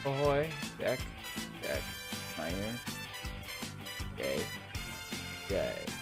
Ahoy. Check. Check. Minor. Okay. Okay.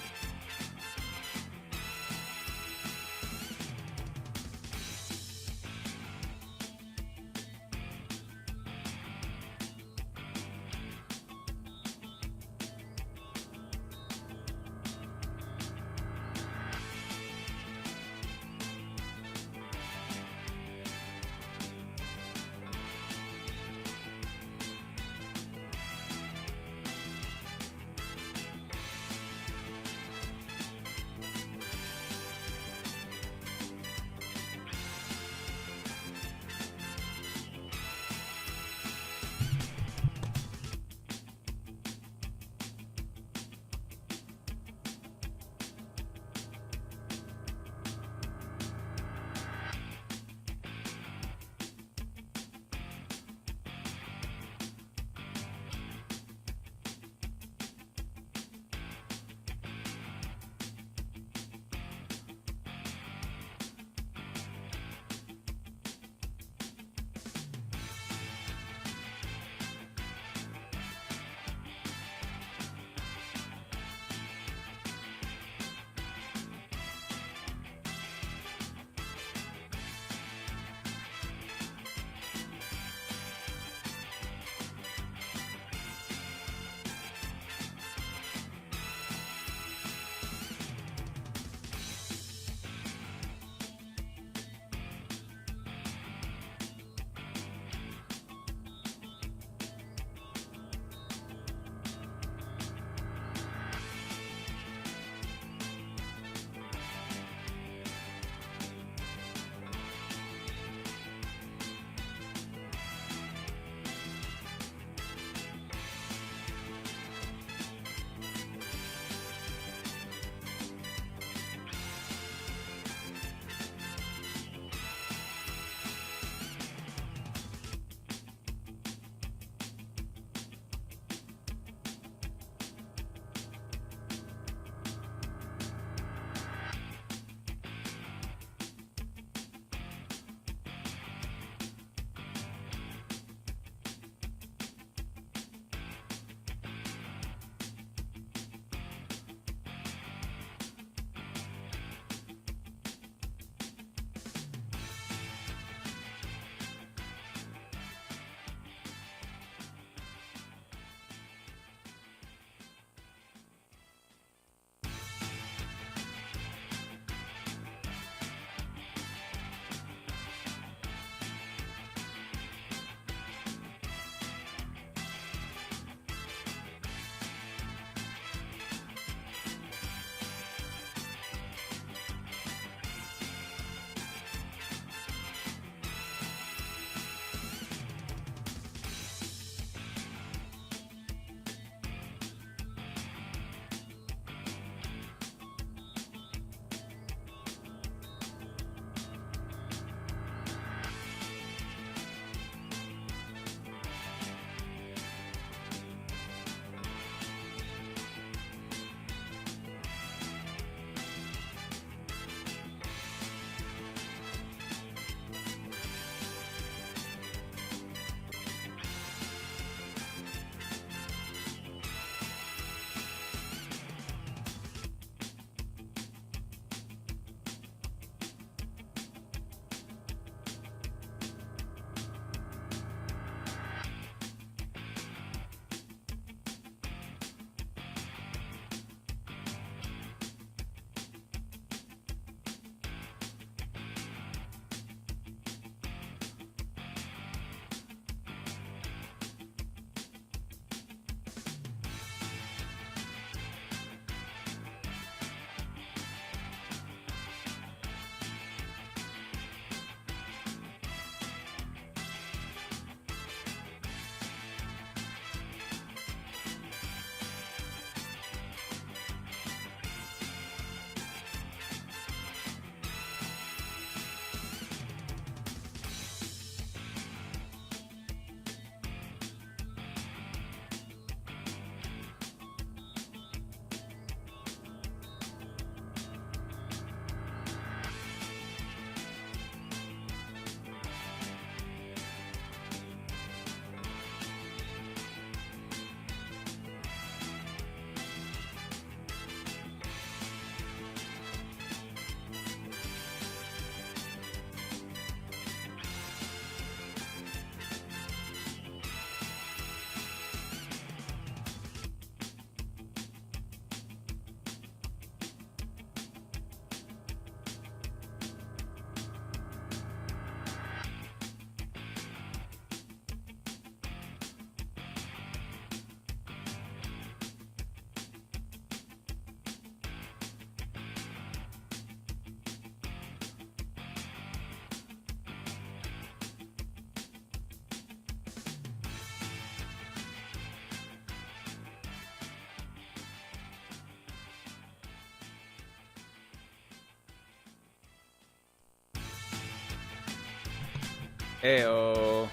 Heyo.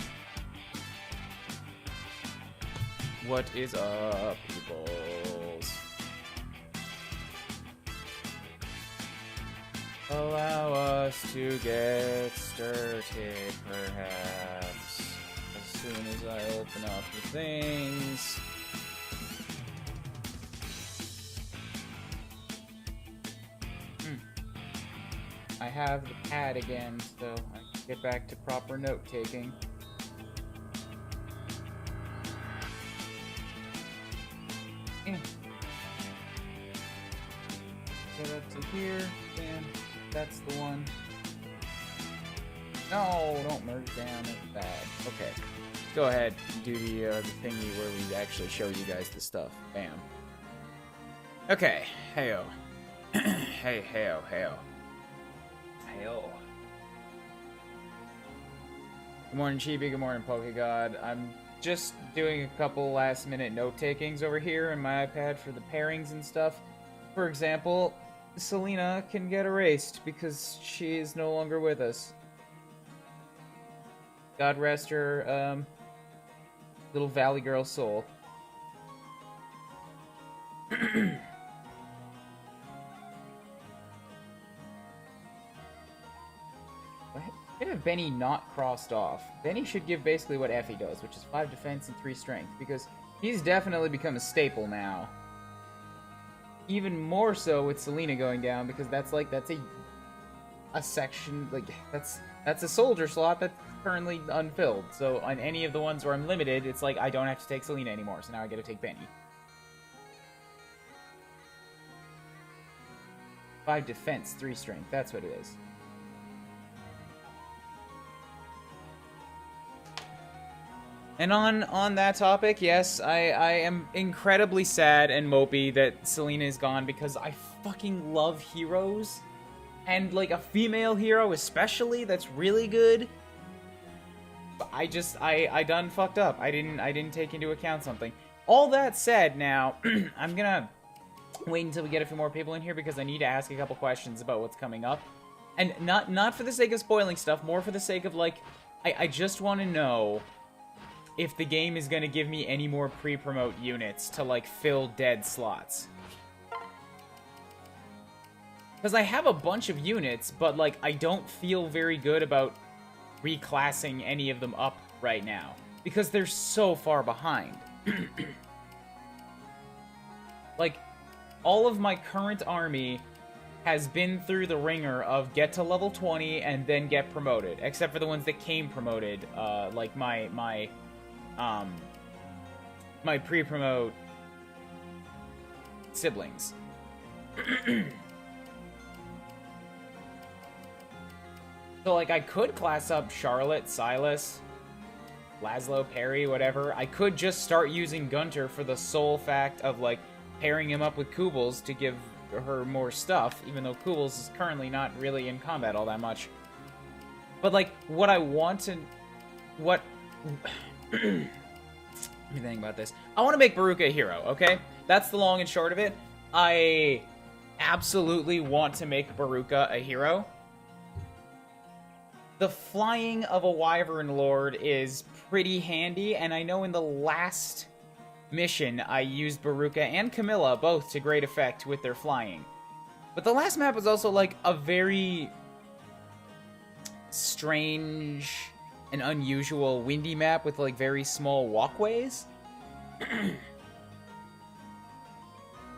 What is up, peoples? Allow us to get started, perhaps, as soon as I open up the things. I have the pad again, so I can get back to proper note-taking. Get up to here, and that's the one. No, don't merge down, it's bad. Okay, go ahead and do the thingy where we actually show you guys the stuff. Bam. Okay, heyo. Hey, heyo, heyo. Heyo. Good morning, Chibi. Good morning, PokeGod. I'm just doing a couple last-minute note-takings over here in my iPad for the pairings and stuff. For example, Selena can get erased because she is no longer with us. God rest her, little Valley Girl soul. Why have Benny not crossed off? Benny should give basically what Effie does, which is 5 defense and 3 strength, because he's definitely become a staple now. Even more so with Selena going down, because that's a section, like, that's a soldier slot that's currently unfilled. So on any of the ones where I'm limited, it's like I don't have to take Selena anymore, so now I gotta take Benny. 5 defense, 3 strength, that's what it is. And on that topic, yes, I am incredibly sad and mopey that Selena is gone because I fucking love heroes. And, like, a female hero especially that's really good. But I done fucked up. I didn't take into account something. All that said, now, I'm gonna wait until we get a few more people in here because I need to ask a couple questions about what's coming up. And not for the sake of spoiling stuff, more for the sake of, like, I just want to know if the game is going to give me any more pre-promote units to, like, fill dead slots. Because I have a bunch of units, but, like, I don't feel very good about reclassing any of them up right now. Because they're so far behind. Like, all of my current army has been through the ringer of get to level 20 and then get promoted. Except for the ones that came promoted, like my pre-promote siblings. So, like, I could class up Charlotte, Silas, Laszlo, Perry, whatever. I could just start using Gunter for the sole fact of, like, pairing him up with Kubels to give her more stuff, even though Kubels is currently not really in combat all that much. But, like, what I want to... What... Let me think about this. I want to make Baruka a hero, okay? That's the long and short of it. I absolutely want to make Baruka a hero. The flying of a Wyvern Lord is pretty handy, and I know in the last mission I used Baruka and Camilla both to great effect with their flying. But the last map was also, like, a very strange and unusual windy map with, like, very small walkways.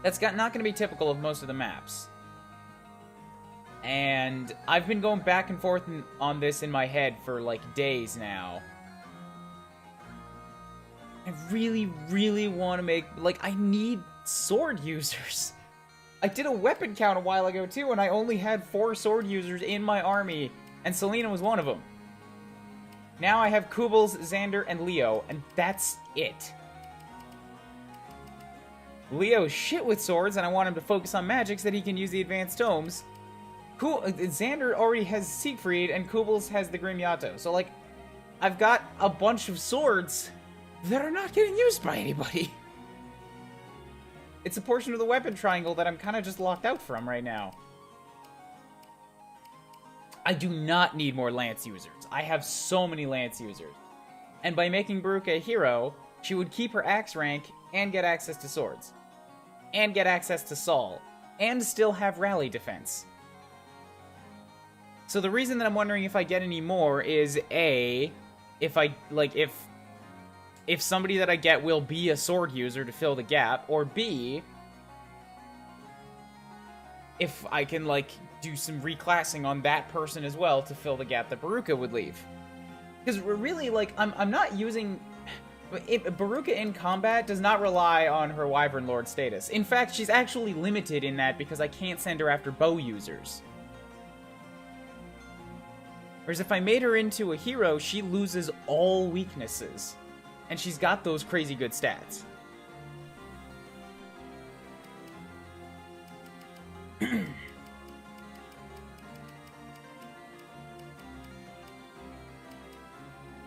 That's not going to be typical of most of the maps. And I've been going back and forth on this in my head for, like, days now. I really, really want to make... Like, I need sword users. I did a weapon count a while ago, too, and I only had 4 sword users in my army, and Selena was one of them. Now I have Kubels, Xander, and Leo, and that's it. Leo's shit with swords, and I want him to focus on magic so that he can use the advanced tomes. Xander already has Siegfried, and Kubels has the Grim Yato. So, like, I've got a bunch of swords that are not getting used by anybody. It's a portion of the weapon triangle that I'm kind of just locked out from right now. I do not need more lance users. I have so many Lance users. And by making Baruka a hero, she would keep her axe rank and get access to swords. And get access to Saul. And still have rally defense. So the reason that I'm wondering if I get any more is A, if somebody that I get will be a sword user to fill the gap, or B, if I can, like, do some reclassing on that person as well to fill the gap that Baruka would leave. Because really, like, I'm not using... Baruka in combat does not rely on her Wyvern Lord status. In fact, she's actually limited in that because I can't send her after bow users. Whereas if I made her into a hero, she loses all weaknesses. And she's got those crazy good stats.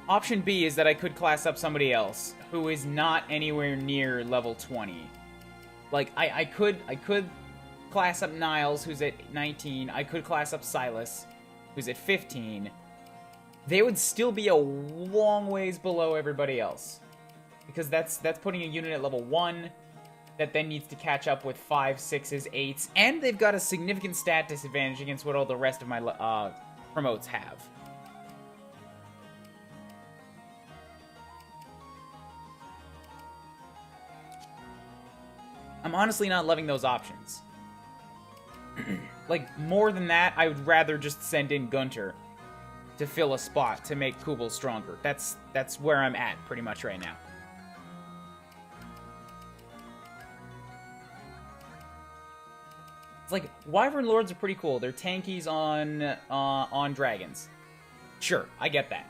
Option B is that I could class up somebody else who is not anywhere near level 20. Like, I could class up Niles, who's at 19. I could class up Silas, who's at 15. They would still be a long ways below everybody else. Because that's putting a unit at level 1 that then needs to catch up with 5s, 6s, 8s, and they've got a significant stat disadvantage against what all the rest of my promotes have. I'm honestly not loving those options. Like, more than that, I would rather just send in Gunter to fill a spot to make Kubel stronger. That's where I'm at pretty much right now. It's like, Wyvern Lords are pretty cool. They're tankies on dragons. Sure, I get that.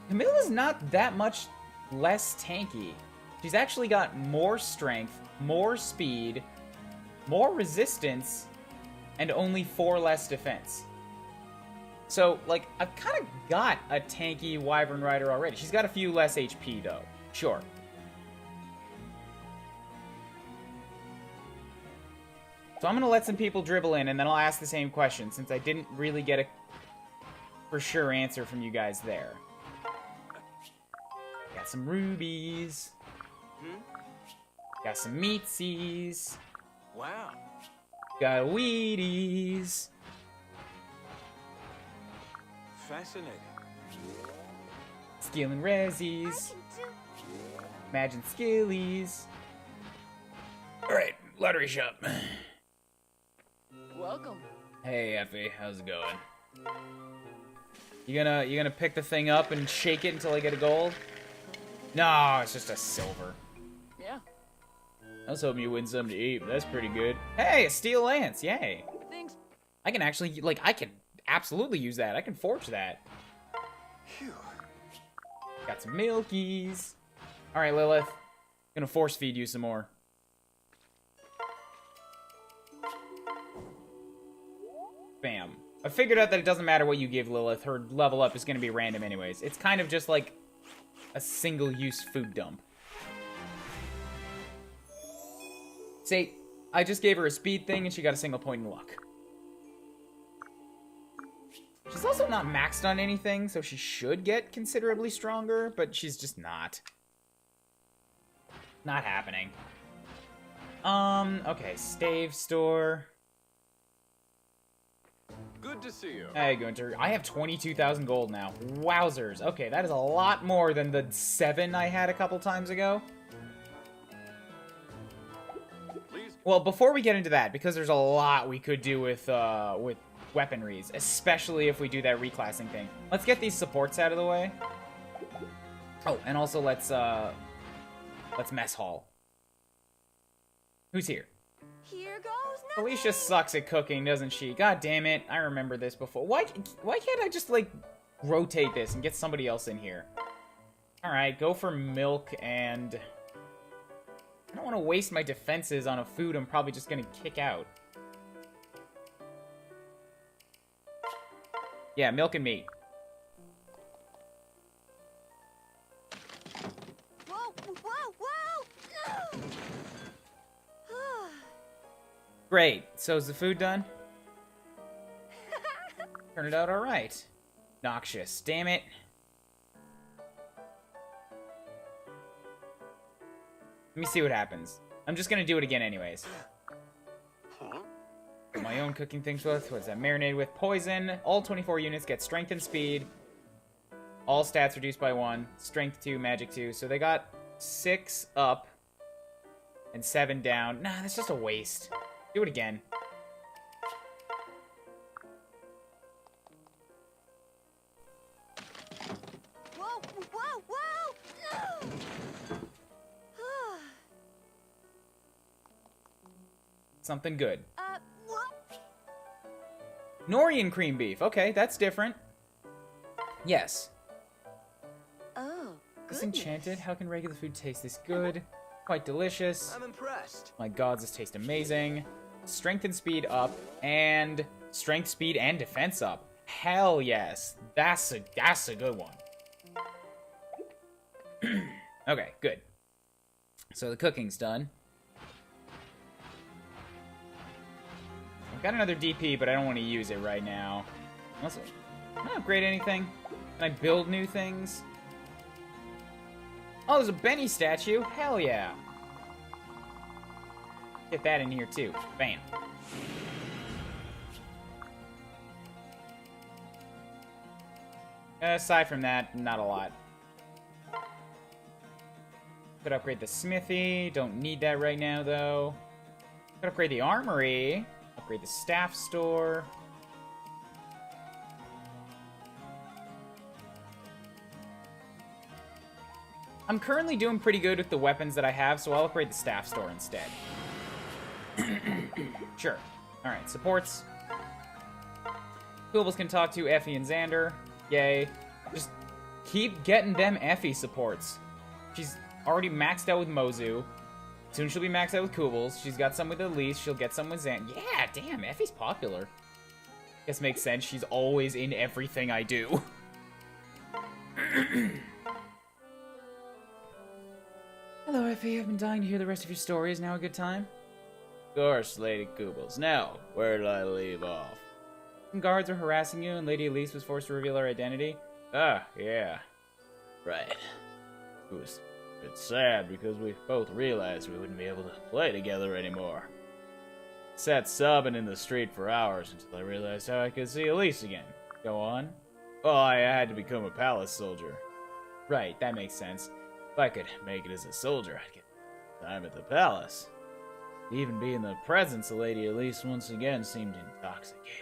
Camilla's not that much less tanky. She's actually got more strength, more speed, more resistance, and only 4 less defense. So, like, I've kind of got a tanky Wyvern Rider already. She's got a few less HP, though. Sure. So I'm going to let some people dribble in, and then I'll ask the same question, since I didn't really get a for sure answer from you guys there. Got some rubies. Got some meatsies. Wow. Got Wheaties. Fascinating. Skill and Rezzies. Imagine Skillies. Alright, lottery shop. Welcome. Hey Effie, how's it going? You gonna pick the thing up and shake it until I get a gold? No, it's just a silver. Yeah. I was hoping you win something to eat, but that's pretty good. Hey, a steel lance, yay. Thanks. I can actually, like, I can absolutely use that. I can forge that. Phew. Got some milkies. Alright, Lilith. Gonna force feed you some more. Bam. I figured out that it doesn't matter what you give Lilith. Her level up is gonna be random anyways. It's kind of just like a single-use food dump. Say, I just gave her a speed thing and she got a single point in luck. She's also not maxed on anything, so she should get considerably stronger, but she's just not. Not happening. Okay, stave store. Good to see you. Hey, Gunter. I have 22,000 gold now. Wowzers. Okay, that is a lot more than the 7 I had a couple times ago. Please. Well, before we get into that, because there's a lot we could do with weaponries, especially if we do that reclassing thing. Let's get these supports out of the way. Oh, and also let's mess hall. Who's here? Here goes nothing. Alicia sucks at cooking, doesn't she? God damn it. I remember this before. Why can't I just, like, rotate this and get somebody else in here? Alright, go for milk and... I don't want to waste my defenses on a food I'm probably just gonna kick out. Yeah, milk and meat. Whoa, whoa, whoa! Great. So is the food done? Turned out alright. Noxious. Damn it. Let me see what happens. I'm just gonna do it again anyways. My own cooking things with. What's that? Marinade with poison. All 24 units get strength and speed. All stats reduced by 1. Strength 2, magic 2. So they got 6 up and 7 down. Nah, that's just a waste. Do it again. Whoa, whoa, whoa! Something good. What? Nori and cream beef. Okay, that's different. Yes. Oh, It's goodness. enchanted. How can regular food taste this good? Quite delicious. I'm impressed. My gods, this tastes amazing. Strength and speed up, and strength, speed, and defense up. Hell yes. That's a good one. Okay, good. So the cooking's done. I've got another DP, but I don't want to use it right now. Also, can I upgrade anything? Can I build new things? Oh, there's a Benny statue. Hell yeah. Get that in here too. Bam. Aside from that, not a lot. Could upgrade the smithy. Don't need that right now, though. Could upgrade the armory. Upgrade the staff store. I'm currently doing pretty good with the weapons that I have, so I'll upgrade the staff store instead. Sure. Alright, supports. Koobles can talk to Effie and Xander. Yay. Just keep getting them Effie supports. She's already maxed out with Mozu. Soon she'll be maxed out with Koobles. She's got some with Elise. She'll get some with Xander. Yeah, damn, Effie's popular. Guess makes sense. She's always in everything I do. Hello, Effie. I've been dying to hear the rest of your story. Is now a good time? Of course, Lady Koobles. Now, where did I leave off? Some guards were harassing you, and Lady Elise was forced to reveal her identity. Ah, yeah. Right. It was a bit sad because we both realized we wouldn't be able to play together anymore. Sat sobbing in the street for hours until I realized how I could see Elise again. Go on. Well, I had to become a palace soldier. Right, that makes sense. If I could make it as a soldier, I'd get time at the palace. Even being in the presence of Lady Elise once again seemed intoxicating.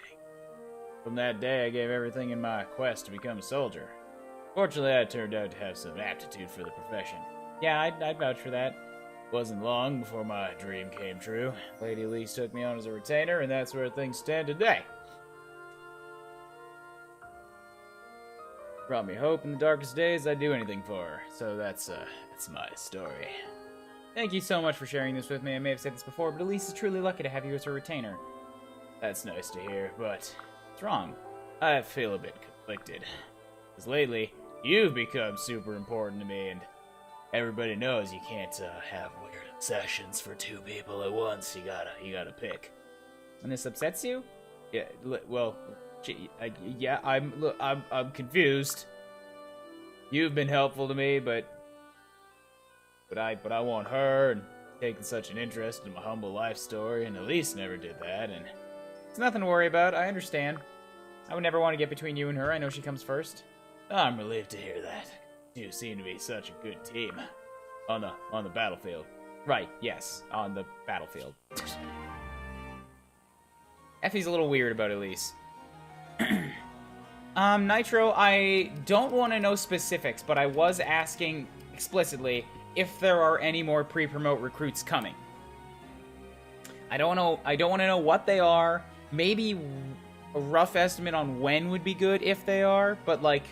From that day, I gave everything in my quest to become a soldier. Fortunately, I turned out to have some aptitude for the profession. Yeah, I'd vouch for that. Wasn't long before my dream came true. Lady Elise took me on as a retainer, and that's where things stand today. Brought me hope in the darkest days. I'd do anything for her. So that's my story. Thank you so much for sharing this with me. I may have said this before, but Elise is truly lucky to have you as her retainer. That's nice to hear, but what's wrong? I feel a bit conflicted. Because lately, you've become super important to me, and everybody knows you can't have weird obsessions for two people at once. You gotta pick. And this upsets you? Yeah. Well, yeah. I'm confused. You've been helpful to me, but I want her, and taking such an interest in my humble life story, and Elise never did that, and it's nothing to worry about. I understand. I would never want to get between you and her. I know she comes first. I'm relieved to hear that. You seem to be such a good team. On the battlefield. Right, yes, on the battlefield. Effie's a little weird about Elise. Nitro, I don't want to know specifics, but I was asking explicitly if there are any more pre-promote recruits coming. I don't want to know what they are. Maybe a rough estimate on when would be good if they are, but like,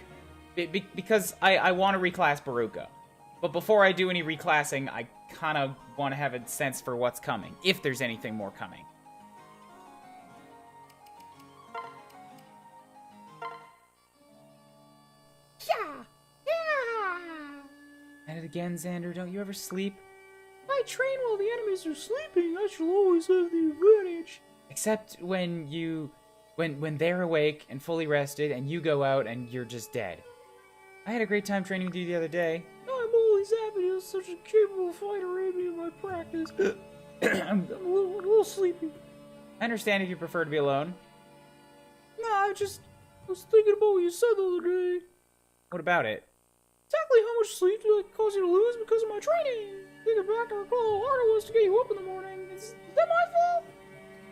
because I want to reclass Baruka. But before I do any reclassing, I kind of want to have a sense for what's coming, if there's anything more coming. At it again, Xander. Don't you ever sleep? I train while the enemies are sleeping. I shall always have the advantage. Except when you when they're awake and fully rested, and you go out and you're just dead. I had a great time training with you the other day. I'm always happy to have such a capable fighter aiding in my practice. I'm a little sleepy. I understand if you prefer to be alone. No, I was thinking about what you said the other day. What about it? Exactly how much sleep did it cause you to lose because of my training? Thinking back, I recall how hard it was to get you up in the morning. Is that my fault?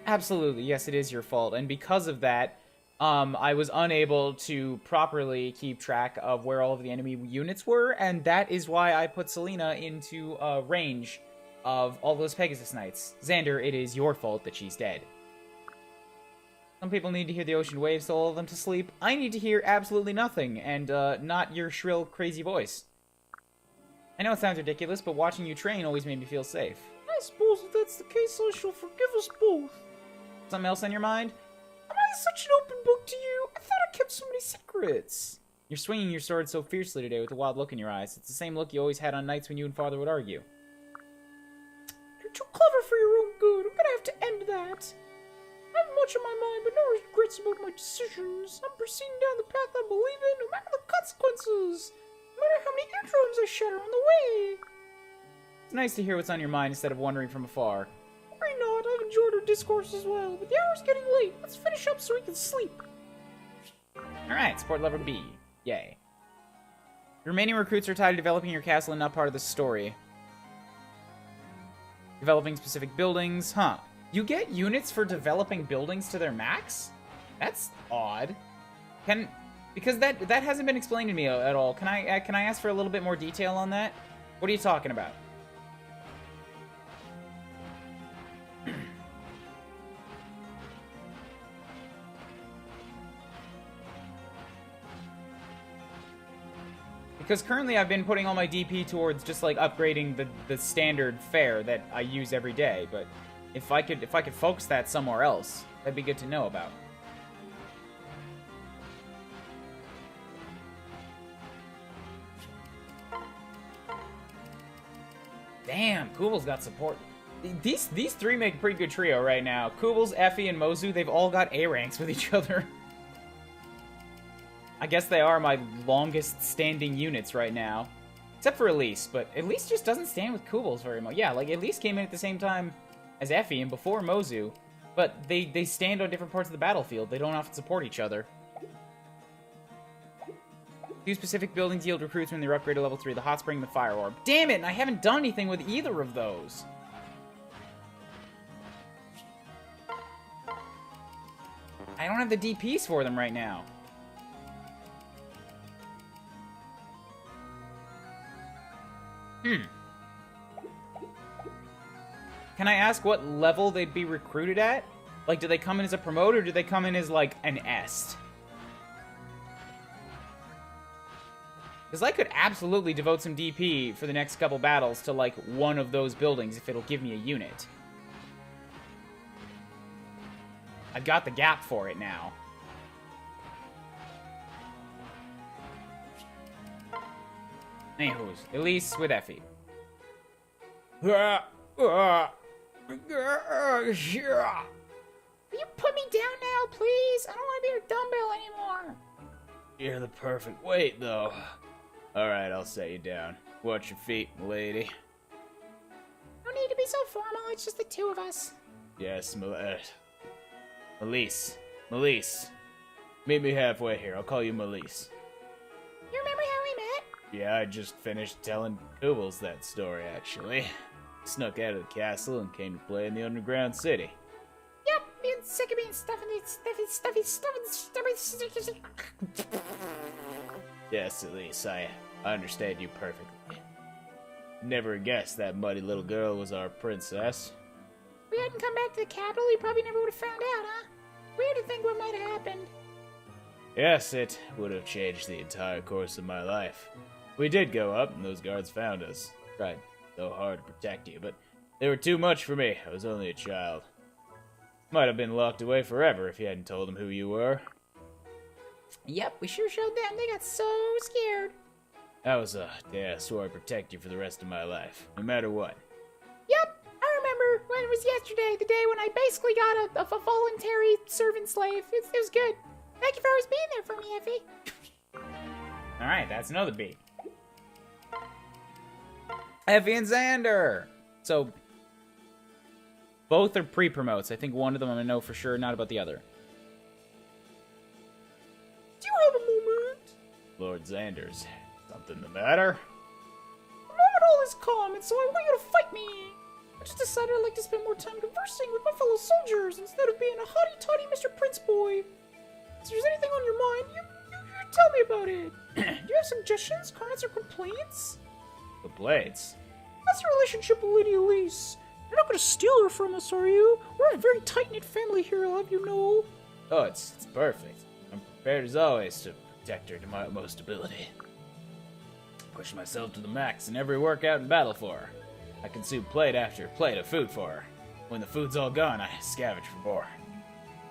Absolutely, yes, it is your fault. And because of that, I was unable to properly keep track of where all of the enemy units were, and that is why I put Selena into range of all those Pegasus Knights. Xander, it is your fault that she's dead. Some people need to hear the ocean waves to lull them to sleep. I need to hear absolutely nothing, and not your shrill, crazy voice. I know it sounds ridiculous, but watching you train always made me feel safe. I suppose if that's the case, I shall forgive us both. Something else on your mind? Am I such an open book to you? I thought I kept so many secrets. You're swinging your sword so fiercely today with a wild look in your eyes. It's the same look you always had on nights when you and Father would argue. You're too clever for your own good. I'm gonna have to end that. I have much on my mind, but no regrets about my decisions. I'm proceeding down the path I believe in, no matter the consequences. No matter how many eardrums I shatter on the way. It's nice to hear what's on your mind instead of wondering from afar. Worry not, I've enjoyed our discourse as well, but the hour's getting late. Let's finish up so we can sleep. Alright, support level B. Yay. The remaining recruits are tied to developing your castle and not part of the story. Developing specific buildings, huh. You get units for developing buildings to their max? That's odd. Because that hasn't been explained to me at all. Can I ask for a little bit more detail on that? What are you talking about? Because currently I've been putting all my DP towards just like upgrading the standard fare that I use every day, but if I could focus that somewhere else, that'd be good to know about. Damn, Kubl's got support. These three make a pretty good trio right now. Kubl's, Effie, and Mozu, they've all got A ranks with each other. I guess they are my longest standing units right now. Except for Elise, but Elise just doesn't stand with Kubl's very much. Yeah, like Elise came in at the same time as Effie and before Mozu, but they stand on different parts of the battlefield. They don't often support each other. Two specific buildings yield recruits when they're upgraded to level 3, the Hot Spring and the Fire Orb. Damn it, and I haven't done anything with either of those. I don't have the DPs for them right now. Can I ask what level they'd be recruited at? Like, do they come in as a promote, or do they come in as, like, an est? Because I could absolutely devote some DP for the next couple battles to, like, one of those buildings if it'll give me a unit. I've got the gap for it now. Anywho's, Elise with Effie. Will you put me down now, please? I don't want to be a dumbbell anymore. You're the perfect weight, though. Alright, I'll set you down. Watch your feet, lady. No need to be so formal, it's just the two of us. Yes, Melise. Meet me halfway here, I'll call you Melise. You remember how we met? Yeah, I just finished telling Kubl's that story, actually. Snuck out of the castle and came to play in the underground city. Yep, being sick of being stuffy. Yes, Elise, I understand you perfectly. Never guessed that muddy little girl was our princess. If we hadn't come back to the capital, you probably never would have found out, huh? Weird to think what might have happened. Yes, it would have changed the entire course of my life. We did go up, and those guards found us. Tried so hard to protect you, but they were too much for me. I was only a child. Might have been locked away forever if you hadn't told them who you were. Yep, we sure showed them. They got so scared. That was a day I swore I'd protect you for the rest of my life, no matter what. Yep, I remember When was yesterday? The day when I basically got a voluntary servant slave. It was good. Thank you for always being there for me, Effie. Alright, that's another B. Effie and Xander! So, both are pre-promotes. I think one of them I'm gonna know for sure, not about the other. Do you have a moment? Lord Xander's. Something the matter? The moment all is calm, and so I want you to fight me. I just decided I'd like to spend more time conversing with my fellow soldiers instead of being a haughty-taughty Mr. Prince Boy. If there's anything on your mind, you tell me about it. Do you have suggestions, comments, or complaints? Complaints? How's your relationship with Lady Elise? You're not going to steal her from us, are you? We're a very tight-knit family here, I'll have you know. Oh, it's perfect. I'm prepared as always to protect her to my utmost ability. Push myself to the max in every workout and battle for her. I consume plate after plate of food for her. When the food's all gone, I scavenge for more.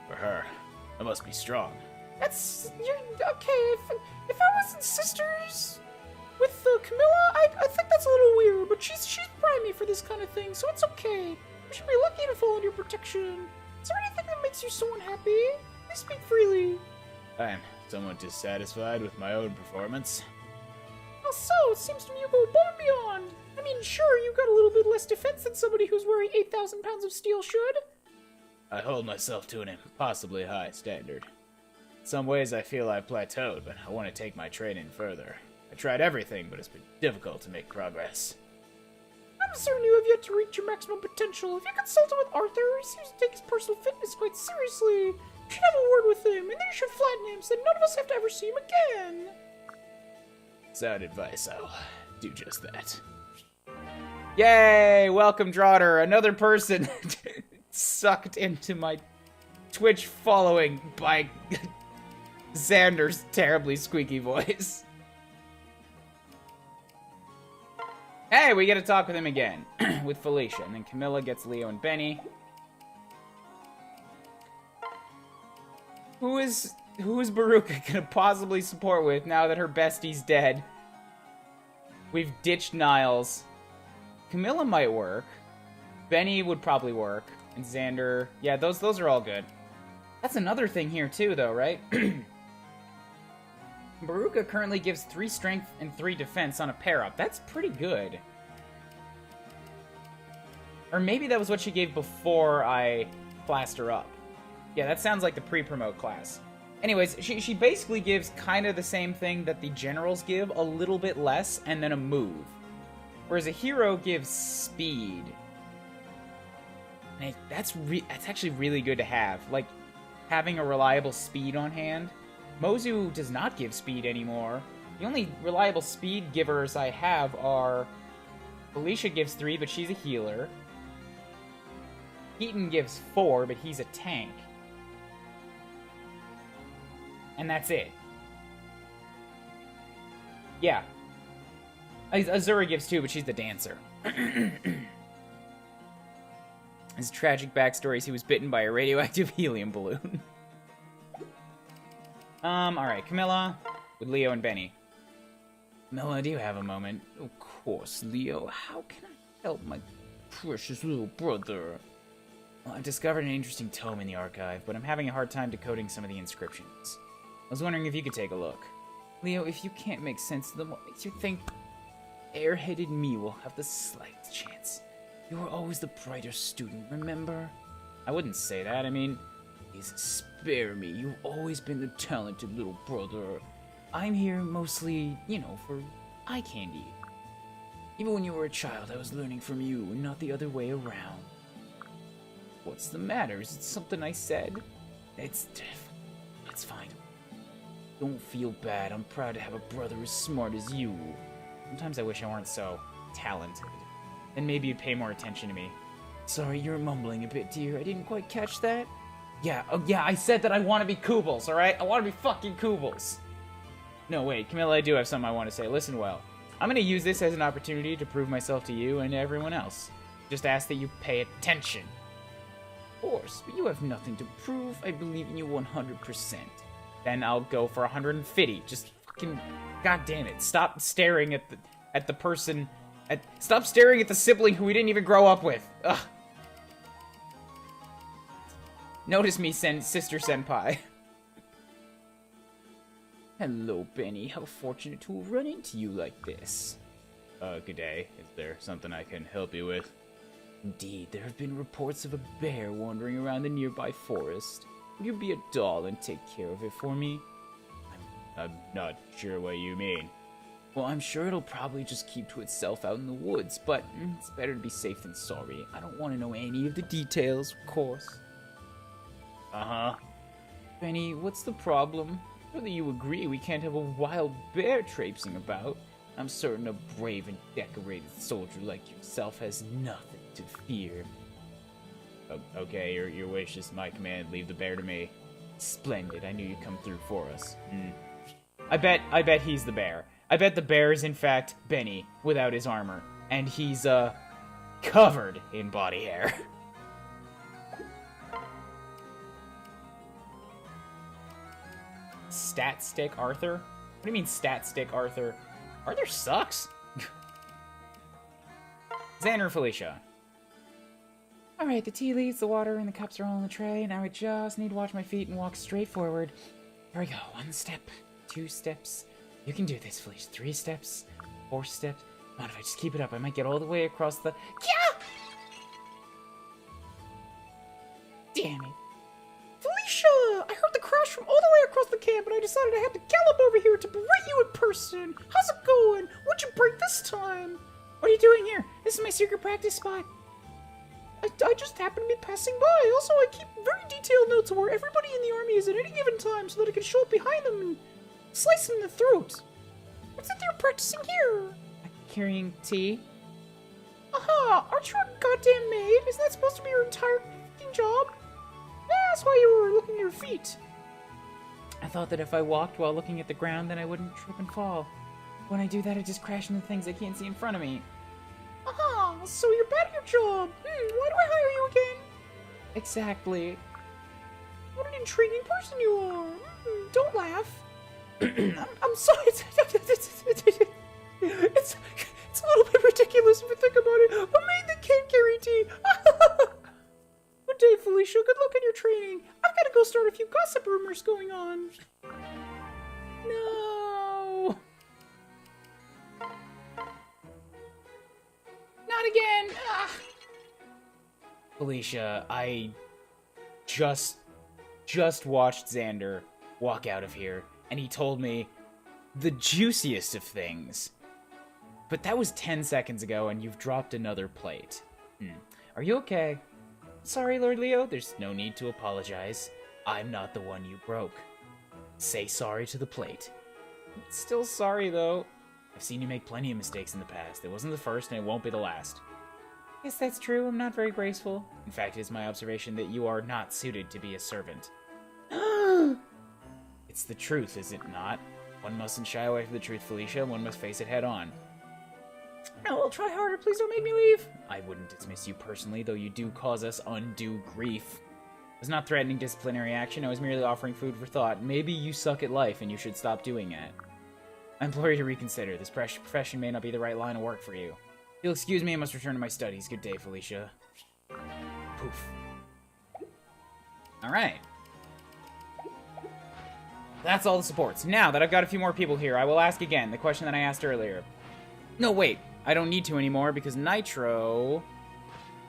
For her, I must be strong. You're okay. If I wasn't sisters with Camilla, I think that's a little weird. But she's primed me for this kind of thing, so it's okay. We should be lucky to fall under your protection. Is there anything that makes you so unhappy? Please speak freely. I am somewhat dissatisfied with my own performance. How so? It seems to me you go above and beyond. I mean, sure, you got a little bit less defense than somebody who's wearing 8,000 pounds of steel should. I hold myself to an impossibly high standard. In some ways, I feel I've plateaued, but I want to take my training further. I tried everything, but it's been difficult to make progress. I'm certain you have yet to reach your maximum potential. If you consulted with Arthur, he seems to take his personal fitness quite seriously. You should have a word with him, and then you should flatten him so that none of us have to ever see him again. Sound advice, I'll do just that. Yay! Welcome, Trotter. Another person sucked into my Twitch following by Xander's terribly squeaky voice. Hey, we get to talk with him again. With Felicia. And then Camilla gets Leo and Benny. Who is Baruka gonna possibly support with now that her bestie's dead? We've ditched Niles. Camilla might work. Benny would probably work. And Xander. Yeah, those are all good. That's another thing here too, though, right? Baruka currently gives 3 strength and 3 defense on a pair-up. That's pretty good. Or maybe that was what she gave before I classed her up. Yeah, that sounds like the pre-promote class. Anyways, she basically gives kind of the same thing that the generals give, a little bit less, and then a move. Whereas a hero gives speed. And that's actually really good to have. Like, having a reliable speed on hand. Mozu does not give speed anymore. The only reliable speed givers I have are... Felicia gives 3, but she's a healer. Keaton gives 4, but he's a tank. And that's it. Yeah. Azura gives 2, but she's the dancer. His tragic backstory is he was bitten by a radioactive helium balloon. Alright, Camilla with Leo and Benny. Camilla, do you have a moment? Of course, Leo. How can I help my precious little brother? Well, I've discovered an interesting tome in the archive, but I'm having a hard time decoding some of the inscriptions. I was wondering if you could take a look. Leo, if you can't make sense of them, what makes you think airheaded me will have the slightest chance? You were always the brighter student, remember? I wouldn't say that. I mean, please spare me. You've always been the talented little brother. I'm here mostly, you know, for eye candy. Even when you were a child, I was learning from you, and not the other way around. What's the matter? Is it something I said? It's fine. Don't feel bad. I'm proud to have a brother as smart as you. Sometimes I wish I weren't so talented. Then maybe you'd pay more attention to me. Sorry, you're mumbling a bit, dear. I didn't quite catch that. Yeah, I said that I want to be Koobles, alright? I want to be fucking Koobles. No, wait, Camilla, I do have something I want to say. Listen well. I'm going to use this as an opportunity to prove myself to you and to everyone else. Just ask that you pay attention. Of course, but you have nothing to prove. I believe in you 100%. Then I'll go for 150. Just fucking... God damn it. Stop staring at the person... Stop staring at the sibling who we didn't even grow up with. Ugh. Notice me, Sister Senpai. Hello, Benny. How fortunate to have run into you like this. Good day. Is there something I can help you with? Indeed, there have been reports of a bear wandering around the nearby forest. Would you be a doll and take care of it for me? I'm not sure what you mean. Well, I'm sure it'll probably just keep to itself out in the woods, but it's better to be safe than sorry. I don't want to know any of the details, of course. Uh-huh. Benny, what's the problem? Whether you agree we can't have a wild bear traipsing about, I'm certain a brave and decorated soldier like yourself has nothing to fear. Okay, your wish is my command. Leave the bear to me. Splendid. I knew you'd come through for us. I bet he's the bear. I bet the bear is in fact Benny without his armor, and he's covered in body hair. Stat stick Arthur? What do you mean stat stick Arthur? Arthur sucks. Xander and Felicia. Alright, the tea leaves, the water, and the cups are all in the tray. Now I just need to watch my feet and walk straight forward. Here we go. 1 step, 2 steps. You can do this, Felicia. 3 steps, 4 steps. Come on, if I just keep it up, I might get all the way across the... Yeah! Damn it. Felicia! I heard the crash from all the way across the camp, and I decided I had to gallop over here to berate you in person. How's it going? What'd you break this time? What are you doing here? This is my secret practice spot. I just happened to be passing by. Also, I keep very detailed notes of where everybody in the army is at any given time so that I can show up behind them and slice them in the throat. What's it you're practicing here? Carrying tea. Aha! Aren't you a goddamn maid? Isn't that supposed to be your entire f***ing job? That's why you were looking at your feet. I thought that if I walked while looking at the ground, then I wouldn't trip and fall. When I do that, I just crash into things I can't see in front of me. Aha! So you're bad at your job. Why do I hire you again? Exactly. What an intriguing person you are. Don't laugh. I'm sorry. It's a little bit ridiculous if you think about it. A maid that can't carry tea. Good day, Felicia. Good luck in your training. I've got to go start a few gossip rumors going on. No. Not again. Felicia, I just watched Xander walk out of here, and he told me the juiciest of things. But that was 10 seconds ago, and you've dropped another plate. Are you okay? Sorry, Lord Leo, there's no need to apologize. I'm not the one you broke. Say sorry to the plate. Still sorry, though. I've seen you make plenty of mistakes in the past. It wasn't the first, and it won't be the last. Yes, that's true. I'm not very graceful. In fact, it is my observation that you are not suited to be a servant. It's the truth, is it not? One mustn't shy away from the truth, Felicia. One must face it head on. No, I'll try harder. Please don't make me leave. I wouldn't dismiss you personally, though you do cause us undue grief. I was not threatening disciplinary action. I was merely offering food for thought. Maybe you suck at life, and you should stop doing that. I implore you to reconsider. This profession may not be the right line of work for you. If you'll excuse me, I must return to my studies. Good day, Felicia. Poof. Alright. That's all the supports. Now that I've got a few more people here, I will ask again the question that I asked earlier. No, wait. I don't need to anymore because Nitro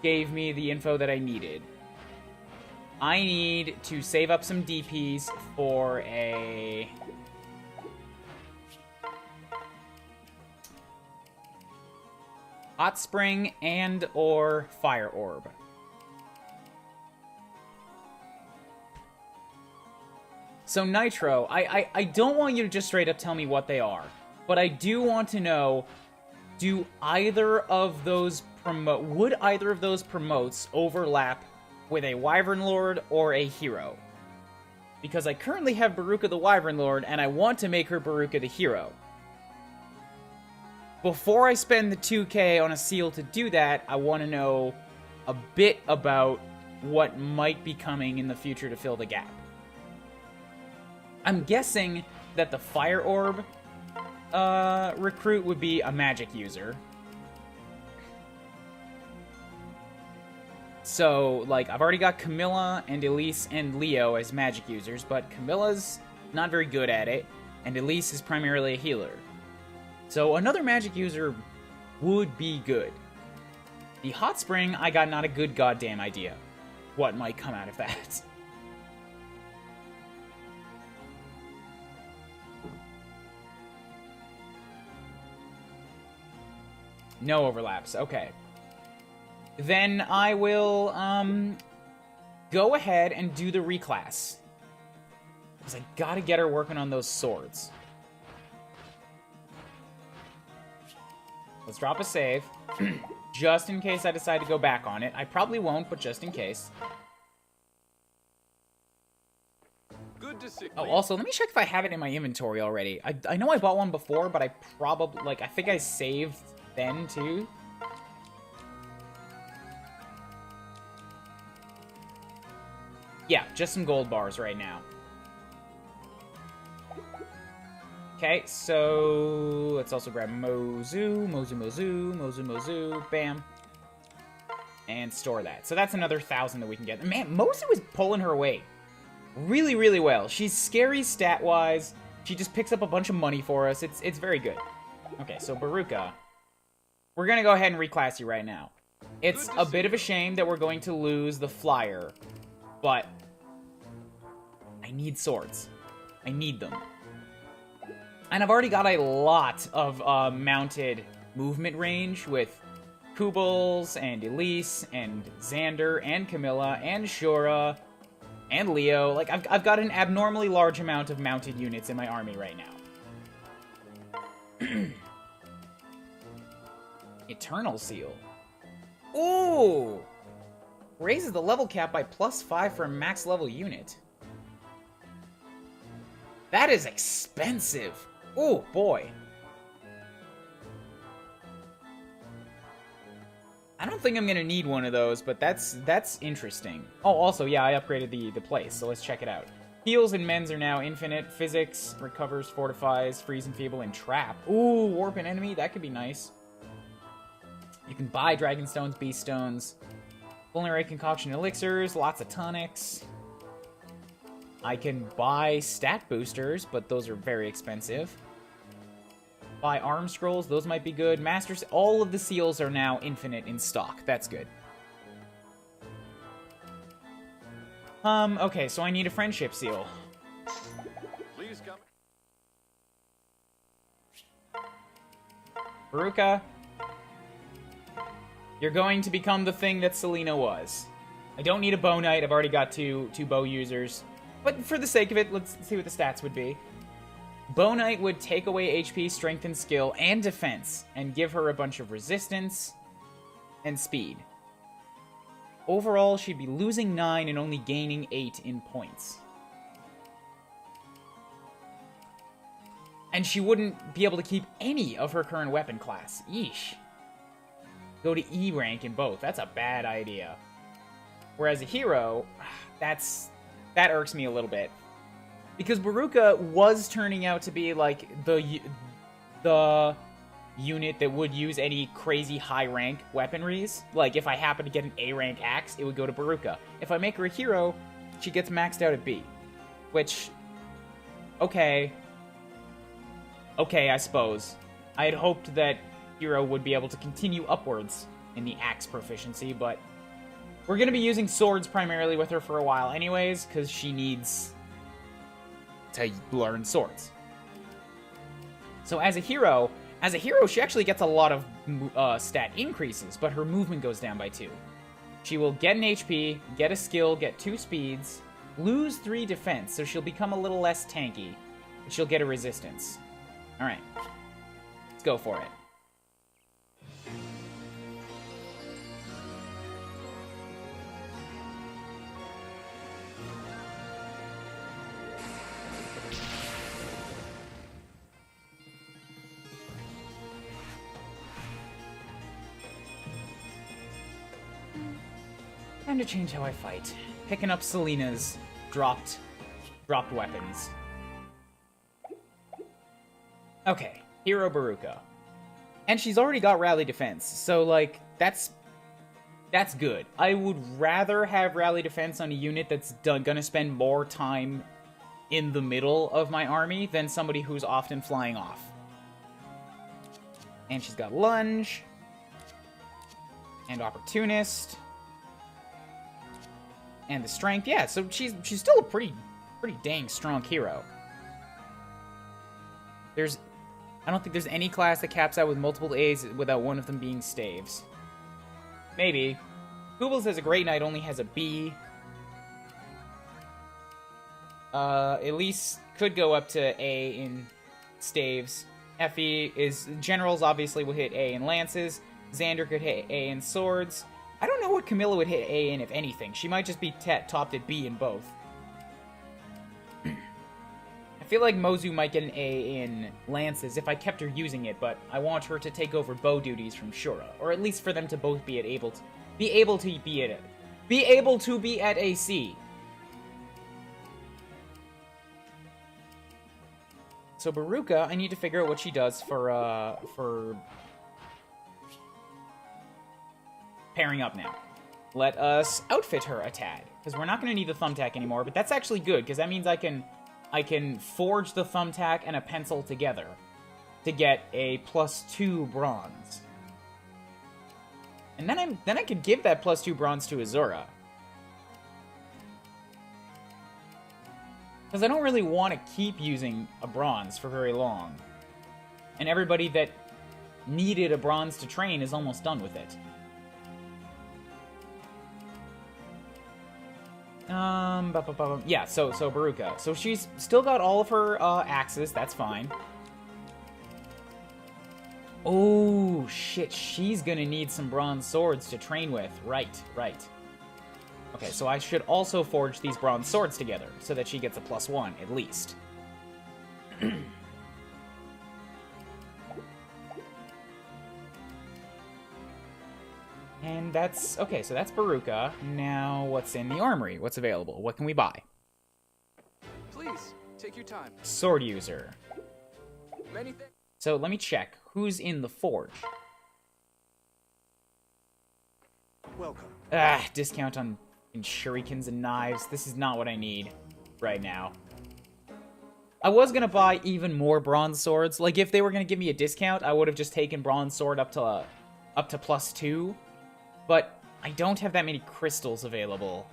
gave me the info that I needed. I need to save up some DPs for a... Hot Spring and or Fire Orb. So Nitro, I don't want you to just straight up tell me what they are, but I do want to know, would either of those promotes overlap with a Wyvern Lord or a hero? Because I currently have Baruka the Wyvern Lord, and I want to make her Baruka the hero. Before I spend the 2k on a seal to do that, I want to know a bit about what might be coming in the future to fill the gap. I'm guessing that the Fire Orb recruit would be a magic user. So, like, I've already got Camilla and Elise and Leo as magic users, but Camilla's not very good at it, and Elise is primarily a healer. So another magic user would be good. The hot spring, I got not a good goddamn idea what might come out of that. No overlaps, okay. Then I will, go ahead and do the reclass. Because I gotta get her working on those swords. Let's drop a save. Just in case I decide to go back on it. I probably won't, but just in case. Good to see. Oh, also, let me check if I have it in my inventory already. I know I bought one before, but I probably, like, I think I saved then, too. Yeah, just some gold bars right now. Okay, so let's also grab Mozu, bam. And store that. So that's another 1,000 that we can get. Man, Mozu is pulling her weight really, really well. She's scary stat-wise. She just picks up a bunch of money for us. It's very good. Okay, so Baruka. We're gonna go ahead and reclass you right now. It's a bit of a shame that we're going to lose the flyer, but I need swords. I need them. And I've already got a lot of mounted movement range with Kubels and Elise and Xander and Camilla and Shura and Leo. Like, I've got an abnormally large amount of mounted units in my army right now. Eternal Seal. Ooh! Raises the level cap by +5 for a max level unit. That is expensive. Oh, boy. I don't think I'm gonna need one of those, but that's interesting. Oh, also, yeah, I upgraded the place, so let's check it out. Heals and mends are now infinite. Physics, recovers, fortifies, freeze, enfeeble, and trap. Ooh, warp an enemy, that could be nice. You can buy dragon stones, beast stones, culinary concoction elixirs, lots of tonics. I can buy stat boosters, but those are very expensive. Buy arm scrolls, those might be good. Masters, all of the seals are now infinite in stock. That's good. Okay, so I need a friendship seal. Please come. Baruka, you're going to become the thing that Selena was. I don't need a bow knight. I've already got two bow users. But for the sake of it, let's see what the stats would be. Bow Knight would take away HP, strength, and skill, and defense, and give her a bunch of resistance and speed. Overall, she'd be losing 9 and only gaining 8 in points. And she wouldn't be able to keep any of her current weapon class. Yeesh. Go to E rank in both. That's a bad idea. Whereas a hero, that irks me a little bit. Because Baruka was turning out to be, like, the unit that would use any crazy high-rank weaponries. Like, if I happen to get an A-rank axe, it would go to Baruka. If I make her a hero, she gets maxed out at B. Which, okay, I suppose. I had hoped that hero would be able to continue upwards in the axe proficiency, but we're going to be using swords primarily with her for a while anyways, because she needs to learn swords. So as a hero, she actually gets a lot of stat increases, but her movement goes down by 2. She will get an HP, get a skill, get 2 speeds, lose 3 defense, so she'll become a little less tanky, but she'll get a resistance. Alright. Let's go for it. Time to change how I fight. Picking up Selena's dropped weapons. Okay, Hero Baruka. And she's already got Rally Defense, so, like, that's That's good. I would rather have Rally Defense on a unit that's gonna spend more time in the middle of my army than somebody who's often flying off. And she's got Lunge. And Opportunist. And the Strength. Yeah, so she's still a pretty dang strong hero. I don't think there's any class that caps out with multiple A's without one of them being staves. Maybe. Kubels has a Great Knight, only has a B. Elise could go up to A in staves. Effie is... Generals obviously will hit A in lances. Xander could hit A in swords. I don't know what Camilla would hit A in, if anything. She might just be topped at B in both. I feel like Mozu might get an A in lances if I kept her using it, but I want her to take over bow duties from Shura, or at least for them to both be able to be at AC. So Baruka, I need to figure out what she does for pairing up now. Let us outfit her a tad, because we're not going to need the thumbtack anymore, but that's actually good, because that means I can forge the thumbtack and a pencil together to get a +2 bronze. And then I could give that +2 bronze to Azura. Because I don't really want to keep using a bronze for very long. And everybody that needed a bronze to train is almost done with it. Yeah, so Baruka. So she's still got all of her axes, that's fine. Oh, shit, she's gonna need some bronze swords to train with. Right. Okay, so I should also forge these bronze swords together, so that she gets a +1, at least. And that's... Okay, so that's Baruka. Now, what's in the armory? What's available? What can we buy? Please, take your time. Sword user. Many thanks. So, let me check. Who's in the forge? Welcome. Discount on shurikens and knives. This is not what I need right now. I was gonna buy even more bronze swords. Like, if they were gonna give me a discount, I would have just taken bronze sword up to +2. But I don't have that many crystals available.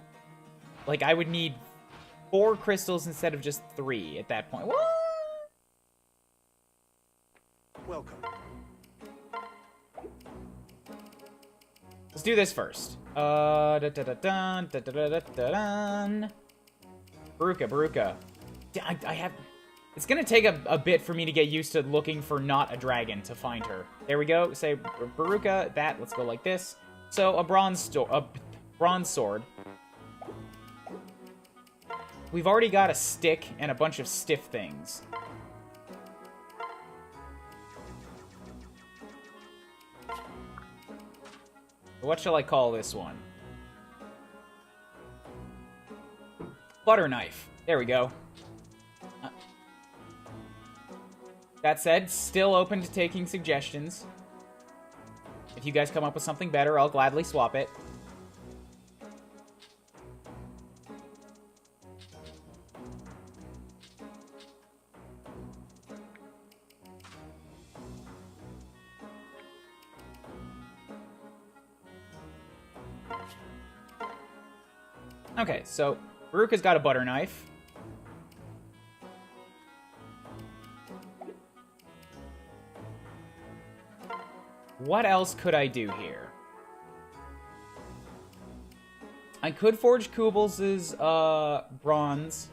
Like, I would need 4 crystals instead of just 3 at that point. What? Welcome. Let's do this first. Baruka. I have... It's gonna take a bit for me to get used to looking for not a dragon to find her. There we go. Say Baruka, that. Let's go like this. So, a bronze sword. We've already got a stick and a bunch of stiff things. What shall I call this one? Butter knife. There we go. That said, still open to taking suggestions. If you guys come up with something better, I'll gladly swap it. Okay, so Baruka's got a butter knife. What else could I do here? I could forge Kubels' bronze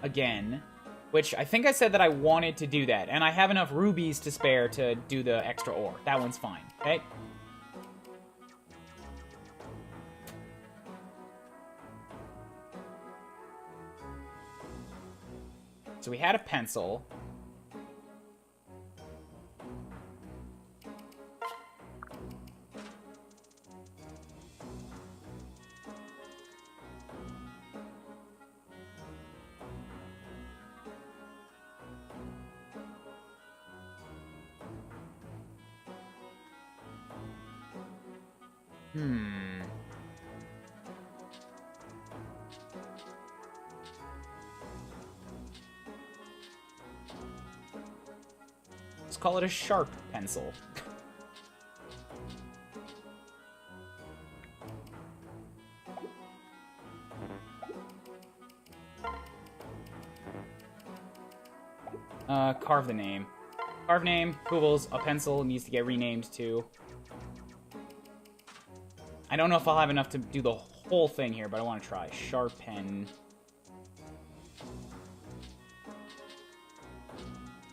again, which I think I said that I wanted to do that, and I have enough rubies to spare to do the extra ore. That one's fine, okay? So we had a pencil. call it a sharp pencil. Carve the name. Carve name, Koobles, a pencil needs to get renamed too. I don't know if I'll have enough to do the whole thing here, but I want to try. Sharp pen.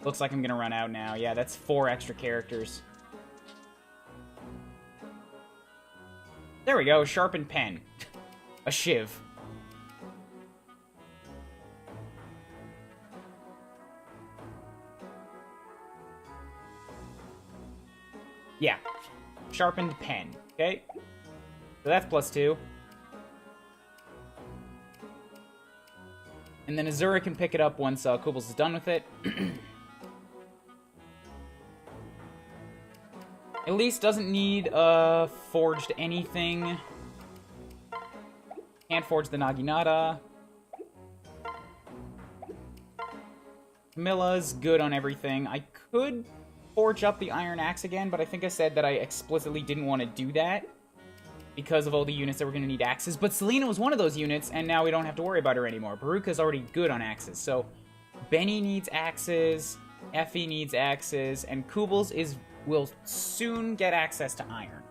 Looks like I'm gonna run out now. Yeah, that's 4 extra characters. There we go, sharpened pen. A shiv. Yeah. Sharpened pen. Okay. So that's +2. And then Azura can pick it up once Koobles is done with it. Elise doesn't need forged anything. Can't forge the Naginata. Camilla's good on everything. I could forge up the Iron Axe again, but I think I said that I explicitly didn't want to do that because of all the units that were going to need axes. But Selena was one of those units, and now we don't have to worry about her anymore. Baruka's already good on axes, so Benny needs axes, Effie needs axes, and Koobles will soon get access to iron.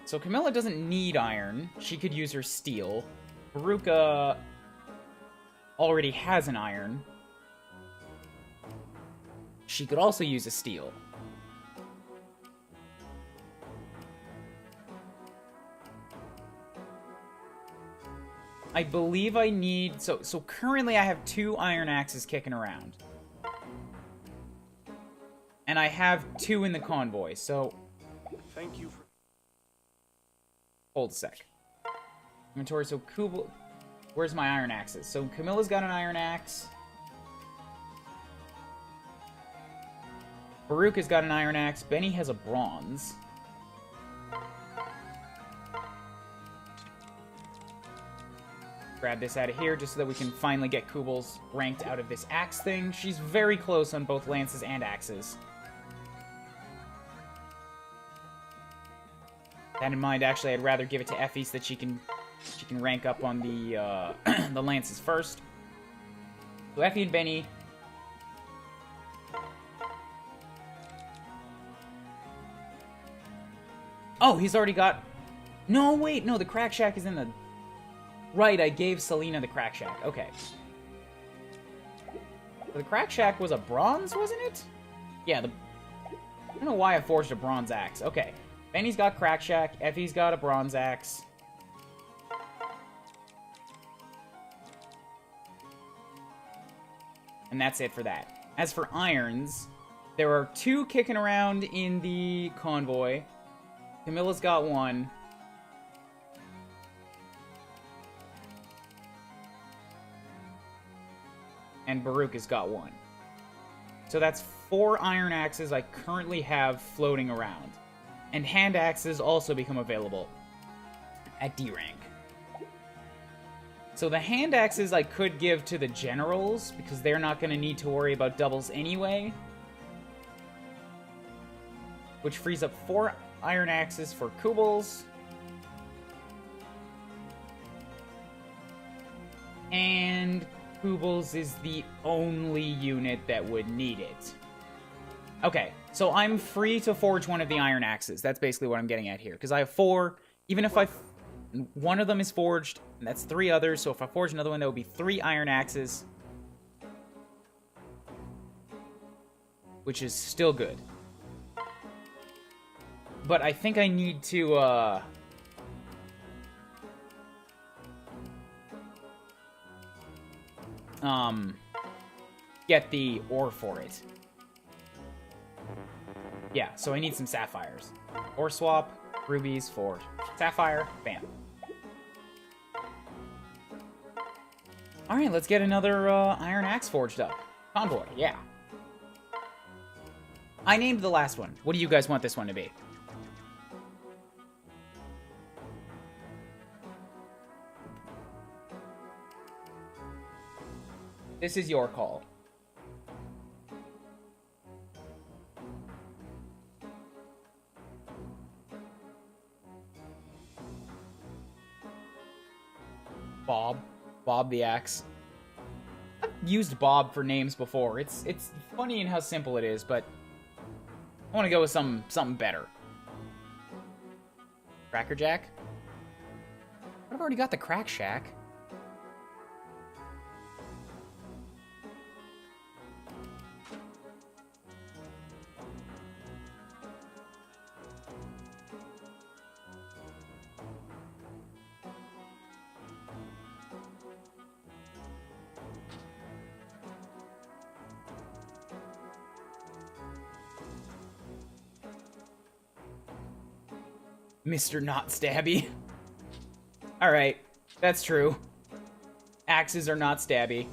So Camilla doesn't need iron. She could use her steel. Baruka already has an iron. She could also use a steel. I believe I need... So currently I have 2 iron axes kicking around. And I have 2 in the convoy, so... Thank you for... Hold a sec. Inventory, so Kubel... Where's my iron axes? So Camilla's got an iron axe. Baruka's got an iron axe. Benny has a bronze. Grab this out of here just so that we can finally get Koobles ranked out of this axe thing. She's very close on both lances and axes. That in mind, actually, I'd rather give it to Effie so that she can rank up on the the lances first. So Effie and Benny. Oh, he's already got... No, wait, no, the Crack Shack is in the... Right, I gave Selena the Crack Shack. Okay. The Crack Shack was a bronze, wasn't it? Yeah, I don't know why I forged a bronze axe. Okay. Benny's got Crack Shack. Effie's got a bronze axe. And that's it for that. As for irons, there are 2 kicking around in the convoy. Camilla's got 1. And Baruka's got 1. So that's 4 iron axes I currently have floating around. And hand axes also become available at D rank. So the hand axes I could give to the generals, because they're not going to need to worry about doubles anyway. Which frees up 4 iron axes for Koobles. And Koobles is the only unit that would need it. Okay, so I'm free to forge one of the iron axes. That's basically what I'm getting at here. Because I have 4. Even if one of them is forged, and that's 3 others. So if I forge another one, that would be 3 iron axes. Which is still good. But I think I need to, get the ore for it. Yeah, so I need some sapphires. Ore swap, rubies for sapphire, bam. Alright, let's get another iron axe forged up. Convoy, yeah. I named the last one. What do you guys want this one to be? This is your call. Bob. Bob the axe. I've used Bob for names before. It's funny in how simple it is, but I want to go with something better. Cracker Jack? I've already got the Crack Shack. Mr. Not Stabby. Alright, that's true. Axes are not stabby.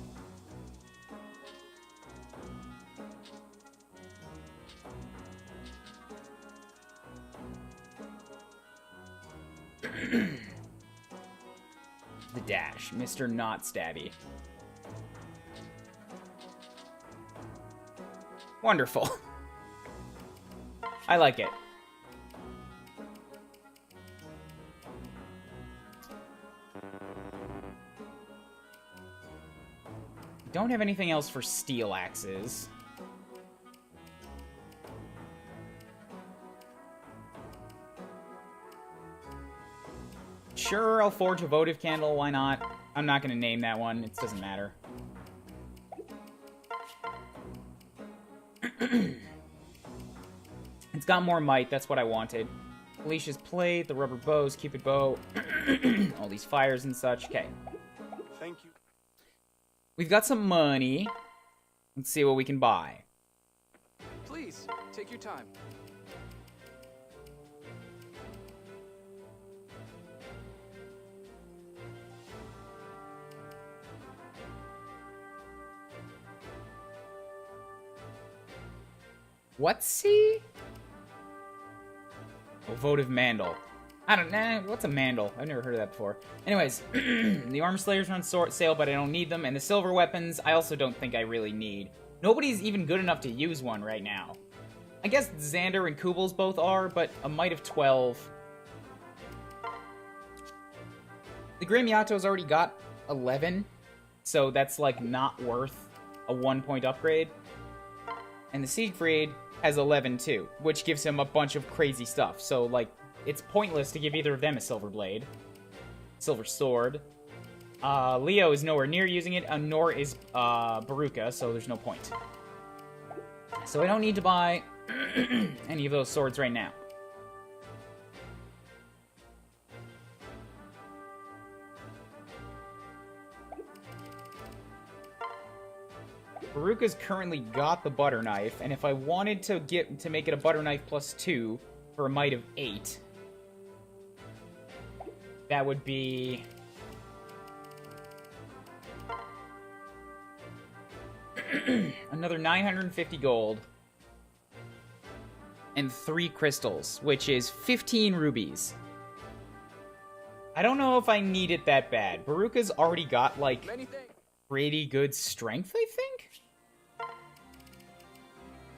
The dash, Mr. Not Stabby. Wonderful. I like it. Don't have anything else for steel axes. Sure, I'll forge a votive candle, why not? I'm not going to name that one, it doesn't matter. It's got more might, that's what I wanted. Alicia's plate, the rubber bows, Cupid bow, all these fires and such. Okay. Thank you. We've got some money. Let's see what we can buy. Please, take your time. What's he? Oh, votive mandal. I don't know. What's a mandal? I've never heard of that before. Anyways, the armor slayers are on sale, but I don't need them. And the silver weapons, I also don't think I really need. Nobody's even good enough to use one right now. I guess Xander and Kubels both are, but a might of 12. The Gray Miato's already got 11, so that's, like, not worth a 1-point upgrade. And the Siegfried has 11 too, which gives him a bunch of crazy stuff. So, like, it's pointless to give either of them a silver blade. Silver sword. Leo is nowhere near using it, nor is Baruka, so there's no point. So I don't need to buy any of those swords right now. Baruka's currently got the butter knife, and if I wanted to make it a butter knife +2 for a might of 8, that would be another 950 gold and 3 crystals, which is 15 rubies. I don't know if I need it that bad. Baruka's already got, like, pretty good strength, I think?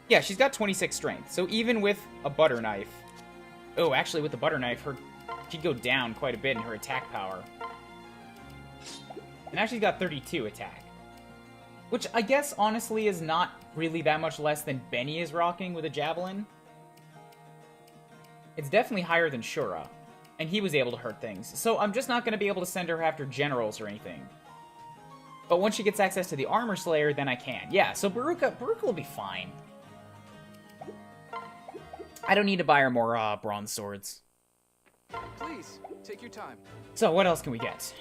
Yeah, she's got 26 strength, so even with a butter knife... Oh, actually, with the butter knife, she'd go down quite a bit in her attack power. And now she's got 32 attack. Which I guess, honestly, is not really that much less than Benny is rocking with a javelin. It's definitely higher than Shura. And he was able to hurt things. So I'm just not going to be able to send her after generals or anything. But once she gets access to the Armor Slayer, then I can. Yeah, so Baruka will be fine. I don't need to buy her more bronze swords. Please, take your time. So, what else can we get?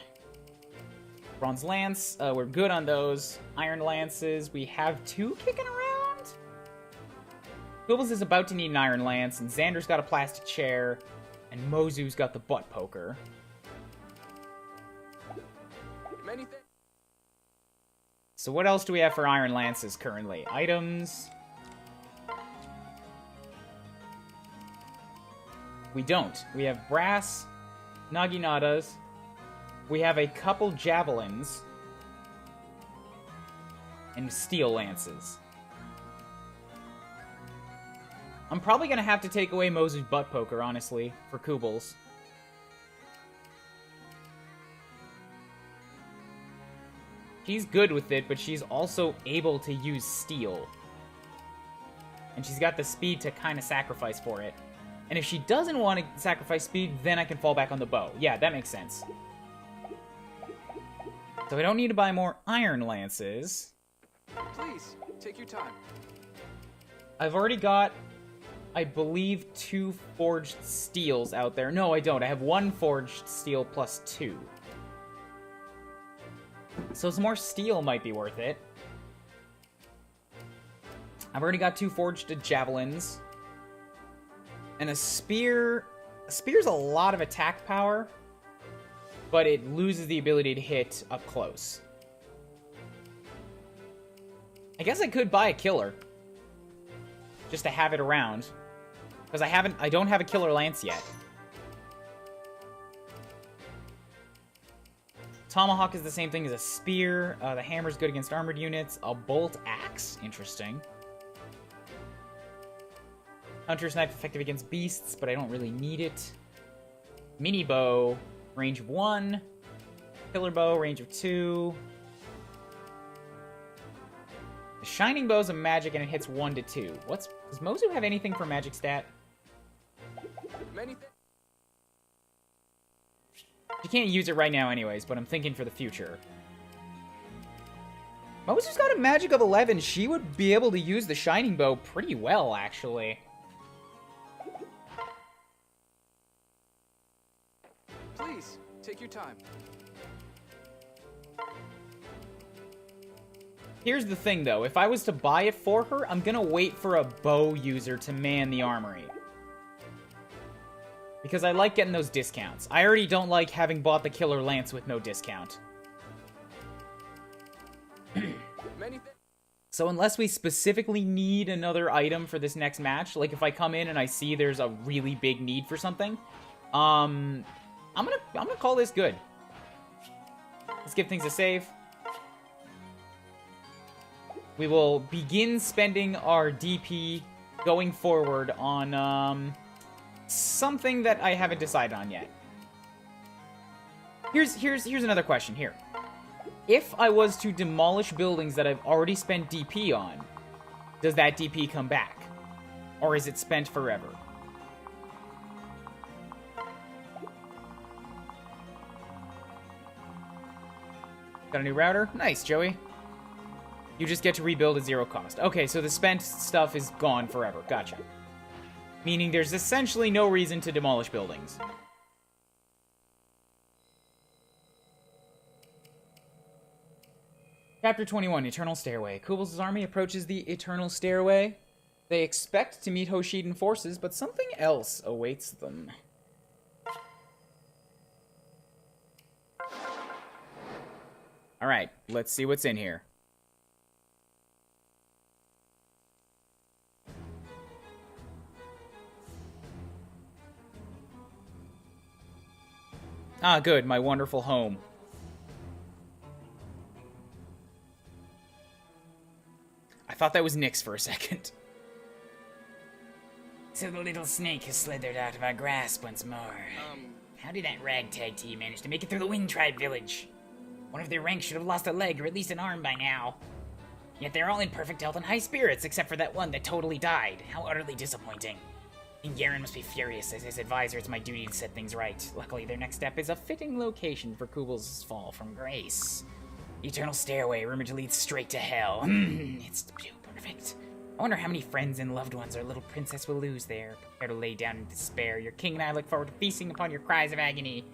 Bronze lance, we're good on those. Iron lances, we have 2 kicking around? Bibbles is about to need an iron lance, and Xander's got a plastic chair, and Mozu's got the butt poker. Many things. So what else do we have for iron lances currently? Items... We don't. We have brass naginatas. We have a couple javelins. And steel lances. I'm probably going to have to take away Mozu's butt poker, honestly, for Kubels. She's good with it, but she's also able to use steel. And she's got the speed to kind of sacrifice for it. And if she doesn't want to sacrifice speed, then I can fall back on the bow. Yeah, that makes sense. So I don't need to buy more iron lances. Please, take your time. I've already got, I believe, 2 forged steels out there. No, I don't. I have 1 forged steel plus 2. So some more steel might be worth it. I've already got 2 forged javelins. And a spear... A spear's a lot of attack power, but it loses the ability to hit up close. I guess I could buy a killer. Just to have it around. Because I don't have a killer lance yet. Tomahawk is the same thing as a spear. The hammer's good against armored units. A bolt axe. Interesting. Hunter's knife effective against beasts, but I don't really need it. Mini bow, range of 1. Killer bow, range of 2. The shining bow's a magic and it hits 1 to 2. Does Mozu have anything for magic stat? You can't use it right now anyways, but I'm thinking for the future. Mozu's got a magic of 11. She would be able to use the shining bow pretty well, actually. Please, take your time. Here's the thing, though. If I was to buy it for her, I'm gonna wait for a bow user to man the armory. Because I like getting those discounts. I already don't like having bought the killer lance with no discount. So unless we specifically need another item for this next match, like if I come in and I see there's a really big need for something, I'm gonna call this good. Let's give things a save. We will begin spending our DP going forward on something that I haven't decided on yet. Here's another question here. If I was to demolish buildings that I've already spent DP on, does that DP come back? Or is it spent forever? Got a new router? Nice, Joey. You just get to rebuild at 0 cost. Okay, so the spent stuff is gone forever. Gotcha. Meaning there's essentially no reason to demolish buildings. Chapter 21, Eternal Stairway. Kubel's army approaches the Eternal Stairway. They expect to meet Hoshiden forces, but something else awaits them. Alright, let's see what's in here. Ah, good, my wonderful home. I thought that was Nyx for a second. So the little snake has slithered out of our grasp once more. How did that ragtag team manage to make it through the Wind Tribe village? One of their ranks should have lost a leg or at least an arm by now. Yet they're all in perfect health and high spirits, except for that one that totally died. How utterly disappointing. King Garen must be furious. As his advisor, it's my duty to set things right. Luckily, their next step is a fitting location for Kubel's fall from grace. Eternal Stairway, rumored to lead straight to hell. It's too perfect. I wonder how many friends and loved ones our little princess will lose there. Prepare to lay down in despair. Your king and I look forward to feasting upon your cries of agony.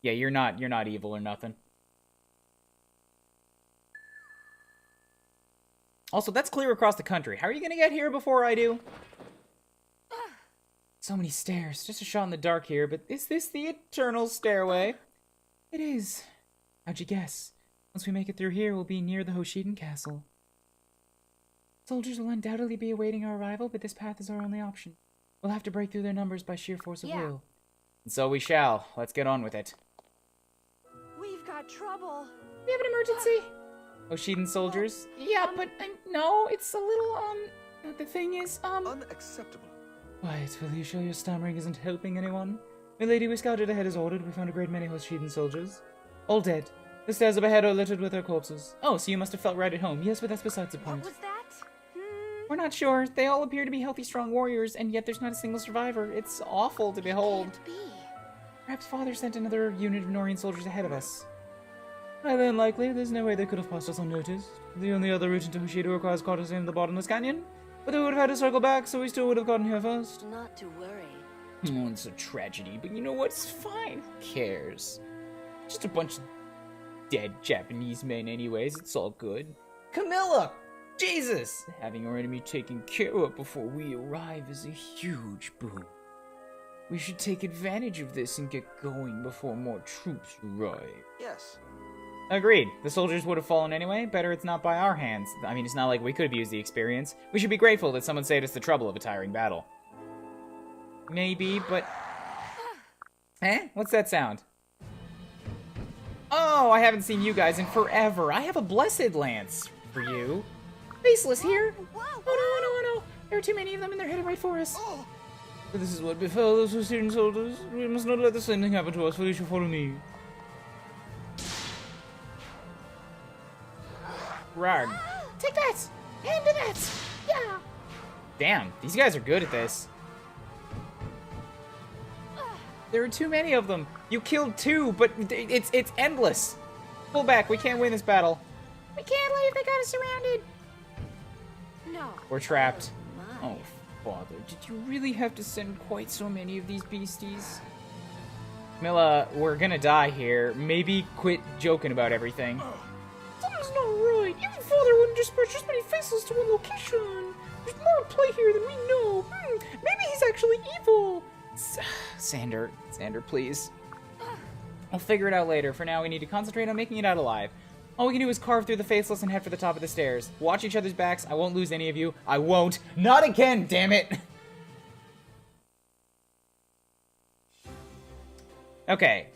Yeah, you're not evil or nothing. Also, that's clear across the country. How are you gonna get here before I do? So many stairs. Just a shot in the dark here, but is this the Eternal Stairway? It is. How'd you guess? Once we make it through here, we'll be near the Hoshiden Castle. Soldiers will undoubtedly be awaiting our arrival, but this path is our only option. We'll have to break through their numbers by sheer force of will. And so we shall. Let's get on with it. We've got trouble. We have an emergency? Hoshiden soldiers? Yeah, but no, it's a little, the thing is, Unacceptable. Quiet, Felicia, your stammering isn't helping anyone. Milady, we scouted ahead as ordered. We found a great many Hoshiden soldiers. All dead. The stairs up ahead are littered with their corpses. Oh, so you must have felt right at home. Yes, but that's besides the What point. was that? We're not sure. They all appear to be healthy, strong warriors, and yet there's not a single survivor. It's awful to behold. Can't be. Perhaps Father sent another unit of Norian soldiers ahead of us. Highly unlikely. There's no way they could have passed us unnoticed. The only other route into Hushido requires crossing in the bottomless canyon. But they would have had to circle back, so we still would have gotten here first. Not to worry. Oh, it's a tragedy, but you know what? It's fine. Who cares? Just a bunch of dead Japanese men anyways. It's all good. Camilla! Jesus! Having our enemy taken care of before we arrive is a huge boon. We should take advantage of this and get going before more troops arrive. Yes. Agreed. The soldiers would have fallen anyway. Better it's not by our hands. I mean, it's not like we could have used the experience. We should be grateful that someone saved us the trouble of a tiring battle. Maybe, but... Eh? What's that sound? Oh, I haven't seen you guys in forever. I have a blessed lance for you. Faceless here. Whoa! Oh no, oh no, oh no. There are too many of them and they're headed right for us. But this is what befell those Hushidan soldiers. We must not let the same thing happen to us, for they shall follow me. Rag. Take that! And do that! Yeah! Damn, these guys are good at this. There are too many of them. You killed two, but it's endless. Pull back, we can't win this battle. We can't leave, they got us surrounded! No. We're trapped. My. Oh, Father, did you really have to send quite so many of these beasties? Milla, we're gonna die here. Maybe quit joking about everything. Something's not right. Even Father wouldn't dispatch this many faceless to one location. There's more at play here than we know. Maybe he's actually evil. Sander, please. I'll figure it out later. For now, we need to concentrate on making it out alive. All we can do is carve through the faceless and head for the top of the stairs. Watch each other's backs. I won't lose any of you. I won't. Not again, damn it! Okay.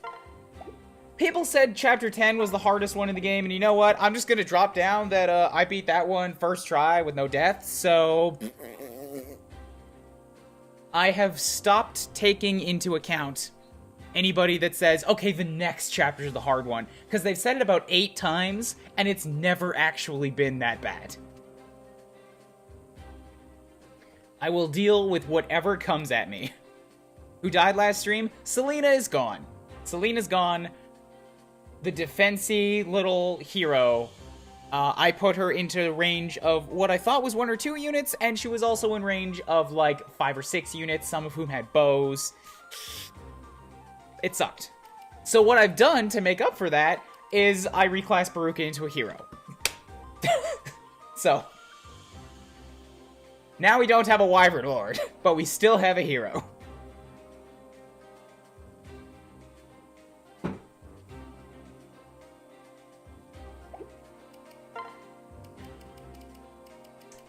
People said Chapter 10 was the hardest one in the game, and you know what? I'm just gonna drop down that I beat that one first try with no deaths, so... I have stopped taking into account anybody that says, okay, the next chapter is the hard one, because they've said it about 8 times, and it's never actually been that bad. I will deal with whatever comes at me. Who died last stream? Selena is gone. Selena's gone. The defensy little hero, I put her into range of what I thought was 1 or 2 units, and she was also in range of like 5 or 6 units, some of whom had bows. It sucked. So what I've done to make up for that is I reclassed Baruka into a hero. So now we don't have a Wyvern Lord, but we still have a hero.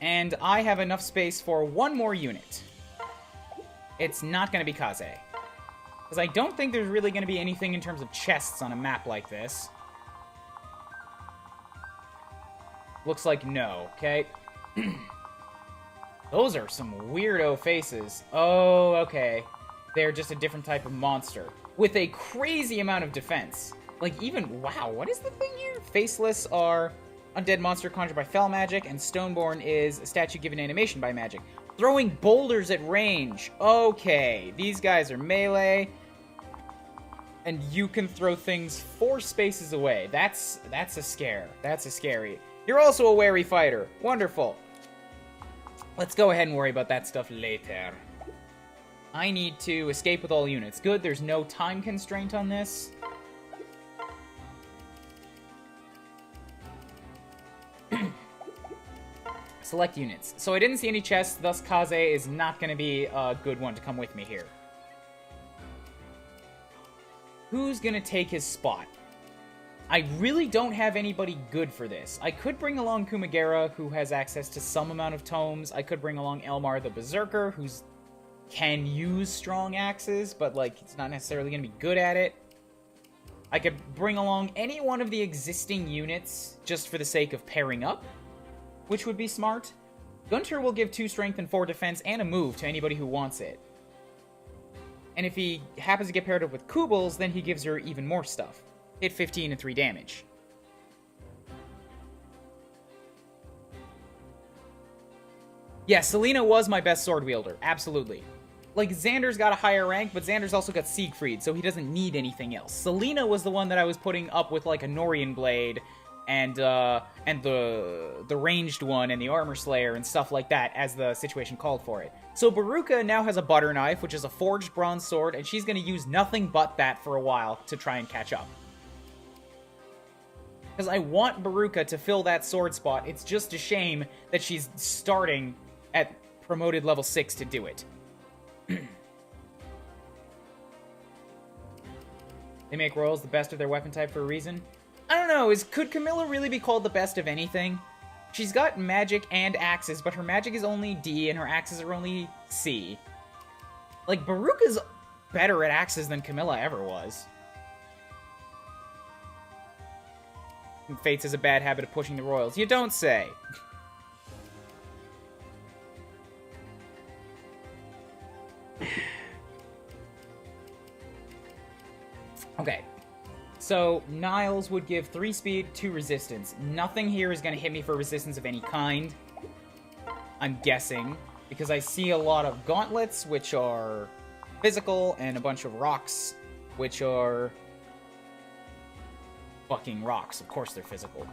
And I have enough space for 1 more unit. It's not going to be Kaze. Because I don't think there's really going to be anything in terms of chests on a map like this. Looks like no, okay? Those are some weirdo faces. Oh, okay. They're just a different type of monster. With a crazy amount of defense. Like even, wow, what is the thing here? Faceless are undead monster conjured by fell magic, and Stoneborn is a statue given animation by magic. Throwing boulders at range. Okay, these guys are melee. And you can throw things 4 spaces away. That's a scare. That's a scary. You're also a wary fighter. Wonderful. Let's go ahead and worry about that stuff later. I need to escape with all units. Good, there's no time constraint on this. Select units. So I didn't see any chests, thus Kaze is not going to be a good one to come with me here. Who's going to take his spot? I really don't have anybody good for this. I could bring along Kumagera, who has access to some amount of tomes. I could bring along Elmar the Berserker, who can use strong axes, but like he's not necessarily going to be good at it. I could bring along any one of the existing units just for the sake of pairing up, which would be smart. Gunter will give 2 strength and 4 defense and a move to anybody who wants it. And if he happens to get paired up with Kubels, then he gives her even more stuff. hit 15 and 3 damage. Yeah, Selena was my best sword wielder, absolutely. Like, Xander's got a higher rank, but Xander's also got Siegfried, so he doesn't need anything else. Selena was the one that I was putting up with, like, a Norian blade, and the ranged one, and the Armor Slayer, and stuff like that, as the situation called for it. So Baruka now has a butter knife, which is a forged bronze sword, and she's gonna use nothing but that for a while to try and catch up. Because I want Baruka to fill that sword spot. It's just a shame that she's starting at promoted level 6 to do it. They make royals the best of their weapon type for a reason? I don't know, could Camilla really be called the best of anything? She's got magic and axes, but her magic is only D and her axes are only C. Like, Baruka's better at axes than Camilla ever was. Fates has a bad habit of pushing the royals. You don't say. Okay. So, Niles would give 3 speed, 2 resistance. Nothing here is going to hit me for resistance of any kind. I'm guessing. Because I see a lot of gauntlets, which are physical, and a bunch of rocks, which are fucking rocks. Of course they're physical.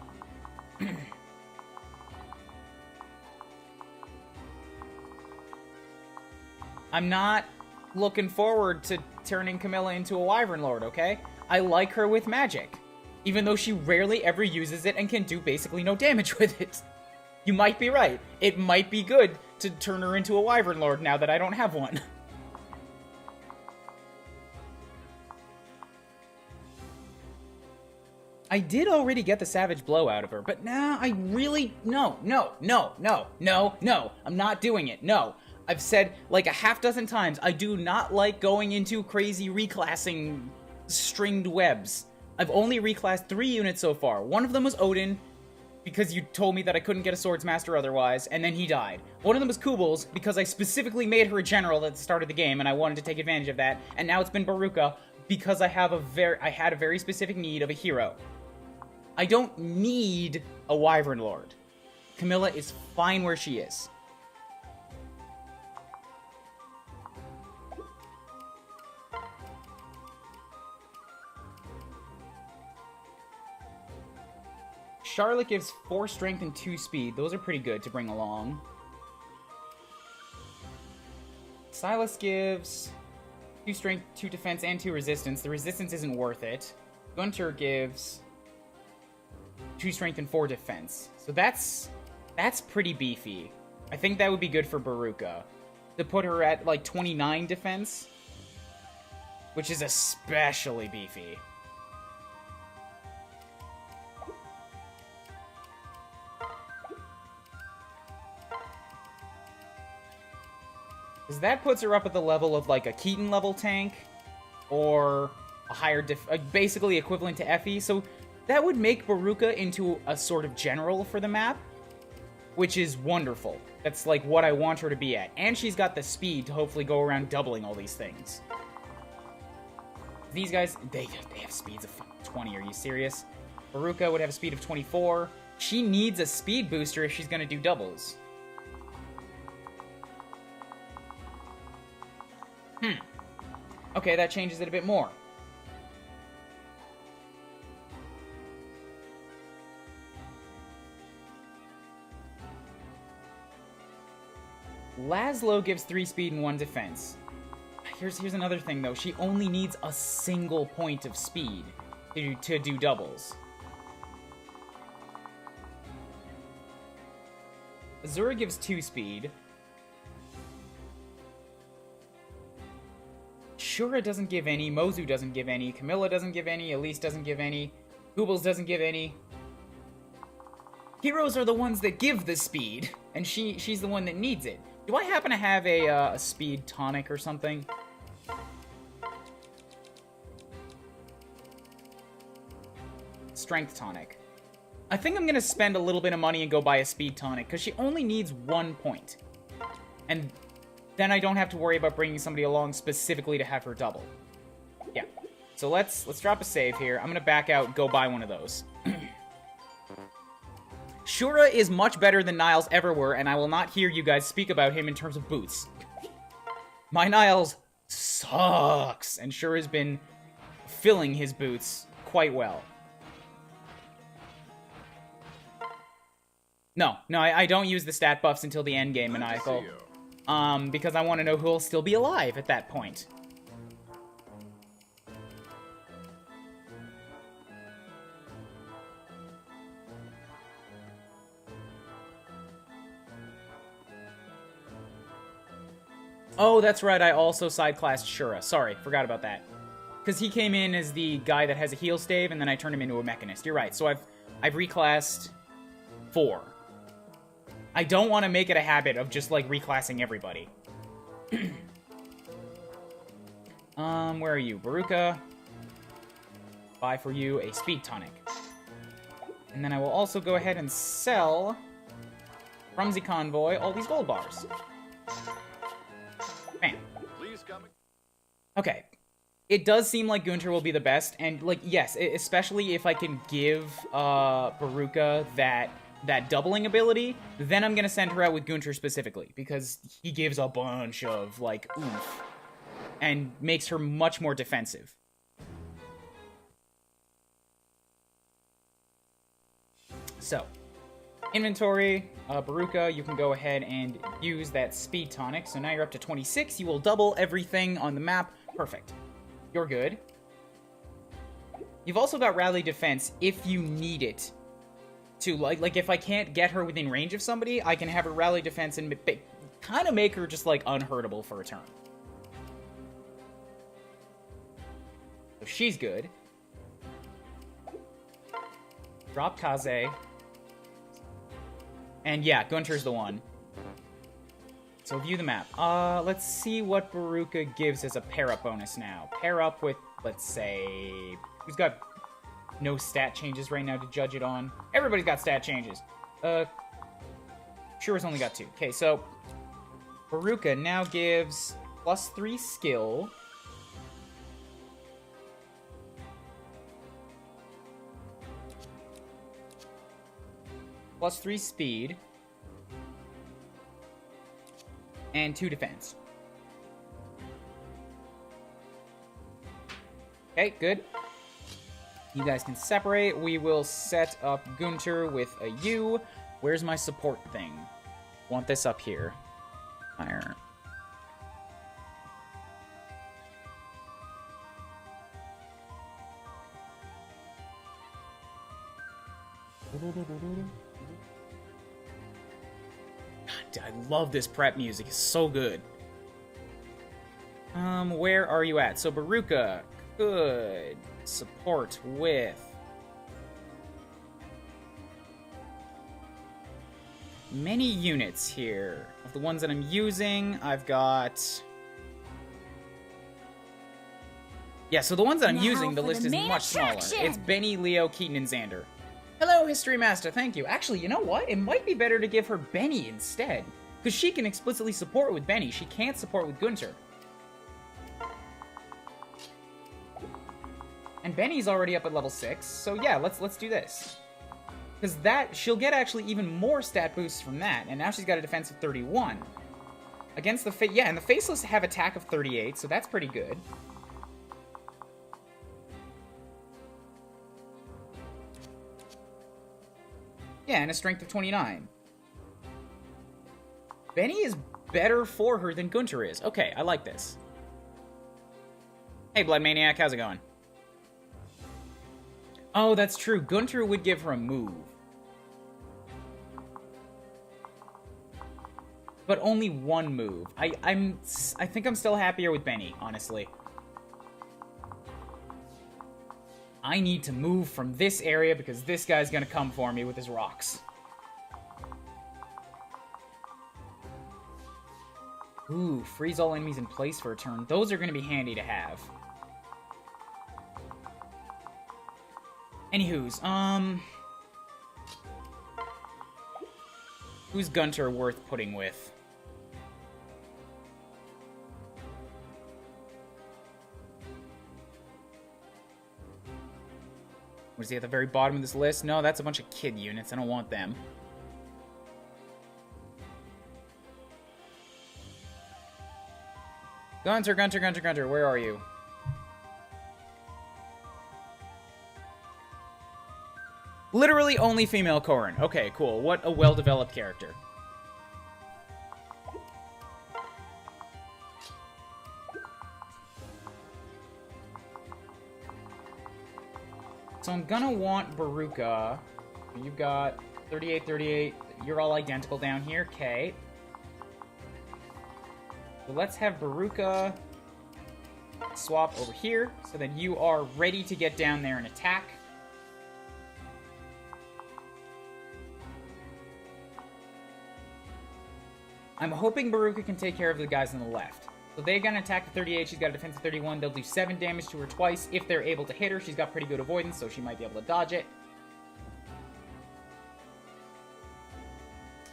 I'm not looking forward to turning Camilla into a Wyvern Lord, okay? I like her with magic, even though she rarely ever uses it and can do basically no damage with it. You might be right. It might be good to turn her into a Wyvern Lord now that I don't have one. I did already get the Savage Blow out of her, but now I really... No. I'm not doing it. No. I've said like a half dozen times, I do not like going into crazy reclassing stringed webs. I've only reclassed 3 units so far. One of them was Odin, because you told me that I couldn't get a Swordsmaster otherwise, and then he died. One of them was Kubl's, because I specifically made her a general at the start of the game, and I wanted to take advantage of that. And now it's been Baruka, because I had a very specific need of a hero. I don't need a Wyvern Lord. Camilla is fine where she is. Charlotte gives 4 strength and 2 speed. Those are pretty good to bring along. Silas gives 2 strength, 2 defense, and 2 resistance. The resistance isn't worth it. Gunter gives 2 strength and 4 defense. So that's pretty beefy. I think that would be good for Baruka. To put her at like 29 defense, which is especially beefy. Because that puts her up at the level of, like, a Keaton level tank, or a higher basically equivalent to Effie, so that would make Baruka into a sort of general for the map, which is wonderful. That's, like, what I want her to be at. And she's got the speed to hopefully go around doubling all these things. These guys, they have speeds of 20, are you serious? Baruka would have a speed of 24. She needs a speed booster if she's gonna do doubles. Okay, that changes it a bit more. Laszlo gives 3 speed and 1 defense. Here's another thing, though. She only needs a single point of speed to do doubles. Azura gives 2 speed. Shura doesn't give any, Mozu doesn't give any, Camilla doesn't give any, Elise doesn't give any, Goobles doesn't give any. Heroes are the ones that give the speed, and she's the one that needs it. Do I happen to have a speed tonic or something? Strength tonic. I think I'm gonna spend a little bit of money and go buy a speed tonic, because she only needs 1 point. And then I don't have to worry about bringing somebody along specifically to have her double. Yeah. So let's drop a save here. I'm gonna back out, go buy one of those. Shura is much better than Niles ever were, and I will not hear you guys speak about him in terms of boots. My Niles sucks, and Shura's been filling his boots quite well. No, I don't use the stat buffs until the end game, Maniacal. Because I want to know who'll still be alive at that point. Oh, that's right, I also side-classed Shura. Sorry, forgot about that. Because he came in as the guy that has a heal stave, and then I turned him into a mechanist. You're right, so I've reclassed 4. I don't want to make it a habit of just, like, reclassing everybody. Where are you? Baruka. Buy for you a speed tonic. And then I will also go ahead and sell from the convoy all these gold bars. Bam. Okay. It does seem like Gunter will be the best, and, like, yes, especially if I can give Baruka that doubling ability, then I'm gonna send her out with Gunter specifically, because he gives a bunch of, like, oomph, and makes her much more defensive. So, inventory, Baruka, you can go ahead and use that speed tonic, so now you're up to 26, you will double everything on the map, perfect. You're good. You've also got rally defense if you need it to, like if I can't get her within range of somebody, I can have her rally defense and kind of make her just, like, unhurtable for a turn. So she's good. Drop Kaze. And yeah, Gunter's the one. So view the map. Let's see what Baruka gives as a pair-up bonus now. Pair up with, let's say... Who's got no stat changes right now to judge it on? Everybody's got stat changes. Shura's only got 2. Okay, so... Baruka now gives +3 skill. +3 speed. And 2 defense. Okay, good. You guys can separate. We will set up Gunter with a U. Where's my support thing? Want this up here. Fire. God, I love this prep music. It's so good. Where are you at? So Baruka, good. Support with many units here. Of the ones that I'm using, I've got... Yeah, so the ones that I'm using, the list is much smaller. It's Benny, Leo, Keaton, and Xander. Hello, History Master, thank you. Actually, you know what? It might be better to give her Benny instead. Because she can explicitly support with Benny. She can't support with Gunter. And Benny's already up at level 6, so yeah, let's do this. Because she'll get actually even more stat boosts from that, and now she's got a defense of 31. Against the yeah, and the Faceless have attack of 38, so that's pretty good. Yeah, and a strength of 29. Benny is better for her than Gunter is. Okay, I like this. Hey, Blood Maniac, how's it going? Oh, that's true. Gunter would give her a move. But only one move. I think I'm still happier with Benny, honestly. I need to move from this area because this guy's gonna come for me with his rocks. Ooh, freeze all enemies in place for a turn. Those are gonna be handy to have. Anywho's, who's Gunter worth putting with? Was he at the very bottom of this list? No, that's a bunch of kid units. I don't want them. Gunter, Gunter, Gunter, Gunter, where are you? Literally only female Corrin. Okay, cool. What a well-developed character. So I'm gonna want Baruka. You've got 38, 38. You're all identical down here. Okay. So let's have Baruka swap over here so that you are ready to get down there and attack. I'm hoping Baruka can take care of the guys on the left. So they're going to attack the 38. She's got a defense of 31. They'll do 7 damage to her twice. If they're able to hit her, she's got pretty good avoidance, so she might be able to dodge it.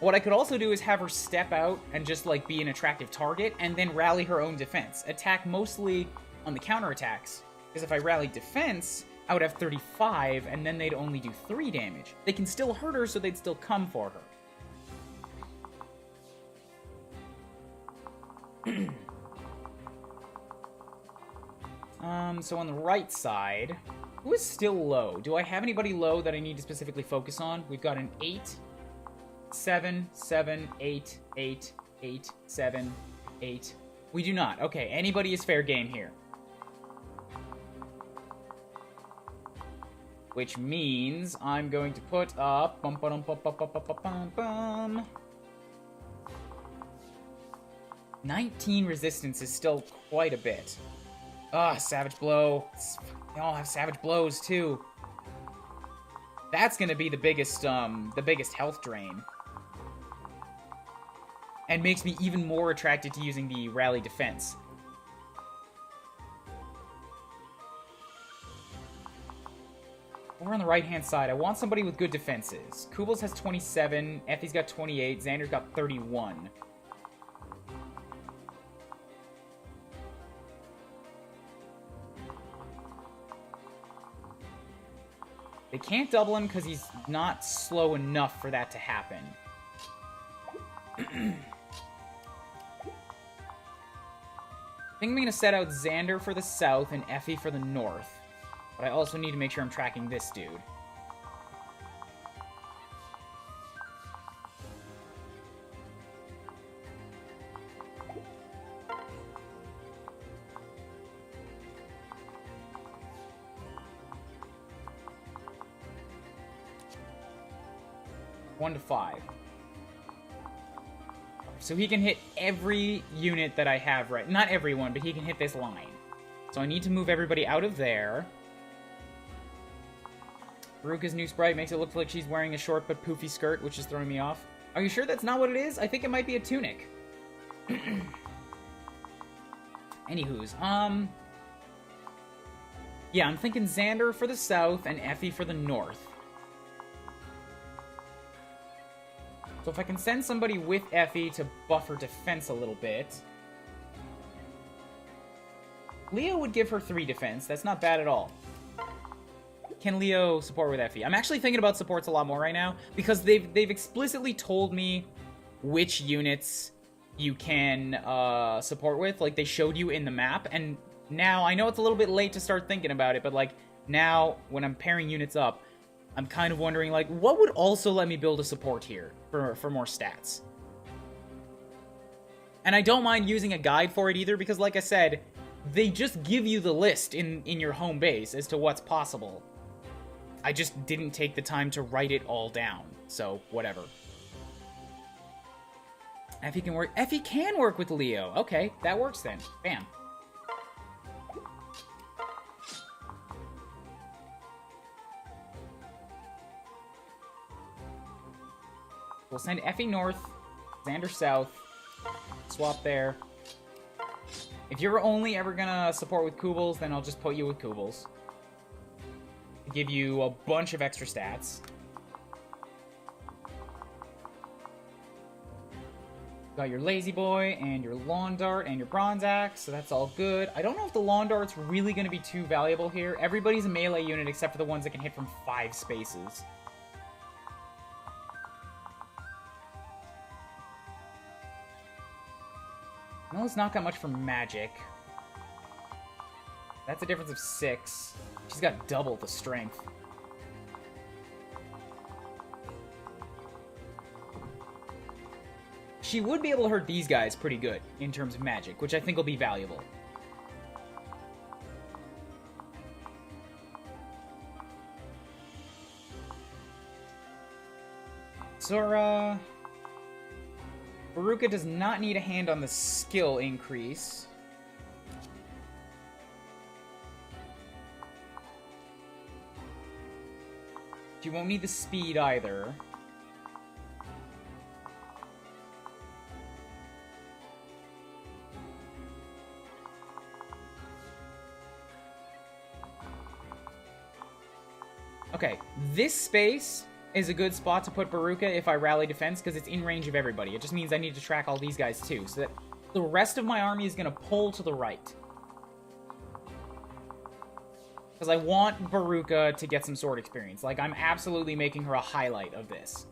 What I could also do is have her step out and just, like, be an attractive target, and then rally her own defense. Attack mostly on the counterattacks. Because if I rallied defense, I would have 35, and then they'd only do 3 damage. They can still hurt her, so they'd still come for her. So on the right side, who is still low? Do I have anybody low that I need to specifically focus on? We've got an 8, 7, 7, 8, 8, 8, 7, 8. We do not. Okay, anybody is fair game here. Which means I'm going to put up... 19 resistance is still quite a bit. Ah, Savage Blow. They all have Savage Blows, too. That's gonna be the biggest health drain. And makes me even more attracted to using the Rally Defense. Over on the right-hand side, I want somebody with good defenses. Kubels has 27, Effie's got 28, Xander's got 31. They can't double him because he's not slow enough for that to happen. I think I'm going to set out Xander for the south and Effie for the north. But I also need to make sure I'm tracking this dude. One to 5. So he can hit every unit that I have right... Not everyone, but he can hit this line. So I need to move everybody out of there. Baruka's new sprite makes it look like she's wearing a short but poofy skirt, which is throwing me off. Are you sure that's not what it is? I think it might be a tunic. Anywho's, yeah, I'm thinking Xander for the south and Effie for the north. So if I can send somebody with Effie to buff her defense a little bit... Leo would give her 3 defense. That's not bad at all. Can Leo support with Effie? I'm actually thinking about supports a lot more right now, because they've explicitly told me which units you can support with. Like, they showed you in the map, and now, I know it's a little bit late to start thinking about it, but, like, now, when I'm pairing units up, I'm kind of wondering, like, what would also let me build a support here for more stats? And I don't mind using a guide for it either, because like I said, they just give you the list in your home base as to what's possible. I just didn't take the time to write it all down, so whatever. Effie can work. Effie can work with Leo. Okay, that works then. Bam. We'll send Effie north, Xander south, swap there. If you're only ever gonna support with Kubels, then I'll just put you with Kubels. Give you a bunch of extra stats. Got your Lazy Boy, and your Lawn Dart, and your Bronze Axe, so that's all good. I don't know if the Lawn Dart's really going to be too valuable here. Everybody's a melee unit except for the ones that can hit from 5 spaces. No, it's not got much for magic. That's a difference of 6. She's got double the strength. She would be able to hurt these guys pretty good in terms of magic, which I think will be valuable. Zora... Veruca does not need a hand on the skill increase. She won't need the speed either. Okay, this space is a good spot to put Veruca if I rally defense, because it's in range of everybody. It just means I need to track all these guys too, so that the rest of my army is going to pull to the right. Because I want Veruca to get some sword experience. Like, I'm absolutely making her a highlight of this.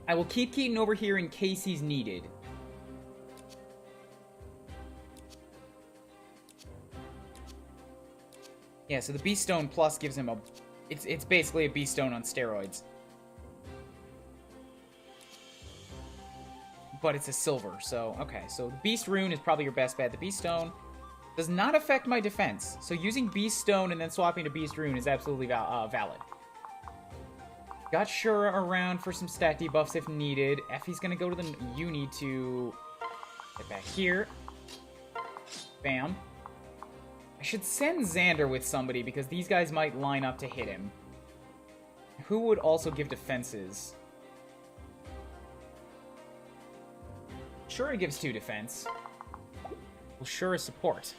I will keep Keaton over here in case he's needed. Yeah, so the Beast Stone Plus gives him a... It's basically a Beast Stone on steroids. But it's a silver, so... Okay, so the Beast Rune is probably your best bet. The Beast Stone does not affect my defense. So using Beast Stone and then swapping to Beast Rune is absolutely valid. Got Shura around for some stat debuffs if needed. Effie's gonna go to the... You need to... Get back here. Bam. I should send Xander with somebody because these guys might line up to hit him. Who would also give defenses? Shura gives 2 defense. Well, Shura support.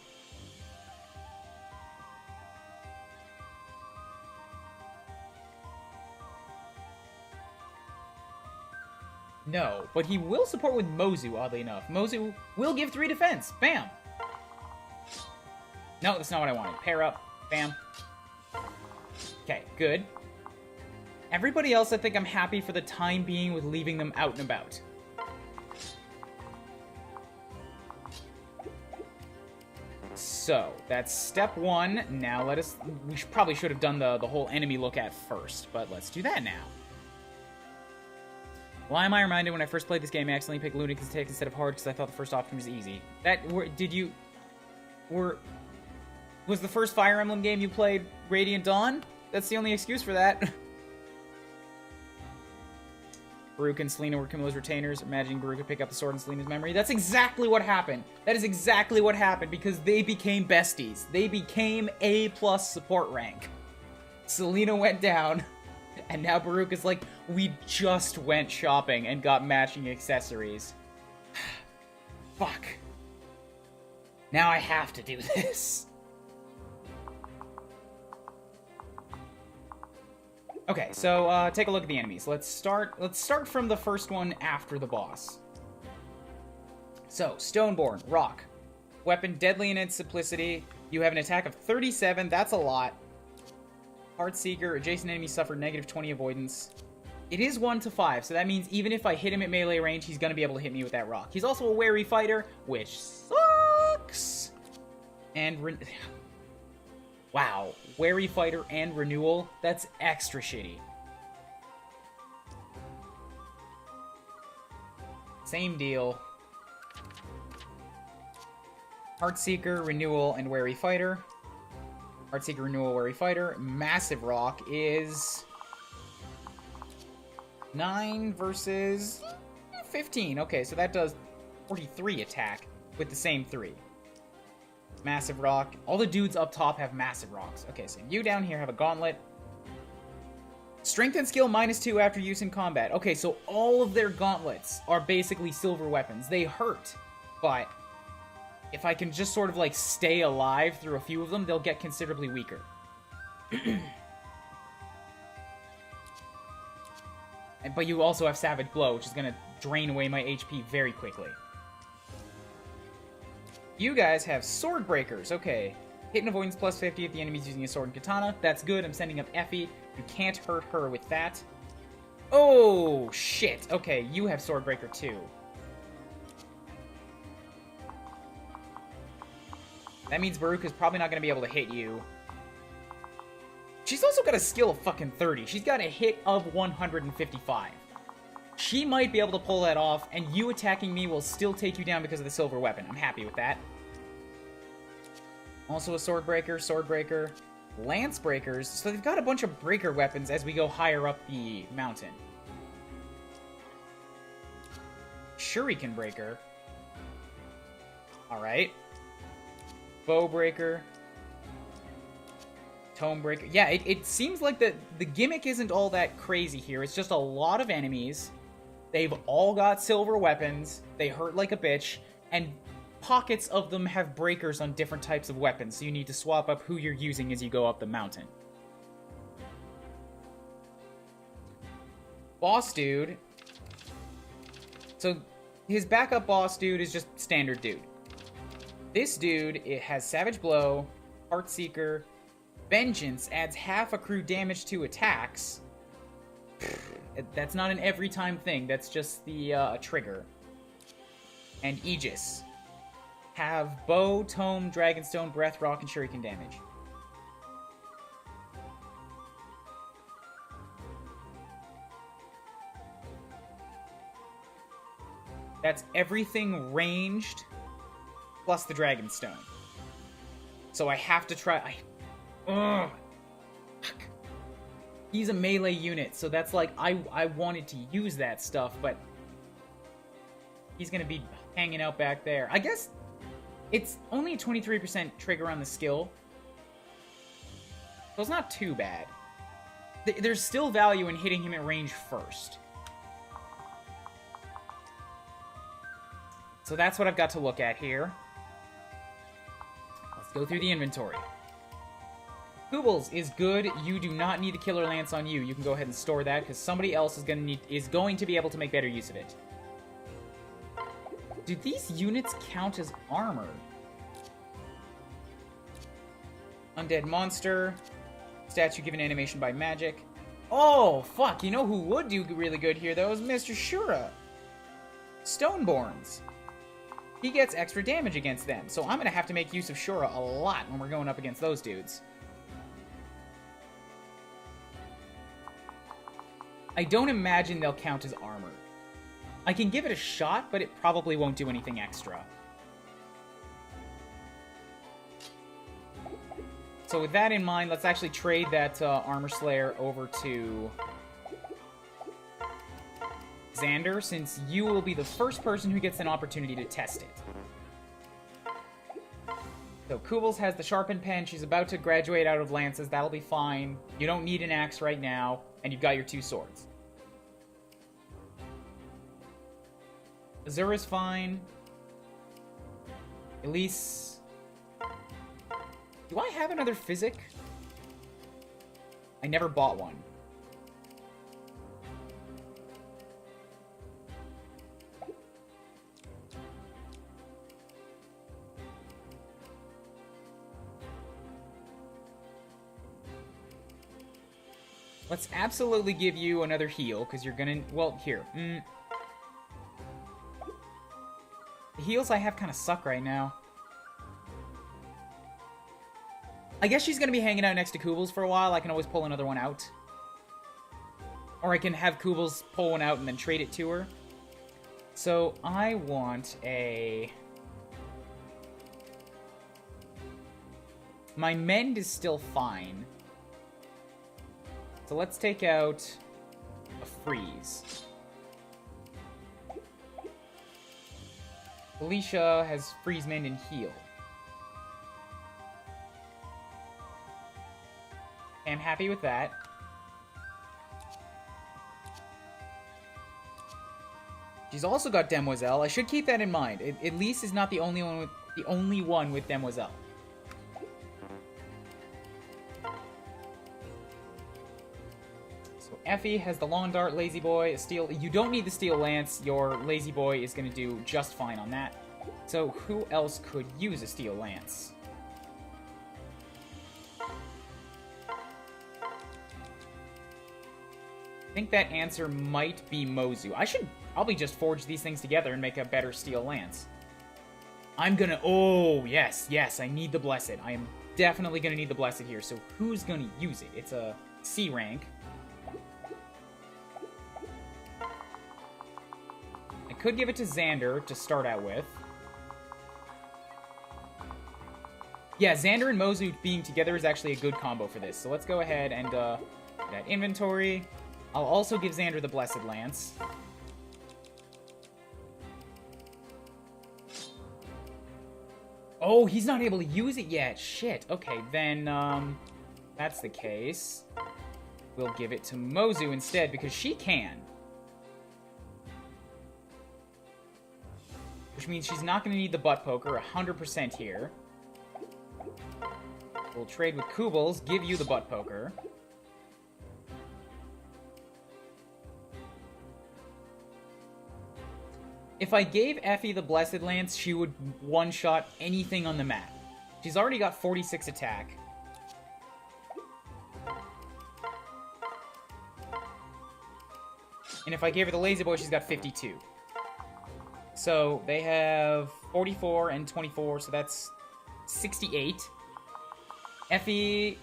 No, but he will support with Mozu, oddly enough. Mozu will give 3 defense. Bam! No, that's not what I wanted. Pair up. Bam. Okay, good. Everybody else, I think I'm happy for the time being with leaving them out and about. So, that's step 1. Now let us... We probably should have done the whole enemy look at first, but let's do that now. Why am I reminded when I first played this game, I accidentally picked Lunatic's Attack instead of Hard because I thought the first option was easy. Was the first Fire Emblem game you played Radiant Dawn? That's the only excuse for that. Veruca and Selena were Camilla's retainers, imagining Veruca pick up the sword in Selena's memory. That's exactly what happened. That is exactly what happened, because they became besties. They became A+ support rank. Selena went down, and now Veruca's like, we just went shopping and got matching accessories. Fuck. Now I have to do this. Okay, so take a look at the enemies. Let's start from the first one after the boss. So, Stoneborn, Rock. Weapon deadly in its simplicity. You have an attack of 37, that's a lot. Heartseeker, adjacent enemies suffer negative 20 avoidance. It is 1 to 5, so that means even if I hit him at melee range, he's gonna be able to hit me with that rock. He's also a wary fighter, which sucks. And wow, wary fighter and renewal, that's extra shitty. Same deal. Heartseeker, renewal, and wary fighter. Heartseeker, renewal, wary fighter. Massive rock is 9 versus 15. Okay, so that does 43 attack with the same 3. Massive rock. All the dudes up top have massive rocks. Okay, so you down here have a gauntlet. Strength and skill -2 after use in combat. Okay, so all of their gauntlets are basically silver weapons. They hurt, but if I can just sort of like stay alive through a few of them, they'll get considerably weaker. But you also have Savage Blow, which is going to drain away my HP very quickly. You guys have Sword Breakers. Okay. Hit and avoidance plus 50 if the enemy's using a sword and katana. That's good. I'm sending up Effie. You can't hurt her with that. Oh, shit. Okay, you have Sword Breaker too. That means Baruka's probably not going to be able to hit you. She's also got a skill of fucking 30. She's got a hit of 155. She might be able to pull that off, and you attacking me will still take you down because of the silver weapon. I'm happy with that. Also a Sword Breaker, Lance Breakers. So they've got a bunch of breaker weapons as we go higher up the mountain. Shuriken Breaker. Alright. Bow Breaker. Tome Breaker. Yeah, it seems like the gimmick isn't all that crazy here. It's just a lot of enemies. They've all got silver weapons. They hurt like a bitch. And pockets of them have breakers on different types of weapons, so you need to swap up who you're using as you go up the mountain. Boss dude. So his backup boss dude is just standard dude. This dude, it has Savage Blow, Heartseeker, Vengeance, adds half accrued damage to attacks. That's not an every time thing, that's just the trigger. And Aegis. Have Bow, Tome, Dragonstone, Breath, Rock, and Shuriken damage. That's everything ranged plus the Dragonstone. So I have to try... Ugh. Fuck. He's a melee unit, so that's like... I wanted to use that stuff, but... He's gonna be hanging out back there. I guess... It's only a 23% trigger on the skill. So it's not too bad. There's still value in hitting him at range first. So that's what I've got to look at here. Let's go through the inventory. Koobles is good. You do not need the Killer Lance on you. You can go ahead and store that because somebody else is going to be able to make better use of it. Do these units count as armor? Undead Monster. Statue given animation by magic. Oh, fuck. You know who would do really good here, though, is Mr. Shura. Stoneborns. He gets extra damage against them, so I'm going to have to make use of Shura a lot when we're going up against those dudes. I don't imagine they'll count as armor. I can give it a shot, but it probably won't do anything extra. So with that in mind, let's actually trade that Armor Slayer over to Xander, since you will be the first person who gets an opportunity to test it. So Koobles has the Sharpened Pen. She's about to graduate out of Lances. That'll be fine. You don't need an axe right now, and you've got your 2 swords. Azura's fine. Elise. Do I have another Physic? I never bought one. Let's absolutely give you another heal, because you're gonna... Well, here. The heals I have kind of suck right now. I guess she's going to be hanging out next to Koobles for a while. I can always pull another one out. Or I can have Koobles pull one out and then trade it to her. So I want a... My Mend is still fine. So let's take out a Freeze. Alicia has Freeze, Mend, and Heal. I'm happy with that. She's also got Demoiselle. I should keep that in mind. Elise is not the only one with Demoiselle. So Effie has the Lawn Dart, Lazy Boy, a Steel... You don't need the Steel Lance. Your Lazy Boy is going to do just fine on that. So who else could use a Steel Lance? I think that answer might be Mozu. I should probably just forge these things together and make a better Steel Lance. I'm gonna... Oh, yes, yes, I need the Blessed. I am definitely gonna need the Blessed here. So who's gonna use it? It's a C rank. I could give it to Xander to start out with. Yeah, Xander and Mozu being together is actually a good combo for this. So let's go ahead and that inventory. I'll also give Xander the Blessed Lance. Oh, he's not able to use it yet. Shit. Okay, then, that's the case. We'll give it to Mozu instead, because she can. Which means she's not going to need the butt poker 100% here. We'll trade with Kubels, give you the butt poker. If I gave Effie the Blessed Lance, she would one-shot anything on the map. She's already got 46 attack. And if I gave her the Lazy Boy, she's got 52. So they have 44 and 24, so that's 68. Effie...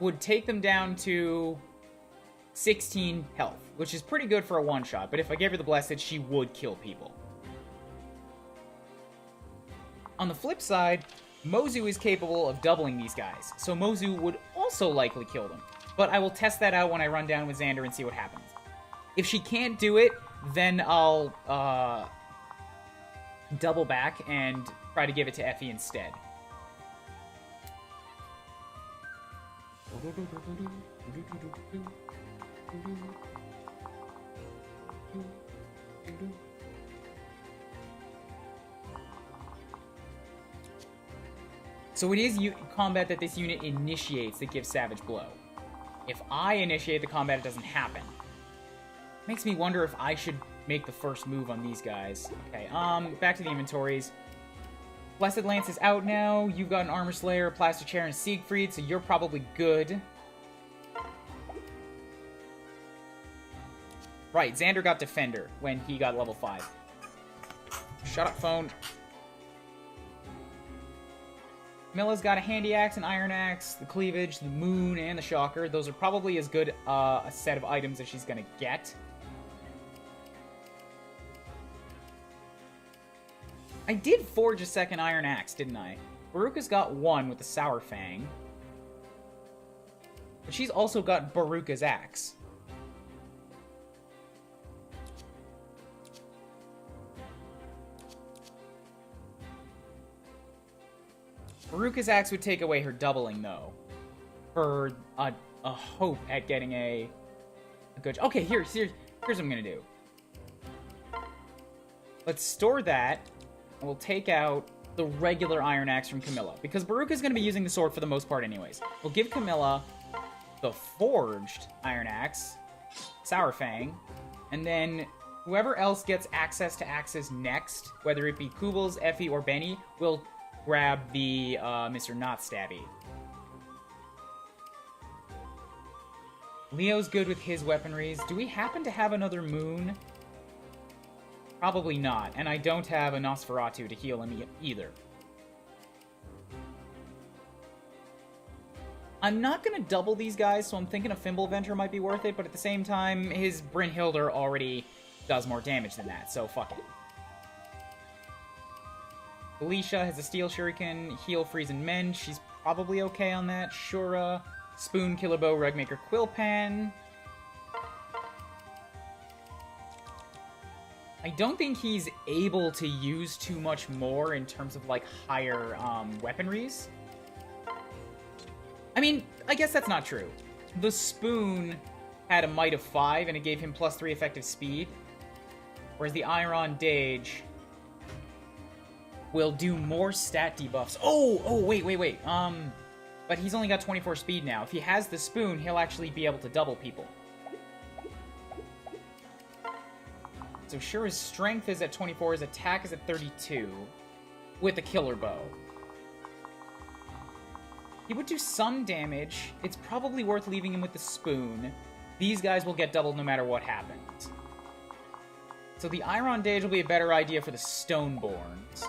would take them down to 16 health, which is pretty good for a one-shot, but if I gave her the Blessed, she would kill people. On the flip side, Mozu is capable of doubling these guys, so Mozu would also likely kill them. But I will test that out when I run down with Xander and see what happens. If she can't do it, then I'll double back and try to give it to Effie instead. So it is combat that this unit initiates that gives Savage Blow. If I initiate the combat, it doesn't happen. Makes me wonder if I should make the first move on these guys. Okay, back to the inventories. Blessed Lance is out now. You've got an Armor Slayer, a Plastic Chair, and a Siegfried, so you're probably good. Right, Xander got Defender when he got level 5. Shut up, phone. Milla's got a Handy Axe, an Iron Axe, the Cleavage, the Moon, and the Shocker. Those are probably as good a set of items as she's gonna get. I did forge a second Iron Axe, didn't I? Baruka's got one with the Sour Fang. But she's also got Baruka's Axe. Baruka's Axe would take away her doubling, though. For a hope at getting a good... Okay, here's what I'm gonna do. Let's store that, and we'll take out the regular Iron Axe from Camilla. Because Baruka's gonna be using the sword for the most part anyways. We'll give Camilla the forged Iron Axe, Sour Fang, and then whoever else gets access to axes next, whether it be Kubels, Effie, or Benny, will grab the Mr. Not Stabby. Leo's good with his weaponries. Do we happen to have another Moon? Probably not, and I don't have a Nosferatu to heal him either. I'm not going to double these guys, so I'm thinking a Fimbulventer might be worth it, but at the same time, his Brynhildr already does more damage than that, so fuck it. Alicia has a Steel Shuriken, Heal, Freeze, and Mend. She's probably okay on that. Shura, Spoon, Killer Bow, Rugmaker, Quillpan. I don't think he's able to use too much more in terms of, like, higher weaponries. I mean, I guess that's not true. The Spoon had a Might of 5, and it gave him +3 effective speed. Whereas the Iron Dage will do more stat debuffs. Oh, wait. But he's only got 24 speed now. If he has the spoon, he'll actually be able to double people. So sure, his strength is at 24, his attack is at 32, with a killer bow. He would do some damage. It's probably worth leaving him with the spoon. These guys will get doubled no matter what happens. So the Iron Dage will be a better idea for the Stoneborns.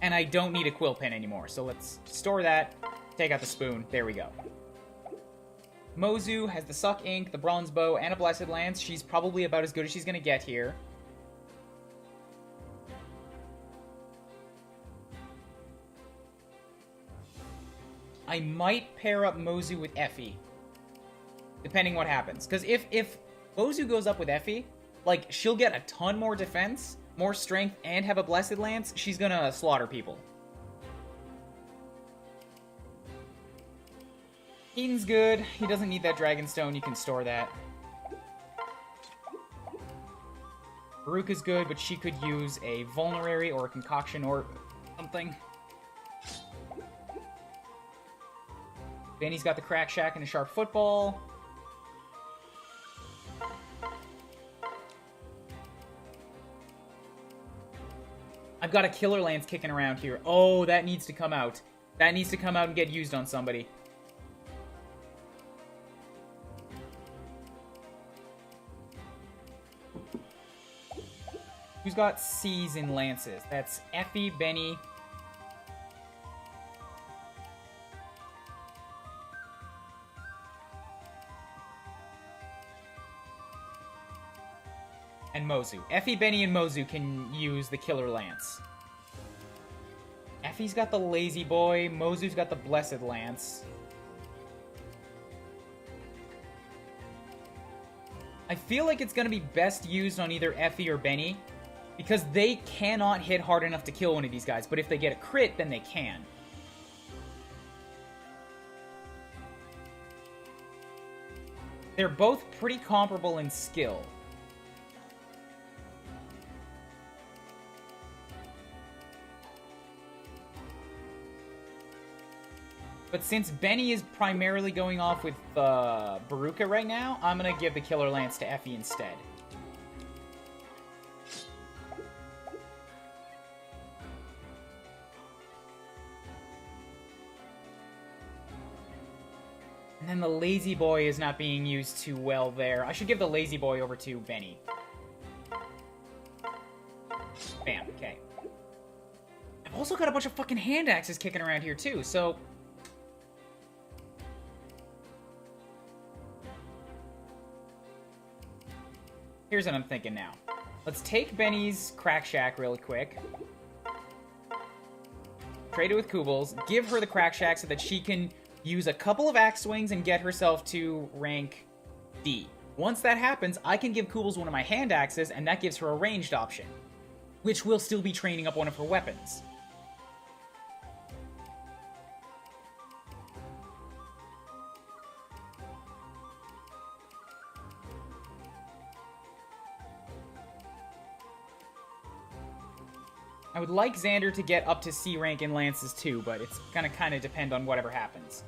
And I don't need a quill pen anymore, so let's store that, take out the spoon, there we go. Mozu has the Suck Ink, the Bronze Bow, and a Blessed Lance. She's probably about as good as she's gonna get here. I might pair up Mozu with Effie, depending what happens. Because if Mozu goes up with Effie, like, she'll get a ton more defense, more strength, and have a Blessed Lance. She's gonna slaughter people. Eaton's good. He doesn't need that Dragonstone. You can store that. Baruka's good, but she could use a Vulnerary or a Concoction or something. Benny's got the Crack Shack and a Sharp Football. I've got a Killer Lance kicking around here. Oh, that needs to come out. That needs to come out and get used on somebody. Who's got C's in Lances? That's Effie, Benny. And Mozu. Effie, Benny, and Mozu can use the Killer Lance. Effie's got the Lazy Boy. Mozu's got the Blessed Lance. I feel like it's going to be best used on either Effie or Benny, because they cannot hit hard enough to kill one of these guys, but if they get a crit, then they can. They're both pretty comparable in skill. But since Benny is primarily going off with Baruka right now, I'm going to give the Killer Lance to Effie instead. And then the Lazy Boy is not being used too well there. I should give the Lazy Boy over to Benny. Bam, okay. I've also got a bunch of fucking hand axes kicking around here too, so... Here's what I'm thinking now. Let's take Benny's Crack Shack really quick. Trade it with Kubels. Give her the Crack Shack so that she can use a couple of axe swings and get herself to rank D. Once that happens, I can give Kubels one of my hand axes, and that gives her a ranged option, which will still be training up one of her weapons. I would like Xander to get up to C rank in Lances too, but it's gonna kind of depend on whatever happens.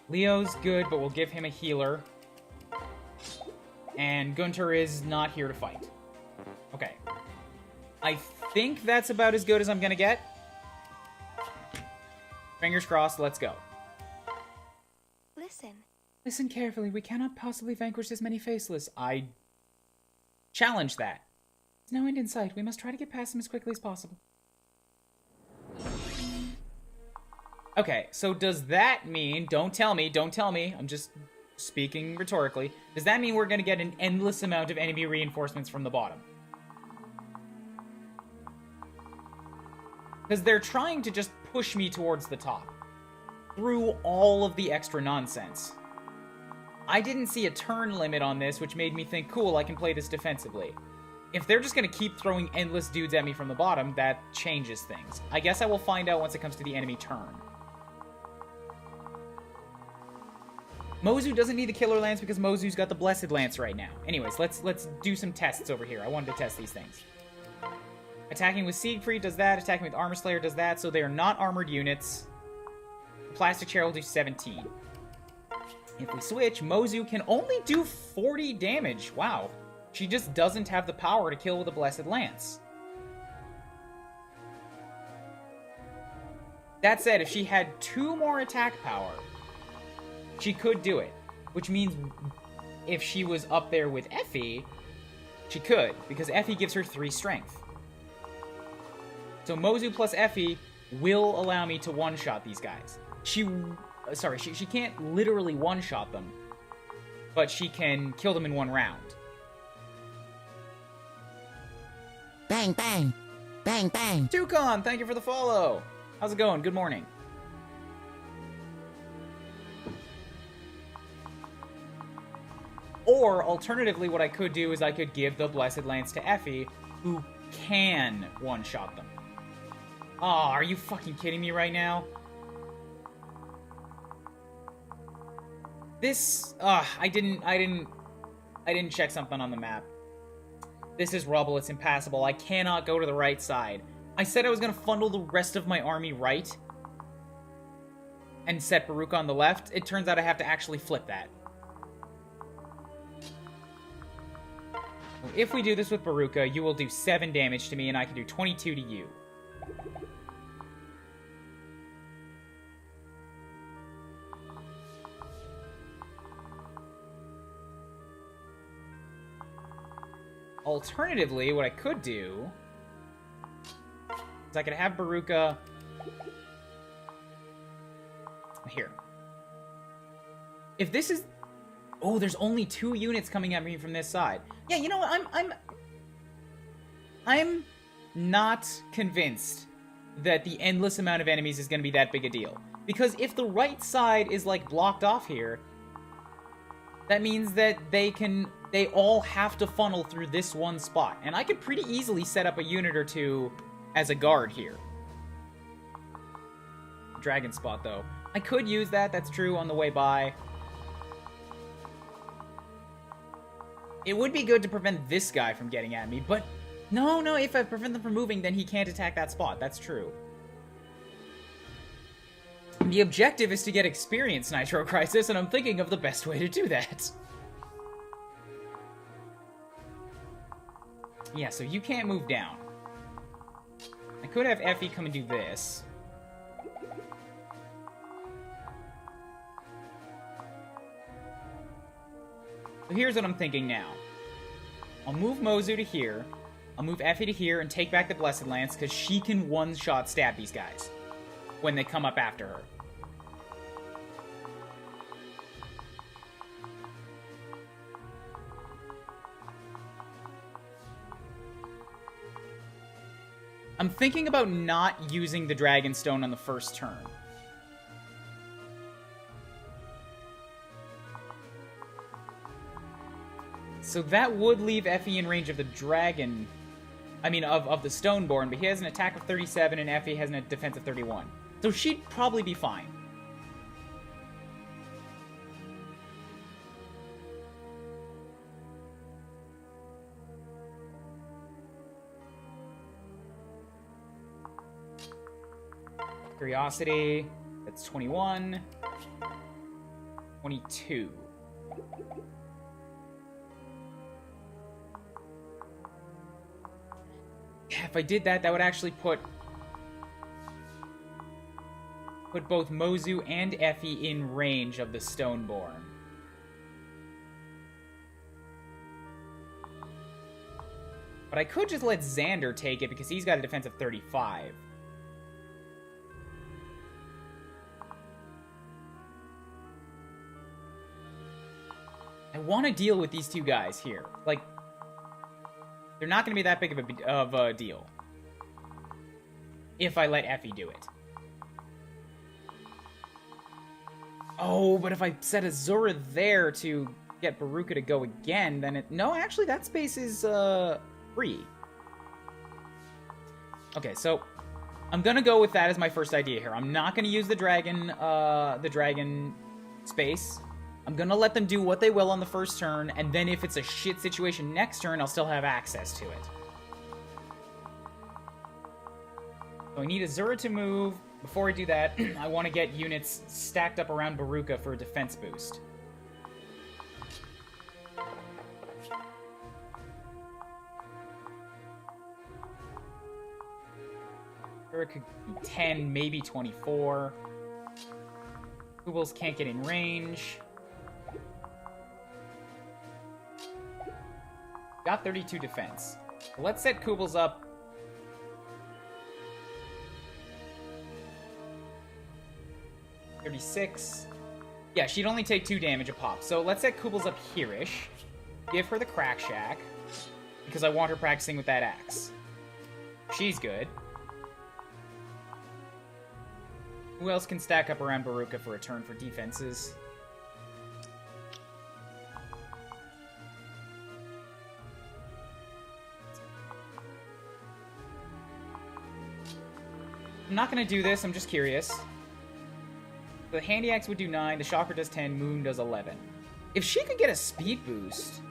Leo's good, but we'll give him a healer. And Gunter is not here to fight. Okay. I think that's about as good as I'm gonna get. Fingers crossed, let's go. Listen. Listen carefully, we cannot possibly vanquish this many faceless. I challenge that. There's no end in sight. We must try to get past them as quickly as possible. Okay, so does that mean... Don't tell me, I'm just speaking rhetorically. Does that mean we're going to get an endless amount of enemy reinforcements from the bottom? Because they're trying to just push me towards the top. Through all of the extra nonsense. I didn't see a turn limit on this, which made me think, cool, I can play this defensively. If they're just going to keep throwing endless dudes at me from the bottom, that changes things. I guess I will find out once it comes to the enemy turn. Mozu doesn't need the Killer Lance because Mozu's got the Blessed Lance right now. Anyways, let's do some tests over here. I wanted to test these things. Attacking with Siegfried does that. Attacking with Armor Slayer does that. So they are not armored units. Plastic Chair will do 17. If we switch, Mozu can only do 40 damage. Wow. She just doesn't have the power to kill with a Blessed Lance. That said, if she had 2 more attack power, she could do it. Which means if she was up there with Effie, she could, because Effie gives her 3 strength. So Mozu plus Effie will allow me to one-shot these guys. She can't literally one-shot them, but she can kill them in 1 round. Bang, bang. Bang, bang. Toucan, thank you for the follow. How's it going? Good morning. Or, alternatively, what I could do is I could give the Blessed Lance to Effie, who can one-shot them. Aw, are you fucking kidding me right now? This, I didn't check something on the map. This is rubble, it's impassable. I cannot go to the right side. I said I was gonna funnel the rest of my army right and set Baruka on the left. It turns out I have to actually flip that. If we do this with Baruka, you will do 7 damage to me and I can do 22 to you. Alternatively, what I could do is I could have Baruka here. If this is... Oh, there's only 2 units coming at me from this side. Yeah, you know what? I'm not convinced that the endless amount of enemies is going to be that big a deal. Because if the right side is, like, blocked off here, that means that they all have to funnel through this one spot. And I could pretty easily set up a unit or 2 as a guard here. Dragon spot, though. I could use that, that's true, on the way by. It would be good to prevent this guy from getting at me, but... No, if I prevent them from moving, then he can't attack that spot. That's true. The objective is to get experience, Nitro Crisis, and I'm thinking of the best way to do that. Yeah, so you can't move down. I could have Effie come and do this. So here's what I'm thinking now. I'll move Mozu to here. I'll move Effie to here and take back the Blessed Lance, because she can one-shot stab these guys when they come up after her. I'm thinking about not using the Dragonstone on the first turn. So that would leave Effie in range of the dragon... I mean, of the Stoneborn, but he has an attack of 37 and Effie has a defense of 31. So she'd probably be fine. Curiosity, that's 21. 22. If I did that, that would actually put both Mozu and Effie in range of the Stoneborn. But I could just let Xander take it because he's got a defense of 35. I want to deal with these 2 guys here. Like, they're not going to be that big of a deal if I let Effie do it. Oh, but if I set Azura there to get Baruka to go again, then it... No, actually, that space is, free. Okay, so I'm gonna go with that as my first idea here. I'm not gonna use the dragon space. I'm gonna let them do what they will on the first turn, and then if it's a shit situation next turn, I'll still have access to it. So I need Azura to move. Before I do that, I want to get units stacked up around Baruka for a defense boost. Azura could be 10, maybe 24. Kubels can't get in range. Got 32 defense. Let's set Kubels up. $36. Yeah, she'd only take 2 damage a pop. So let's set Kubels up here-ish. Give her the Crack Shack, because I want her practicing with that axe. She's good. Who else can stack up around Baruka for a turn for defenses? I'm not going to do this, I'm just curious. The Handy Axe would do 9, the Shocker does 10, Moon does 11. If she could get a speed boost...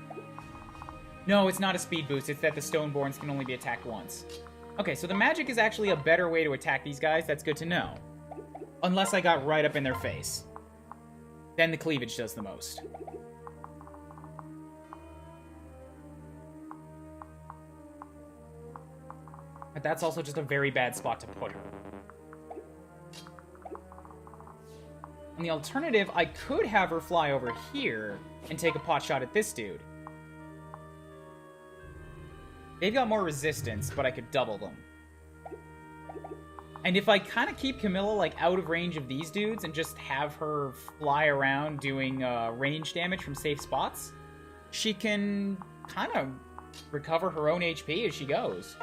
No, it's not a speed boost, it's that the Stoneborns can only be attacked once. Okay, so the magic is actually a better way to attack these guys, that's good to know. Unless I got right up in their face. Then the cleavage does the most. But that's also just a very bad spot to put her. On the alternative, I could have her fly over here and take a pot shot at this dude. They've got more resistance, but I could double them. And if I kind of keep Camilla, like, out of range of these dudes and just have her fly around doing range damage from safe spots, she can kind of recover her own HP as she goes.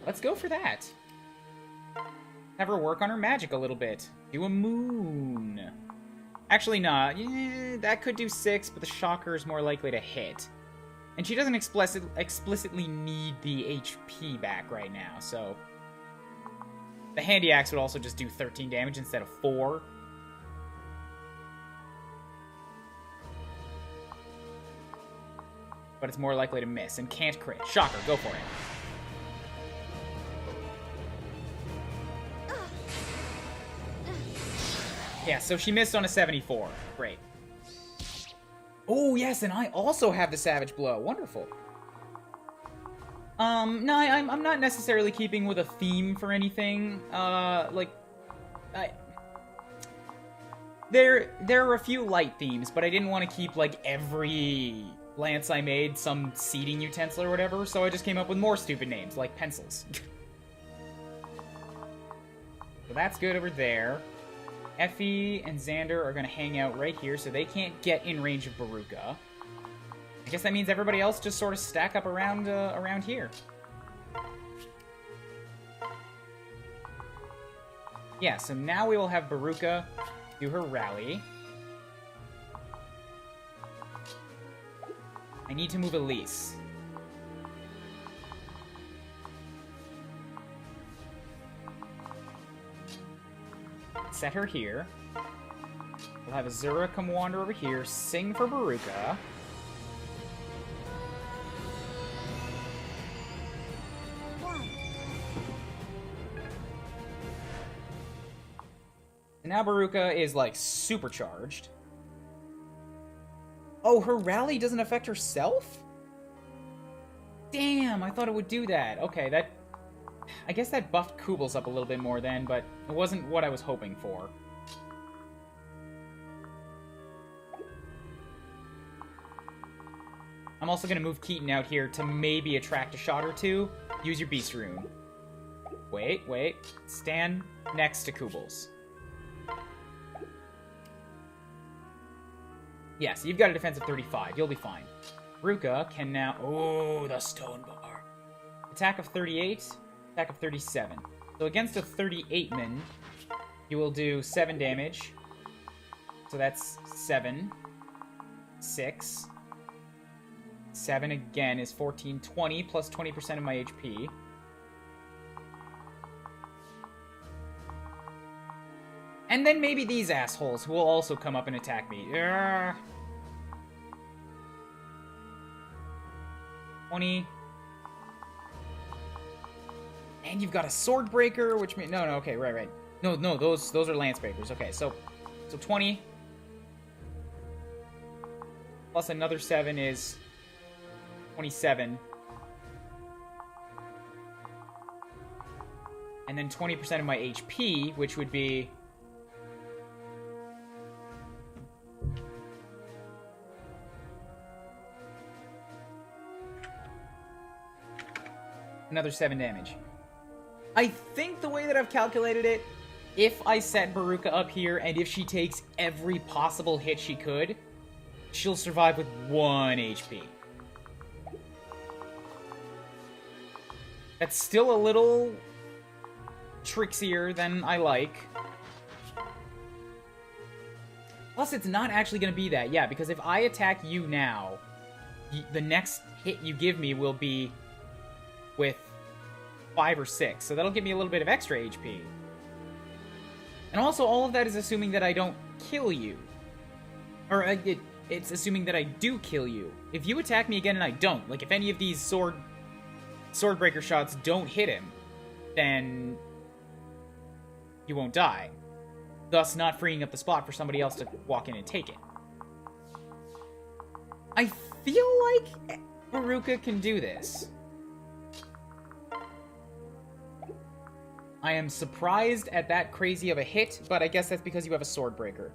Let's go for that. Have her work on her magic a little bit. Do a moon. Actually, nah. Yeah, that could do 6, but the Shocker is more likely to hit. And she doesn't explicitly need the HP back right now, so... The Handy Axe would also just do 13 damage instead of 4. But it's more likely to miss and can't crit. Shocker, go for it. Yeah, so she missed on a 74. Great. Oh, yes, and I also have the Savage Blow. Wonderful. No, I'm not necessarily keeping with a theme for anything. There are a few light themes, but I didn't want to keep, like, every lance I made some seating utensil or whatever, so I just came up with more stupid names, like pencils. So that's good over there. Effie and Xander are going to hang out right here, so they can't get in range of Baruka. I guess that means everybody else just sort of stack up around here. Yeah, so now we will have Baruka do her rally. I need to move Elise. Set her here. We'll have Azura come wander over here, sing for Baruka. And now Baruka is, like, supercharged. Oh, her rally doesn't affect herself? Damn, I thought it would do that. Okay, that... I guess that buffed Kubels up a little bit more then, but it wasn't what I was hoping for. I'm also going to move Keaton out here to maybe attract a shot or two. Use your Beast Rune. Wait. Stand next to Kubels. Yeah, so you've got a defense of 35. You'll be fine. Baruka can now... Oh, the Stone Bar. Attack of 38... Attack of 37. So against a 38-man, You will do 7 damage. So that's 7. 6. 7 again is 14, 20 plus 20% of my HP. And then maybe these assholes who will also come up and attack me. 20. And you've got a sword breaker, which means no, okay, right. No, those are lance breakers. Okay, so 20 plus another 7 is 27. And then 20% of my HP, which would be another 7 damage. I think the way that I've calculated it, if I set Baruka up here and if she takes every possible hit she could, she'll survive with 1 HP. That's still a little trickier than I like. Plus, it's not actually going to be that. Yeah, because if I attack you now, the next hit you give me will be with 5 or 6. So that'll give me a little bit of extra HP. And also, all of that is assuming that I don't kill you. Or, it's assuming that I do kill you. If you attack me again and I don't, like if any of these swordbreaker shots don't hit him, then you won't die. Thus not freeing up the spot for somebody else to walk in and take it. I feel like Baruka can do this. I am surprised at that crazy of a hit, but I guess that's because you have a swordbreaker.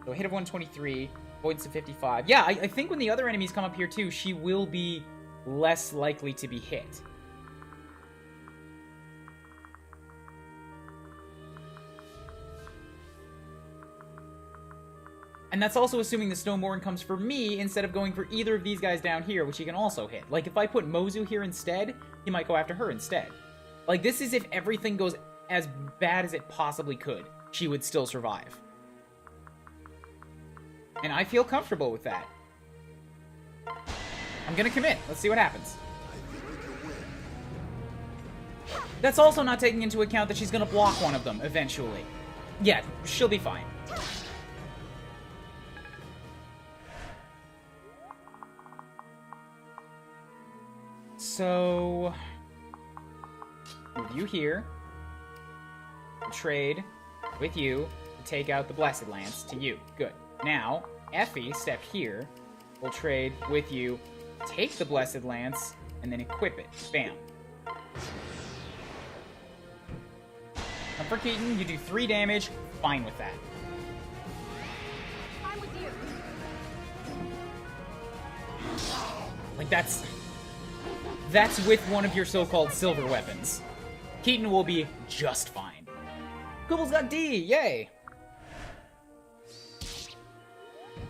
So a hit of 123, avoidance of 55. Yeah, I think when the other enemies come up here too, she will be less likely to be hit. And that's also assuming the Snowmorn comes for me instead of going for either of these guys down here, which he can also hit. Like, if I put Mozu here instead, he might go after her instead. Like, this is if everything goes as bad as it possibly could. She would still survive. And I feel comfortable with that. I'm gonna commit. Let's see what happens. That's also not taking into account that she's gonna block one of them eventually. Yeah, she'll be fine. So, move you here. Trade with you to take out the Blessed Lance to you. Good. Now, Effie, step here. We'll trade with you, take the Blessed Lance, and then equip it. Bam. Come for Keaton, you do 3 damage. Fine with that. I'm with you. Like, that's with one of your so-called silver weapons. Keaton will be just fine. Google's got D, yay!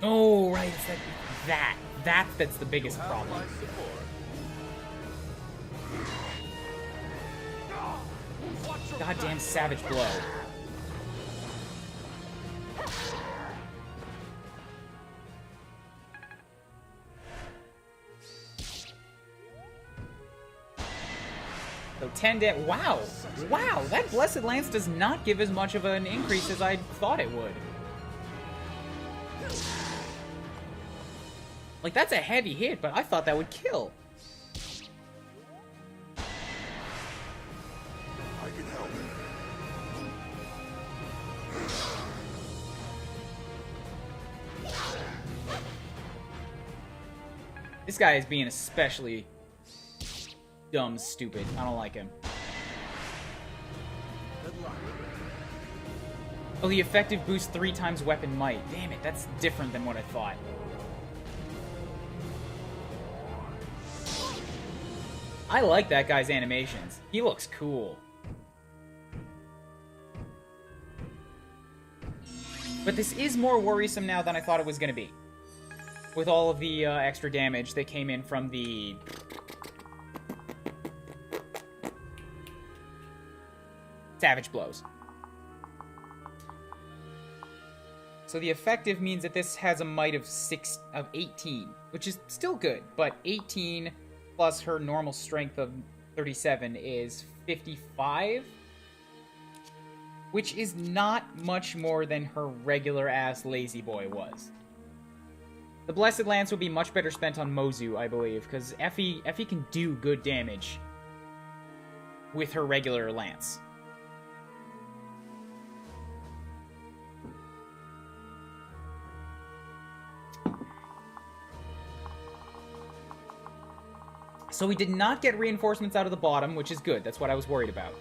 Oh, right, it's that's the biggest problem. Goddamn Savage Blow. So 10 damage. Wow! Wow, that Blessed Lance does not give as much of an increase as I thought it would. Like, that's a heavy hit, but I thought that would kill. I can help. This guy is being especially dumb, stupid. I don't like him. Good luck. Oh, the effective boost 3 times weapon might. Damn it, that's different than what I thought. I like that guy's animations. He looks cool. But this is more worrisome now than I thought it was going to be. With all of the extra damage that came in from the Savage Blows. So the effective means that this has a might of 18, which is still good, but 18 plus her normal strength of 37 is 55, which is not much more than her regular-ass lazy boy was. The Blessed Lance would be much better spent on Mozu, I believe, because Effie can do good damage with her regular lance. So we did not get reinforcements out of the bottom, which is good. That's what I was worried about.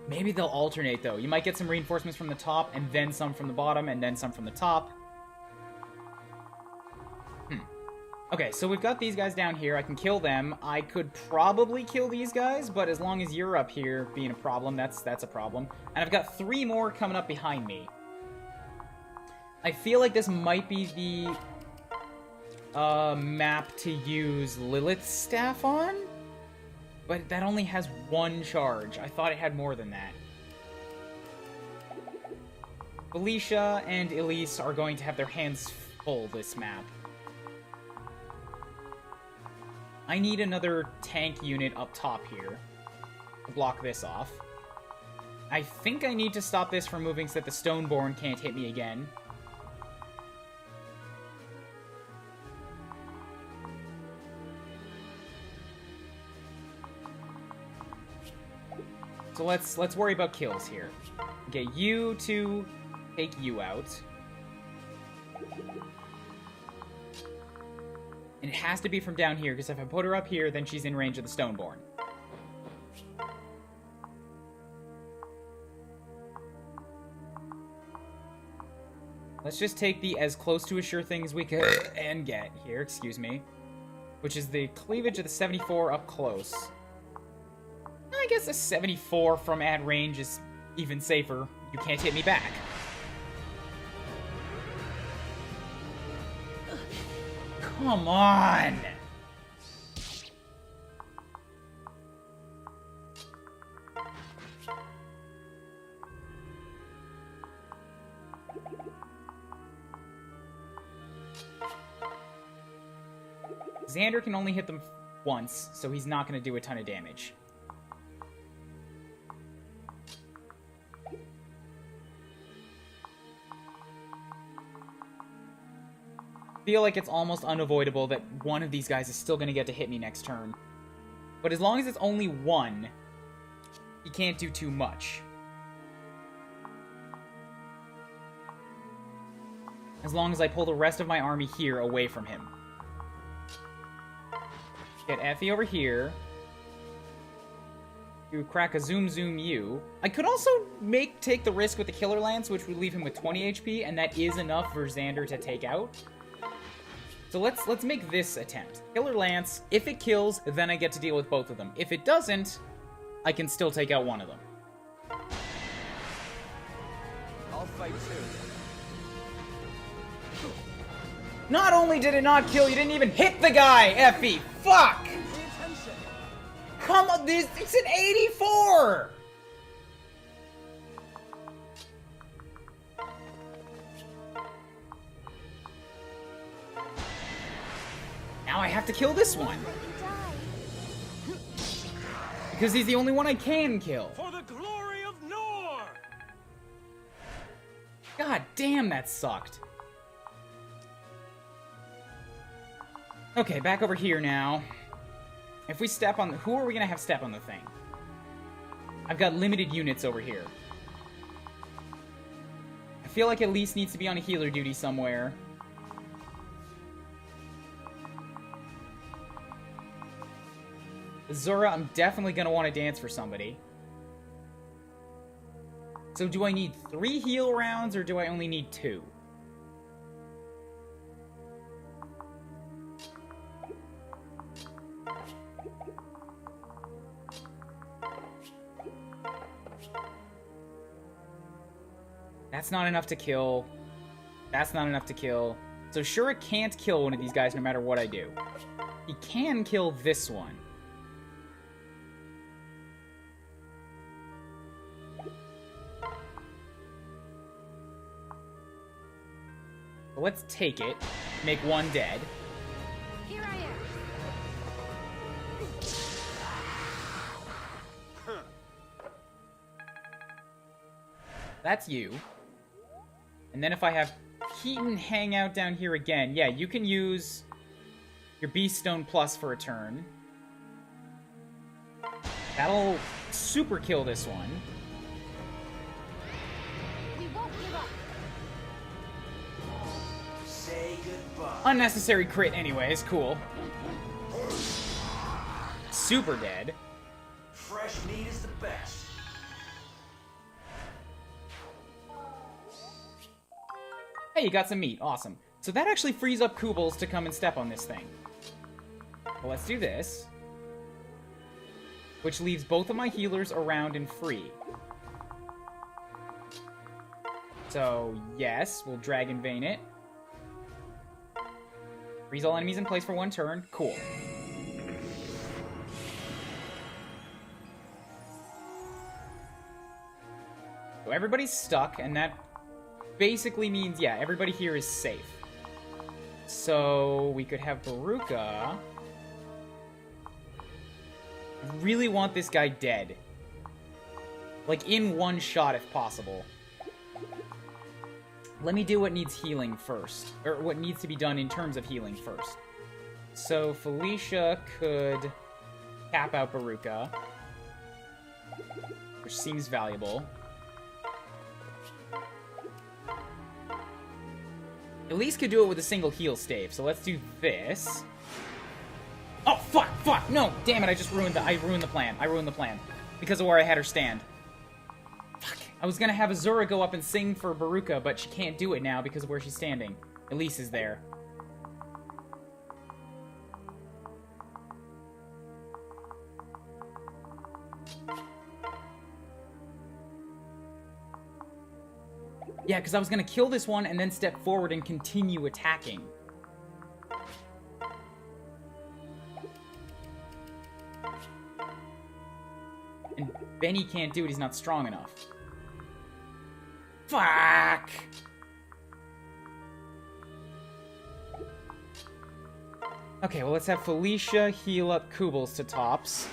Maybe they'll alternate, though. You might get some reinforcements from the top, and then some from the bottom, and then some from the top. Okay, so we've got these guys down here. I can kill them. I could probably kill these guys, but as long as you're up here being a problem, that's a problem. And I've got 3 more coming up behind me. I feel like this might be the map to use Lilith's staff on, but that only has 1 charge. I thought it had more than that. Felicia and Elise are going to have their hands full this map. I need another tank unit up top here to block this off. I think I need to stop this from moving so that the Stoneborn can't hit me again. So let's worry about kills here. Get you to take you out. And it has to be from down here, because if I put her up here, then she's in range of the Stoneborn. Let's just take the as close to a sure thing as we can and get here, excuse me. Which is the cleavage of the 74 up close. I guess a 74 from at range is even safer. You can't hit me back. Come on! Xander can only hit them once, so he's not going to do a ton of damage. Feel like it's almost unavoidable that one of these guys is still going to get to hit me next turn. But as long as it's only one, he can't do too much. As long as I pull the rest of my army here away from him. Get Effie over here. You crack a Zoom you. I could also take the risk with the Killer Lance, which would leave him with 20 HP, and that is enough for Xander to take out. So let's make this attempt. Killer Lance, if it kills, then I get to deal with both of them. If it doesn't, I can still take out one of them. I'll fight too. Not only did it not kill, you didn't even hit the guy, Effie! Fuck! Come on, it's an 84! Now I have to kill this one. Because he's the only one I can kill. For the glory of Nor! God damn, that sucked. Okay, back over here now. If we step on who are we gonna have step on the thing? I've got limited units over here. I feel like Elise needs to be on a healer duty somewhere. Zora, I'm definitely gonna want to dance for somebody. So do I need 3 heal rounds, or do I only need 2? That's not enough to kill. That's not enough to kill. So Shura can't kill one of these guys no matter what I do. He can kill this one. So let's take it. Make one dead. Here I am. That's you. And then if I have Keaton hang out down here again, yeah, you can use your Beast Stone Plus for a turn. That'll super kill this one. We won't give up. Say goodbye. Unnecessary crit anyways, cool. Super dead. Fresh meat is the best. Hey, you got some meat. Awesome. So that actually frees up Koobles to come and step on this thing. Well, let's do this. Which leaves both of my healers around and free. So, yes, we'll Dragon Vein it. Freeze all enemies in place for one turn. Cool. So everybody's stuck, and that basically means, yeah, everybody here is safe. So we could have Baruka. I really want this guy dead. Like, in one shot if possible. Let me do what needs healing first. Or what needs to be done in terms of healing first. So Felicia could tap out Baruka, which seems valuable. Elise could do it with a single heal stave, so let's do this. Oh, fuck, no, damn it, I ruined the plan, because of where I had her stand. Fuck, I was gonna have Azura go up and sing for Baruka, but she can't do it now because of where she's standing. Elise is there. Yeah, because I was going to kill this one and then step forward and continue attacking. And Benny can't do it, he's not strong enough. Fuck! Okay, well, let's have Felicia heal up Koobles to tops.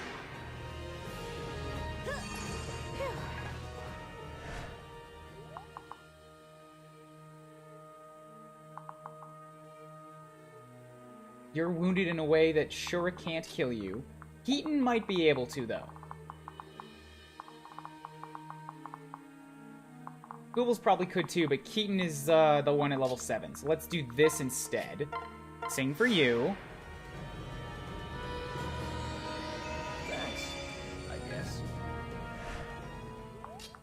You're wounded in a way that Shura can't kill you. Keaton might be able to, though. Koobles probably could too, but Keaton is the one at level 7. So let's do this instead. Sing for you. Thanks, I guess.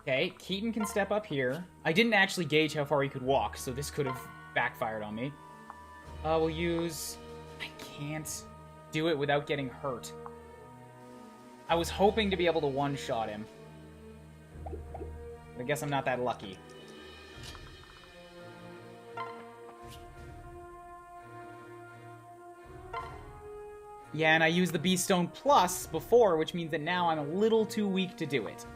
Okay, Keaton can step up here. I didn't actually gauge how far he could walk, so this could have backfired on me. We'll use... I can't do it without getting hurt. I was hoping to be able to one-shot him. But I guess I'm not that lucky. Yeah, and I used the Beast Stone Plus before, which means that now I'm a little too weak to do it.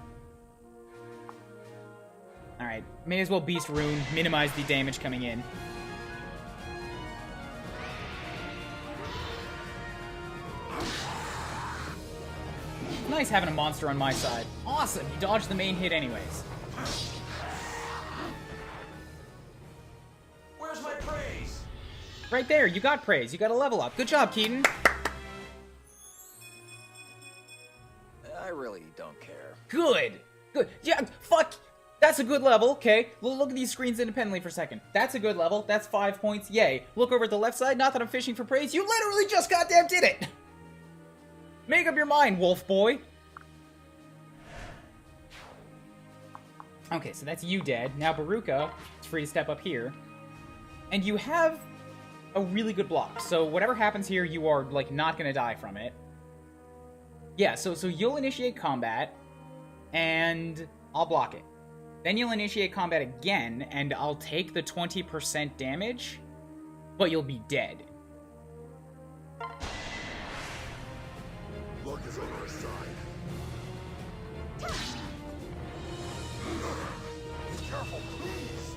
Alright, may as well Beast Rune, minimize the damage coming in. Nice having a monster on my side. Awesome, you dodged the main hit anyways. Where's my praise? Right there, you got praise. You got a level up. Good job, Keaton. I really don't care. Good. Good. Yeah, fuck. That's a good level. Okay, look at these screens independently for a second. That's a good level. That's 5 points. Yay. Look over at the left side. Not that I'm fishing for praise. You literally just goddamn did it. Make up your mind, wolf boy. Okay, so that's you dead. Now Baruka is free to step up here. And you have a really good block. So whatever happens here, you are, like, not gonna die from it. Yeah, so you'll initiate combat, and I'll block it. Then you'll initiate combat again, and I'll take the 20% damage, but you'll be dead. Luck is on our side. Careful, please.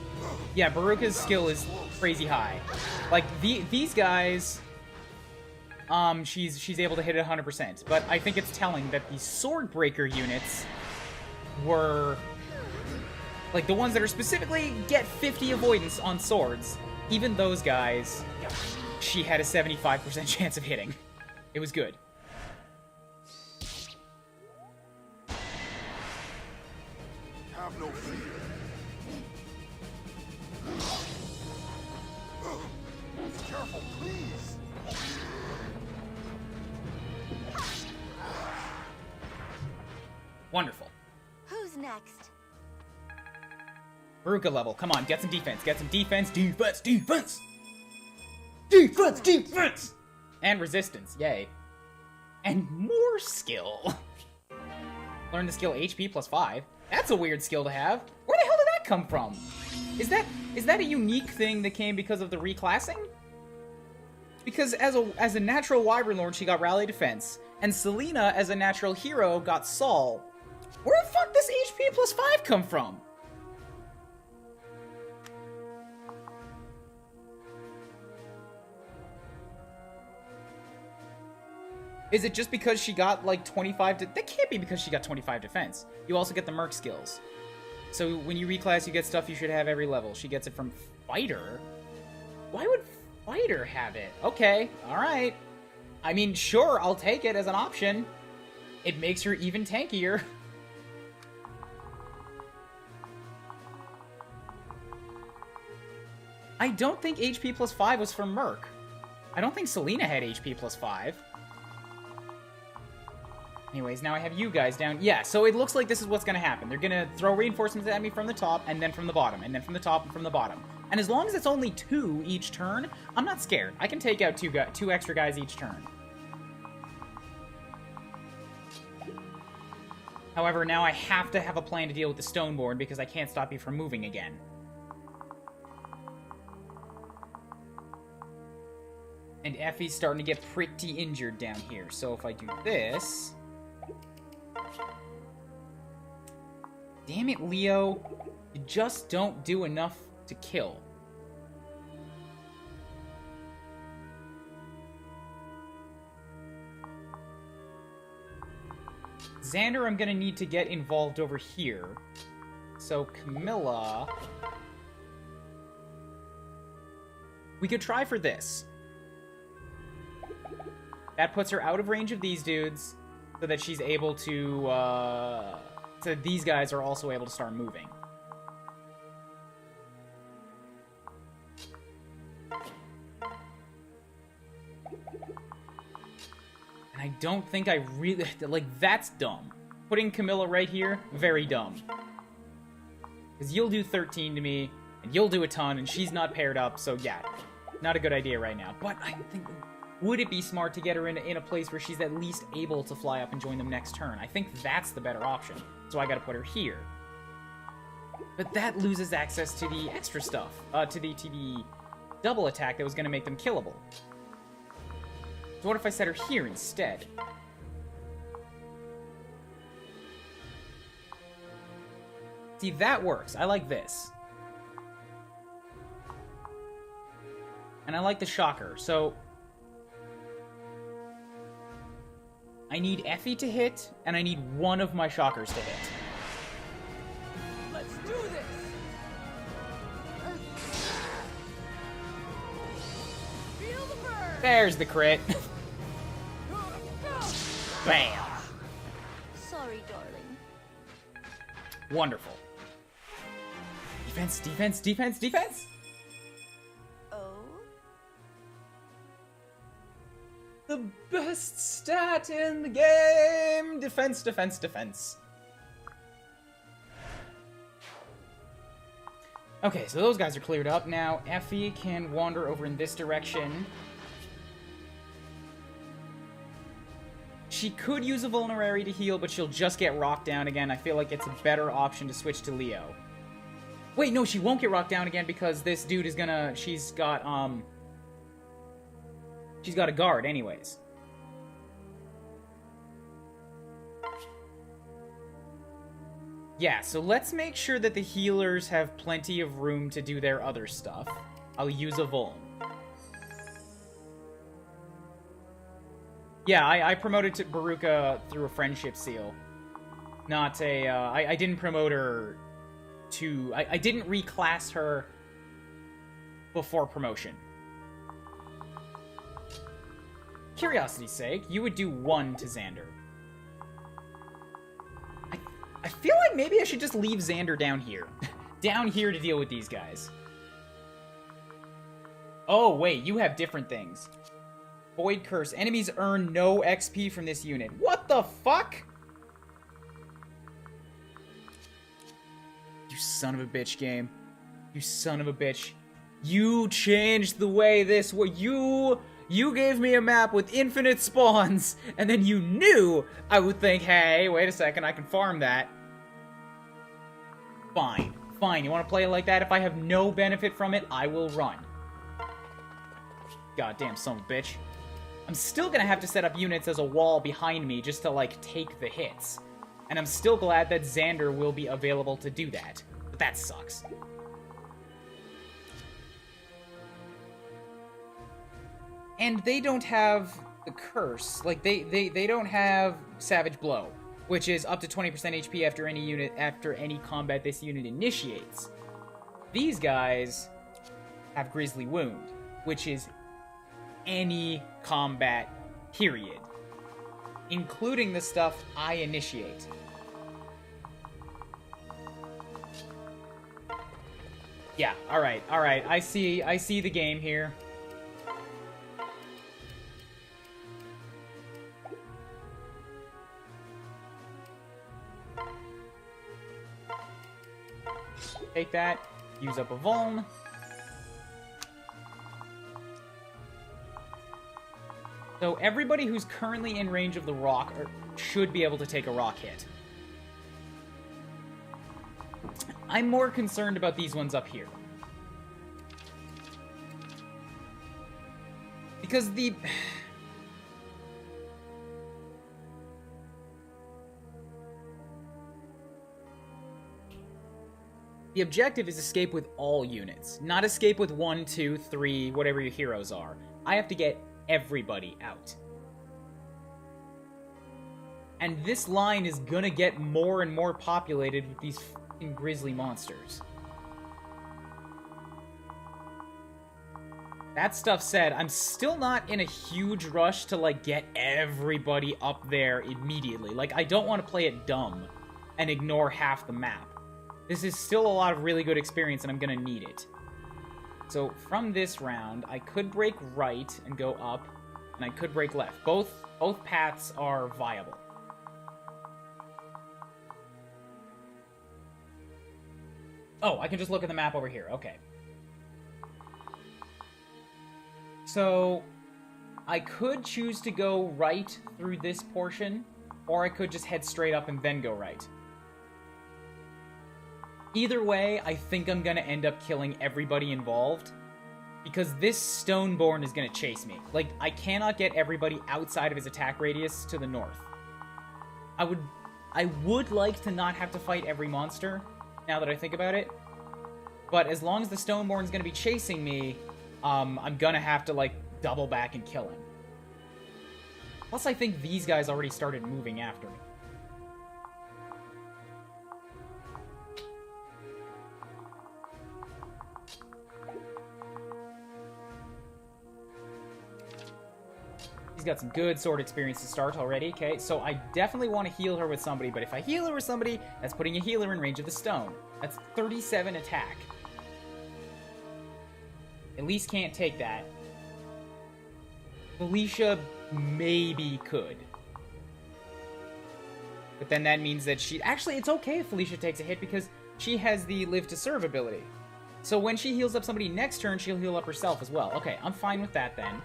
Yeah, Baruka's skill is crazy high. Like, these guys, she's able to hit it 100%. But I think it's telling that the Swordbreaker units were, like, the ones that are specifically get 50 avoidance on swords. Even those guys, she had a 75% chance of hitting. It was good. Have no fear. Careful, please. Wonderful. Who's next? Baruka level. Come on, get some defense. Get some defense. Defense, defense! Defense, defense! And resistance. Yay. And more skill. Learn the skill HP plus 5. That's a weird skill to have. Where the hell did that come from? Is that a unique thing that came because of the reclassing? Because as a natural Wyvern Lord, she got Rally Defense. And Selena, as a natural hero, got Saul. Where the fuck does HP plus 5 come from? Is it just because she got, like, 25 to... That can't be because she got 25 defense. You also get the Merc skills. So when you reclass, you get stuff you should have every level. She gets it from Fighter? Why would Fighter have it? Okay, alright. I mean, sure, I'll take it as an option. It makes her even tankier. I don't think HP plus 5 was for Merc. I don't think Selena had HP plus 5. Anyways, now I have you guys down. Yeah, so it looks like this is what's going to happen. They're going to throw reinforcements at me from the top, and then from the bottom, and then from the top, and from the bottom. And as long as it's only 2 each turn, I'm not scared. I can take out two extra guys each turn. However, now I have to have a plan to deal with the Stoneborn, because I can't stop you from moving again. And Effie's starting to get pretty injured down here. So if I do this... Damn it, Leo. You just don't do enough to kill. Xander, I'm gonna need to get involved over here. So, Camilla... We could try for this. That puts her out of range of these dudes, so that she's able to, so these guys are also able to start moving. And I don't think I really, like, that's dumb. Putting Camilla right here, very dumb. Because you'll do 13 to me, and you'll do a ton, and she's not paired up, so yeah, not a good idea right now. But I think... Would it be smart to get her in a place where she's at least able to fly up and join them next turn? I think that's the better option. So I gotta put her here. But that loses access to the extra stuff. To the double attack that was gonna make them killable. So what if I set her here instead? See, that works. I like this. And I like the shocker, so... I need Effie to hit, and I need one of my shockers to hit. Let's do this. Feel the burn. There's the crit. Bam. Sorry, darling. Wonderful. Defense, defense, defense, defense! Oh? The best stat in the game! Defense, defense, defense. Okay, so those guys are cleared up. Now, Effie can wander over in this direction. She could use a Vulnerary to heal, but she'll just get rocked down again. I feel like it's a better option to switch to Leo. Wait, no, she won't get rocked down again because this dude is gonna... She's got a guard anyways. Yeah, so let's make sure that the healers have plenty of room to do their other stuff. I'll use a Vuln. Yeah, I promoted to Baruka through a friendship seal. Not a, I didn't promote her to... I didn't reclass her before promotion. Curiosity's sake, you would do 1 to Xander. I feel like maybe I should just leave Xander down here. Down here to deal with these guys. Oh, wait, you have different things. Void Curse. Enemies earn no XP from this unit. What the fuck? You son of a bitch, game. You son of a bitch. You changed the way this... You gave me a map with infinite spawns, and then you knew I would think, hey, wait a second, I can farm that. Fine. Fine, you want to play it like that? If I have no benefit from it, I will run. Goddamn son of a bitch. I'm still gonna have to set up units as a wall behind me just to, like, take the hits. And I'm still glad that Xander will be available to do that. But that sucks. And they don't have the curse. Like, they don't have Savage Blow, which is up to 20% HP after any combat this unit initiates. These guys have Grisly Wound, which is any combat, period. Including the stuff I initiate. Yeah, alright. I see the game here. Take that, use up a Vuln. So everybody who's currently in range of the rock should be able to take a rock hit. I'm more concerned about these ones up here. Because the objective is escape with all units, not escape with 1, 2, 3, whatever your heroes are. I have to get everybody out. And this line is gonna get more and more populated with these fucking grisly monsters. That stuff said, I'm still not in a huge rush to, like, get everybody up there immediately. Like, I don't want to play it dumb and ignore half the map. This is still a lot of really good experience, and I'm gonna need it. So, from this round, I could break right and go up, and I could break left. Both paths are viable. Oh, I can just look at the map over here. Okay. So, I could choose to go right through this portion, or I could just head straight up and then go right. Either way, I think I'm gonna end up killing everybody involved, because this Stoneborn is gonna chase me. Like, I cannot get everybody outside of his attack radius to the north. I would like to not have to fight every monster, now that I think about it, but as long as the Stoneborn's gonna be chasing me, I'm gonna have to, like, double back and kill him. Plus, I think these guys already started moving after me. He's got some good sword experience to start already. Okay, so I definitely want to heal her with somebody, but if I heal her with somebody, that's putting a healer in range of the stone. That's 37 attack. At least can't take that. Felicia maybe could. But then that means that she... Actually, it's okay if Felicia takes a hit because she has the Live to Serve ability. So when she heals up somebody next turn, she'll heal up herself as well. Okay, I'm fine with that then.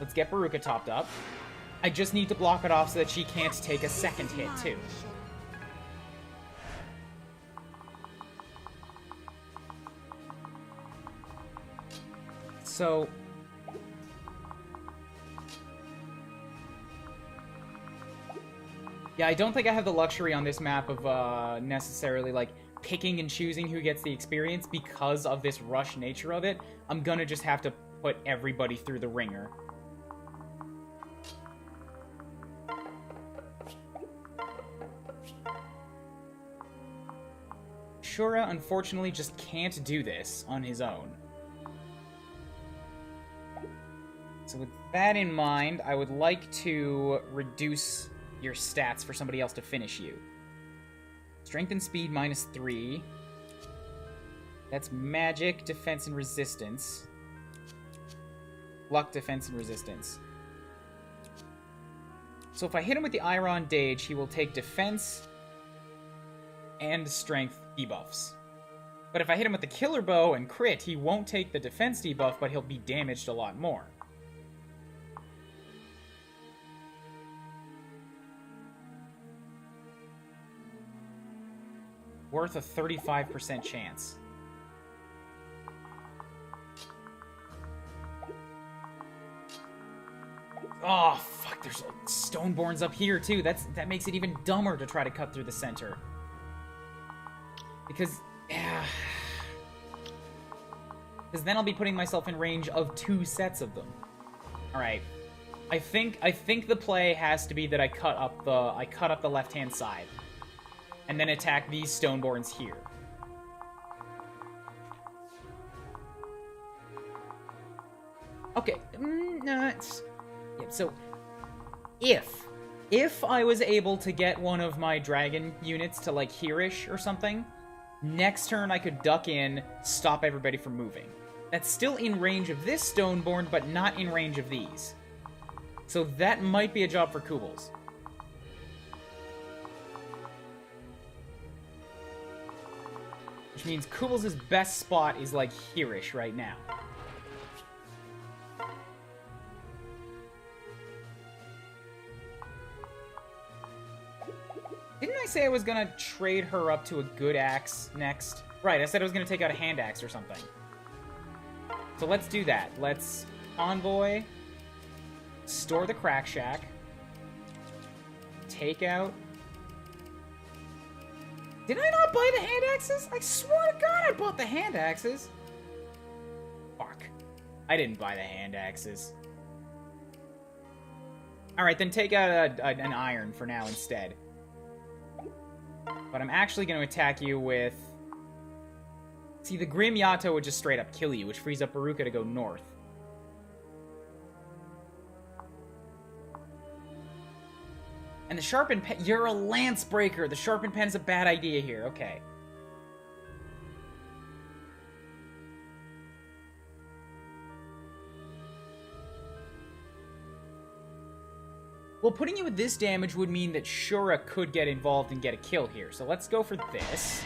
Let's get Baruka topped up. I just need to block it off so that she can't take a second hit, too. So... Yeah, I don't think I have the luxury on this map of necessarily, like, picking and choosing who gets the experience because of this rush nature of it. I'm gonna just have to put everybody through the ringer. Shura, unfortunately, just can't do this on his own. So with that in mind, I would like to reduce your stats for somebody else to finish you. Strength and speed -3. That's magic, defense, and resistance. Luck, defense, and resistance. So if I hit him with the Iron Dage, he will take defense and strength debuffs. But if I hit him with the Killer Bow and crit, he won't take the defense debuff, but he'll be damaged a lot more. Worth a 35% chance. Oh, fuck, there's Stoneborns up here, too. That makes it even dumber to try to cut through the center. Because, yeah... Because then I'll be putting myself in range of 2 sets of them. Alright. I think the play has to be that I cut up the left-hand side. And then attack these Stoneborns here. Okay. Yeah, so, if I was able to get one of my dragon units to, like, hereish or something, next turn I could duck in, stop everybody from moving. That's still in range of this Stoneborn, but not in range of these. So that might be a job for Kubels. Which means Kubels' best spot is, like, hereish right now. Didn't I say I was gonna trade her up to a good axe next? Right, I said I was gonna take out a hand axe or something. So let's do that. Let's Envoy, store the Crack Shack, take out... Did I not buy the hand axes? I swear to God I bought the hand axes. Fuck. I didn't buy the hand axes. Alright, then take out an iron for now instead. But I'm actually going to attack you with... See, the Grim Yato would just straight up kill you, which frees up Baruka to go north. And the Sharpened Pen... You're a Lance Breaker! The Sharpened Pen is a bad idea here. Okay. Well, putting you with this damage would mean that Shura could get involved and get a kill here. So let's go for this.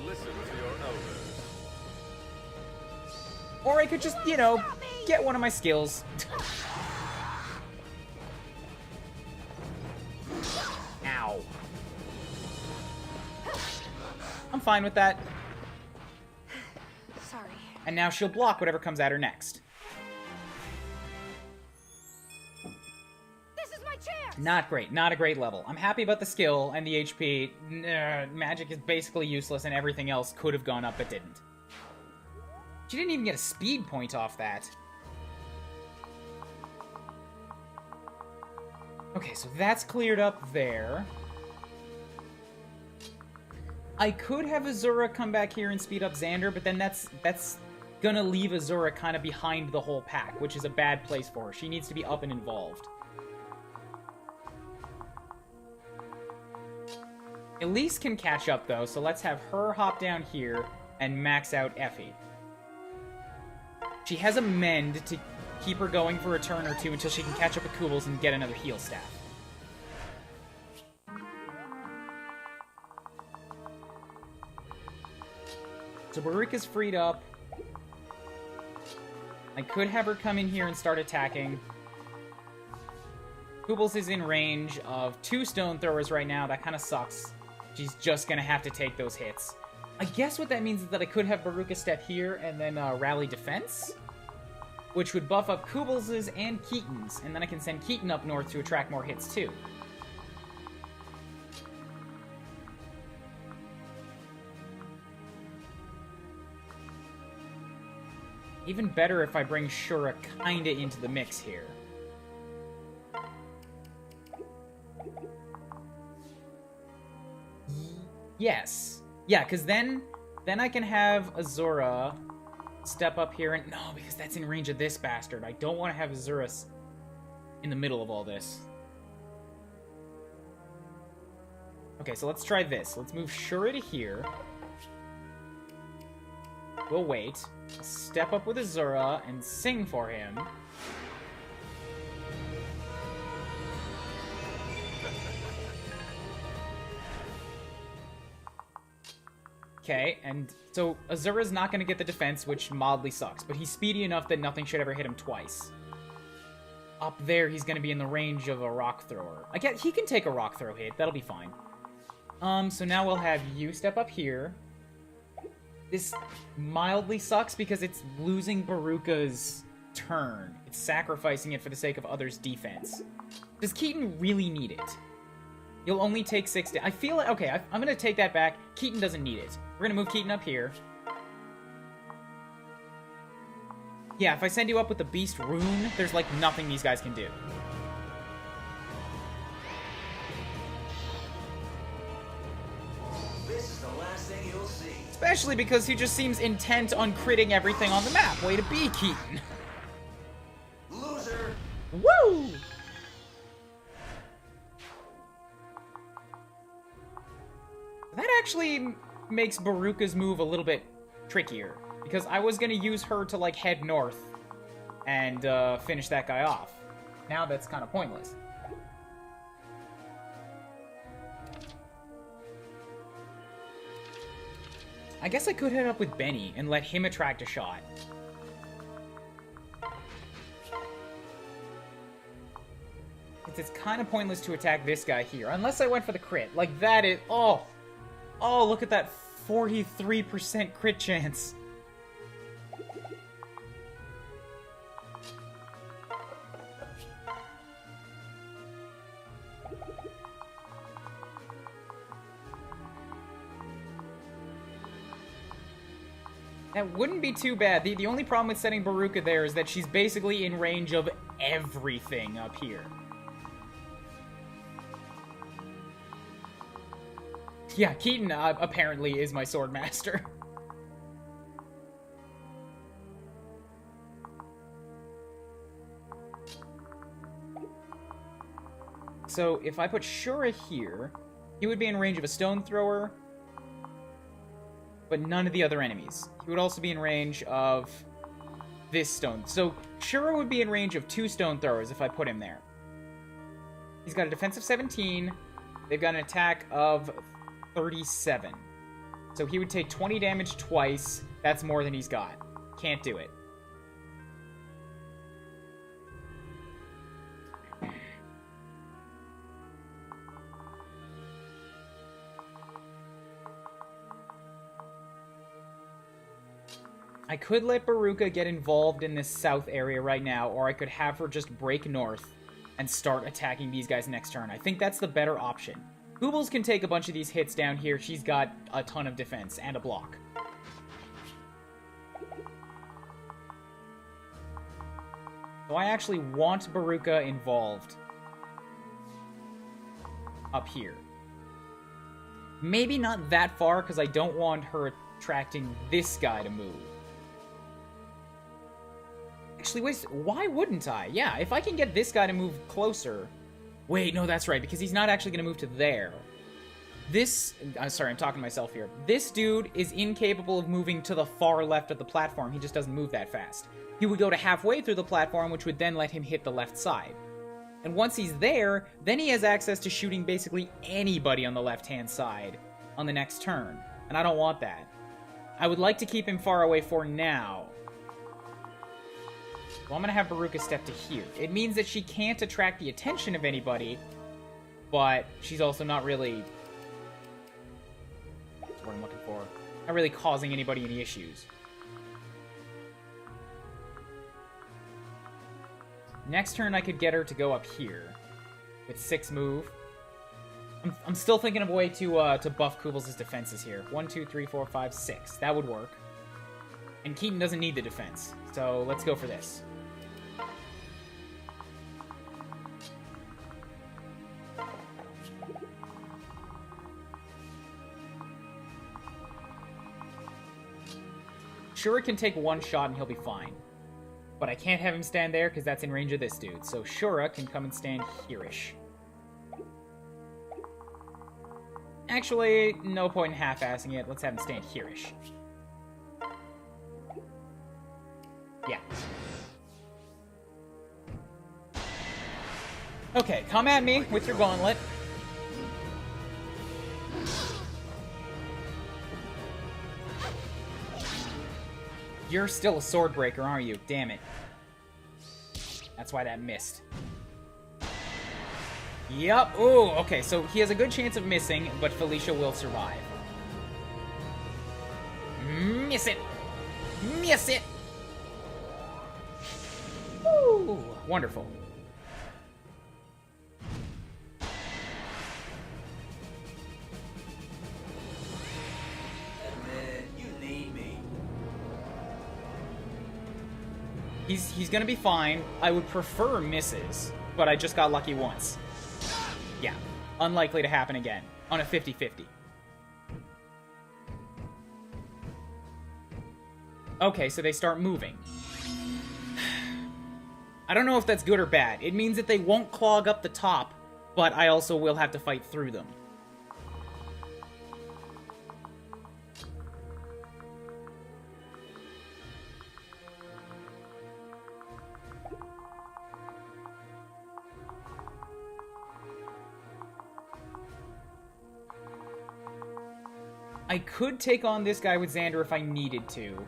Listen to your elders. Or I could just, you know, get one of my skills. Ow. I'm fine with that. Sorry. And now she'll block whatever comes at her next. This is my chance! Not great. Not a great level. I'm happy about the skill and the HP. Magic is basically useless and everything else could have gone up but didn't. She didn't even get a speed point off that. Okay, so that's cleared up there. I could have Azura come back here and speed up Xander, but then that's gonna leave Azura kind of behind the whole pack, which is a bad place for her. She needs to be up and involved. Elise can catch up, though, so let's have her hop down here and max out Effie. She has a Mend to keep her going for a turn or two until she can catch up with Kubels and get another heal staff. So Baruka's freed up. I could have her come in here and start attacking. Kubels is in range of 2 stone throwers right now. That kind of sucks. She's just going to have to take those hits. I guess what that means is that I could have Baruka step here and then rally defense, which would buff up Kubels's and Keaton's, and then I can send Keaton up north to attract more hits too. Even better if I bring Shura kinda into the mix here. Yes. Yeah, because then I can have Azura step up here and... No, because that's in range of this bastard. I don't want to have Azura in the middle of all this. Okay, so let's try this. Let's move Shura to here. We'll wait. Step up with Azura and sing for him. Okay, and so Azura's not going to get the defense, which mildly sucks, but he's speedy enough that nothing should ever hit him twice. Up there, he's going to be in the range of a rock thrower. I guess he can take a rock throw hit. That'll be fine. So now we'll have you step up here. This mildly sucks because it's losing Baruka's turn. It's sacrificing it for the sake of others' defense. Does Keaton really need it? You'll only take 6 I feel like... Okay, I'm going to take that back. Keaton doesn't need it. We're going to move Keaton up here. Yeah, if I send you up with the Beast Rune, there's, like, nothing these guys can do. This is the last thing you'll see. Especially because he just seems intent on critting everything on the map. Way to be, Keaton. Loser! Woo! That actually makes Baruka's move a little bit trickier, because I was going to use her to, like, head north and finish that guy off. Now that's kind of pointless. I guess I could head up with Benny and let him attract a shot. It's kind of pointless to attack this guy here, unless I went for the crit. Like, that is... Oh! Oh, look at that 43% crit chance. That wouldn't be too bad. The only problem with setting Baruka there is that she's basically in range of everything up here. Yeah, Keaton apparently is my sword master. So if I put Shura here, he would be in range of a stone thrower, but none of the other enemies. He would also be in range of this stone. So Shura would be in range of 2 stone throwers if I put him there. He's got a defense of 17. They've got an attack of 37. So he would take 20 damage twice. That's more than he's got. Can't do it. I could let Baruka get involved in this south area right now, or I could have her just break north and start attacking these guys next turn. I think that's the better option. Goobles can take a bunch of these hits down here. She's got a ton of defense and a block. So I actually want Baruka involved up here. Maybe not that far, because I don't want her attracting this guy to move. Actually, wait, why wouldn't I? Yeah, if I can get this guy to move closer... Wait, no, that's right, because he's not actually going to move to there. This... I'm sorry, I'm talking to myself here. This dude is incapable of moving to the far left of the platform. He just doesn't move that fast. He would go to halfway through the platform, which would then let him hit the left side. And once he's there, then he has access to shooting basically anybody on the left-hand side on the next turn. And I don't want that. I would like to keep him far away for now. So I'm going to have Baruka step to here. It means that she can't attract the attention of anybody, but she's also not really... That's what I'm looking for. Not really causing anybody any issues. Next turn, I could get her to go up here with 6 move. I'm still thinking of a way to buff Kubels' defenses here. 1, 2, 3, 4, 5, 6. That would work. And Keaton doesn't need the defense, so let's go for this. Shura can take one shot and he'll be fine. But I can't have him stand there because that's in range of this dude. So Shura can come and stand here-ish. Actually, no point in half-assing it. Let's have him stand here-ish. Yeah. Okay, come at me with your gauntlet. You're still a sword breaker, aren't you? Damn it. That's why that missed. Yup. Ooh, okay, so he has a good chance of missing, but Felicia will survive. Miss it! Miss it! Woo! Wonderful. Admit, you need me. He's gonna be fine. I would prefer misses, but I just got lucky once. Yeah, unlikely to happen again on a 50-50. Okay, so they start moving. I don't know if that's good or bad. It means that they won't clog up the top, but I also will have to fight through them. I could take on this guy with Xander if I needed to.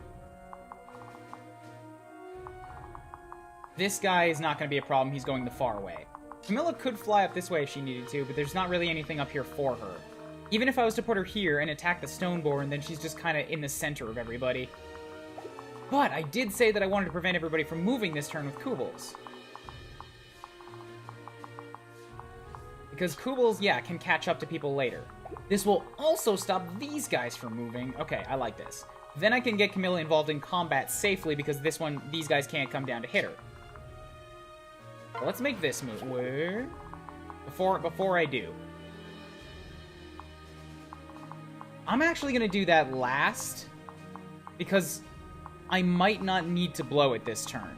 This guy is not going to be a problem. He's going the far way. Camilla could fly up this way if she needed to, but there's not really anything up here for her. Even if I was to put her here and attack the Stoneborn, then she's just kind of in the center of everybody. But I did say that I wanted to prevent everybody from moving this turn with Kubels. Because Kubels, yeah, can catch up to people later. This will also stop these guys from moving. Okay, I like this. Then I can get Camilla involved in combat safely because these guys can't come down to hit her. So let's make this move. Where? Before I do. I'm actually going to do that last because I might not need to blow it this turn.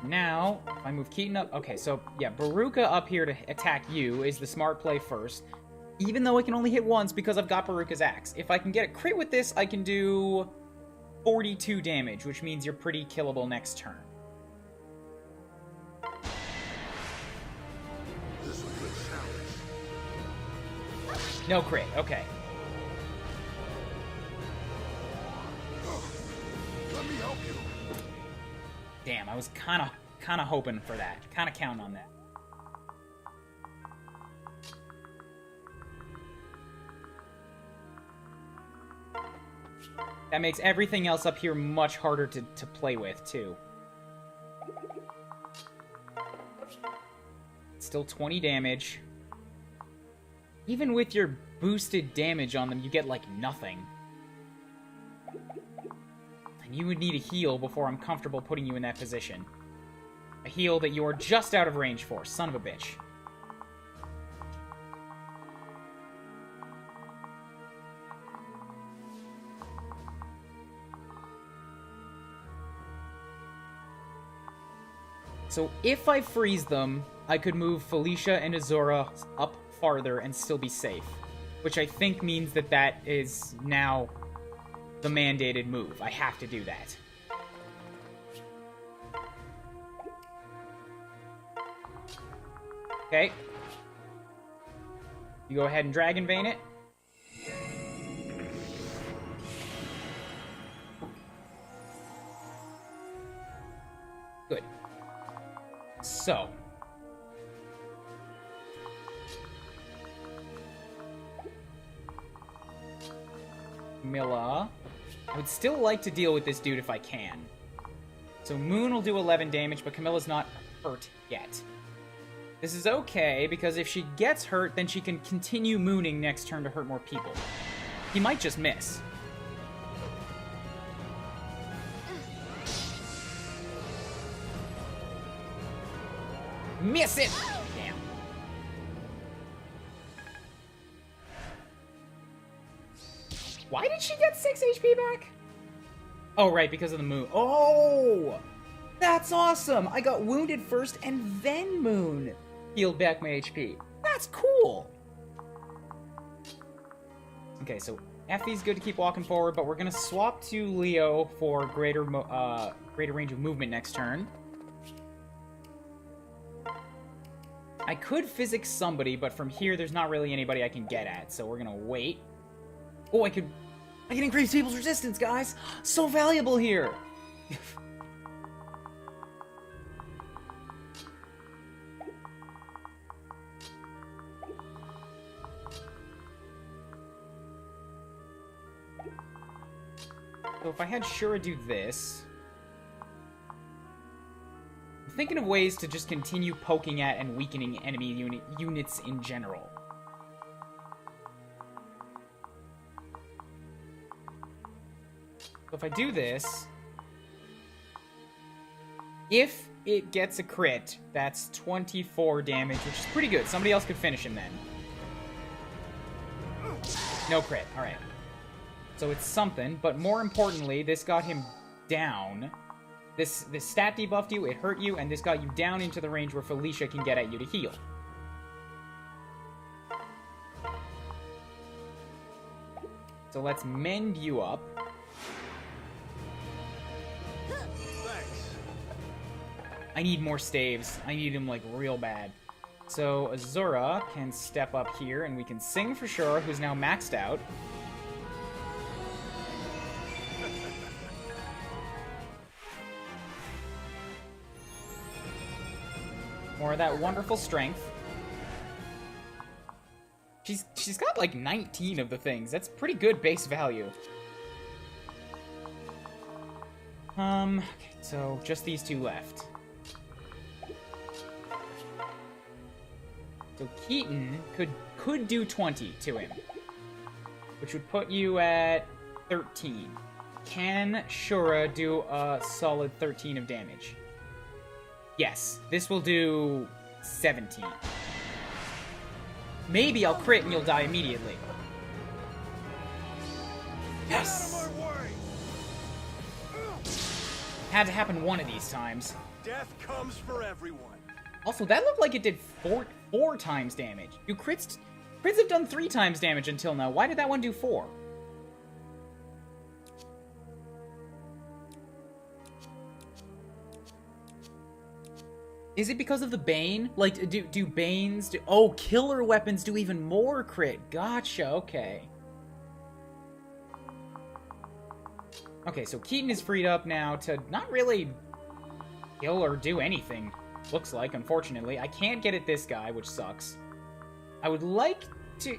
Now, if I move Keaton up... Okay, so, yeah, Baruka up here to attack you is the smart play first. Even though I can only hit once because I've got Baruka's axe. If I can get a crit with this, I can do 42 damage, which means you're pretty killable next turn. This will be a challenge. No crit, okay. Let me help you. Damn, I was kind of hoping for that. Kind of counting on that. That makes everything else up here much harder to play with, too. Still 20 damage. Even with your boosted damage on them, you get, like, nothing. And you would need a heal before I'm comfortable putting you in that position. A heal that you're just out of range for, son of a bitch. So if I freeze them, I could move Felicia and Azura up farther and still be safe. Which I think means that that is now the mandated move. I have to do that. Okay. You go ahead and Dragon Vein it. Good. So. Milla. I would still like to deal with this dude if I can. So Moon will do 11 damage, but Camilla's not hurt yet. This is okay, because if she gets hurt, then she can continue mooning next turn to hurt more people. He might just miss. Miss it! Damn. Why did she get 6 HP back? Oh, right, because of the moon. Oh! That's awesome! I got wounded first and then moon healed back my HP. That's cool! Okay, so Effie's good to keep walking forward, but we're gonna swap to Leo for greater range of movement next turn. I could physics somebody, but from here there's not really anybody I can get at, so we're gonna wait. Oh, I can increase people's resistance, guys! So valuable here! So if I had Shura do this... I'm thinking of ways to just continue poking at and weakening enemy units in general. So if I do this... If it gets a crit, that's 24 damage, which is pretty good. Somebody else could finish him then. No crit, alright. So it's something, but more importantly, this got him down. This stat debuffed you, it hurt you, and this got you down into the range where Felicia can get at you to heal. So let's mend you up. Thanks. I need more staves. I need them, like, real bad. So Azura can step up here, and we can sing for Shura, who's now maxed out. More of that wonderful strength. She's got like 19 of the things. That's pretty good base value. Okay, so just these two left. So Keaton could do 20 to him, which would put you at 13. Can Shura do a solid 13 of damage? Yes, this will do 17. Maybe I'll crit and you'll die immediately. Yes! Out of my way! Had to happen one of these times. Death comes for everyone. Also, that looked like it did four times damage. Crits have done 3 times damage until now. Why did that one do 4? Is it because of the Bane? Like, do Banes do... Oh, killer weapons do even more crit. Gotcha, okay. Okay, so Keaton is freed up now to not really kill or do anything, looks like, unfortunately. I can't get at this guy, which sucks. I would like to...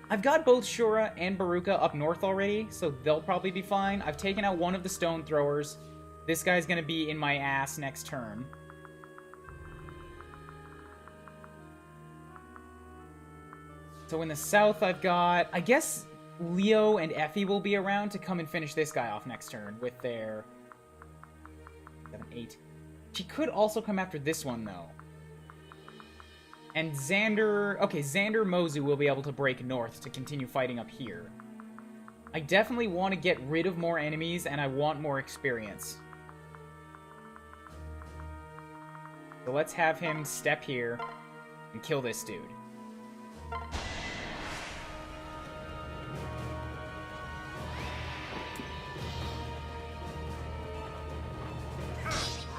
I've got both Shura and Baruka up north already, so they'll probably be fine. I've taken out one of the stone throwers. This guy's gonna be in my ass next turn. So in the south, I've got... I guess Leo and Effie will be around to come and finish this guy off next turn with their... 7, 8. She could also come after this one, though. And Xander... Okay, Xander Mozu will be able to break north to continue fighting up here. I definitely want to get rid of more enemies, and I want more experience. So let's have him step here and kill this dude.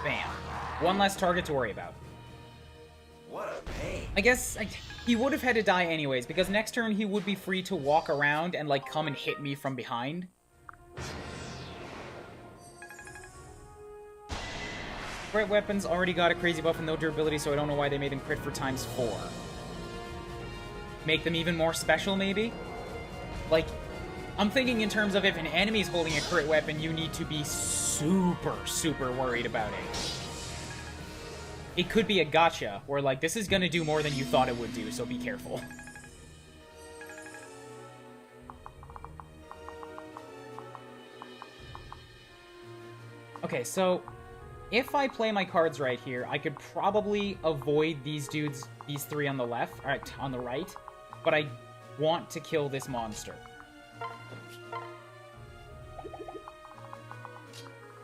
Bam. One less target to worry about. What a pain. I guess he would have had to die anyways, because next turn he would be free to walk around and, like, come and hit me from behind. Crit weapons already got a crazy buff and no durability, so I don't know why they made them crit for ×4. Make them even more special, maybe? Like, I'm thinking in terms of if an enemy's holding a crit weapon, you need to be super, super worried about it. it could be a gotcha, where, like, this is gonna do more than you thought it would do, so be careful. Okay, so if I play my cards right here, I could probably avoid these dudes, these three on the left, alright, on the right, but I want to kill this monster.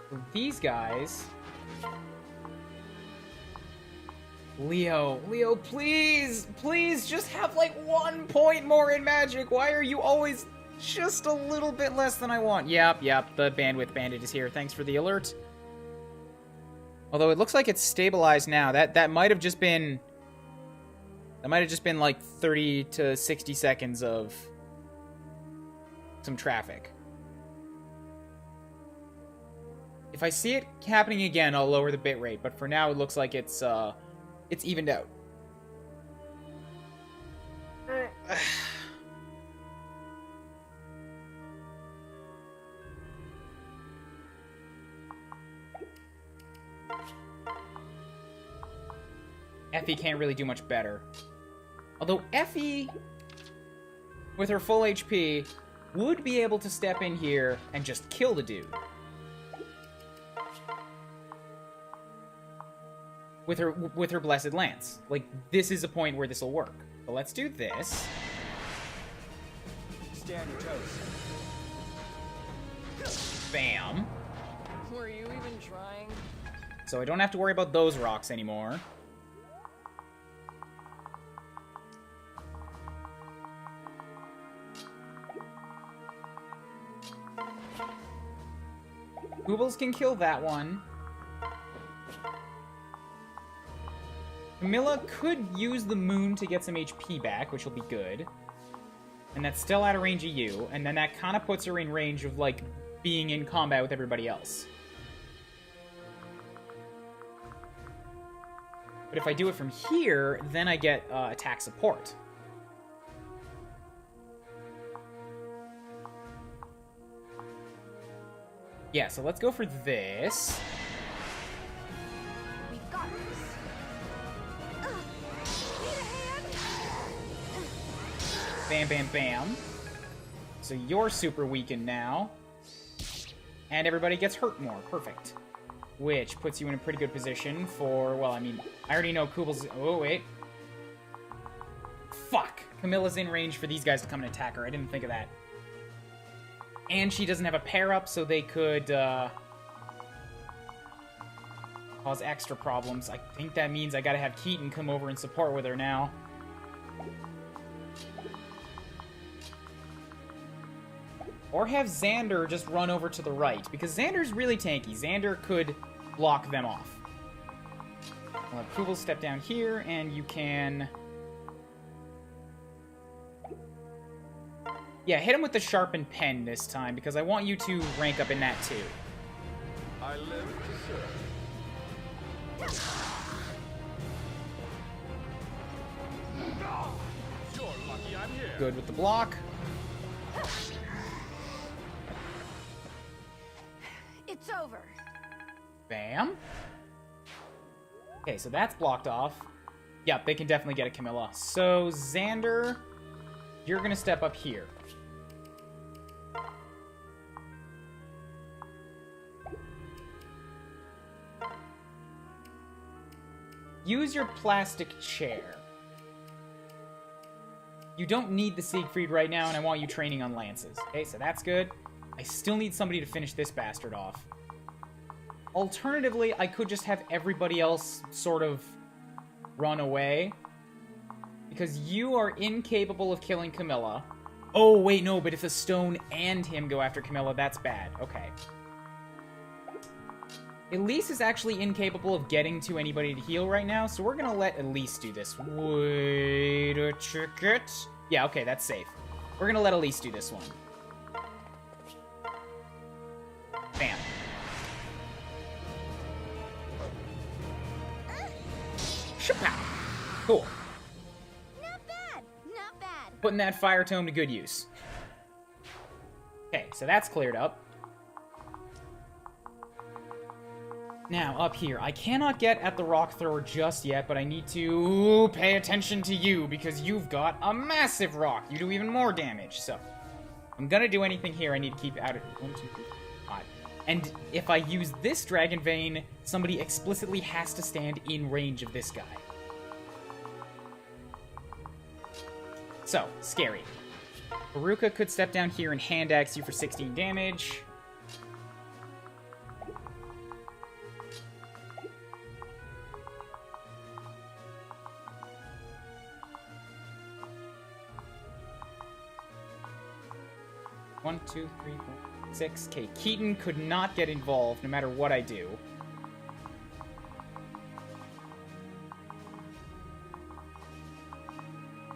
So these guys... Leo, please, please, just have like 1 point more in Magic. Why are you always just a little bit less than I want? Yep, the bandwidth bandit is here. Thanks for the alert. Although it looks like it's stabilized now. That might have just been... That might have just been like 30 to 60 seconds of some traffic. If I see it happening again, I'll lower the bitrate, but for now it looks like it's evened out. Effie can't really do much better. Although Effie, with her full HP, would be able to step in here and just kill the dude. With her Blessed Lance. Like, this is a point where this will work. But let's do this. Stand your toes. Bam. Were you even trying? So I don't have to worry about those rocks anymore. Goobles can kill that one. Camilla could use the moon to get some HP back, which will be good. And that's still out of range of you, and then that kind of puts her in range of, like, being in combat with everybody else. But if I do it from here, then I get attack support. Yeah, so let's go for this. We've got this. Need a hand? Bam, bam, bam. So you're super weakened now. And everybody gets hurt more. Perfect. Which puts you in a pretty good position for, well, I mean, I already know Kubal's... Oh, wait. Fuck! Camilla's in range for these guys to come and attack her. I didn't think of that. And she doesn't have a pair-up, so they could, cause extra problems. I think that means I gotta have Keaton come over and support with her now. Or have Xander just run over to the right, because Xander's really tanky. Xander could block them off. I'll have Kubel step down here, and you can... Yeah, hit him with the sharpened pen this time, because I want you to rank up in that too. I live to serve. You're lucky I'm here. Good with the block. It's over. Bam. Okay, so that's blocked off. Yep, they can definitely get a Camilla. So, Xander, you're going to step up here. Use your plastic chair. You don't need the Siegfried right now, and I want you training on lances. Okay, so that's good. I still need somebody to finish this bastard off. Alternatively, I could just have everybody else sort of run away. Because you are incapable of killing Camilla. Oh, wait, no, but if the stone and him go after Camilla, that's bad. Okay. Elise is actually incapable of getting to anybody to heal right now, so we're gonna let Elise do this. Wait a ticket. Yeah, okay, that's safe. We're gonna let Elise do this one. Bam. Shapow. Cool. Not bad. Not bad. Putting that fire tome to good use. Okay, so that's cleared up. Now, up here. I cannot get at the rock thrower just yet, but I need to pay attention to you, because you've got a massive rock. You do even more damage, so... if I'm gonna do anything here, I need to keep out of... 1, 2, 3, 5. And if I use this Dragon Vein, somebody explicitly has to stand in range of this guy. So, scary. Baruka could step down here and hand axe you for 16 damage. One, two, three, four, 6. Okay, Keaton could not get involved no matter what I do.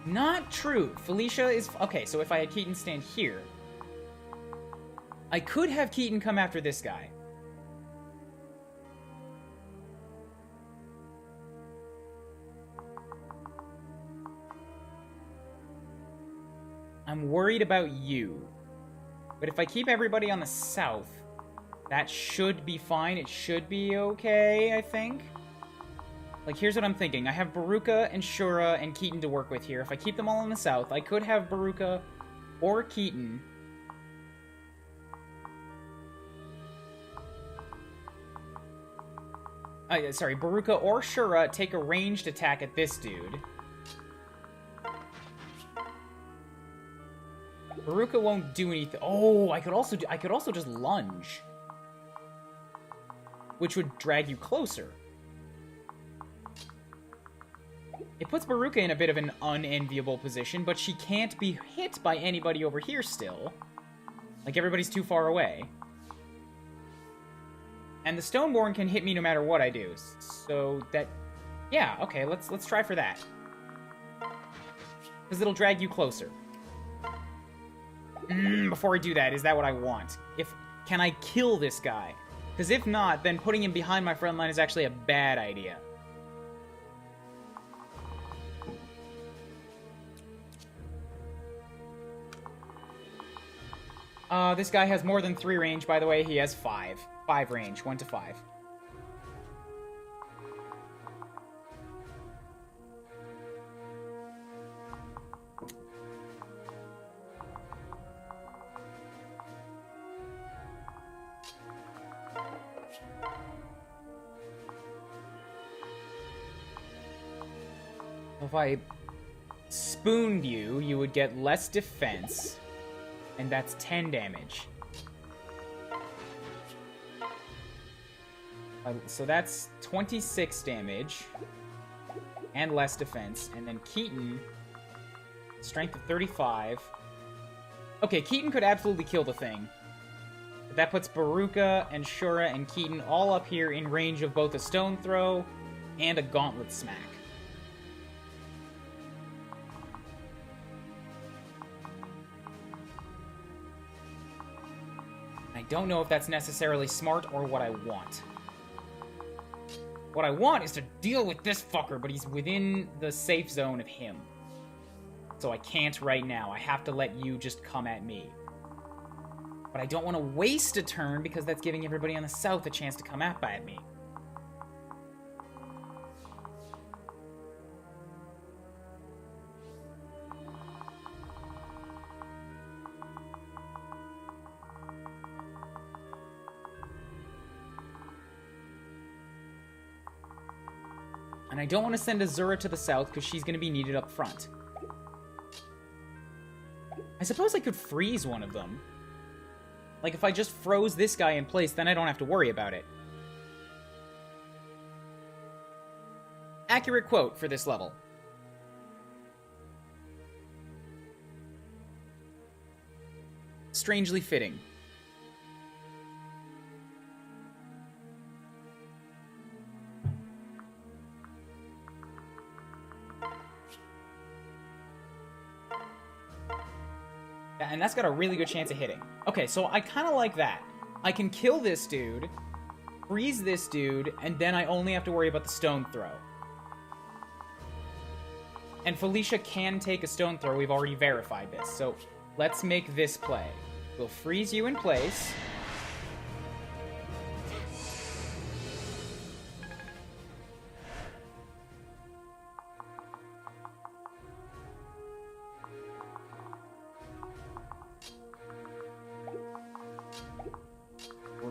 Not true. Felicia is... okay, so if I had Keaton stand here, I could have Keaton come after this guy. I'm worried about you. But if I keep everybody on the south, that should be fine. It should be okay, I think. Like, here's what I'm thinking. I have Baruka and Shura and Keaton to work with here. If I keep them all in the south, I could have Baruka or Keaton. Sorry, Baruka or Shura take a ranged attack at this dude. Baruka won't do anything. Oh, I could also just lunge, which would drag you closer. It puts Baruka in a bit of an unenviable position, but she can't be hit by anybody over here still. Like, everybody's too far away. And the Stoneborn can hit me no matter what I do. So that... yeah, okay, let's try for that. Because it'll drag you closer. Before I do that, is that what I want? Can I kill this guy? Because if not, then putting him behind my front line is actually a bad idea. This guy has more than 3 range, by the way. He has 5. 5 range. 1 to 5. If I spooned you, you would get less defense, and that's 10 damage. So that's 26 damage, and less defense, and then Keaton, strength of 35. Okay, Keaton could absolutely kill the thing. But that puts Baruka and Shura and Keaton all up here in range of both a stone throw and a gauntlet smack. I don't know if that's necessarily smart or what I want. What I want is to deal with this fucker, but he's within the safe zone of him. So I can't right now. I have to let you just come at me. But I don't want to waste a turn because that's giving everybody on the south a chance to come at me. And I don't want to send Azura to the south because she's going to be needed up front. I suppose I could freeze one of them. Like, if I just froze this guy in place, then I don't have to worry about it. Accurate quote for this level. Strangely fitting. And that's got a really good chance of hitting. Okay, so I kind of like that. I can kill this dude, freeze this dude, and then I only have to worry about the stone throw. And Felicia can take a stone throw. We've already verified this. So let's make this play. We'll freeze you in place.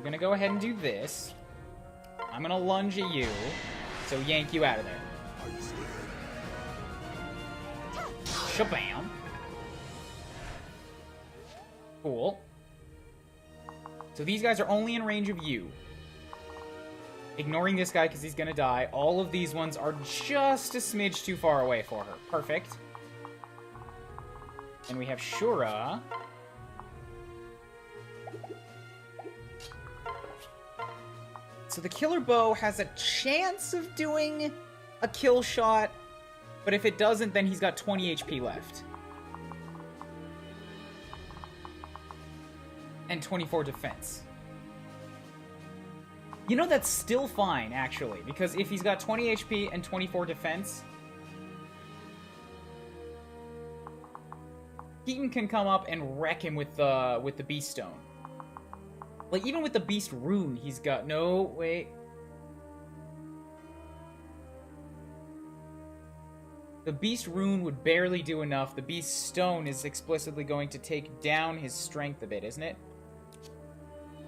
gonna go ahead and do this. I'm gonna lunge at you, so yank you out of there. Shabam. Cool. So these guys are only in range of you. Ignoring this guy because he's gonna die. All of these ones are just a smidge too far away for her. Perfect. And we have Shura. So the killer bow has a chance of doing a kill shot, but if it doesn't, then he's got 20 HP left. And 24 defense. You know, that's still fine, actually, because if he's got 20 HP and 24 defense, Keaton can come up and wreck him with the Beast Stone. Like, even with the Beast Rune, he's got... No, wait. The Beast Rune would barely do enough. The Beast Stone is explicitly going to take down his strength a bit, isn't it?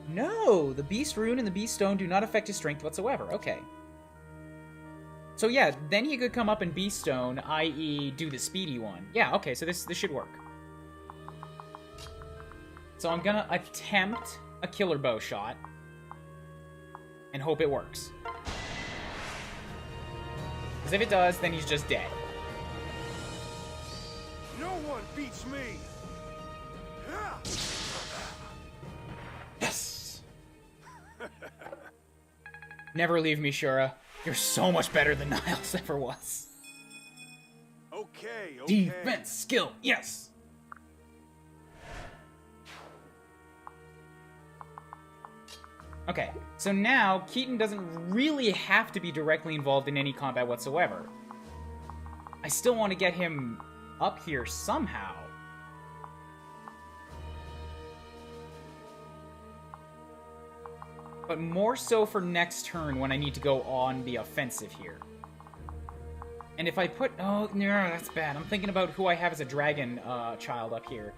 No! The Beast Rune and the Beast Stone do not affect his strength whatsoever. Okay. So yeah, then he could come up and Beast Stone, i.e. do the speedy one. Yeah, okay, so this should work. So I'm gonna attempt a killer bow shot and hope it works. Because if it does, then he's just dead. No one beats me. Yes! Never leave me, Shura. You're so much better than Niles ever was. Okay. Defense skill, yes! Okay, so now Keaton doesn't really have to be directly involved in any combat whatsoever. I still want to get him up here somehow. But more so for next turn when I need to go on the offensive here. And if I put... Oh, no, that's bad. I'm thinking about who I have as a dragon child up here.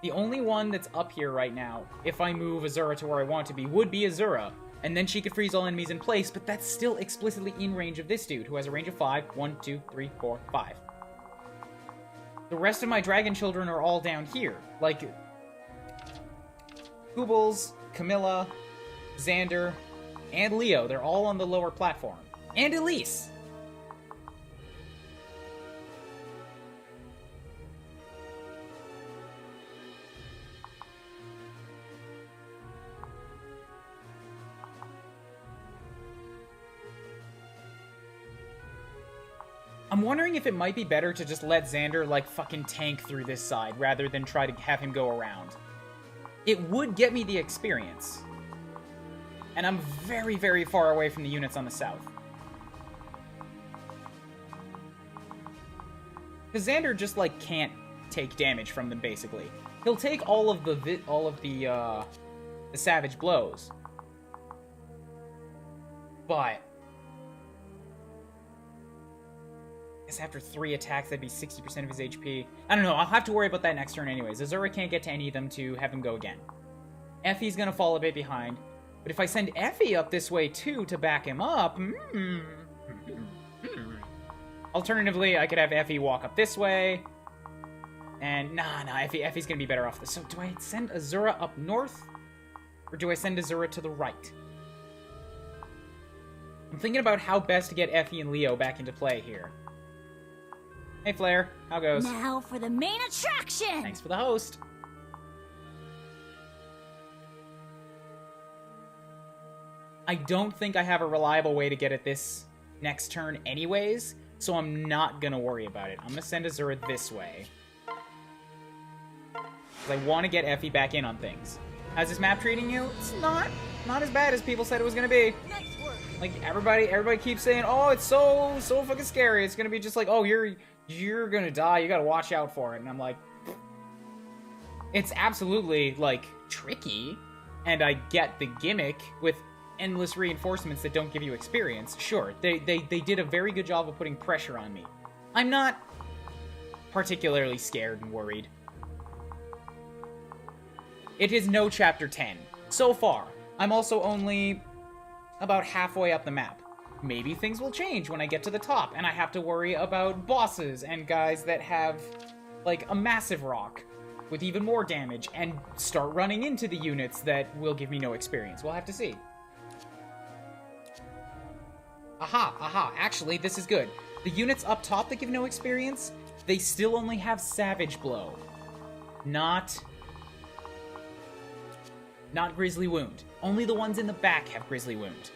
The only one that's up here right now, if I move Azura to where I want to be, would be Azura. And then she could freeze all enemies in place, but that's still explicitly in range of this dude, who has a range of 5. 1, 2, 3, 4, 5. The rest of my dragon children are all down here. Like... Koobles, Camilla, Xander, and Leo. They're all on the lower platform. And Elise! I'm wondering if it might be better to just let Xander, like, fucking tank through this side, rather than try to have him go around. It would get me the experience. And I'm very, very far away from the units on the south. Because Xander just, like, can't take damage from them, basically. He'll take all of the savage blows. But... after 3 attacks, that'd be 60% of his HP. I don't know, I'll have to worry about that next turn anyways. Azura can't get to any of them to have him go again. Effie's gonna fall a bit behind. But if I send Effie up this way too to back him up... Alternatively, I could have Effie walk up this way. And nah, Effie's gonna be better off this. So do I send Azura up north? Or do I send Azura to the right? I'm thinking about how best to get Effie and Leo back into play here. Hey, Flair. How goes? Now for the main attraction! Thanks for the host. I don't think I have a reliable way to get at this next turn anyways, so I'm not gonna worry about it. I'm gonna send Azura this way. Because I want to get Effie back in on things. How's this map treating you? It's not as bad as people said it was gonna be. Nice work. Like, everybody keeps saying, oh, it's so fucking scary. It's gonna be just like, oh, you're gonna die, you gotta watch out for it. And I'm like, it's absolutely, like, tricky, and I get the gimmick with endless reinforcements that don't give you experience. Sure, they did a very good job of putting pressure on me. I'm not particularly scared and worried. It is no Chapter 10. So far. I'm also only about halfway up the map. Maybe things will change when I get to the top, and I have to worry about bosses and guys that have, like, a massive rock with even more damage, and start running into the units that will give me no experience. We'll have to see. Aha, actually, this is good. The units up top that give no experience, they still only have Savage Blow. Not Grizzly Wound. Only the ones in the back have Grizzly Wound.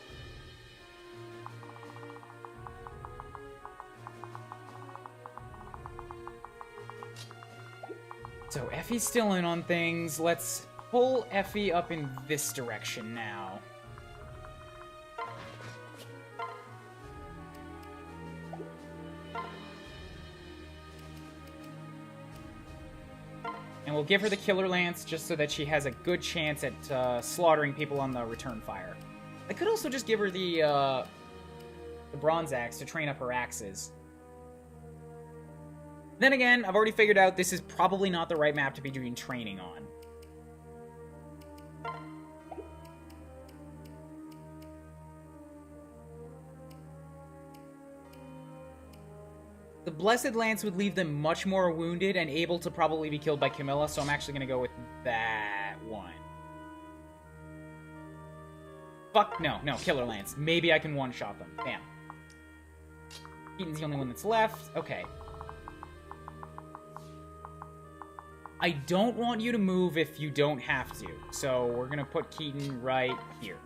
So Effie's still in on things. Let's pull Effie up in this direction now. And we'll give her the Killer Lance just so that she has a good chance at slaughtering people on the return fire. I could also just give her the Bronze Axe to train up her axes. Then again, I've already figured out this is probably not the right map to be doing training on. The Blessed Lance would leave them much more wounded and able to probably be killed by Camilla, so I'm actually going to go with that one. Fuck, no, Killer Lance. Maybe I can one-shot them. Damn. Keaton's the only one that's left. Okay. I don't want you to move if you don't have to, so we're going to put Keaton right here.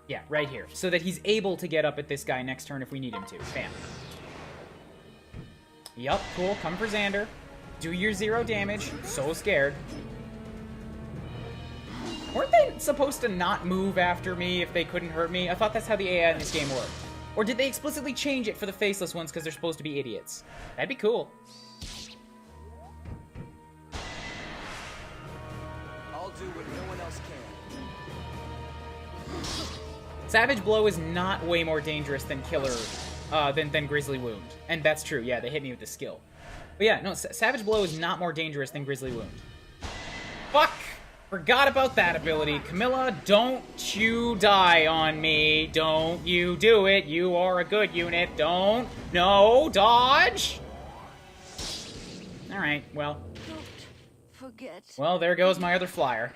Yeah, right here. So that he's able to get up at this guy next turn if we need him to. Bam. Yup, cool. Come for Xander. Do your 0 damage. So scared. Weren't they supposed to not move after me if they couldn't hurt me? I thought that's how the AI in this game worked. Or did they explicitly change it for the faceless ones because they're supposed to be idiots? That'd be cool. I'll do what no one else can. Savage Blow is not way more dangerous than Killer, than Grizzly Wound. And that's true, yeah, they hit me with the skill. But yeah, no, Savage Blow is not more dangerous than Grizzly Wound. Fuck! Forgot about that ability. Camilla, don't you die on me. Don't you do it. You are a good unit. Don't. No, dodge! Alright, well. Don't forget. Well, there goes my other flyer.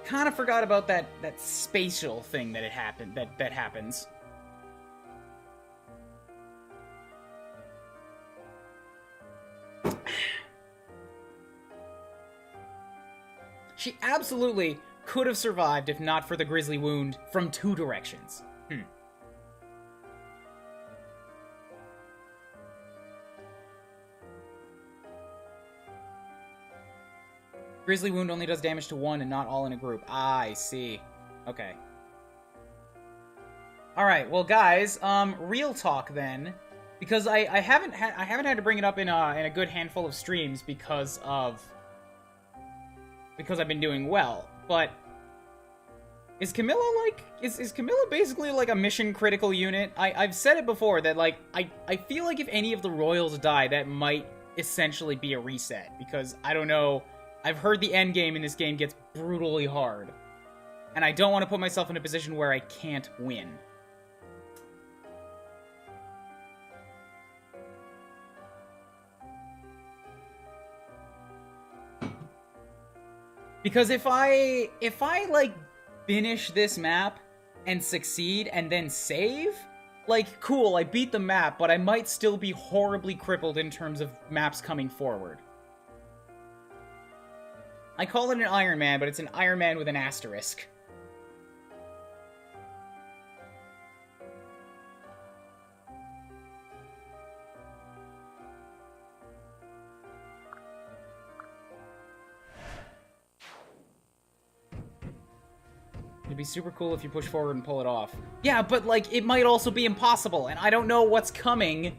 Kind of forgot about that spatial thing that that happens. She absolutely could have survived if not for the Grizzly Wound from 2 directions. Grizzly Wound only does damage to 1 and not all in a group. I see. Okay. Alright, well guys, real talk then. Because I haven't had to bring it up in a good handful of streams because I've been doing well. But is Camilla is Camilla basically like a mission critical unit? I've said it before that like I feel like if any of the royals die, that might essentially be a reset, because I don't know, I've heard the end game in this game gets brutally hard. And I don't want to put myself in a position where I can't win. Because if I like finish this map and succeed and then save, like cool, I beat the map, but I might still be horribly crippled in terms of maps coming forward. I call it an Ironman, but it's an Ironman with an asterisk. It'd be super cool if you push forward and pull it off. Yeah, but like, it might also be impossible, and I don't know what's coming.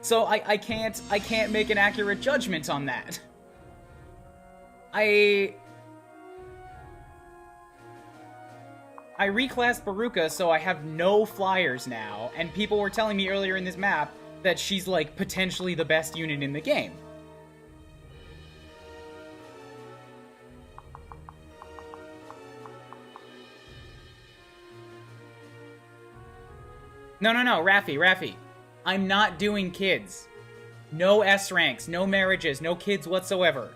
So I can't make an accurate judgment on that. I reclassed Baruka, so I have no flyers now, and people were telling me earlier in this map that she's, like, potentially the best unit in the game. No, Raffi. I'm not doing kids. No S ranks, no marriages, no kids whatsoever.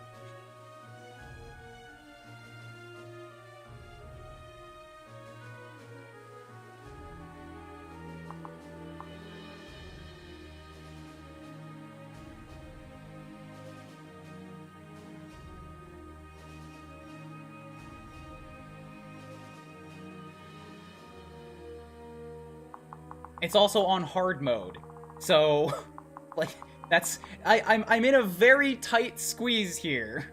It's also on hard mode, so, like, that's... I'm in a very tight squeeze here.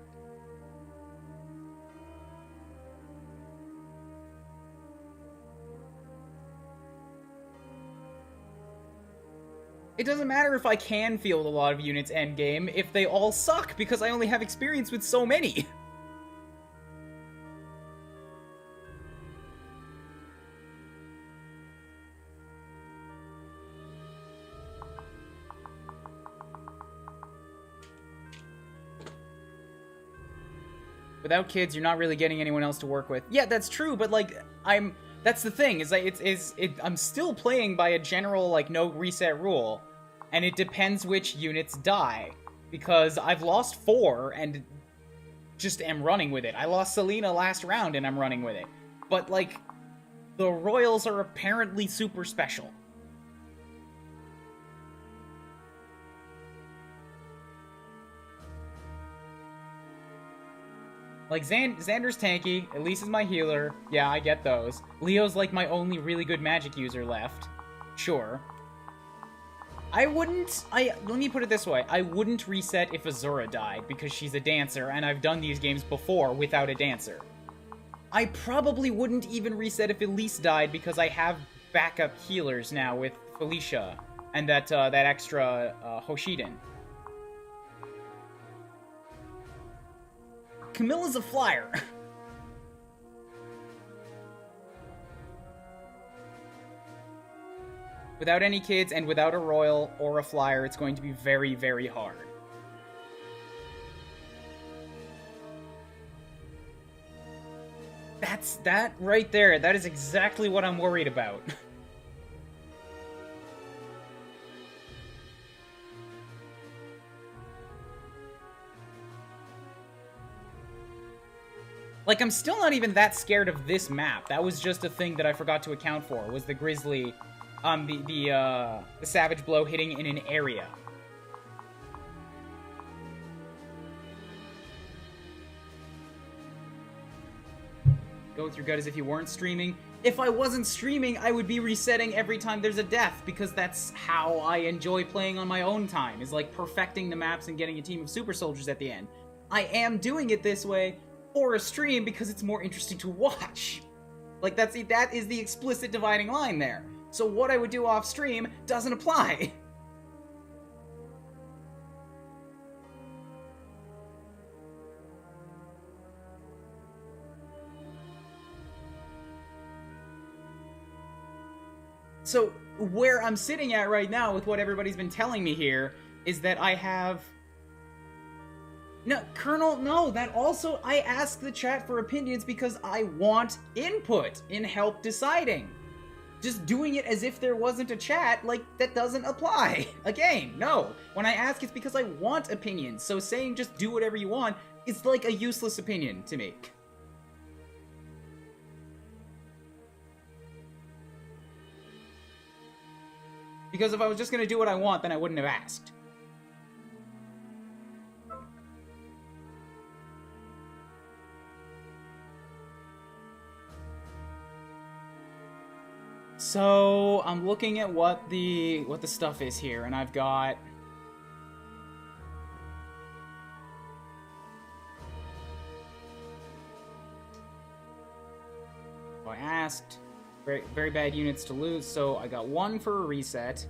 It doesn't matter if I can field a lot of units endgame if they all suck, because I only have experience with so many. Without kids, you're not really getting anyone else to work with. Yeah, that's true, but, like, that's the thing, is like, I'm still playing by a general, like, no reset rule, and it depends which units die, because I've lost 4, and just am running with it. I lost Selena last round, and I'm running with it. But, like, the Royals are apparently super special. Like, Xander's tanky, Elise is my healer, yeah, I get those. Leo's, like, my only really good magic user left. Sure. Let me put it this way, I wouldn't reset if Azura died, because she's a dancer, and I've done these games before without a dancer. I probably wouldn't even reset if Elise died, because I have backup healers now with Felicia, and that extra, Hoshiden. Camilla's a flyer. Without any kids and without a royal or a flyer, it's going to be very, very hard. That right there. That is exactly what I'm worried about. Like, I'm still not even that scared of this map. That was just a thing that I forgot to account for, was the Grizzly, the Savage Blow hitting in an area. Go with your gut as if you weren't streaming. If I wasn't streaming, I would be resetting every time there's a death, because that's how I enjoy playing on my own time, is like perfecting the maps and getting a team of super soldiers at the end. I am doing it this way for a stream because it's more interesting to watch. Like, that is the explicit dividing line there. So what I would do off stream doesn't apply. So where I'm sitting at right now with what everybody's been telling me here is that I have... No, Colonel, no, that also, I ask the chat for opinions because I want input in help deciding. Just doing it as if there wasn't a chat, like, that doesn't apply. Again, no. When I ask, it's because I want opinions, so saying just do whatever you want is like a useless opinion to me. Because if I was just gonna do what I want, then I wouldn't have asked. So, I'm looking at what the stuff is here, and I've got... I asked, very, very bad units to lose, so I got 1 for a reset.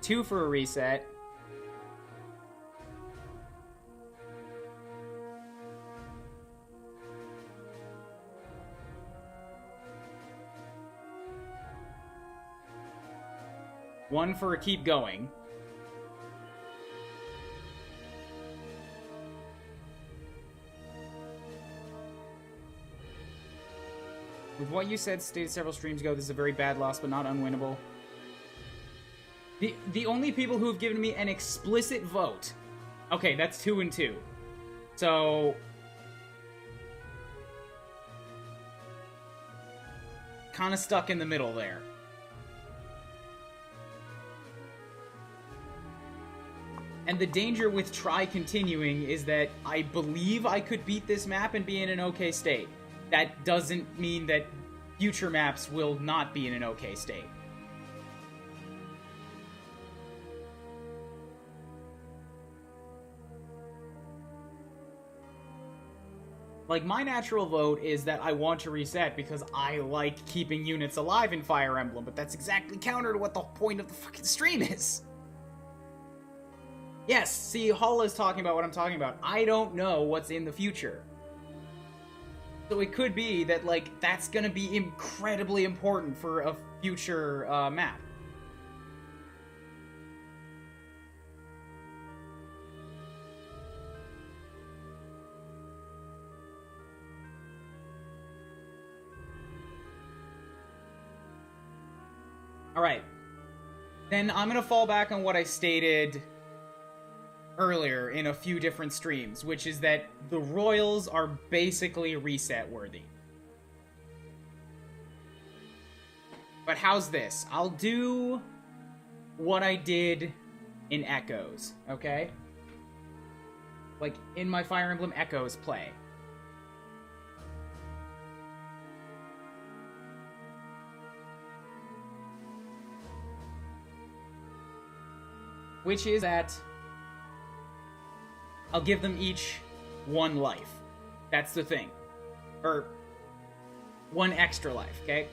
Two for a reset. One for a keep going. With what you said stated several streams ago, this is a very bad loss, but not unwinnable. The only people who have given me an explicit vote... Okay, that's 2 and 2. So... kind of stuck in the middle there. And the danger with try continuing is that I believe I could beat this map and be in an okay state. That doesn't mean that future maps will not be in an okay state. Like, my natural vote is that I want to reset because I like keeping units alive in Fire Emblem, but that's exactly counter to what the point of the fucking stream is. Yes, see, Hull is talking about what I'm talking about. I don't know what's in the future. So it could be that, like, that's gonna be incredibly important for a future map. Alright. Then I'm gonna fall back on what I stated earlier in a few different streams, which is that the Royals are basically reset worthy. But how's this? I'll do what I did in Echoes, okay? Like, in my Fire Emblem Echoes play. Which is that I'll give them each 1 life. That's the thing. Or 1 extra life, okay?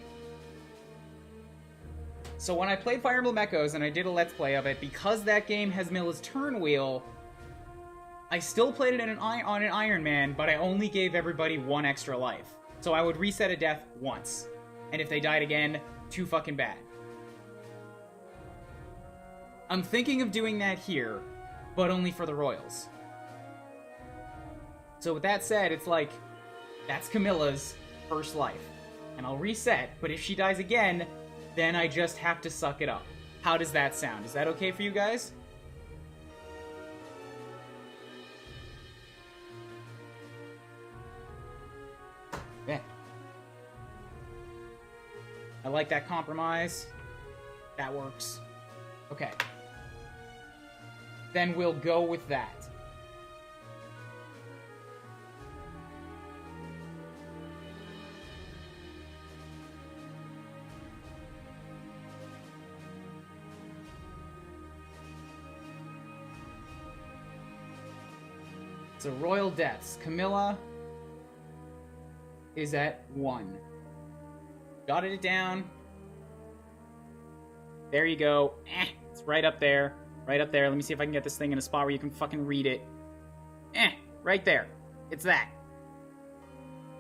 So when I played Fire Emblem Echoes and I did a Let's Play of it, because that game has Milla's turn wheel, I still played it on an Ironman, but I only gave everybody 1 extra life. So I would reset a death once. And if they died again, too fucking bad. I'm thinking of doing that here, but only for the Royals. So with that said, it's like, that's Camilla's first life. And I'll reset, but if she dies again, then I just have to suck it up. How does that sound? Is that okay for you guys? Yeah. I like that compromise. That works. Okay. Then we'll go with that. So Royal Deaths. Camilla is at 1. Jotted it down. There you go. It's right up there. Right up there. Let me see if I can get this thing in a spot where you can fucking read it. Right there. It's that.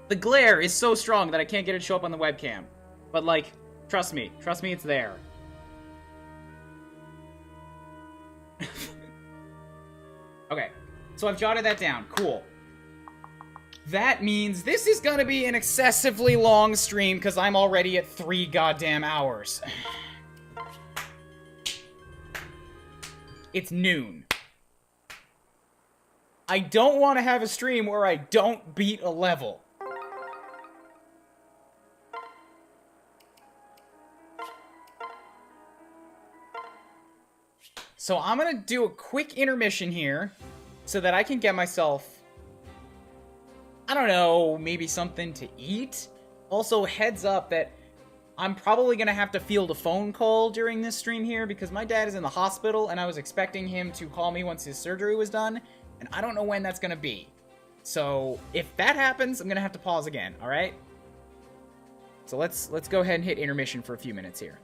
The glare is so strong that I can't get it to show up on the webcam. But, like, trust me. Trust me, it's there. Okay. So I've jotted that down. Cool. That means this is gonna be an excessively long stream because I'm already at 3 goddamn hours. It's noon. I don't want to have a stream where I don't beat a level. So I'm gonna do a quick intermission here so that I can get myself, I don't know, maybe something to eat? Also, heads up that I'm probably going to have to field a phone call during this stream here because my dad is in the hospital and I was expecting him to call me once his surgery was done, and I don't know when that's going to be. So if that happens, I'm going to have to pause again, alright? So let's go ahead and hit intermission for a few minutes here.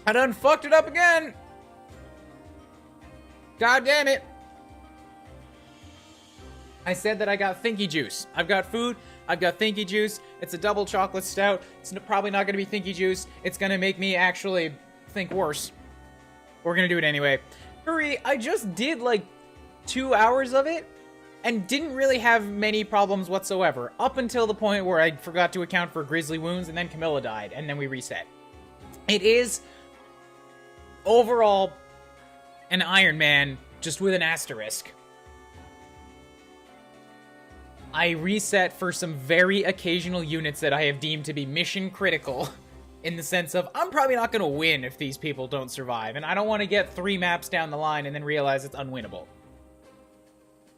I done fucked it up again! God damn it! I said that I got thinky juice. I've got food, I've got thinky juice. It's a double chocolate stout. It's probably not gonna be thinky juice. It's gonna make me actually think worse. We're gonna do it anyway. Hurry, I just did like 2 hours of it and didn't really have many problems whatsoever. Up until the point where I forgot to account for grizzly wounds and then Camilla died and then we reset. It is overall an Ironman, just with an asterisk. I reset for some very occasional units that I have deemed to be mission critical, in the sense of, I'm probably not going to win if these people don't survive, and I don't want to get 3 maps down the line and then realize it's unwinnable.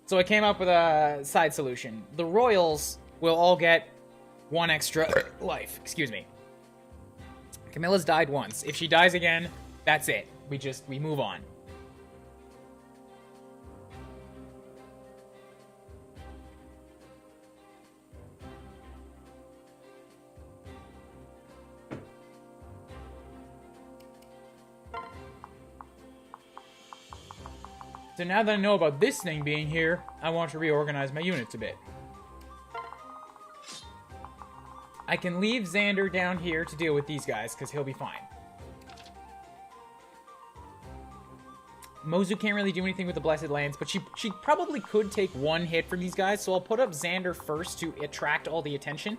So I came up with a side solution. The Royals will all get 1 extra life. Excuse me. Camilla's died once. If she dies again, that's it. We move on. So now that I know about this thing being here, I want to reorganize my units a bit. I can leave Xander down here to deal with these guys, because he'll be fine. Mozu can't really do anything with the Blessed Lands, but she probably could take 1 hit from these guys, so I'll put up Xander first to attract all the attention.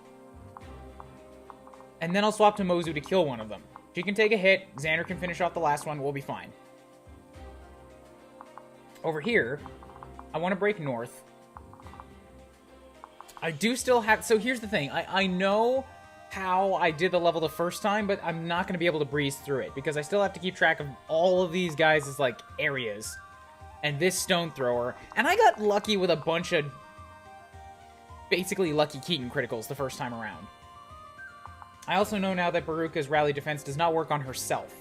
And then I'll swap to Mozu to kill one of them. She can take a hit, Xander can finish off the last one, we'll be fine. Over here, I want to break north. I do still have... So here's the thing. I know how I did the level the first time, but I'm not going to be able to breeze through it, because I still have to keep track of all of these guys' like, areas. And this stone thrower. And I got lucky with a bunch of basically lucky Keaton criticals the first time around. I also know now that Baruka's rally defense does not work on herself.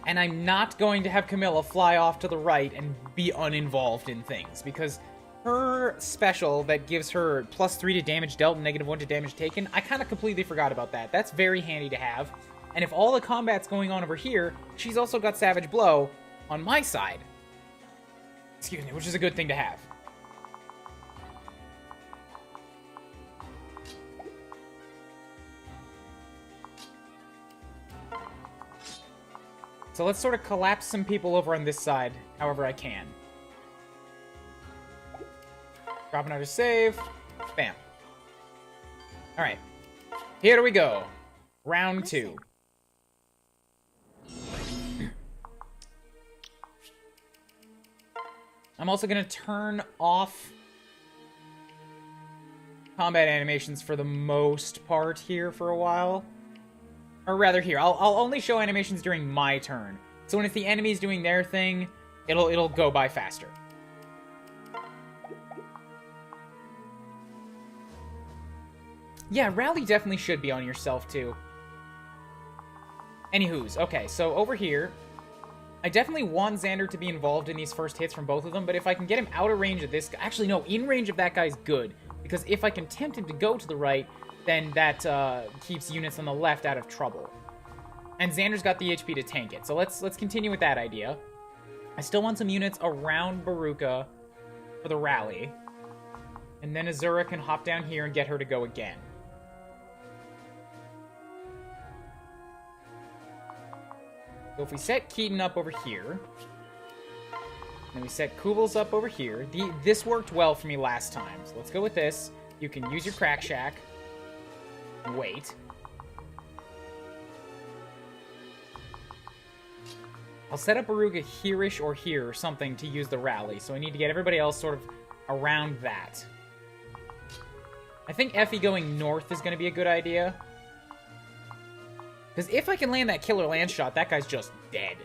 And I'm not going to have Camilla fly off to the right and be uninvolved in things, because her special that gives her +3 to damage dealt and -1 to damage taken, I kind of completely forgot about that. That's very handy to have. And if all the combat's going on over here, she's also got Savage Blow on my side. Excuse me, which is a good thing to have. So let's sort of collapse some people over on this side, however I can. Drop another save. Bam. Alright. Here we go. Round 2. I'm also going to turn off combat animations for the most part here for a while. Or rather here, I'll only show animations during my turn. So when if the enemy's doing their thing, it'll go by faster. Yeah, rally definitely should be on yourself too. Anywho's, okay, so over here, I definitely want Xander to be involved in these first hits from both of them, but if I can get him out of range of this guy, actually no, in range of that guy's good, because if I can tempt him to go to the right, then that keeps units on the left out of trouble. And Xander's got the HP to tank it, so let's continue with that idea. I still want some units around Baruka for the rally, and then Azura can hop down here and get her to go again. So if we set Keaton up over here, then we set Kubels up over here. This worked well for me last time, so let's go with this. You can use your Crack Shack. Wait. I'll set up Baruga here-ish or here or something to use the rally, so I need to get everybody else sort of around that. I think Effie going north is going to be a good idea. Because if I can land that killer land shot, that guy's just dead.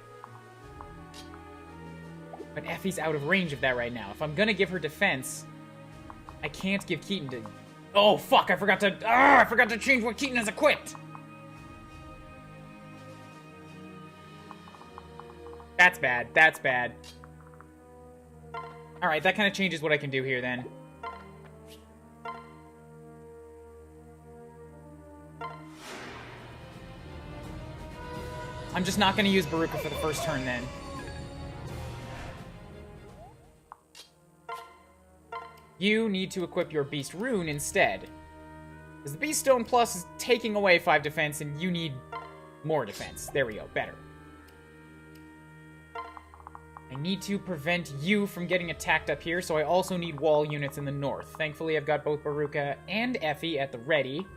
But Effie's out of range of that right now. If I'm going to give her defense, I can't give Keaton to... Oh, fuck, I forgot to change what Keaton has equipped! That's bad, that's bad. Alright, that kind of changes what I can do here, then. I'm just not going to use Baruka for the first turn then. You need to equip your Beast Rune instead. Because the Beast Stone Plus is taking away 5 defense, and you need more defense. There we go, better. I need to prevent you from getting attacked up here, so I also need wall units in the north. Thankfully, I've got both Baruka and Effie at the ready.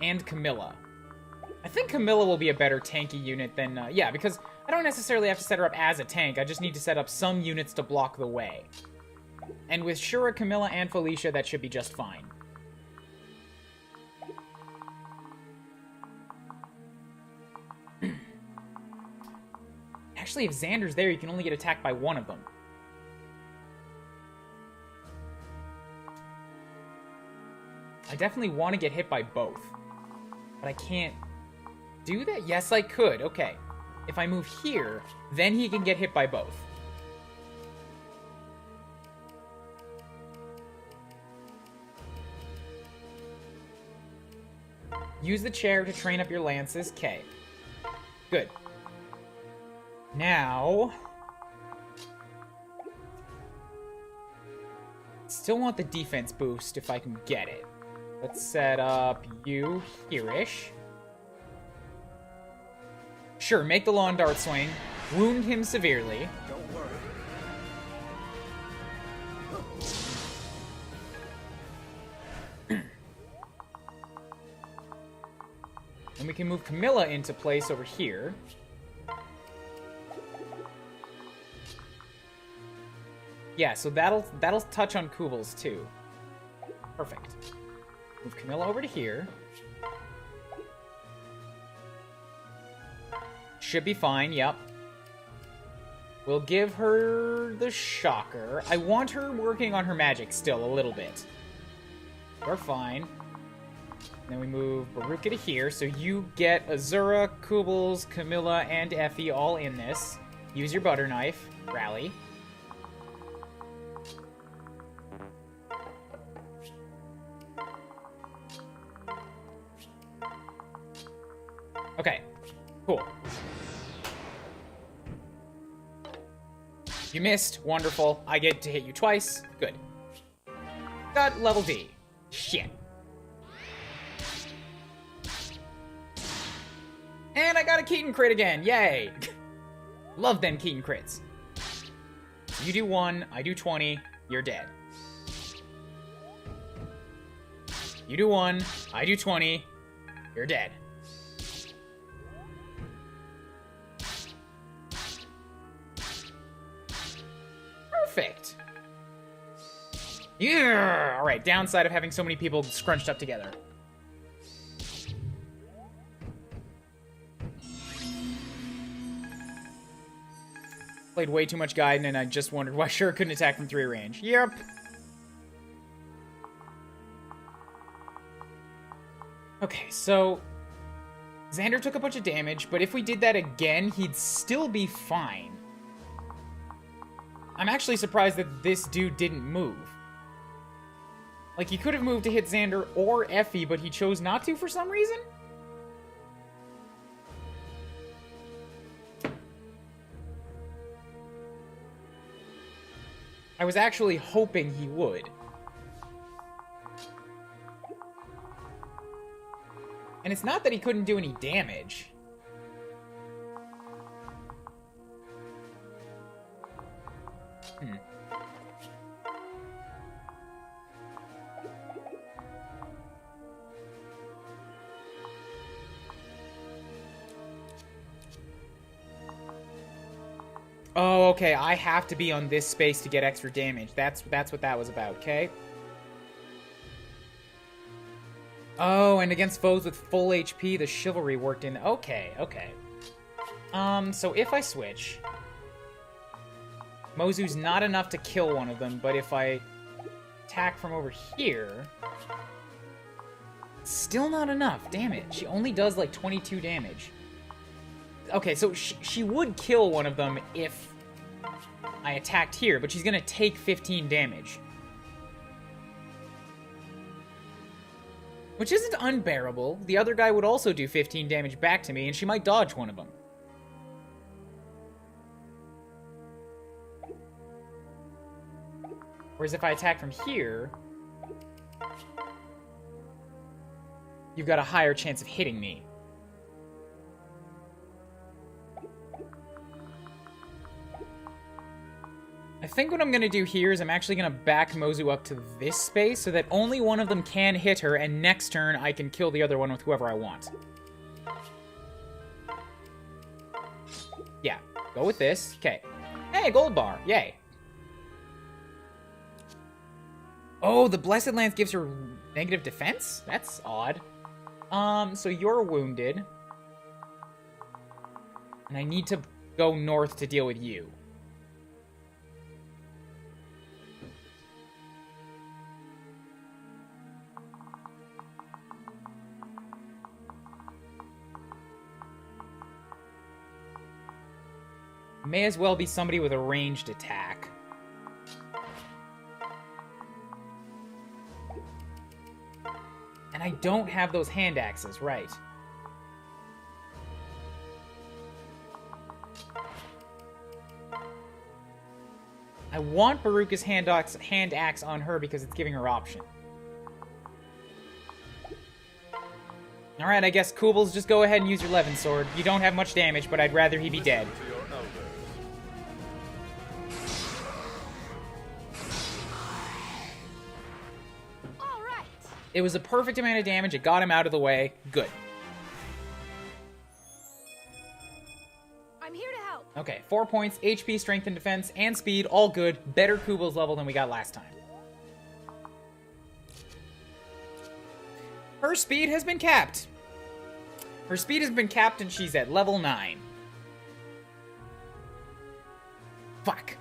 And Camilla. I think Camilla will be a better tanky unit than... yeah, because I don't necessarily have to set her up as a tank. I just need to set up some units to block the way. And with Shura, Camilla, and Felicia, that should be just fine. Actually, if Xander's there, you can only get attacked by one of them. I definitely want to get hit by both. But I can't do that? Yes, I could. Okay. If I move here, then he can get hit by both. Use the chair to train up your lances. Okay. Good. Now... still want the defense boost if I can get it. Let's set up you here-ish. Sure, make the lawn dart swing. Wound him severely. Don't worry. And we can move Camilla into place over here. Yeah, so that'll touch on Kubel's too. Perfect. Move Camilla over to here. Should be fine, yep. We'll give her the shocker. I want her working on her magic still a little bit. We're fine. Then we move Baruka to here, so you get Azura, Kubels, Camilla, and Effie all in this. Use your butter knife. Rally. Okay, cool. You missed. Wonderful. I get to hit you twice. Good. Got level D. Shit. And I got a Keaton crit again. Yay. Love them Keaton crits. You do 1, I do 20, you're dead. You do 1, I do 20, you're dead. Perfect. Yeah. All right. Downside of having so many people scrunched up together. Played way too much Gaiden, and I just wondered why Shura couldn't attack from 3 range. Yep. Okay, so Xander took a bunch of damage, but if we did that again, he'd still be fine. I'm actually surprised that this dude didn't move. Like, he could have moved to hit Xander or Effie, but he chose not to for some reason? I was actually hoping he would. And it's not that he couldn't do any damage. Oh, okay, I have to be on this space to get extra damage. That's what that was about, okay? Oh, and against foes with full HP, the chivalry worked in... Okay, okay. So if I switch... Mozu's not enough to kill one of them, but if I attack from over here... Still not enough, damn it. She only does like 22 damage. Okay, so she would kill one of them if I attacked here, but she's gonna take 15 damage. Which isn't unbearable. The other guy would also do 15 damage back to me, and she might dodge one of them. Whereas if I attack from here, you've got a higher chance of hitting me. I think what I'm going to do here is I'm actually going to back Mozu up to this space so that only one of them can hit her, and next turn I can kill the other one with whoever I want. Yeah, go with this. Okay. Hey, gold bar. Yay. Oh, the Blessed Lance gives her negative defense? That's odd. So you're wounded. And I need to go north to deal with you. May as well be somebody with a ranged attack. And I don't have those hand axes, right. I want Baruka's hand axe on her because it's giving her option. Alright, I guess Kubl's just go ahead and use your Levin sword. You don't have much damage, but I'd rather he be dead. It was a perfect amount of damage. It got him out of the way. Good. I'm here to help. Okay, 4 points, HP, strength, and defense, and speed, all good. Better Kubl's level than we got last time. Her speed has been capped. Her speed has been capped, and she's at level 9. Fuck.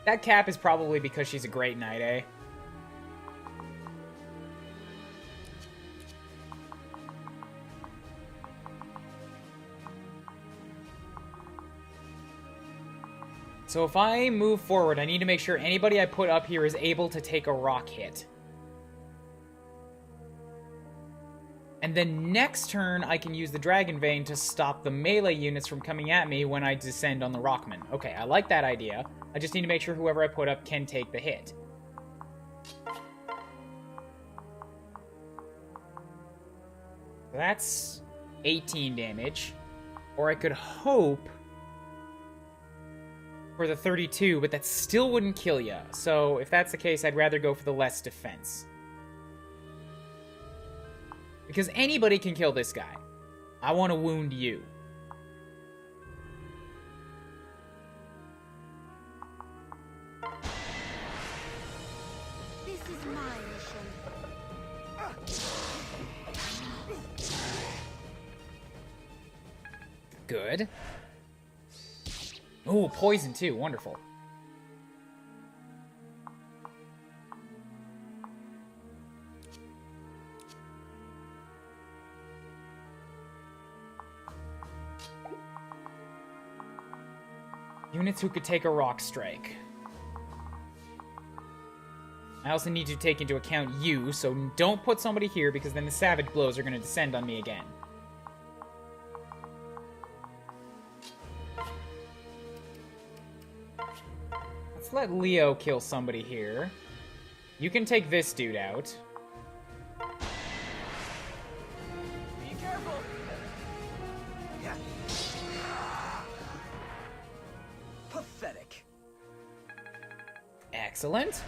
That cap is probably because she's a great knight, eh? So if I move forward, I need to make sure anybody I put up here is able to take a rock hit. And then next turn, I can use the Dragon Vein to stop the melee units from coming at me when I descend on the Rockman. Okay, I like that idea. I just need to make sure whoever I put up can take the hit. That's 18 damage. Or I could hope for the 32, but that still wouldn't kill ya. So if that's the case, I'd rather go for the less defense. Because anybody can kill this guy. I want to wound you. This is my mission. Good. Oh, poison too. Wonderful. Units who could take a rock strike. I also need to take into account you, so don't put somebody here because then the savage blows are going to descend on me again. Let's let Leo kill somebody here. You can take this dude out. Be careful. Yeah. Pathetic. Excellent.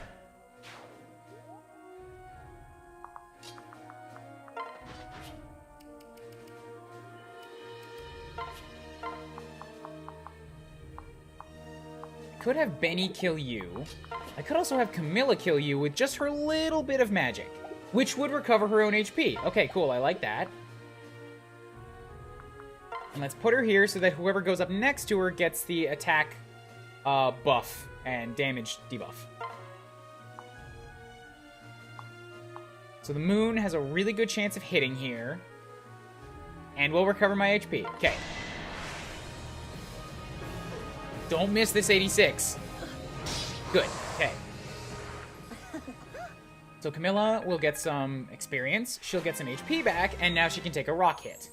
Could have Benny kill you. I could also have Camilla kill you with just her little bit of magic, which would recover her own HP. Okay, cool, I like that. And let's put her here so that whoever goes up next to her gets the attack buff and damage debuff. So the moon has a really good chance of hitting here. And will recover my HP. Okay. Don't miss this 86. Good. Okay. So Camilla will get some experience. She'll get some HP back, and now she can take a rock hit.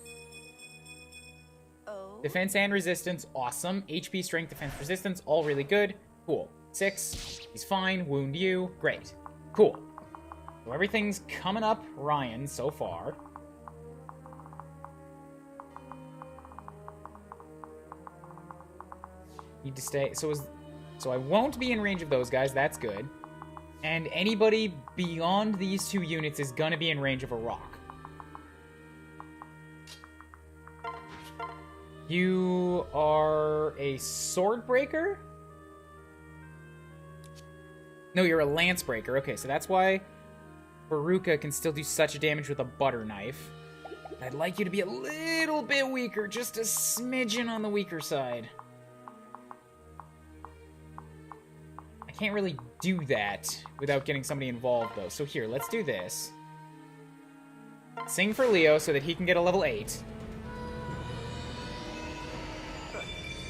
Oh. Defense and resistance, awesome. HP, strength, defense, resistance, all really good. Cool. 6. He's fine. Wound you. Great. Cool. So everything's coming up Ryan so far. Need to stay. So I won't be in range of those guys. That's good. And anybody beyond these 2 units is gonna be in range of a rock. You are a sword breaker? No, you're a lance breaker. Okay, so that's why Veruca can still do such damage with a butter knife. I'd like you to be a little bit weaker, just a smidgen on the weaker side. I can't really do that without getting somebody involved, though. So here, let's do this. Sing for Leo so that he can get a level 8.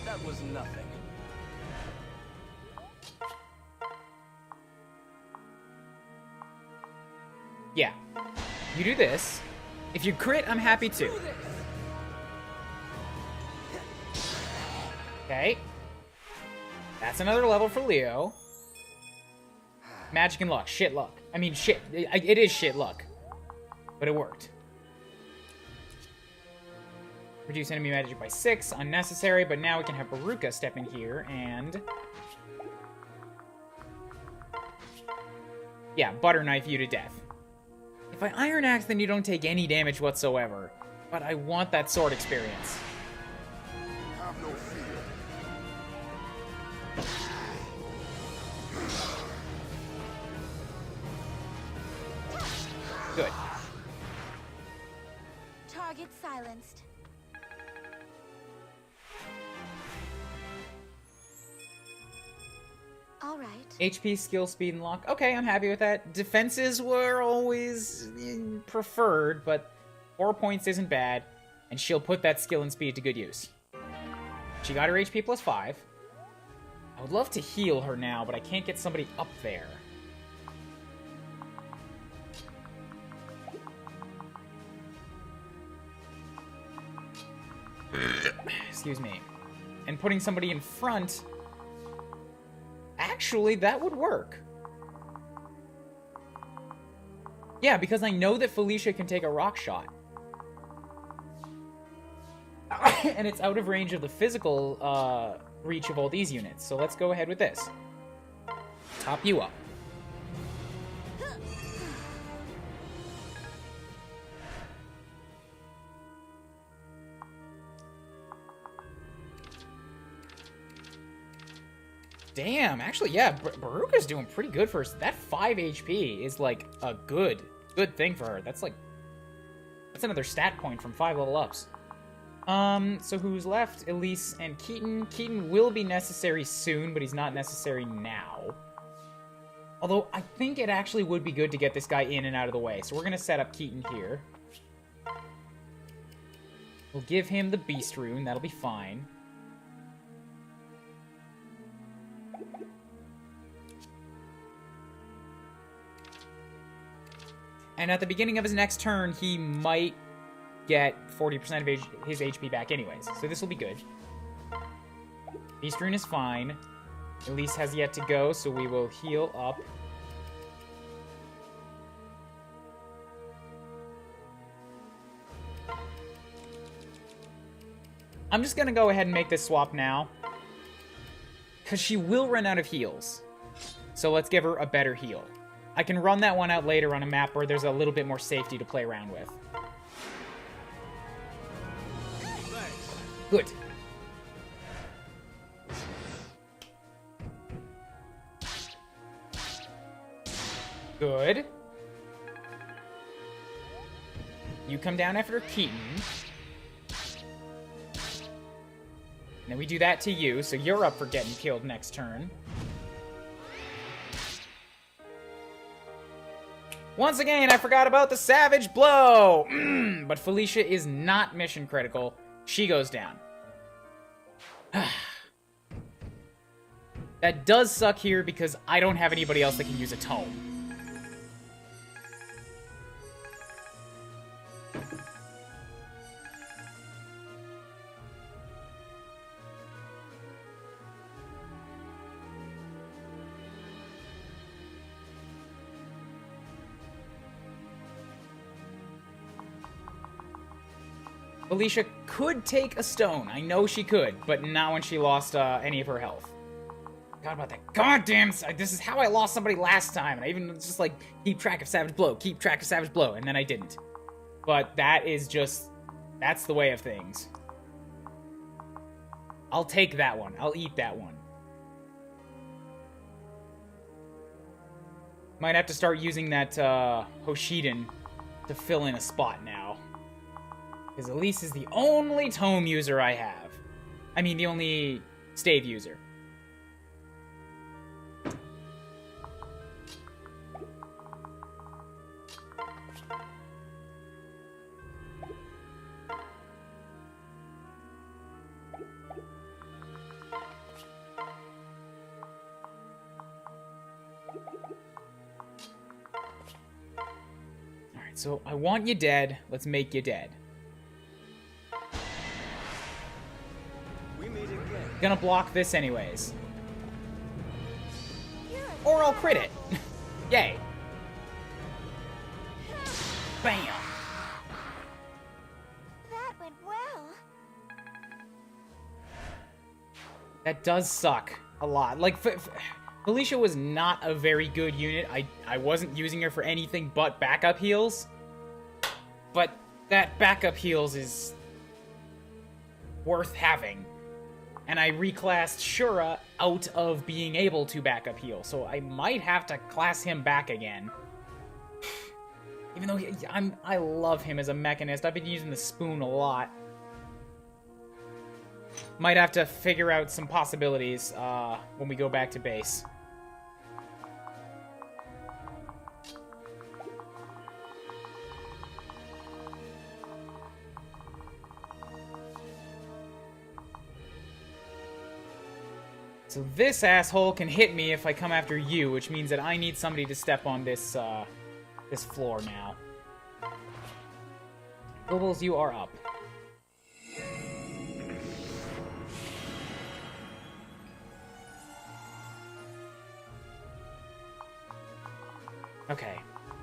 That was nothing. Yeah. You do this. If you crit, I'm happy too. Okay. That's another level for Leo. Magic and luck. Shit luck. I mean, shit. It is shit luck. But it worked. Reduce enemy magic by 6. Unnecessary, but now we can have Veruca step in here and... yeah, butter knife you to death. If I Iron Axe, then you don't take any damage whatsoever. But I want that sword experience. Have no fear. Good. Target silenced. All right. HP, skill, speed, and luck. Okay, I'm happy with that. Defenses were always preferred, but 4 points isn't bad. And she'll put that skill and speed to good use. She got her HP plus 5. I would love to heal her now, but I can't get somebody up there. Excuse me. And putting somebody in front... actually, that would work. Yeah, because I know that Felicia can take a rock shot. And it's out of range of the physical reach of all these units. So let's go ahead with this. Top you up. Damn, actually, yeah, Veruca's doing pretty good for us. That 5 HP is, like, a good thing for her. That's, like, that's another stat point from 5 level ups. So who's left? Elise and Keaton. Keaton will be necessary soon, but he's not necessary now. Although, I think it actually would be good to get this guy in and out of the way. So we're gonna set up Keaton here. We'll give him the Beast Rune. That'll be fine. And at the beginning of his next turn, he might get 40% of his HP back anyways. So this will be good. Beast Rune is fine. Elise has yet to go, so we will heal up. I'm just going to go ahead and make this swap now. Because she will run out of heals. So let's give her a better heal. I can run that one out later on a map where there's a little bit more safety to play around with. Good. Good. You come down after Keaton. And then we do that to you, so you're up for getting killed next turn. Once again, I forgot about the Savage Blow! But Felicia is not mission critical. She goes down. That does suck here because I don't have anybody else that can use a tome. Alicia could take a stone. I know she could, but not when she lost any of her health. God about that. Goddamn! This is how I lost somebody last time. And I even just like, keep track of Savage Blow, keep track of Savage Blow, and then I didn't. But that is just, that's the way of things. I'll take that one. I'll eat that one. Might have to start using that Hoshiden to fill in a spot now. Because Elise is the only tome user I have. I mean, the only stave user. Alright, so I want you dead. Let's make you dead. Gonna block this anyways. Or I'll crit it. Yay. Bam. That went well. That does suck a lot. Like, Felicia was not a very good unit. I wasn't using her for anything but backup heals. But that backup heals is worth having. And I reclassed Shura out of being able to backup heal, so I might have to class him back again. Even though I love him as a mechanist. I've been using the spoon a lot. Might have to figure out some possibilities when we go back to base. So this asshole can hit me if I come after you, which means that I need somebody to step on this this floor now. Bubbles, you are up. Okay.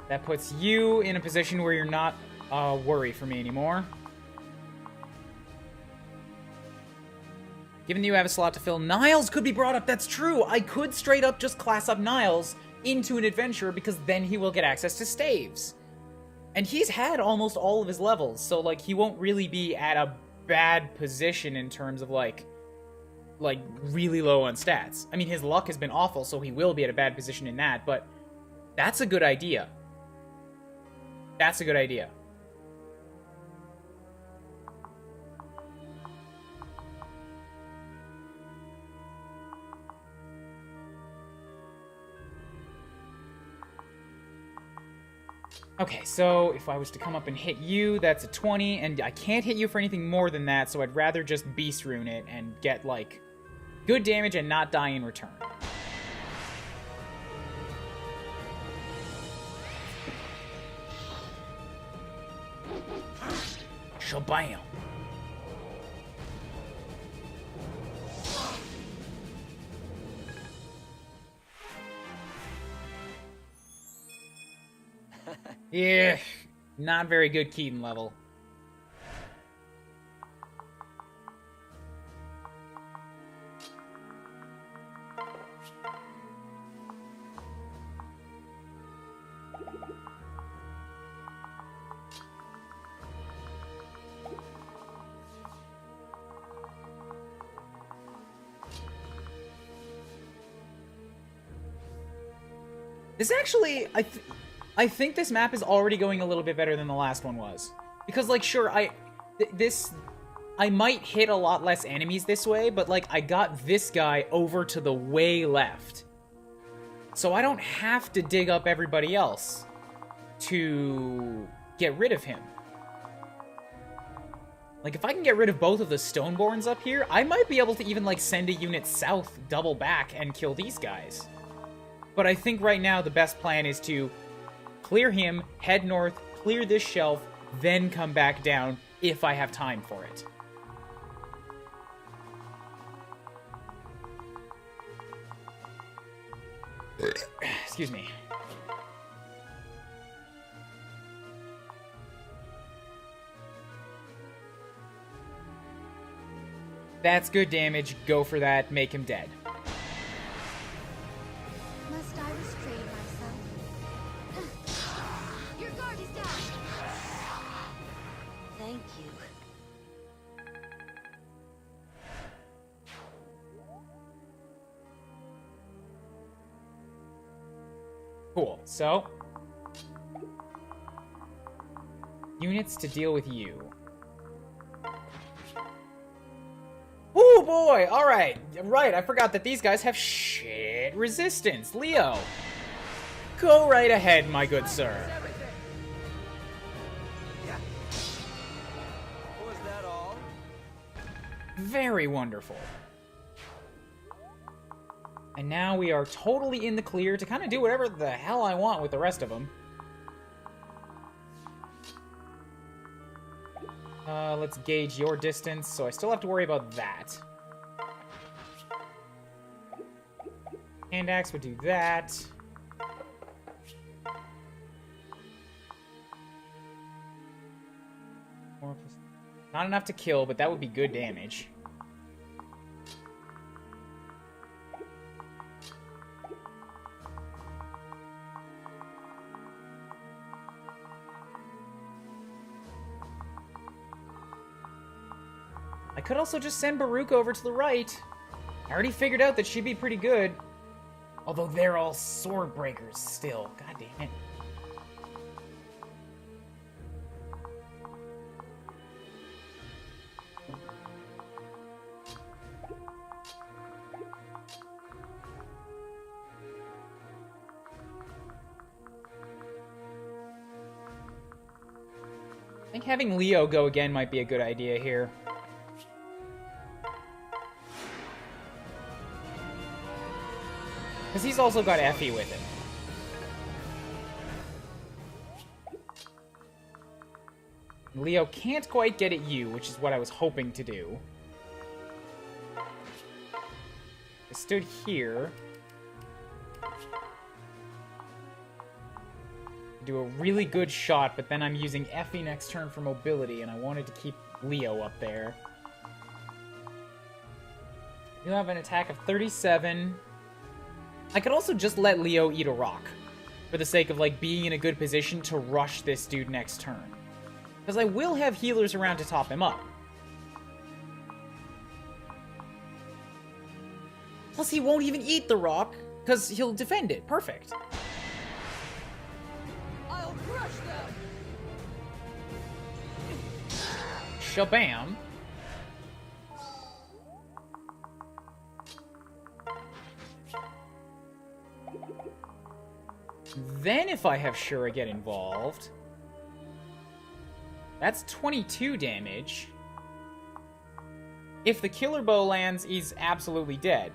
That puts you in a position where you're not a worry for me anymore. Given that you have a slot to fill, Niles could be brought up. That's true. I could straight up just class up Niles into an adventurer because then he will get access to staves. And he's had almost all of his levels, so like he won't really be at a bad position in terms of like really low on stats. I mean, his luck has been awful, so he will be at a bad position in that, but that's a good idea. That's a good idea. Okay, so if I was to come up and hit you, that's a 20, and I can't hit you for anything more than that, so I'd rather just Beast Rune it and get, like, good damage and not die in return. Shabam! Yeah, not very good Keaton level. This actually, I think this map is already going a little bit better than the last one was. Because, like, sure, I might hit a lot less enemies this way, but, like, I got this guy over to the way left. So I don't have to dig up everybody else to get rid of him. Like, if I can get rid of both of the Stoneborns up here, I might be able to even, like, send a unit south, double back, and kill these guys. But I think right now the best plan is to clear him, head north, clear this shelf, then come back down if I have time for it. Excuse me. That's good damage. Go for that. Make him dead. Must I restrain myself? Your guard is down. Thank you. Cool. So, units to deal with you. Oh boy! Alright. Right, I forgot that these guys have shit resistance. Leo, go right ahead, my good sir. Was that all? Very wonderful. And now we are totally in the clear to kind of do whatever the hell I want with the rest of them. Let's gauge your distance, so I still have to worry about that. Hand axe would do that. Not enough to kill, but that would be good damage. I could also just send Baruch over to the right. I already figured out that she'd be pretty good. Although they're all sword breakers still. God damn it. I think having Leo go again might be a good idea here. Because he's also got Effie with him. Leo can't quite get at you, which is what I was hoping to do. I stood here. Do a really good shot, but then I'm using Effie next turn for mobility, and I wanted to keep Leo up there. You have an attack of 37. I could also just let Leo eat a rock, for the sake of, like, being in a good position to rush this dude next turn. Because I will have healers around to top him up. Plus, he won't even eat the rock, because he'll defend it. Perfect. I'll crush them. Shabam. Then if I have Shura get involved, that's 22 damage. If the killer bow lands, he's absolutely dead.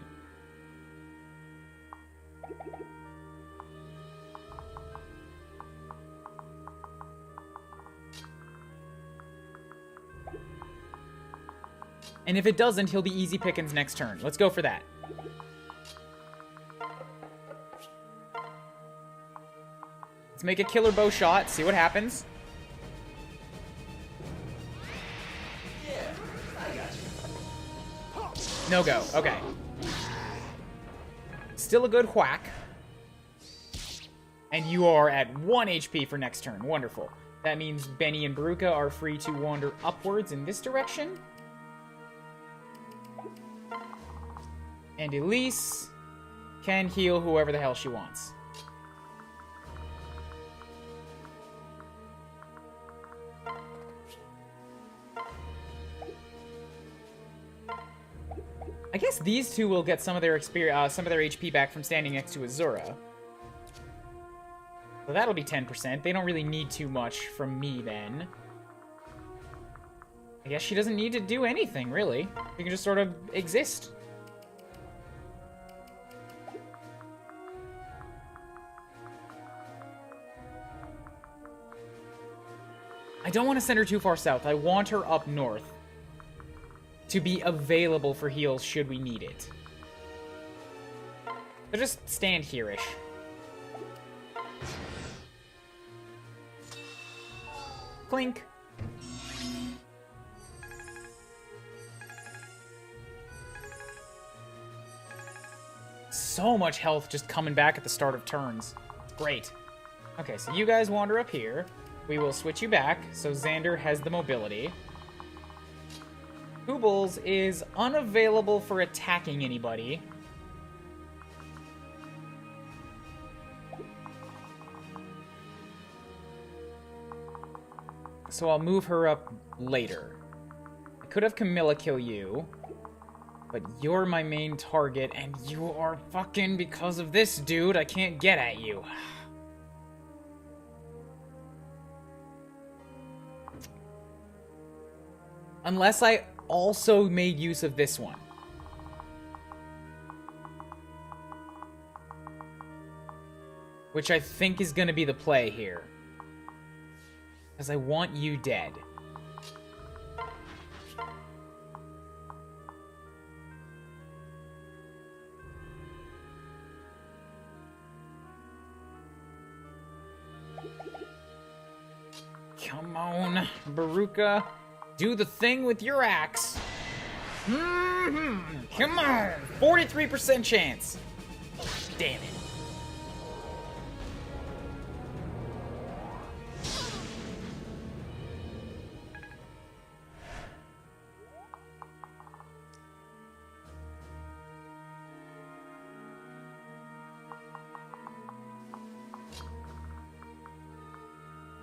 And if it doesn't, he'll be easy pickings next turn. Let's go for that. Let's make a killer bow shot, see what happens. No go, okay. Still a good whack. And you are at 1 HP for next turn. Wonderful. That means Benny and Baruka are free to wander upwards in this direction. And Elise can heal whoever the hell she wants. I guess these two will get some of their experience, some of their HP back from standing next to Azura. So that'll be 10%. They don't really need too much from me then. I guess she doesn't need to do anything, really. She can just sort of exist. I don't want to send her too far south. I want her up north to be available for heals should we need it. So just stand here-ish. Clink. So much health just coming back at the start of turns. It's great. Okay, so you guys wander up here. We will switch you back, so Xander has the mobility. Koobles is unavailable for attacking anybody. So I'll move her up later. I could have Camilla kill you, but you're my main target, and you are fucking, because of this dude, I can't get at you. Unless I also made use of this one. Which I think is going to be the play here. Because I want you dead. Come on, Baruka. Do the thing with your axe. Come on. 43% chance. Damn it.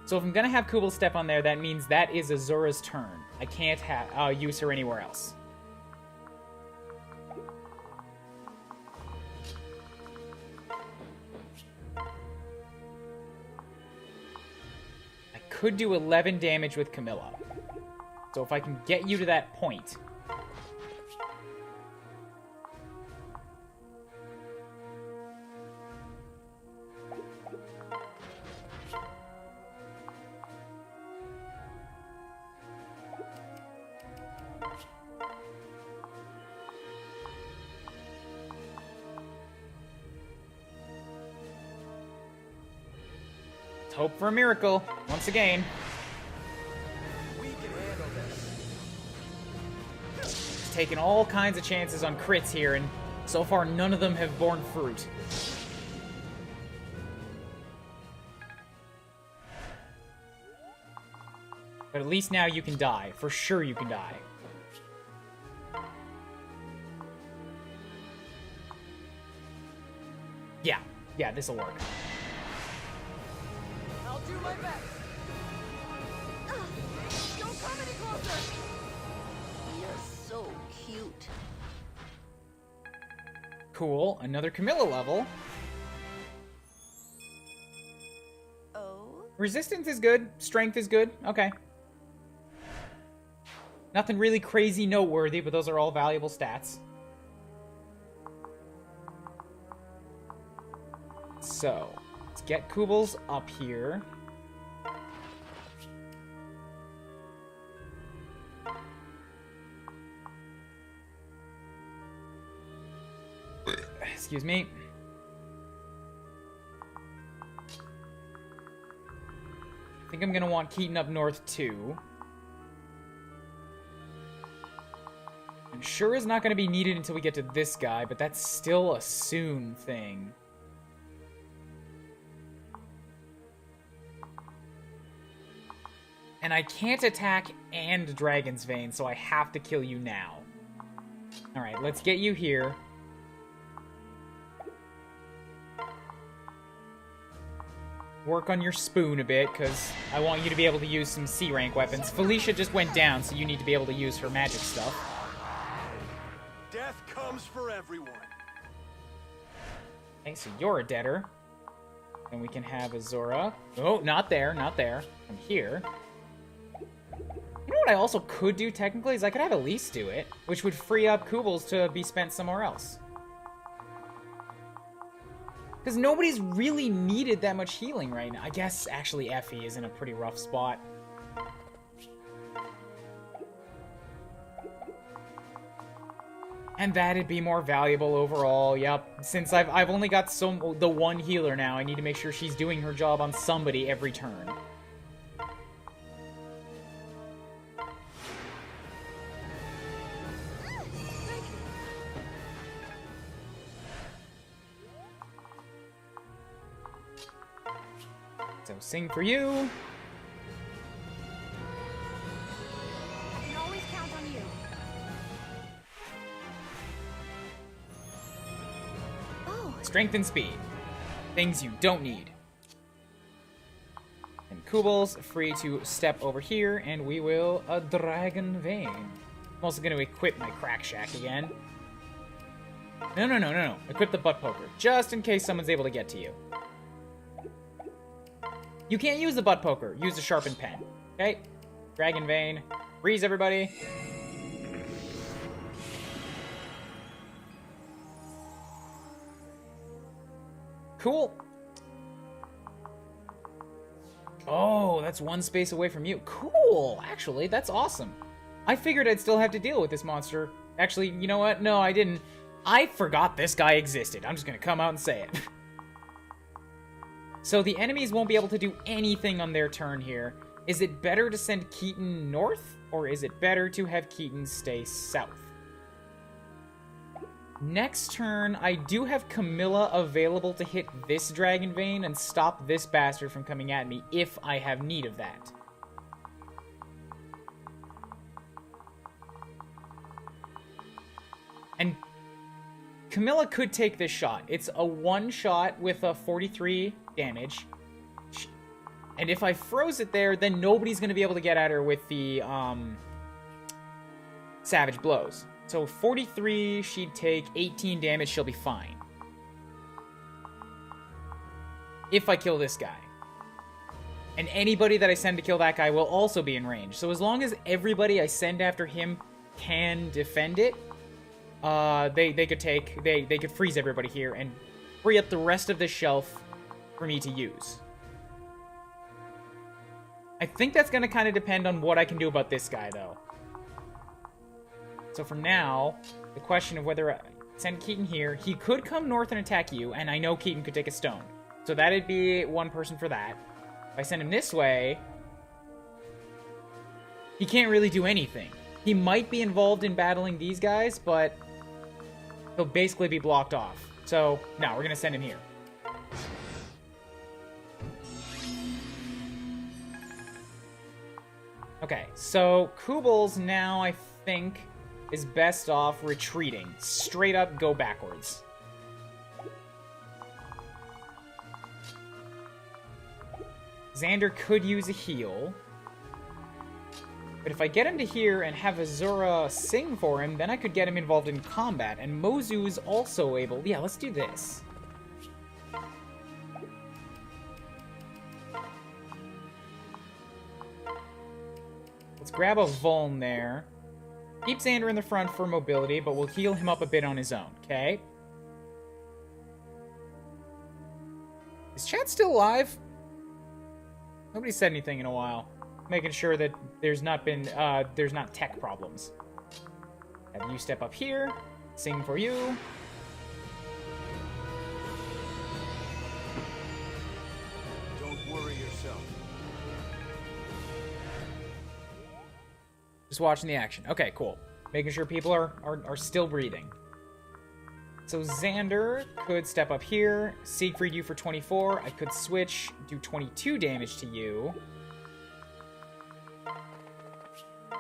So if I'm gonna have Kubel step on there, that means that is Azura's turn. I can't use her anywhere else. I could do 11 damage with Camilla. So if I can get you to that point... Hope for a miracle, once again. We can handle this. He's taken all kinds of chances on crits here, and so far none of them have borne fruit. But at least now you can die. For sure you can die. Yeah, this'll work. I'll do my best. Don't come any closer. You're so cute. Cool, another Camilla level. Oh? Resistance is good, strength is good, okay. Nothing really crazy noteworthy, but those are all valuable stats. So, let's get Kubels up here. Excuse me. I think I'm gonna want Keaton up north too. I'm sure is not gonna be needed until we get to this guy, but that's still a soon thing. And I can't attack and Dragon's Vein, so I have to kill you now. Alright, let's get you here. Work on your spoon a bit, because I want you to be able to use some C-rank weapons. Felicia just went down, so you need to be able to use her magic stuff. Death comes for everyone. Okay, so you're a deader. And we can have Azura. Oh, not there, not there. From here. You know what I also could do technically is I could have Elise do it, which would free up Kubels to be spent somewhere else. Because nobody's really needed that much healing right now. I guess actually Effie is in a pretty rough spot. And that'd be more valuable overall, yep. Since I've only got the one healer now, I need to make sure she's doing her job on somebody every turn. So sing for you. I can always count on you. Oh, Strength and speed. Things you don't need. And Kubel's free to step over here, and we will a Dragon Vein. I'm also going to equip my Crack Shack again. No. Equip the Butt Poker, just in case someone's able to get to you. You can't use the Butt Poker. Use the Sharpened Pen. Okay? Dragon Vein. Freeze, everybody. Cool. Oh, that's one space away from you. Cool. Actually, that's awesome. I figured I'd still have to deal with this monster. Actually, you know what? No, I didn't. I forgot this guy existed. I'm just gonna come out and say it. So the enemies won't be able to do anything on their turn here. Is it better to send Keaton north, or is it better to have Keaton stay south? Next turn, I do have Camilla available to hit this Dragon Vein and stop this bastard from coming at me if I have need of that. And Camilla could take this shot. It's a one shot with a 43 damage. And if I froze it there, then nobody's going to be able to get at her with the Savage Blows. So 43, she'd take 18 damage, she'll be fine. If I kill this guy. And anybody that I send to kill that guy will also be in range. So as long as everybody I send after him can defend it, they could freeze everybody here and free up the rest of the shelf for me to use. I think that's going to kind of depend on what I can do about this guy, though. So for now, the question of whether I send Keaton here, he could come north and attack you, and I know Keaton could take a stone. So that'd be one person for that. If I send him this way, he can't really do anything. He might be involved in battling these guys, but he'll basically be blocked off. So, no, we're going to send him here. Okay, so Kubels now, I think, is best off retreating. Straight up go backwards. Xander could use a heal. But if I get him to here and have Azura sing for him, then I could get him involved in combat. And Mozu is also able... Yeah, let's do this. Let's grab a Vuln there. Keep Xander in the front for mobility, but we'll heal him up a bit on his own, okay? Is chat still alive? Nobody said anything in a while. Making sure that there's not tech problems. Have you step up here. Sing for you. Don't worry yourself. Just watching the action. Okay, cool. Making sure people are still breathing. So Xander could step up here, Siegfried you for 24. I could switch, do 22 damage to you.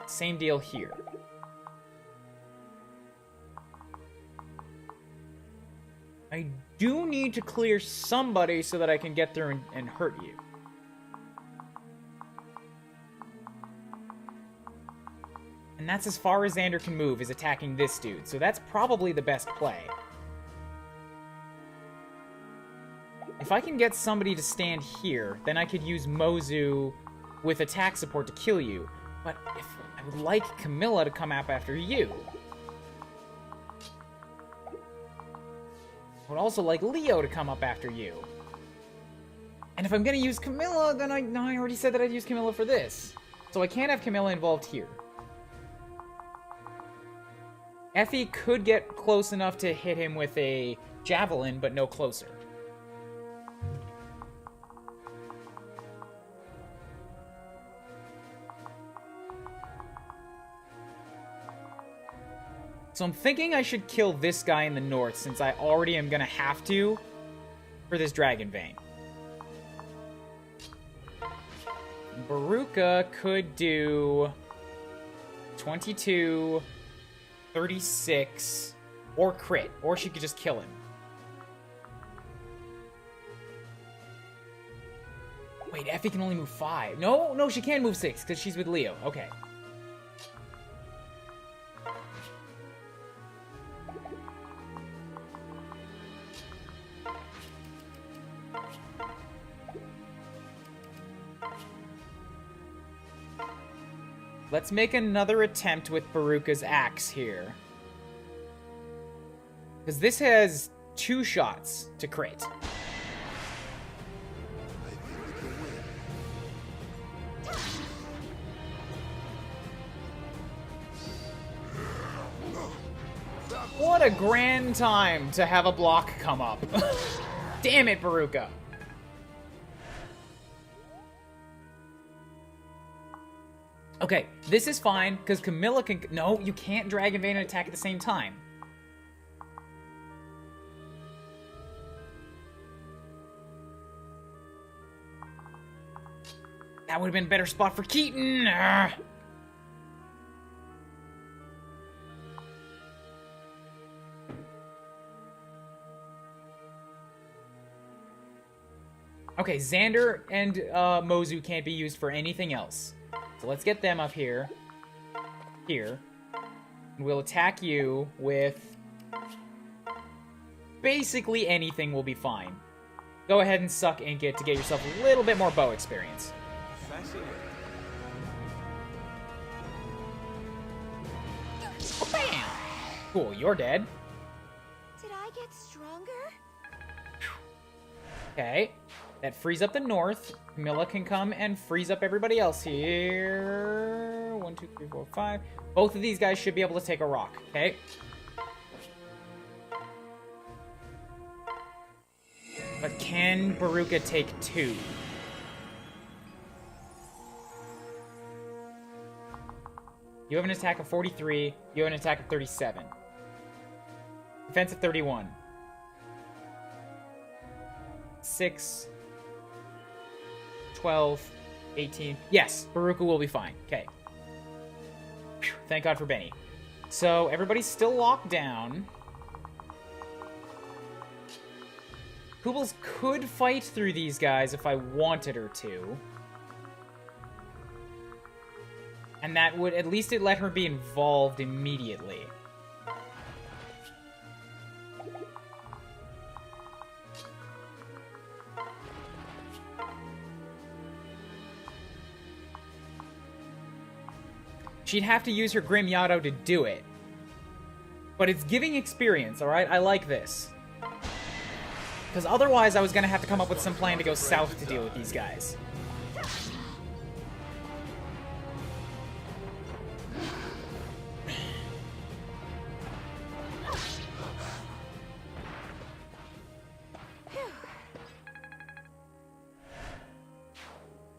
Same deal here. I do need to clear somebody so that I can get through and hurt you. And that's as far as Xander can move, is attacking this dude. So that's probably the best play. If I can get somebody to stand here, then I could use Mozu with attack support to kill you. But if I would like Camilla to come up after you. I would also like Leo to come up after you. And if I'm gonna use Camilla, then I already said that I'd use Camilla for this. So I can't have Camilla involved here. Effie could get close enough to hit him with a javelin, but no closer. So I'm thinking I should kill this guy in the north, since I already am gonna have to for this Dragon Vein. Baruka could do 22, 36, or crit, or she could just kill him. Wait, Effie can only move 5. No, she can move 6, because she's with Leo. Okay. Let's make another attempt with Baruka's axe here. Because this has 2 shots to crit. What a grand time to have a block come up. Damn it, Baruka. Okay, this is fine, because Camilla can... No, you can't Dragon Vein and attack at the same time. That would have been a better spot for Keaton! Ugh. Okay, Xander and Mozu can't be used for anything else. So let's get them up here. Here. And we'll attack you with... basically anything will be fine. Go ahead and suck Ink It to get yourself a little bit more bow experience. Fascinating. Bam! Cool, you're dead. Did I get stronger? Okay. That frees up the north. Camilla can come and freeze up everybody else here. 1, 2, 3, 4, 5. Both of these guys should be able to take a rock, okay? But can Baruka take 2? You have an attack of 43. You have an attack of 37. Defense of 31. 6... 12, 18. Yes, Baruka will be fine. Okay. Phew, thank God for Benny. So, everybody's still locked down. Kubels could fight through these guys if I wanted her to. And that would, at least it let her be involved immediately. She'd have to use her Grim Yado to do it. But it's giving experience, alright? I like this. Because otherwise I was going to have to come up with some plan to go south to deal with these guys.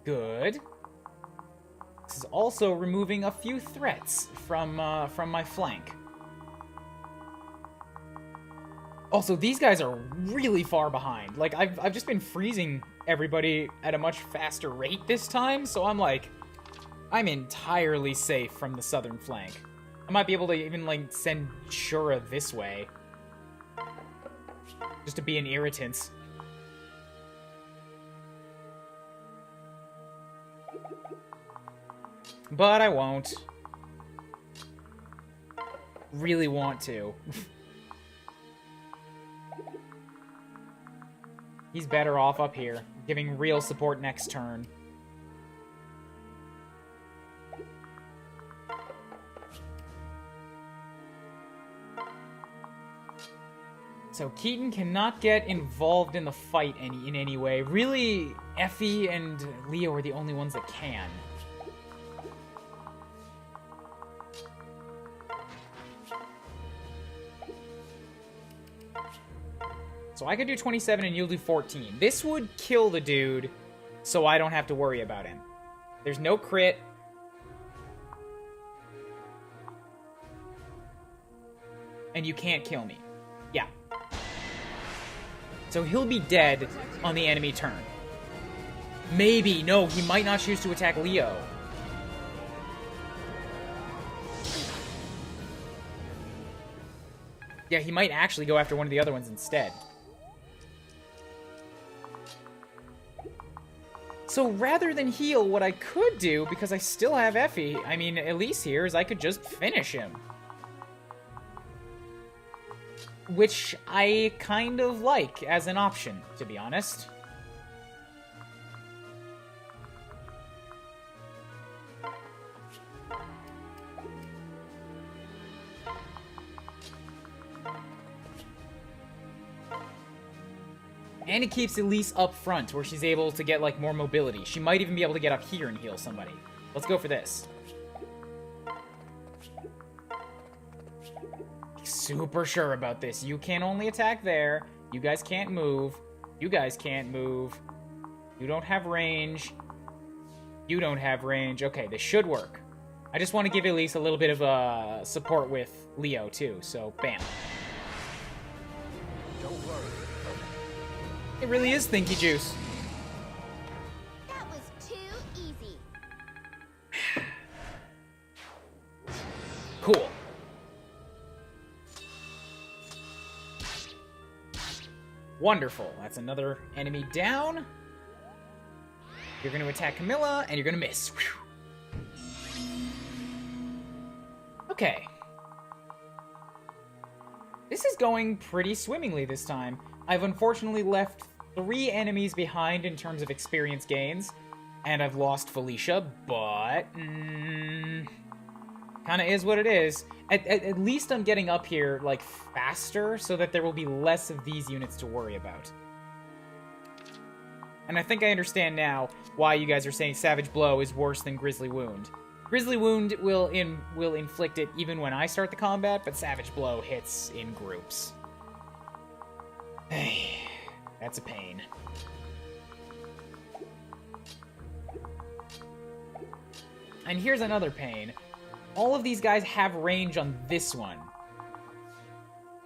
Good. This is also removing a few threats from my flank. Also, these guys are really far behind. Like, I've just been freezing everybody at a much faster rate this time, so I'm like, I'm entirely safe from the southern flank. I might be able to even, like, send Shura this way. Just to be an irritant. But I won't. Really want to. He's better off up here, giving real support next turn. So Keaton cannot get involved in the fight in any way. Really, Effie and Leo are the only ones that can. So I could do 27 and you'll do 14. This would kill the dude, so I don't have to worry about him. There's no crit. And you can't kill me. Yeah. So he'll be dead on the enemy turn. Maybe. No, he might not choose to attack Leo. Yeah, he might actually go after one of the other ones instead. So rather than heal, what I could do, because I still have Effie, I mean, Elise here, is I could just finish him. Which I kind of like as an option, to be honest. And it keeps Elise up front, where she's able to get, like, more mobility. She might even be able to get up here and heal somebody. Let's go for this. Super sure about this. You can only attack there. You guys can't move. You guys can't move. You don't have range. You don't have range. Okay, this should work. I just want to give Elise a little bit of support with Leo, too. So, bam. Don't worry. It really is Thinky Juice. That was too easy. Cool. Wonderful. That's another enemy down. You're going to attack Camilla, and you're going to miss. Whew. Okay. This is going pretty swimmingly this time. I've unfortunately left 3 enemies behind in terms of experience gains, and I've lost Felicia, but kind of is what it is. At least I'm getting up here, like, faster, so that there will be less of these units to worry about. And I think I understand now why you guys are saying Savage Blow is worse than Grisly Wound. Grisly Wound will inflict it even when I start the combat, but Savage Blow hits in groups. Hey, that's a pain. And here's another pain. All of these guys have range on this one.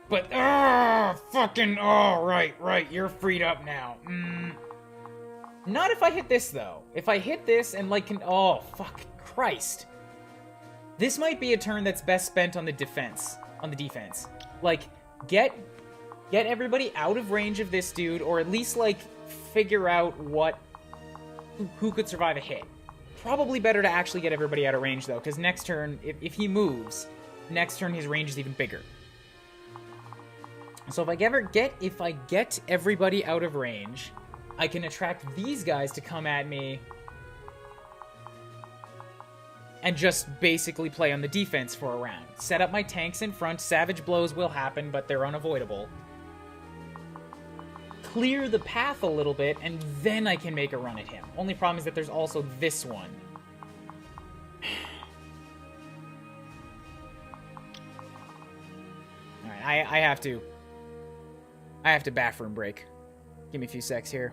But, right, you're freed up now. Not if I hit this, though. If I hit this and, like, oh, fuck, Christ. This might be a turn that's best spent on the defense. Like, get everybody out of range of this dude, or at least, like, figure out who could survive a hit. Probably better to actually get everybody out of range, though, because next turn, if he moves, next turn his range is even bigger. So if I get everybody out of range, I can attract these guys to come at me and just basically play on the defense for a round. Set up my tanks in front. Savage blows will happen, but they're unavoidable. Clear the path a little bit, and then I can make a run at him. Only problem is that there's also this one. Alright, I have to bathroom break. Give me a few secs here.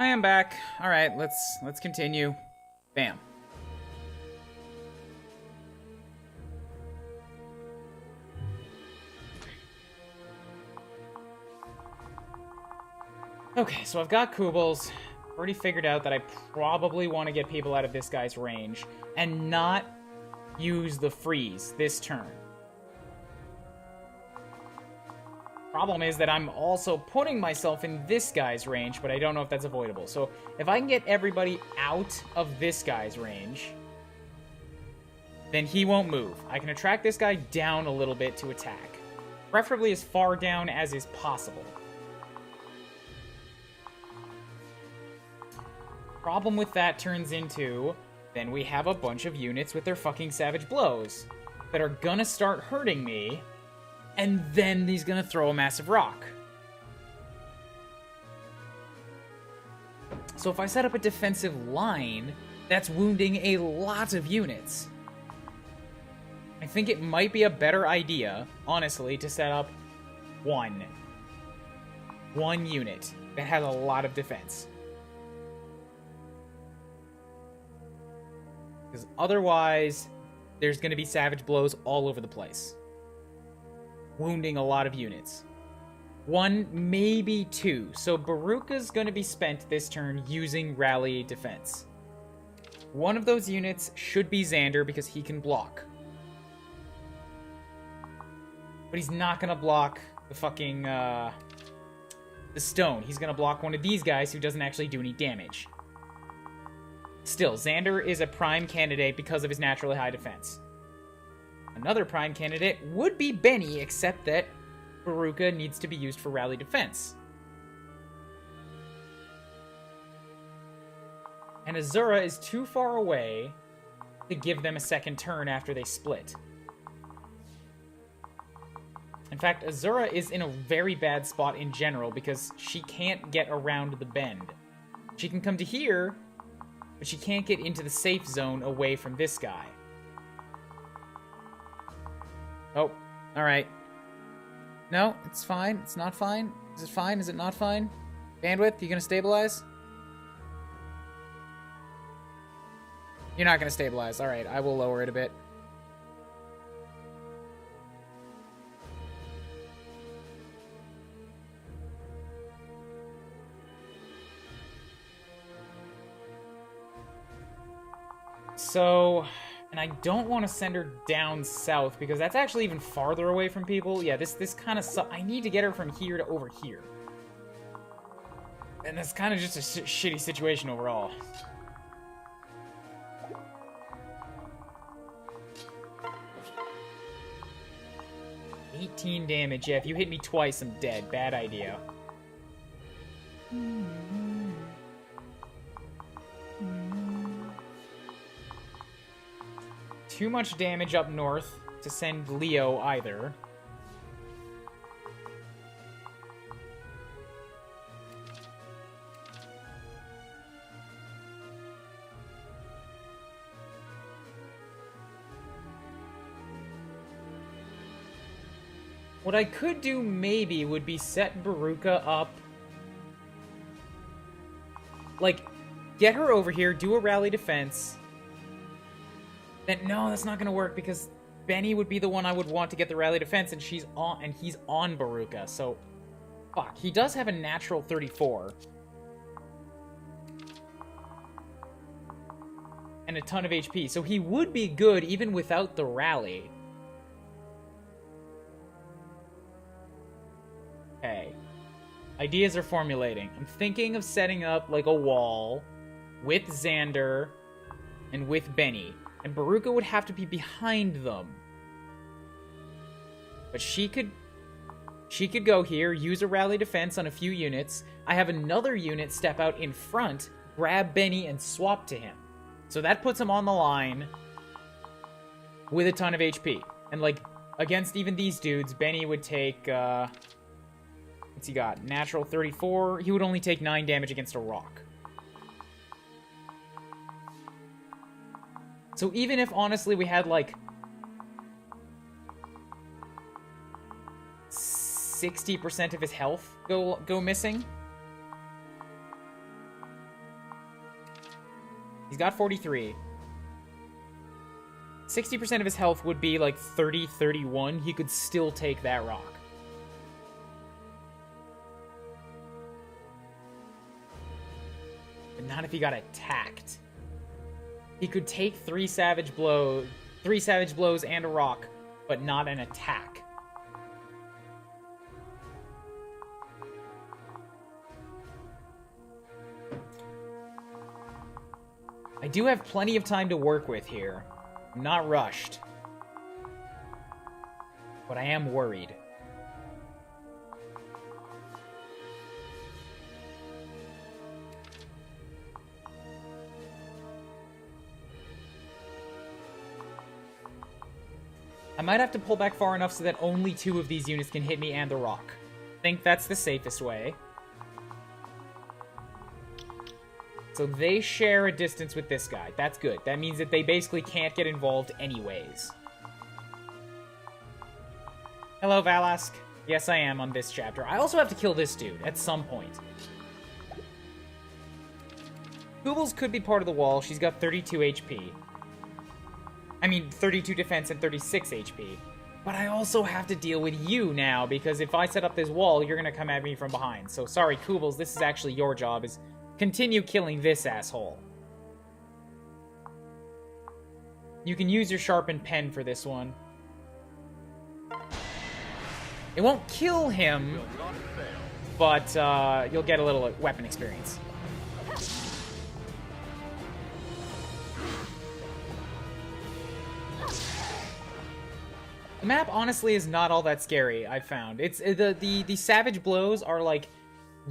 I am back. All right, let's continue. Bam. Okay, so I've got Kubels. Already figured out that I probably want to get people out of this guy's range and not use the freeze this turn. Problem is that I'm also putting myself in this guy's range, but I don't know if that's avoidable. So if I can get everybody out of this guy's range, then he won't move. I can attract this guy down a little bit to attack. Preferably as far down as is possible. Problem with that turns into, then we have a bunch of units with their fucking Savage Blows that are gonna start hurting me, and then he's gonna throw a massive rock. So if I set up a defensive line, that's wounding a lot of units. I think it might be a better idea, honestly, to set up one unit that has a lot of defense. Because otherwise, there's going to be Savage Blows all over the place. Wounding a lot of units. One, maybe two. So Baruka's going to be spent this turn using Rally Defense. One of those units should be Xander because he can block. But he's not going to block the fucking, the stone. He's going to block one of these guys who doesn't actually do any damage. Still, Xander is a prime candidate because of his naturally high defense. Another prime candidate would be Benny, except that Baruka needs to be used for rally defense. And Azura is too far away to give them a second turn after they split. In fact, Azura is in a very bad spot in general because she can't get around the bend. She can come to here, but she can't get into the safe zone away from this guy. Oh, alright. No, it's fine. It's not fine. Is it fine? Is it not fine? Bandwidth, you gonna stabilize? You're not gonna stabilize. Alright, I will lower it a bit. So, and I don't want to send her down south because that's actually even farther away from people. Yeah, this kind of I need to get her from here to over here. And that's kind of just a shitty situation overall. $18 damage. Yeah, if you hit me twice, I'm dead. Bad idea. Too much damage up north to send Leo either. What I could do maybe would be set Baruka up. Like, get her over here, do a rally defense. Then no, that's not gonna work because Benny would be the one I would want to get the rally defense, and he's on Baruka. So, fuck. He does have a natural 34 and a ton of HP, so he would be good even without the rally. Okay, ideas are formulating. I'm thinking of setting up like a wall with Xander and with Benny. And Baruka would have to be behind them. But she could go here, use a rally defense on a few units. I have another unit step out in front, grab Benny, and swap to him. So that puts him on the line with a ton of HP. And, like, against even these dudes, Benny would take, what's he got? Natural 34. He would only take 9 damage against a rock. So even if, honestly, we had, like, 60% of his health go missing, got 43. 60% of his health would be like 30, 31. He could still take that rock. But not if he got attacked. He could take 3 savage blows and a rock, but not an attack. I do have plenty of time to work with here. I'm not rushed. But I am worried. I might have to pull back far enough so that only 2 of these units can hit me and the rock. I think that's the safest way. So they share a distance with this guy. That's good. That means that they basically can't get involved anyways. Hello, Valask. Yes, I am on this chapter. I also have to kill this dude at some point. Kuuribro could be part of the wall. She's got 32 HP. I mean, 32 defense and 36 HP. But I also have to deal with you now, because if I set up this wall, you're going to come at me from behind. So sorry, Kuuribro, this is actually your job, is continue killing this asshole. You can use your sharpened pen for this one. It won't kill him, but you'll get a little weapon experience. The map, honestly, is not all that scary, I've found. It's the savage blows are, like,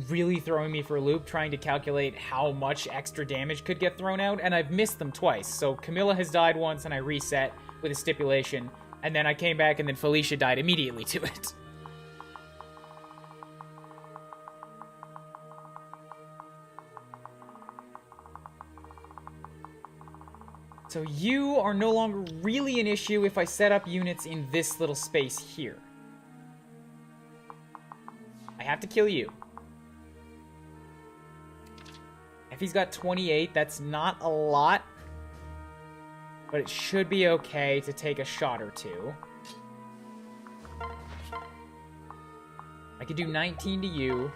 really throwing me for a loop, trying to calculate how much extra damage could get thrown out, and I've missed them twice. So Camilla has died once, and I reset with a stipulation, and then I came back, and then Felicia died immediately to it. So you are no longer really an issue if I set up units in this little space here. I have to kill you. If he's got 28, that's not a lot. But it should be okay to take a shot or two. I could do 19 to you.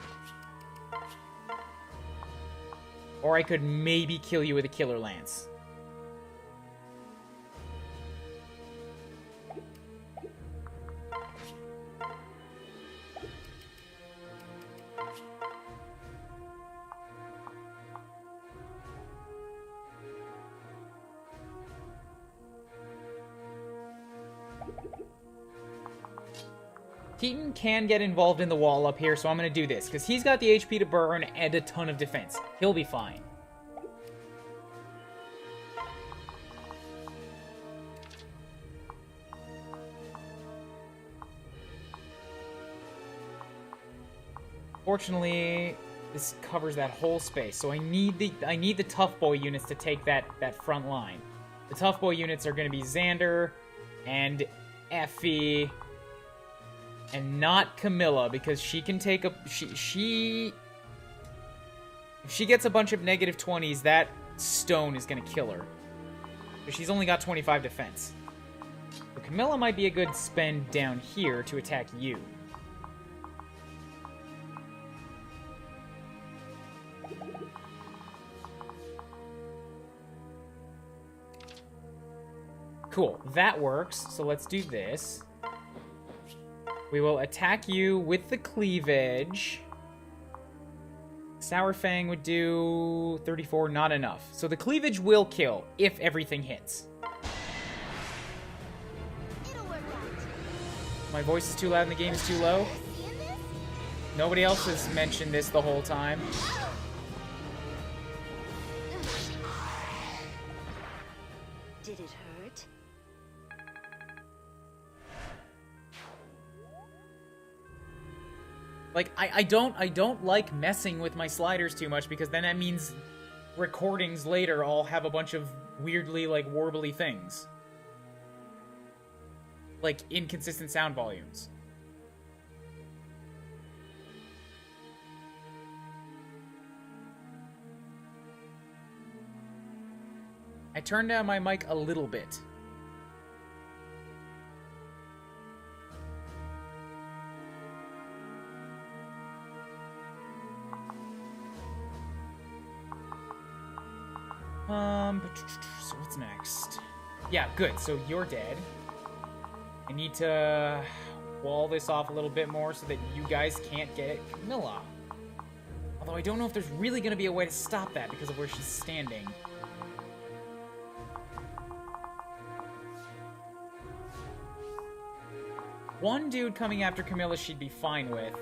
Or I could maybe kill you with a Killer Lance. Keaton can get involved in the wall up here, so I'm going to do this, because he's got the HP to burn and a ton of defense. He'll be fine. Fortunately, this covers that whole space, so I need the tough boy units to take that front line. The tough boy units are going to be Xander and Effie. And not Camilla, because she can take a... If she gets a bunch of negative 20s, that stone is going to kill her. But she's only got 25 defense. So Camilla might be a good spend down here to attack you. Cool, that works. So let's do this. We will attack you with the cleavage. Sour Fang would do 34, not enough. So the cleavage will kill if everything hits. It'll work out. My voice is too loud and the game is too low. Seeing this? Nobody else has mentioned this the whole time. Did it hurt? Like, I don't like messing with my sliders too much, because then that means recordings later all have a bunch of weirdly, like, warbly things. Like, inconsistent sound volumes. I turned down my mic a little bit. So what's next? Yeah, good. So you're dead. I need to wall this off a little bit more so that you guys can't get Camilla. Although I don't know if there's really going to be a way to stop that because of where she's standing. One dude coming after Camilla she'd be fine with.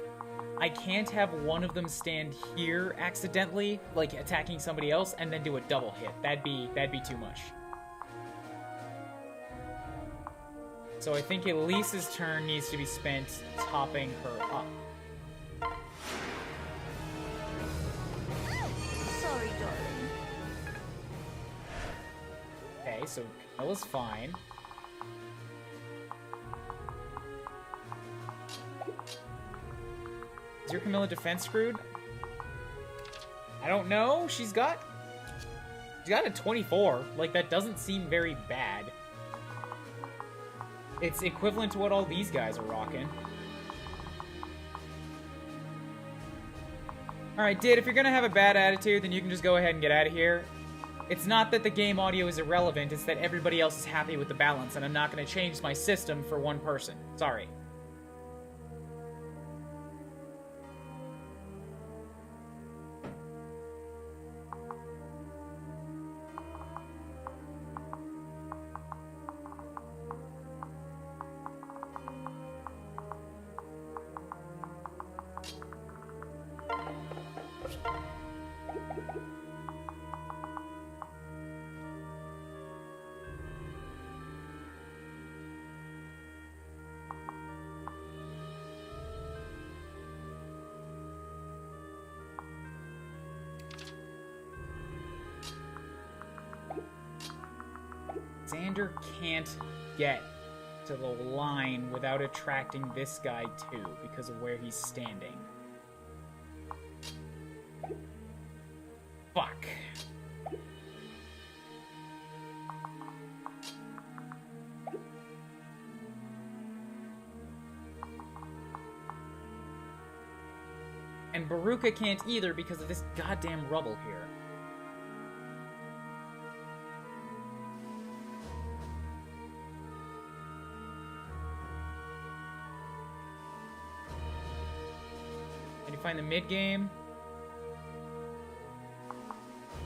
I can't have one of them stand here accidentally, like attacking somebody else, and then do a double hit. That'd be too much. So I think Elise's turn needs to be spent topping her up. Sorry, darling. Okay, so Camilla's fine. Is your Camilla defense screwed? I don't know. She's got a 24. Like, that doesn't seem very bad. It's equivalent to what all these guys are rocking. Alright, Did, if you're gonna have a bad attitude, then you can just go ahead and get out of here. It's not that the game audio is irrelevant, it's that everybody else is happy with the balance, and I'm not gonna change my system for one person. Sorry. Xander can't get to the line without attracting this guy too, because of where he's standing. Fuck. And Baruka can't either because of this goddamn rubble here. Find the mid-game.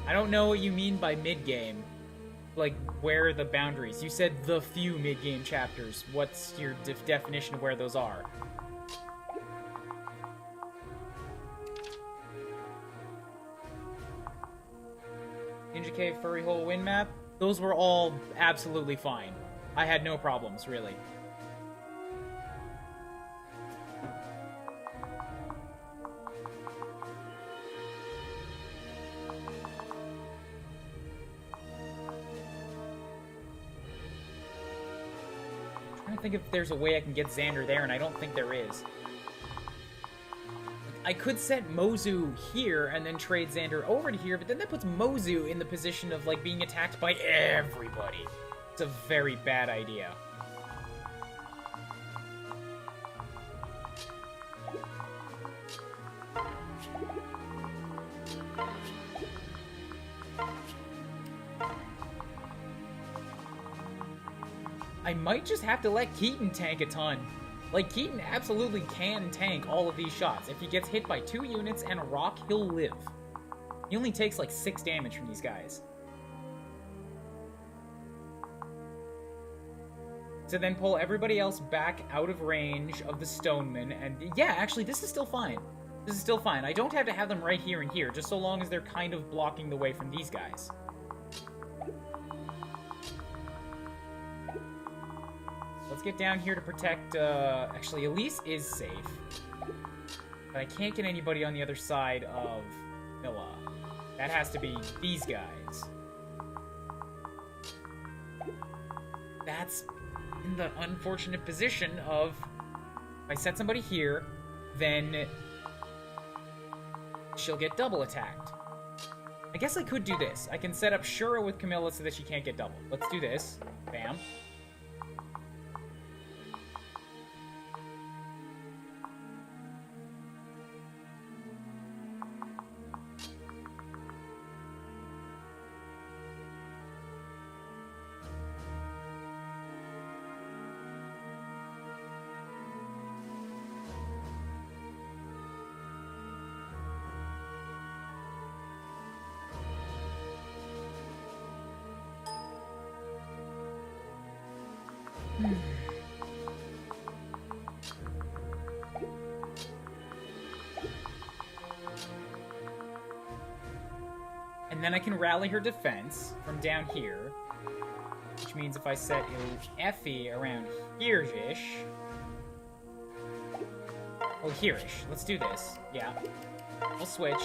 I don't know what you mean by mid-game. Like, where are the boundaries? You said the few mid-game chapters. What's your definition of where those are? Ninja Cave, Furry Hole, Wind Map? Those were all absolutely fine. I had no problems, really. I think if there's a way I can get Xander there, and I don't think there is. I could set Mozu here and then trade Xander over to here, but then that puts Mozu in the position of, like, being attacked by everybody. It's a very bad idea. I might just have to let Keaton tank a ton. Like, Keaton absolutely can tank all of these shots. If he gets hit by 2 units and a rock, he'll live. He only takes like 6 damage from these guys. To then pull everybody else back out of range of the Stoneman, and yeah, actually, this is still fine. This is still fine. I don't have to have them right here and here, just so long as they're kind of blocking the way from these guys. Let's get down here to protect, actually, Elise is safe. But I can't get anybody on the other side of Milla. That has to be these guys. That's in the unfortunate position of, if I set somebody here, then she'll get double attacked. I guess I could do this. I can set up Shura with Camilla so that she can't get doubled. Let's do this. Bam. And then I can rally her defense from down here, which means if I set Effie around here-ish... Oh, here-ish. Let's do this. Yeah. We'll switch.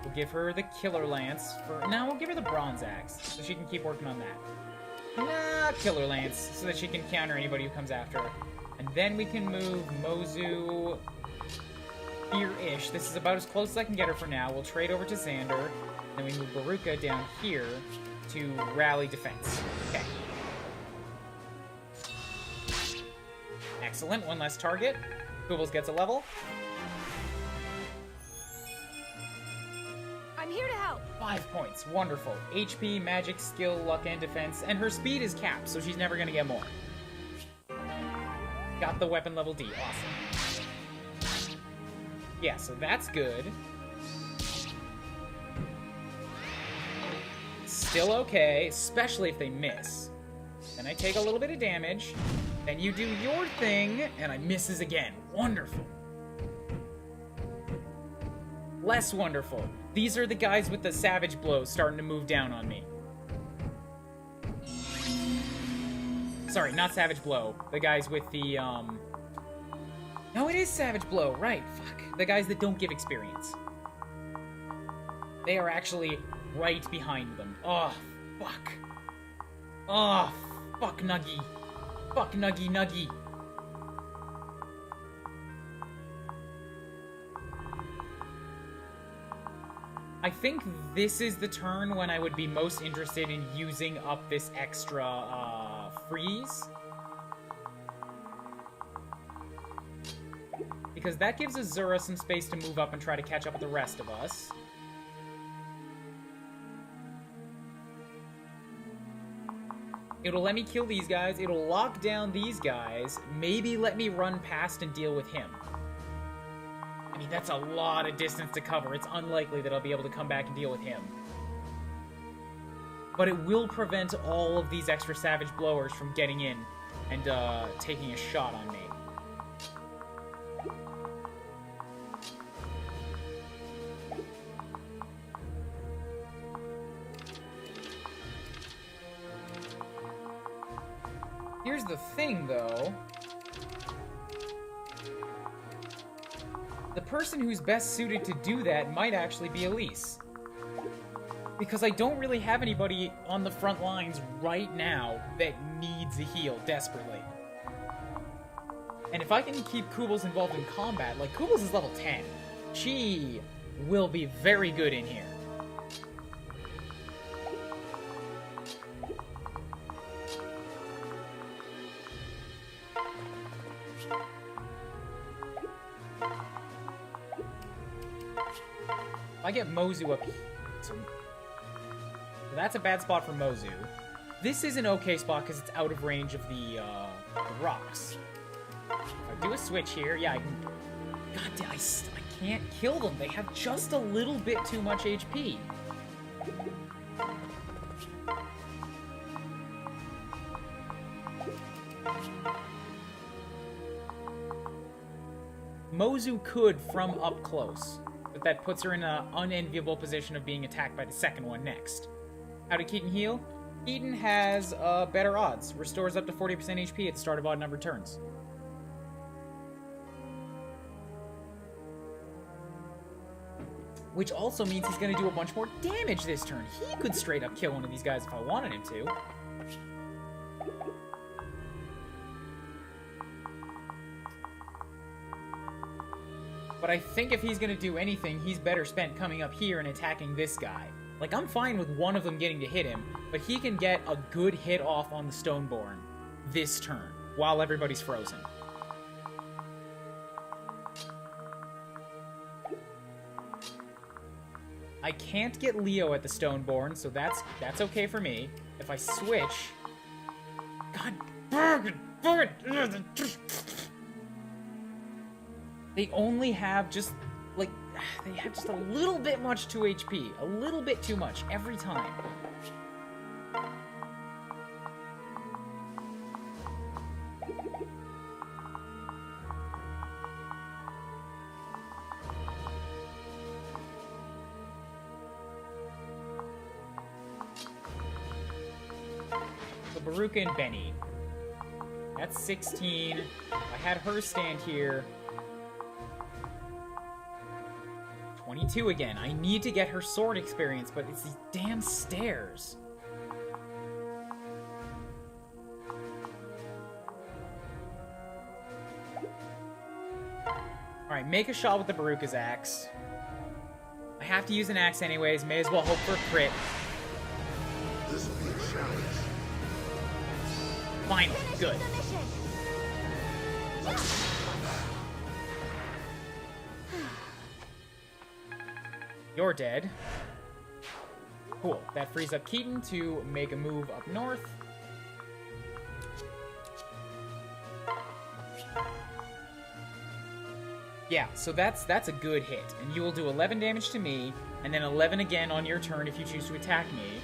We'll give her the Killer Lance for... No, we'll give her the Bronze Axe, so she can keep working on that. Nah, Killer Lance, so that she can counter anybody who comes after her. And then we can move Mozu here-ish. This is about as close as I can get her for now. We'll trade over to Xander. Then we move Baruka down here to rally defense. Okay. Excellent. One less target. Bubbles gets a level. I'm here to help. 5 points. Wonderful. HP, magic, skill, luck, and defense. And her speed is capped, so she's never going to get more. Got the weapon level D. Awesome. Yeah, so that's good. Still okay, especially if they miss. Then I take a little bit of damage. Then you do your thing, and I misses again. Wonderful. Less wonderful. These are the guys with the savage blows starting to move down on me. Sorry, not savage blow. The guys with the, No, it is savage blow, right. Fuck. The guys that don't give experience. They are actually right behind them. Oh, fuck. Oh, fuck Nuggy. Fuck Nuggy Nuggy. I think this is the turn when I would be most interested in using up this extra, freeze. Because that gives Azura some space to move up and try to catch up with the rest of us. It'll let me kill these guys, it'll lock down these guys, maybe let me run past and deal with him. I mean, that's a lot of distance to cover. It's unlikely that I'll be able to come back and deal with him. But it will prevent all of these extra Savage Blowers from getting in and taking a shot on me. Here's the thing, though. The person who's best suited to do that might actually be Elise. Because I don't really have anybody on the front lines right now that needs a heal desperately. And if I can keep Kubels involved in combat, like Kubels is level 10. She will be very good in here. I get Mozu up here. So that's a bad spot for Mozu. This is an okay spot because it's out of range of the rocks. If I do a switch here, yeah, I can... God damn, I can't kill them. They have just a little bit too much HP. Mozu could from up close. But that puts her in an unenviable position of being attacked by the second one next. How did Keaton heal? Keaton has better odds. Restores up to 40% HP at the start of odd-numbered turns. Which also means he's going to do a bunch more damage this turn. He could straight up kill one of these guys if I wanted him to. But I think if he's going to do anything, he's better spent coming up here and attacking this guy. Like, I'm fine with one of them getting to hit him, but he can get a good hit off on the Stoneborn this turn, while everybody's frozen. I can't get Leo at the Stoneborn, so that's okay for me. If I switch... God... They only have just, like... They have just a little bit much 2 HP. A little bit too much every time. So Baruka and Benny. That's 16. I had her stand here. 22 again. I need to get her sword experience, but it's these damn stairs. Alright, make a shot with the Baruka's axe. I have to use an axe anyways. May as well hope for a crit. This will be a challenge. Finally, good. You're dead. Cool. That frees up Keaton to make a move up north. Yeah, so that's a good hit. And you will do 11 damage to me, and then 11 again on your turn if you choose to attack me.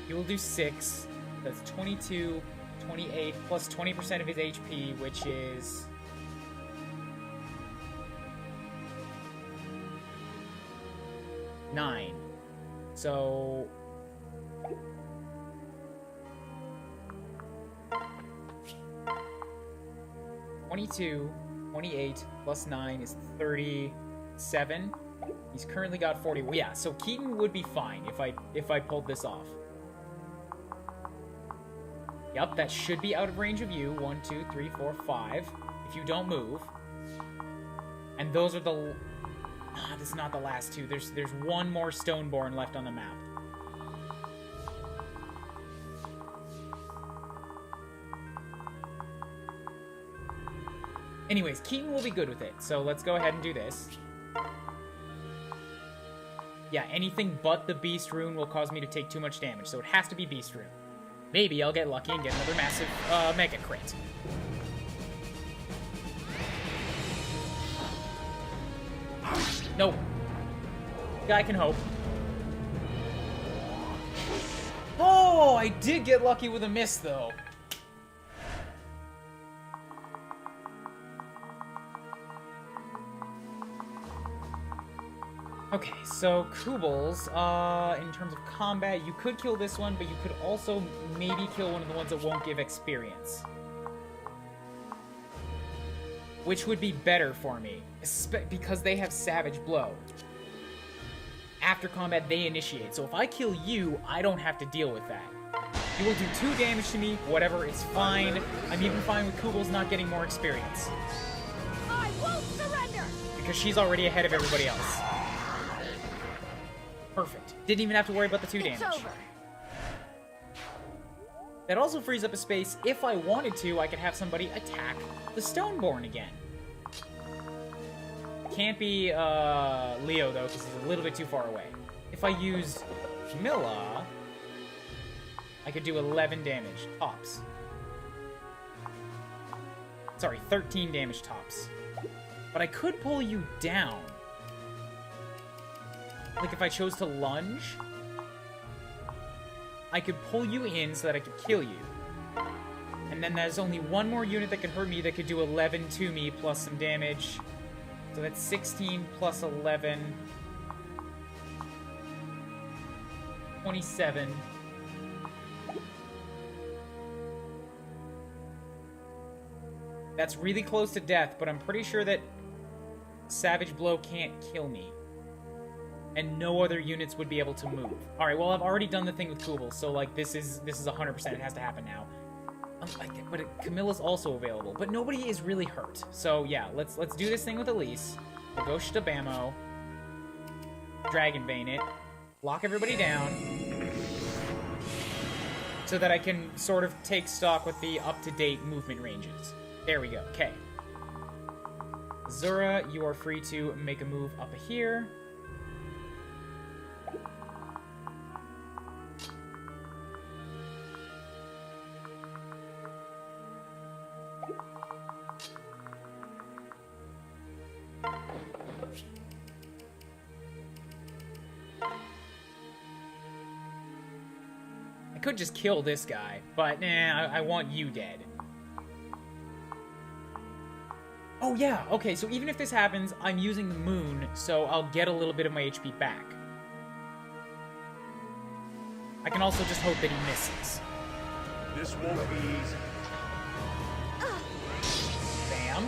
You will do 6. That's 22, 28, plus 20% of his HP, which is... $9. So... $22, 28, plus 9 is 37. He's currently got 40. Well, yeah, so Keaton would be fine if I pulled this off. Yep, that should be out of range of you. 1, 2, 3, 4, 5. If you don't move. And those are the... this is not the last two. There's one more Stoneborn left on the map. Anyways, Keaton will be good with it, so let's go ahead and do this. Yeah, anything but the Beast Rune will cause me to take too much damage, so it has to be Beast Rune. Maybe I'll get lucky and get another massive Mega Crit. Nope. Guy can hope. Oh, I did get lucky with a miss, though. Okay, so Kubels, in terms of combat, you could kill this one, but you could also maybe kill one of the ones that won't give experience. Which would be better for me, because they have Savage Blow. After combat, they initiate, so if I kill you, I don't have to deal with that. You will do 2 damage to me, whatever, it's fine. I'm even fine with Kubels not getting more experience. I won't surrender! Because she's already ahead of everybody else. Perfect. Didn't even have to worry about the 2 damage. It's over. That also frees up a space. If I wanted to, I could have somebody attack the Stoneborn again. Can't be Leo, though, because he's a little bit too far away. If I use Camilla, I could do 11 damage, tops. Sorry, 13 damage tops. But I could pull you down. Like, if I chose to lunge, I could pull you in so that I could kill you. And then there's only one more unit that could hurt me that could do 11 to me plus some damage. So that's 16 plus 11. 27. That's really close to death, but I'm pretty sure that Savage Blow can't kill me. And no other units would be able to move. Alright, well, I've already done the thing with Kubel, so, like, this is 100%. It has to happen now. But Camilla's also available. But nobody is really hurt. So, yeah, let's do this thing with Elise. We'll go Stabamo. Dragonbane it. Lock everybody down. So that I can sort of take stock with the up-to-date movement ranges. There we go. Okay. Zura, you are free to make a move up here. I could just kill this guy, but nah, I want you dead. Oh yeah, okay, so even if this happens, I'm using the moon, so I'll get a little bit of my HP back. I can also just hope that he misses. This won't be easy. Bam.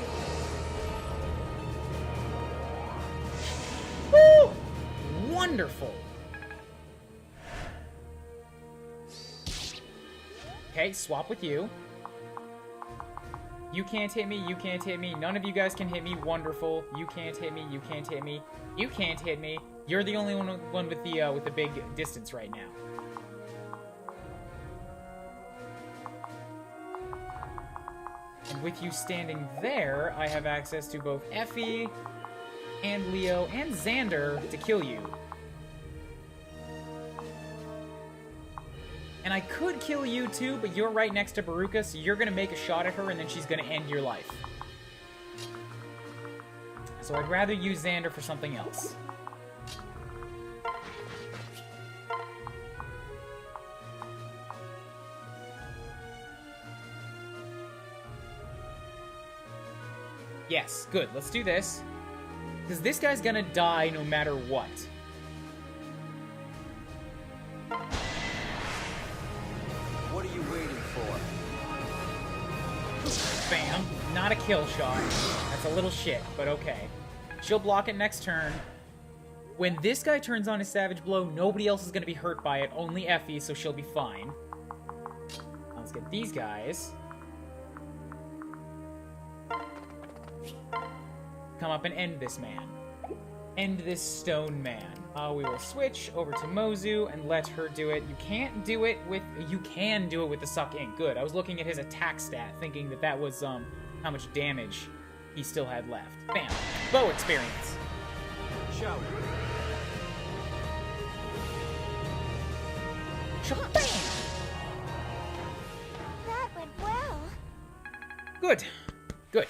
Woo! Wonderful. Okay, swap with you. You can't hit me, you can't hit me. None of you guys can hit me. Wonderful. You can't hit me, you can't hit me. You can't hit me. You're the only one with the big distance right now. And with you standing there, I have access to both Effie and Leo and Xander to kill you. And I could kill you too, but you're right next to Baruka, so you're gonna make a shot at her and then she's gonna end your life. So I'd rather use Xander for something else. Yes, good. Let's do this. Because this guy's gonna die no matter what. What are you waiting for? Bam. Not a kill shot. That's a little shit, but okay. She'll block it next turn. When this guy turns on his Savage Blow, nobody else is going to be hurt by it. Only Effie, so she'll be fine. Let's get these guys. Come up and end this man. End this stone man. We will switch over to Mozu and let her do it. You can't do it with... You can do it with the Suck Ink. Good. I was looking at his attack stat, thinking that that was, how much damage he still had left. Bam. Bow experience. Shout. Shabam! That went well. Good. Good.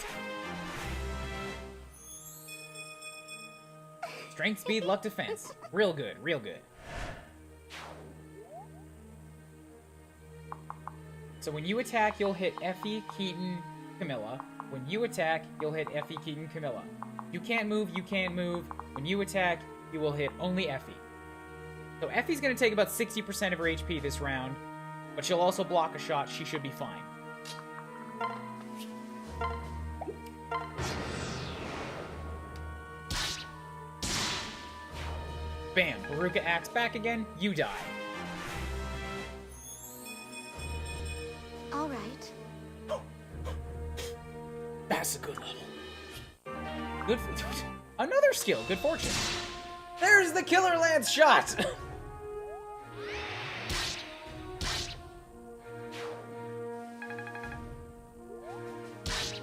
Strength, speed, luck, defense. Real good, real good. So when you attack, you'll hit Effie, Keaton, Camilla. When you attack, you'll hit Effie, Keaton, Camilla. You can't move, you can't move. When you attack, you will hit only Effie. So Effie's going to take about 60% of her HP this round, but she'll also block a shot. She should be fine. Bam. Baruka acts back again. You die. All right. That's a good level. Good. Another skill. Good fortune. There's the Killer Lance shot.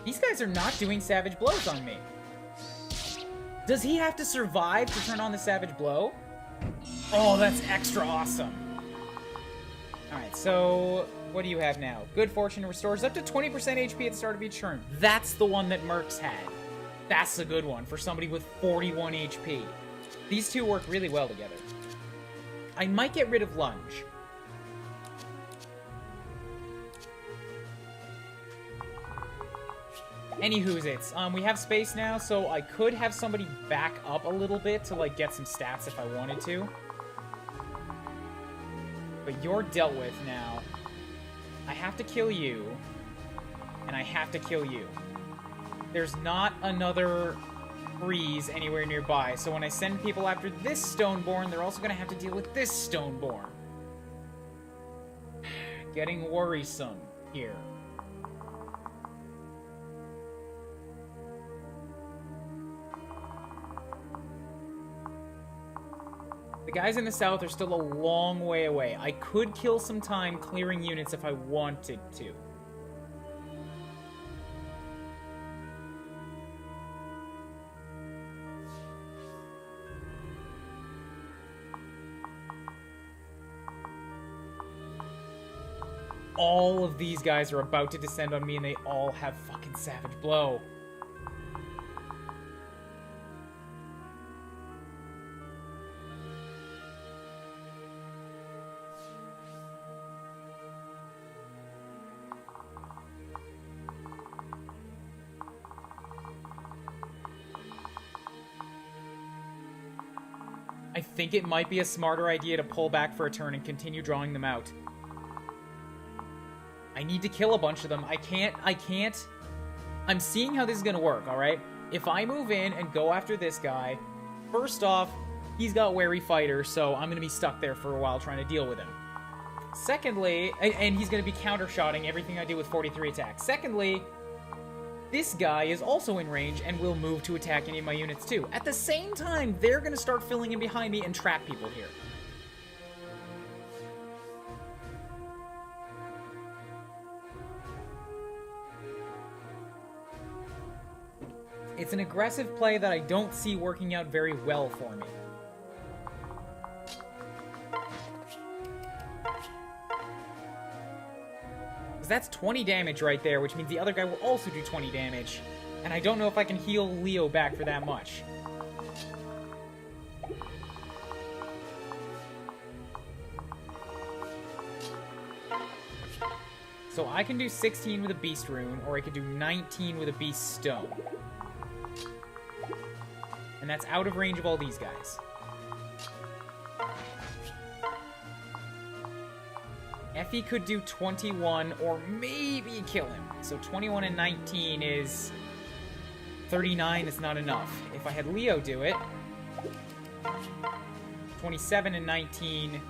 These guys are not doing Savage Blows on me. Does he have to survive to turn on the Savage Blow? Oh, that's extra awesome. Alright, so what do you have now? Good Fortune restores up to 20% HP at the start of each turn. That's the one that Mercs had. That's a good one for somebody with 41 HP. These two work really well together. I might get rid of Lunge. Anywho's it's. We have space now, so I could have somebody back up a little bit to, like, get some stats if I wanted to. But you're dealt with now. I have to kill you. And I have to kill you. There's not another freeze anywhere nearby, so when I send people after this Stoneborn, they're also going to have to deal with this Stoneborn. Getting worrisome here. The guys in the south are still a long way away. I could kill some time clearing units if I wanted to. All of these guys are about to descend on me, and they all have fucking Savage Blow. I think it might be a smarter idea to pull back for a turn and continue drawing them out. I need to kill a bunch of them. I can't. I'm seeing how this is gonna work, alright? If I move in and go after this guy, first off, he's got Wary Fighter, so I'm gonna be stuck there for a while trying to deal with him. Secondly, and he's gonna be counter-shotting everything I do with 43 attacks. Secondly, this guy is also in range and will move to attack any of my units too. At the same time, they're gonna start filling in behind me and trap people here. It's an aggressive play that I don't see working out very well for me. Because that's 20 damage right there, which means the other guy will also do 20 damage. And I don't know if I can heal Leo back for that much. So I can do 16 with a Beast Rune, or I could do 19 with a Beast Stone. And that's out of range of all these guys. Effie could do 21 or maybe kill him. So 21 and 19 is 39. That's not enough. If I had Leo do it, 27 and 19,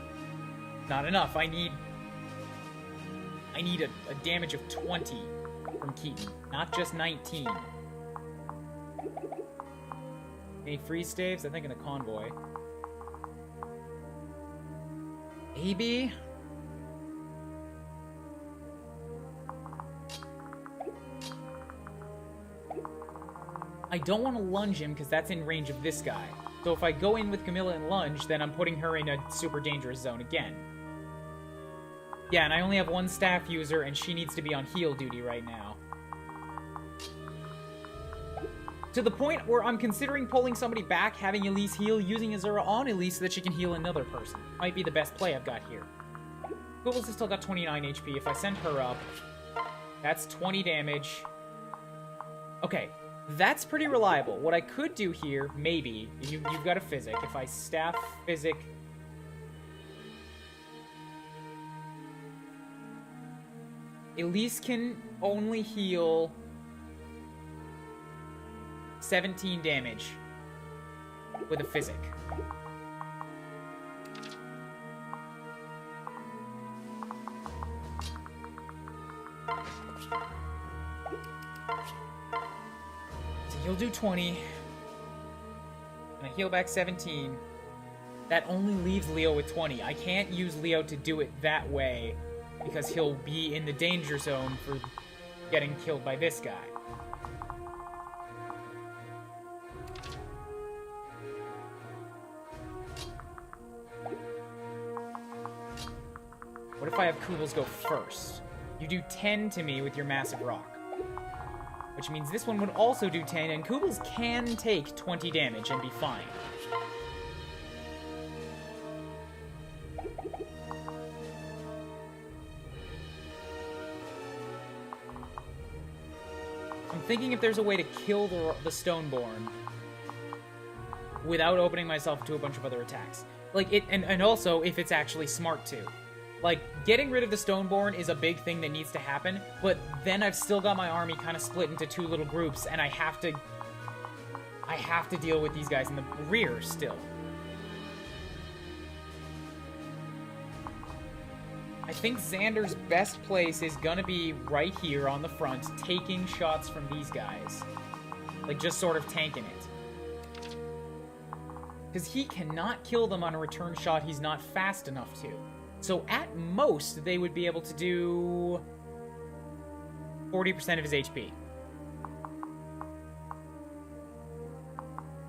not enough. I need a damage of 20 from Keaton, not just 19. Any freeze staves? I think in the convoy. AB? I don't want to lunge him because that's in range of this guy. So if I go in with Camilla and lunge, then I'm putting her in a super dangerous zone again. Yeah, and I only have one staff user, and she needs to be on heal duty right now. To the point where I'm considering pulling somebody back, having Elise heal, using Azura on Elise so that she can heal another person. Might be the best play I've got here. Google's still got 29 HP. If I send her up, that's 20 damage. Okay, that's pretty reliable. What I could do here, maybe, you've got a Physic. If I staff Physic... Elise can only heal 17 damage with a Physic. So he'll do 20. And I heal back 17. That only leaves Leo with 20. I can't use Leo to do it that way because he'll be in the danger zone for getting killed by this guy. What if I have Kubels go first? You do 10 to me with your Massive Rock. Which means this one would also do 10, and Kubels can take 20 damage and be fine. I'm thinking if there's a way to kill the Stoneborn without opening myself to a bunch of other attacks. Like, and also if it's actually smart to. Like, getting rid of the Stoneborn is a big thing that needs to happen, but then I've still got my army kind of split into two little groups, and I have to deal with these guys in the rear still. I think Xander's best place is gonna be right here on the front, taking shots from these guys. Like, just sort of tanking it. Because he cannot kill them on a return shot he's not fast enough to. So at most, they would be able to do 40% of his HP.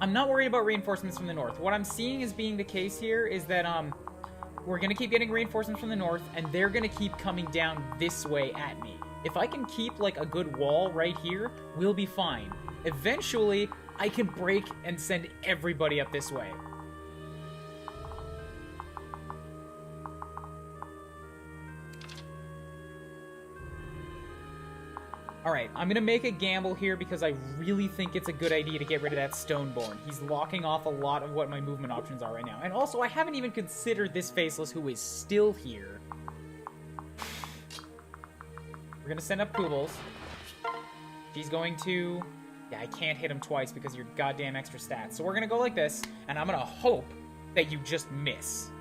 I'm not worried about reinforcements from the north. What I'm seeing as being the case here is that we're going to keep getting reinforcements from the north, and they're going to keep coming down this way at me. If I can keep, like, a good wall right here, we'll be fine. Eventually, I can break and send everybody up this way. Alright, I'm gonna make a gamble here because I really think it's a good idea to get rid of that Stoneborn. He's locking off a lot of what my movement options are right now. And also, I haven't even considered this Faceless who is still here. We're gonna send up Kubels. She's going to... Yeah, I can't hit him twice because of your goddamn extra stats. So we're gonna go like this, and I'm gonna hope that you just miss.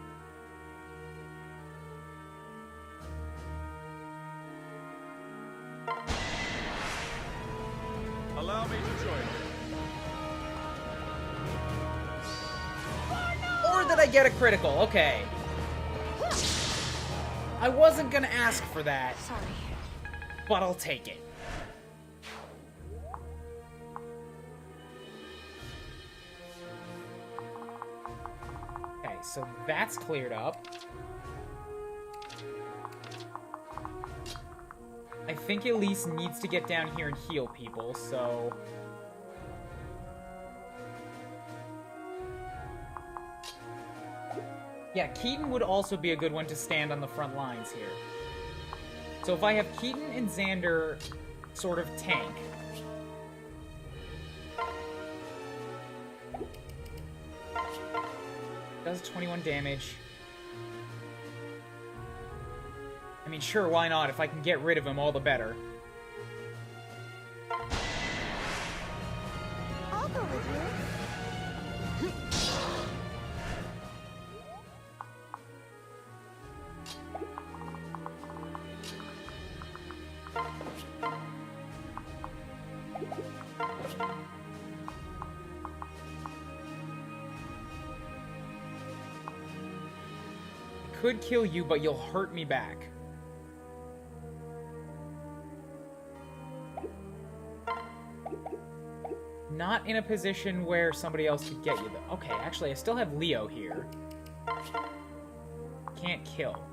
Allow me to join you. Or did I get a critical? Okay. I wasn't gonna ask for that, Sorry. but I'll take it. Okay, so that's cleared up. I think Elise needs to get down here and heal people, so... Yeah, Keaton would also be a good one to stand on the front lines here. So if I have Keaton and Xander sort of tank... Does 21 damage. I mean, sure, why not? If I can get rid of him, all the better. I'll go with you. I could kill you, but you'll hurt me back. Not in a position where somebody else could get you, though. Okay, actually, I still have Leo here. Can't kill.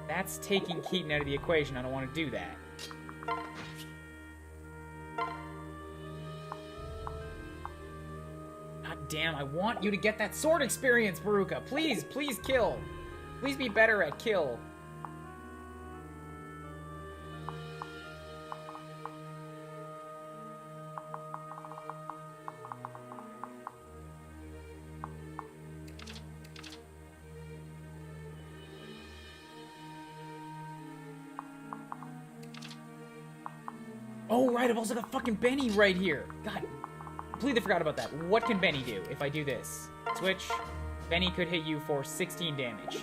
That's taking Keaton out of the equation. I don't want to do that. Damn, I want you to get that sword experience, Baruka. Please, please kill. Please be better at kill. Oh, right, I've also got fucking Benny right here. God, completely forgot about that. What can Benny do if I do this? Switch. Benny could hit you for 16 damage.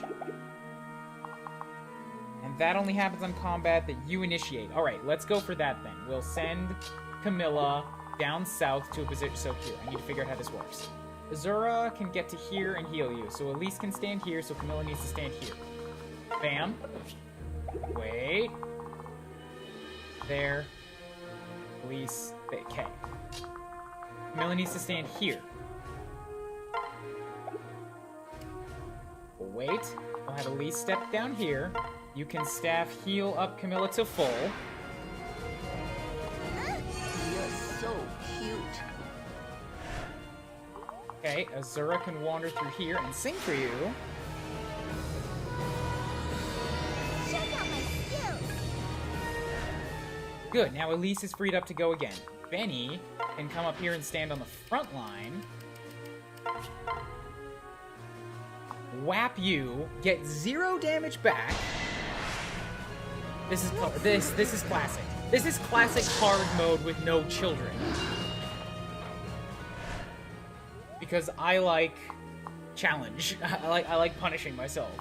And that only happens on combat that you initiate. Alright, let's go for that then. We'll send Camilla down south to a position. So here, I need to figure out how this works. Azura can get to here and heal you. So Elise can stand here, so Camilla needs to stand here. Bam. Wait. There. Elise. Okay. Camilla needs to stand here. Wait. We'll have Elise step down here. You can staff heal up Camilla to full. You're so cute. Okay, Azura can wander through here and sing for you. Check out my skills. Good, now Elise is freed up to go again. Benny can come up here and stand on the front line. Whap you, get 0 damage back. This is classic. This is classic hard mode with no children. Because I like challenge. I like punishing myself.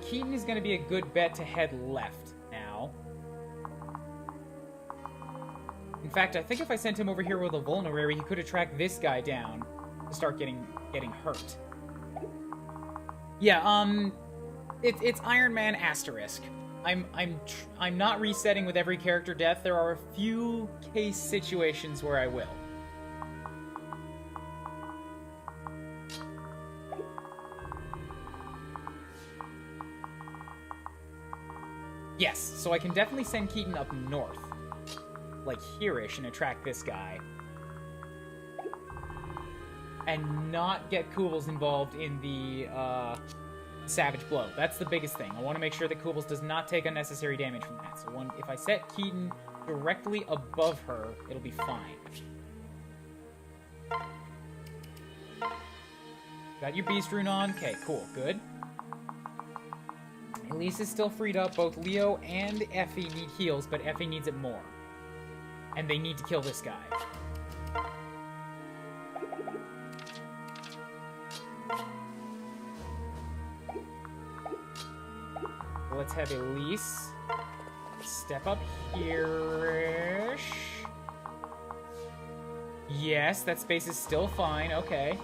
Keaton is going to be a good bet to head left now. In fact, I think if I sent him over here with a vulnerary, he could have tracked this guy down to start getting hurt. Yeah, it's Ironman asterisk. I'm not resetting with every character death. There are a few case situations where I will. Yes, so I can definitely send Keaton up north. Like here-ish, and attract this guy. And not get Kubels involved in the, Savage Blow. That's the biggest thing. I want to make sure that Kubels does not take unnecessary damage from that. So if I set Keaton directly above her, it'll be fine. Got your Beast Rune on? Okay, cool. Good. Elise is still freed up. Both Leo and Effie need heals, but Effie needs it more. And they need to kill this guy. Let's have Elise step up here-ish. Yes, that space is still fine. Okay.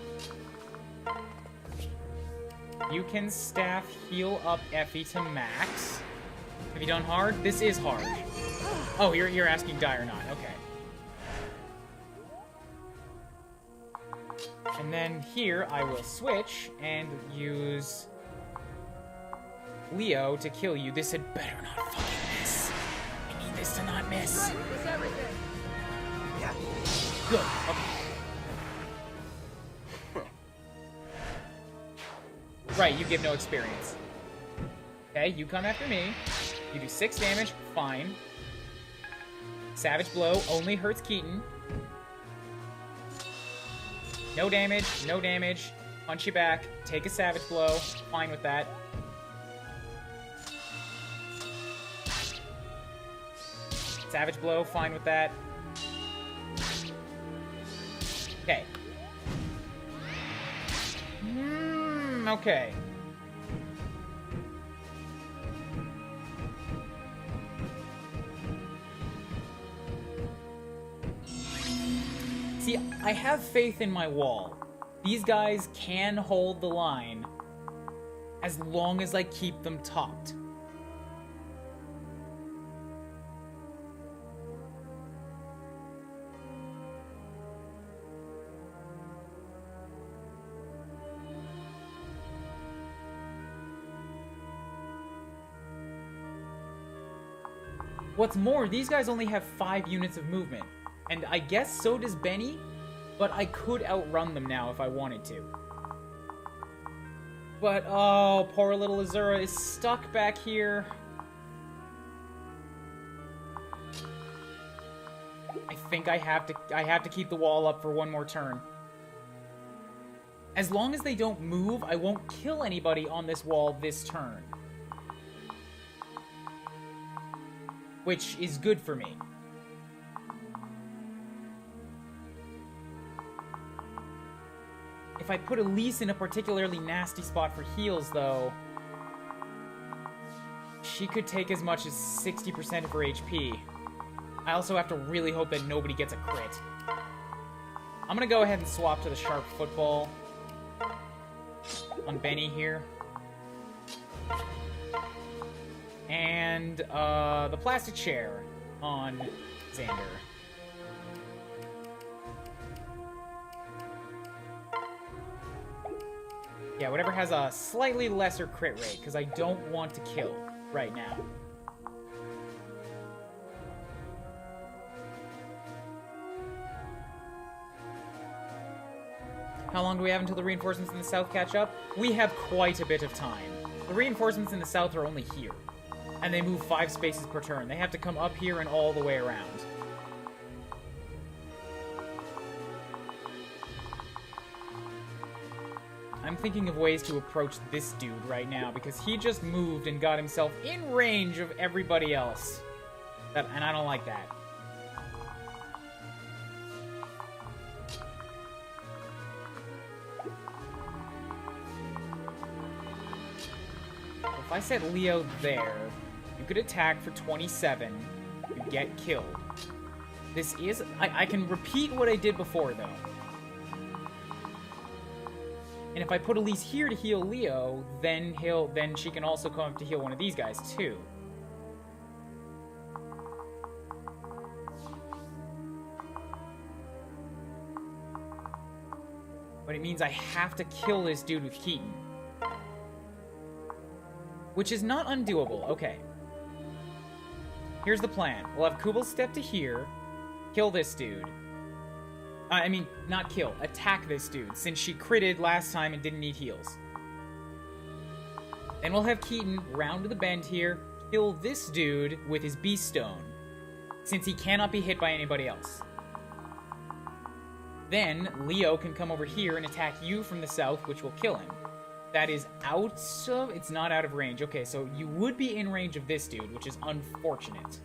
You can staff heal up Effie to max. Have you done hard? This is hard. Oh, you're asking die or not. Okay. And then here I will switch and use Leo to kill you. This had better not fucking miss. I need this to not miss. Yeah. Good. Okay. Right, you give no experience. Okay, you come after me. You do 6 damage. Fine. Savage Blow only hurts Keaton. No damage. No damage. Punch you back. Take a Savage Blow. Fine with that. Savage Blow, fine with that. Okay. Okay. See, I have faith in my wall. These guys can hold the line as long as I keep them topped. What's more, these guys only have 5 units of movement. And I guess so does Benny, but I could outrun them now if I wanted to. But, oh, poor little Azura is stuck back here. I think I have to keep the wall up for one more turn. As long as they don't move, I won't kill anybody on this wall this turn. Which is good for me. If I put Elise in a particularly nasty spot for heals, though, she could take as much as 60% of her HP. I also have to really hope that nobody gets a crit. I'm gonna go ahead and swap to the Sharp Football on Benny here. And the Plastic Chair on Xander. Yeah, whatever has a slightly lesser crit rate, because I don't want to kill right now. How long do we have until the reinforcements in the south catch up? We have quite a bit of time. The reinforcements in the south are only here. And they move 5 spaces per turn. They have to come up here and all the way around. I'm thinking of ways to approach this dude right now, because he just moved and got himself in range of everybody else. And I don't like that. I set Leo there, you could attack for 27, you get killed. This is... I can repeat what I did before, though. And if I put Elise here to heal Leo, then she can also come up to heal one of these guys, too. But it means I have to kill this dude with Keaton. Which is not undoable. Okay. Here's the plan. We'll have Kubel step to here, kill this dude. I mean, not kill, attack this dude, since she critted last time and didn't need heals. Then we'll have Keaton round to the bend here, kill this dude with his Beast Stone, since he cannot be hit by anybody else. Then, Leo can come over here and attack you from the south, which will kill him. That is out of... It's not out of range. Okay, so you would be in range of this dude, which is unfortunate.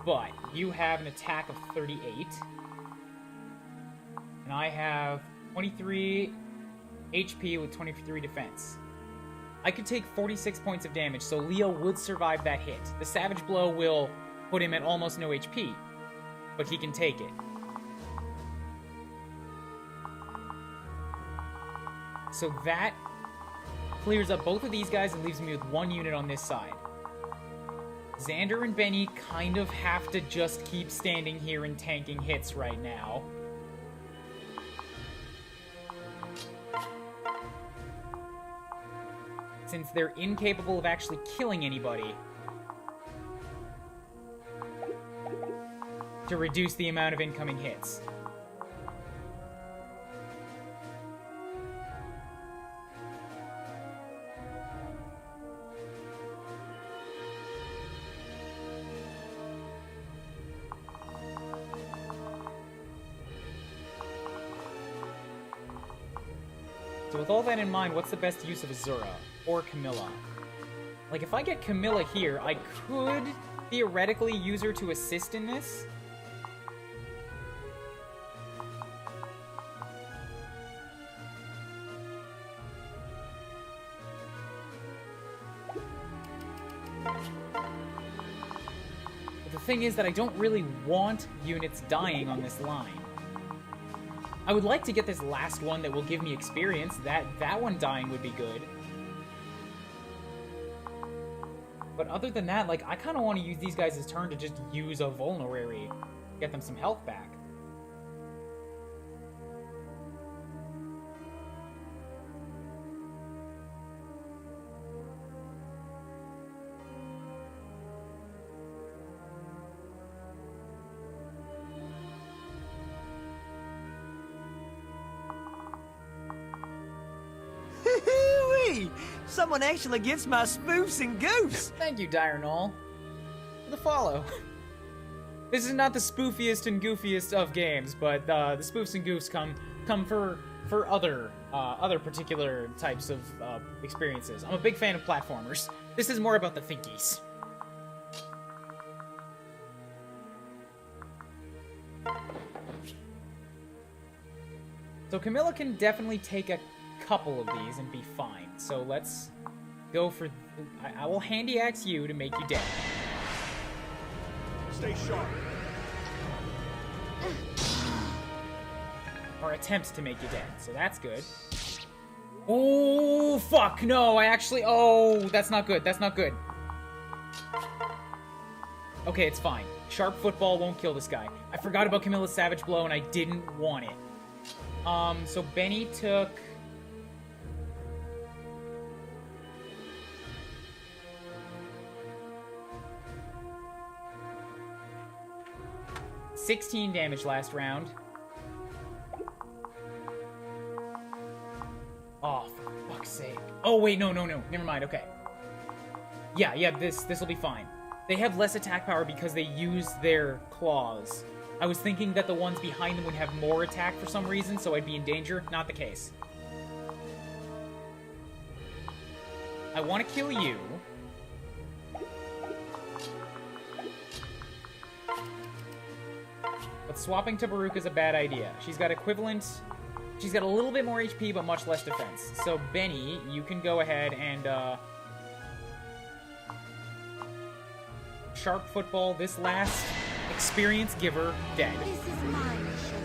But you have an attack of 38. And I have 23 HP with 23 defense. I could take 46 points of damage, so Leo would survive that hit. The Savage Blow will put him at almost no HP, but he can take it. So that clears up both of these guys and leaves me with one unit on this side. Xander and Benny kind of have to just keep standing here and tanking hits right now. Since they're incapable of actually killing anybody. To reduce the amount of incoming hits. So with all that in mind, what's the best use of Azura? Or Camilla? Like, if I get Camilla here, I could theoretically use her to assist in this. But the thing is that I don't really want units dying on this line. I would like to get this last one that will give me experience. That one dying would be good. But other than that, like, I kind of want to use these guys' turn to just use a vulnerary. Get them some health back. Someone actually gets my spoofs and goofs. Thank you, Dire Null, for the follow. This is not the spoofiest and goofiest of games, but the spoofs and goofs come for other particular types of experiences. I'm a big fan of platformers. This is more about the thinkies. So Camilla can definitely take a couple of these and be fine. So let's go for... I will handy axe you to make you dead. Stay sharp. Or attempt to make you dead. So that's good. Oh, fuck. No, I actually... Oh, that's not good. That's not good. Okay, it's fine. Sharp football won't kill this guy. I forgot about Camilla's Savage Blow and I didn't want it. So Benny took... 16 damage last round. Oh, for fuck's sake. Oh, wait, no. Never mind, okay. Yeah, this will be fine. They have less attack power because they use their claws. I was thinking that the ones behind them would have more attack for some reason, so I'd be in danger. Not the case. I want to kill you. But swapping to Baruch is a bad idea. She's got equivalent She's got a little bit more HP, but much less defense. So, Benny, you can go ahead and, Shark Football, this last experience giver, dead. This is my mission.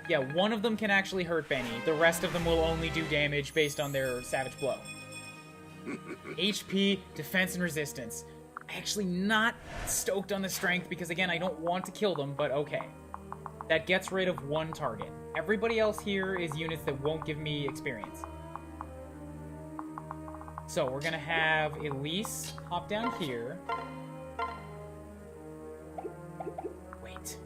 Yeah, one of them can actually hurt Benny. The rest of them will only do damage based on their Savage Blow. HP, defense, and resistance. Actually not stoked on the strength because, again, I don't want to kill them, but okay. That gets rid of one target. Everybody else here is units that won't give me experience. So we're gonna have Elise hop down here. Wait.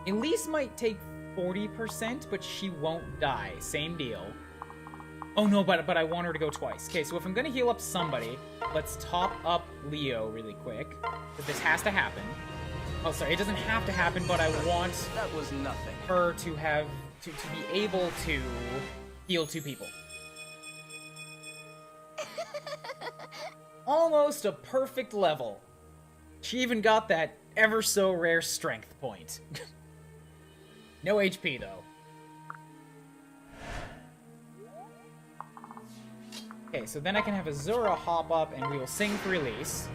Elise might take 40%, but she won't die. Same deal. Oh no, but I want her to go twice. Okay, so if I'm gonna heal up somebody, let's top up Leo really quick. Because this has to happen. Oh, sorry, it doesn't have to happen, but I want That was nothing. her to have to be able to heal 2 people. Almost a perfect level. She even got that ever so rare strength point. No HP though. Okay, so then I can have Azura hop up and we will sing for release.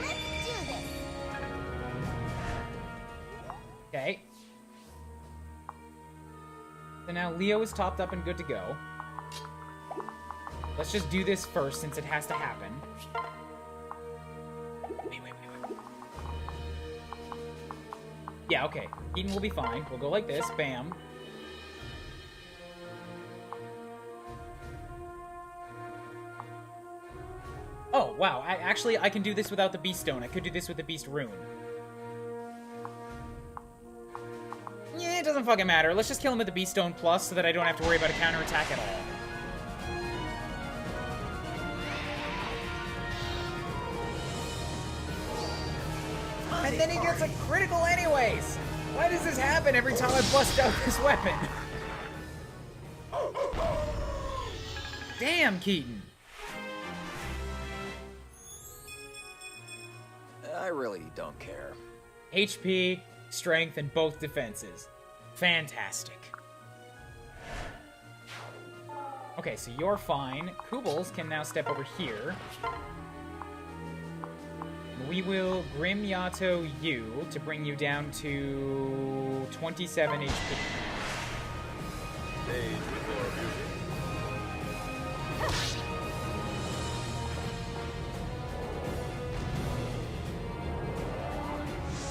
Let's do this. Okay. So now Leo is topped up and good to go. Let's just do this first since it has to happen. Wait. Yeah, okay. Eden will be fine. We'll go like this. Bam. Oh, wow. Actually, I can do this without the Beast Stone. I could do this with the Beast Rune. Yeah, it doesn't fucking matter. Let's just kill him with the Beast Stone Plus so that I don't have to worry about a counterattack at all. And then he gets a critical anyways! Why does this happen every time I bust out this weapon? Damn, Keaton. I really don't care. HP, strength, and both defenses. Fantastic. Okay, so you're fine. Kubels can now step over here. We will Grim Yato you to bring you down to 27 HP.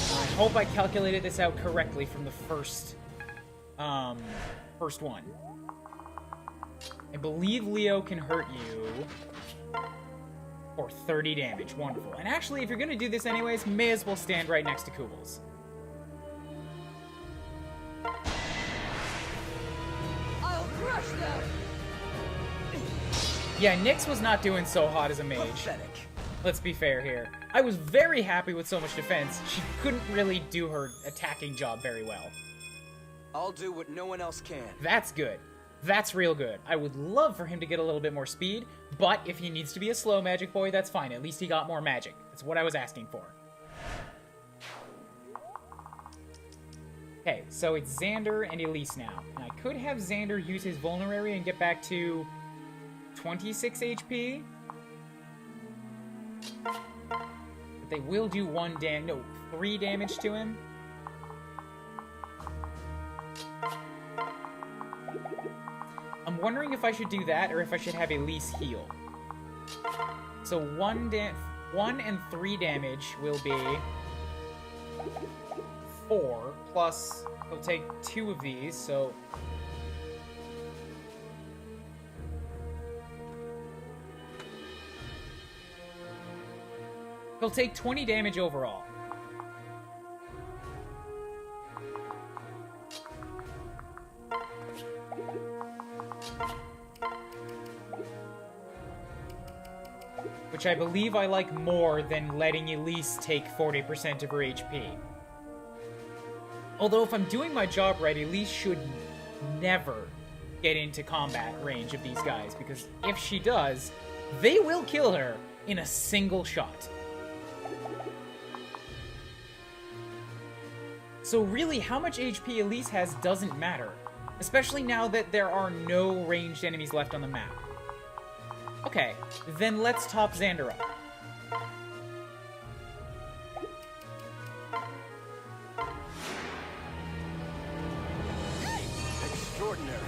I hope I calculated this out correctly from the first one. I believe Leo can hurt you for 30 damage. Wonderful. And actually, if you're gonna do this anyways, may as well stand right next to Kubels. I'll crush them! Yeah, Nyx was not doing so hot as a mage. Pathetic. Let's be fair here. I was very happy with so much defense. She couldn't really do her attacking job very well. I'll do what no one else can. That's good. That's real good. I would love for him to get a little bit more speed, but if he needs to be a slow magic boy, that's fine. At least he got more magic. That's what I was asking for. Okay, so it's Xander and Elise now. And I could have Xander use his vulnerary and get back to 26 HP. But they will do 3 damage to him. I'm wondering if I should do that or if I should have Elise heal. So 1 and 3 damage will be 4, plus he'll take 2 of these, so... He'll take 20 damage overall. Which I believe I like more than letting Elise take 40% of her HP. Although if I'm doing my job right, Elise should never get into combat range of these guys, because if she does, they will kill her in a single shot. So really, how much HP Elise has doesn't matter. Especially now that there are no ranged enemies left on the map. Okay, then let's top Xander up. Extraordinary.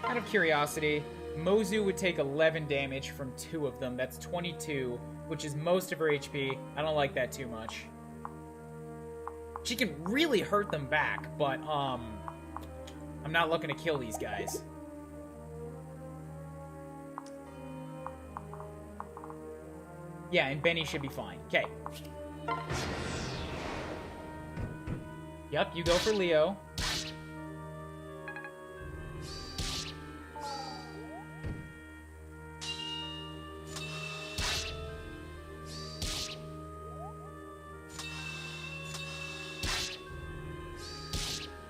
Out of curiosity, Mozu would take 11 damage from 2 of them. That's 22, which is most of her HP. I don't like that too much. She can really hurt them back, but, I'm not looking to kill these guys. Yeah, and Benny should be fine. Okay. Yep, you go for Leo.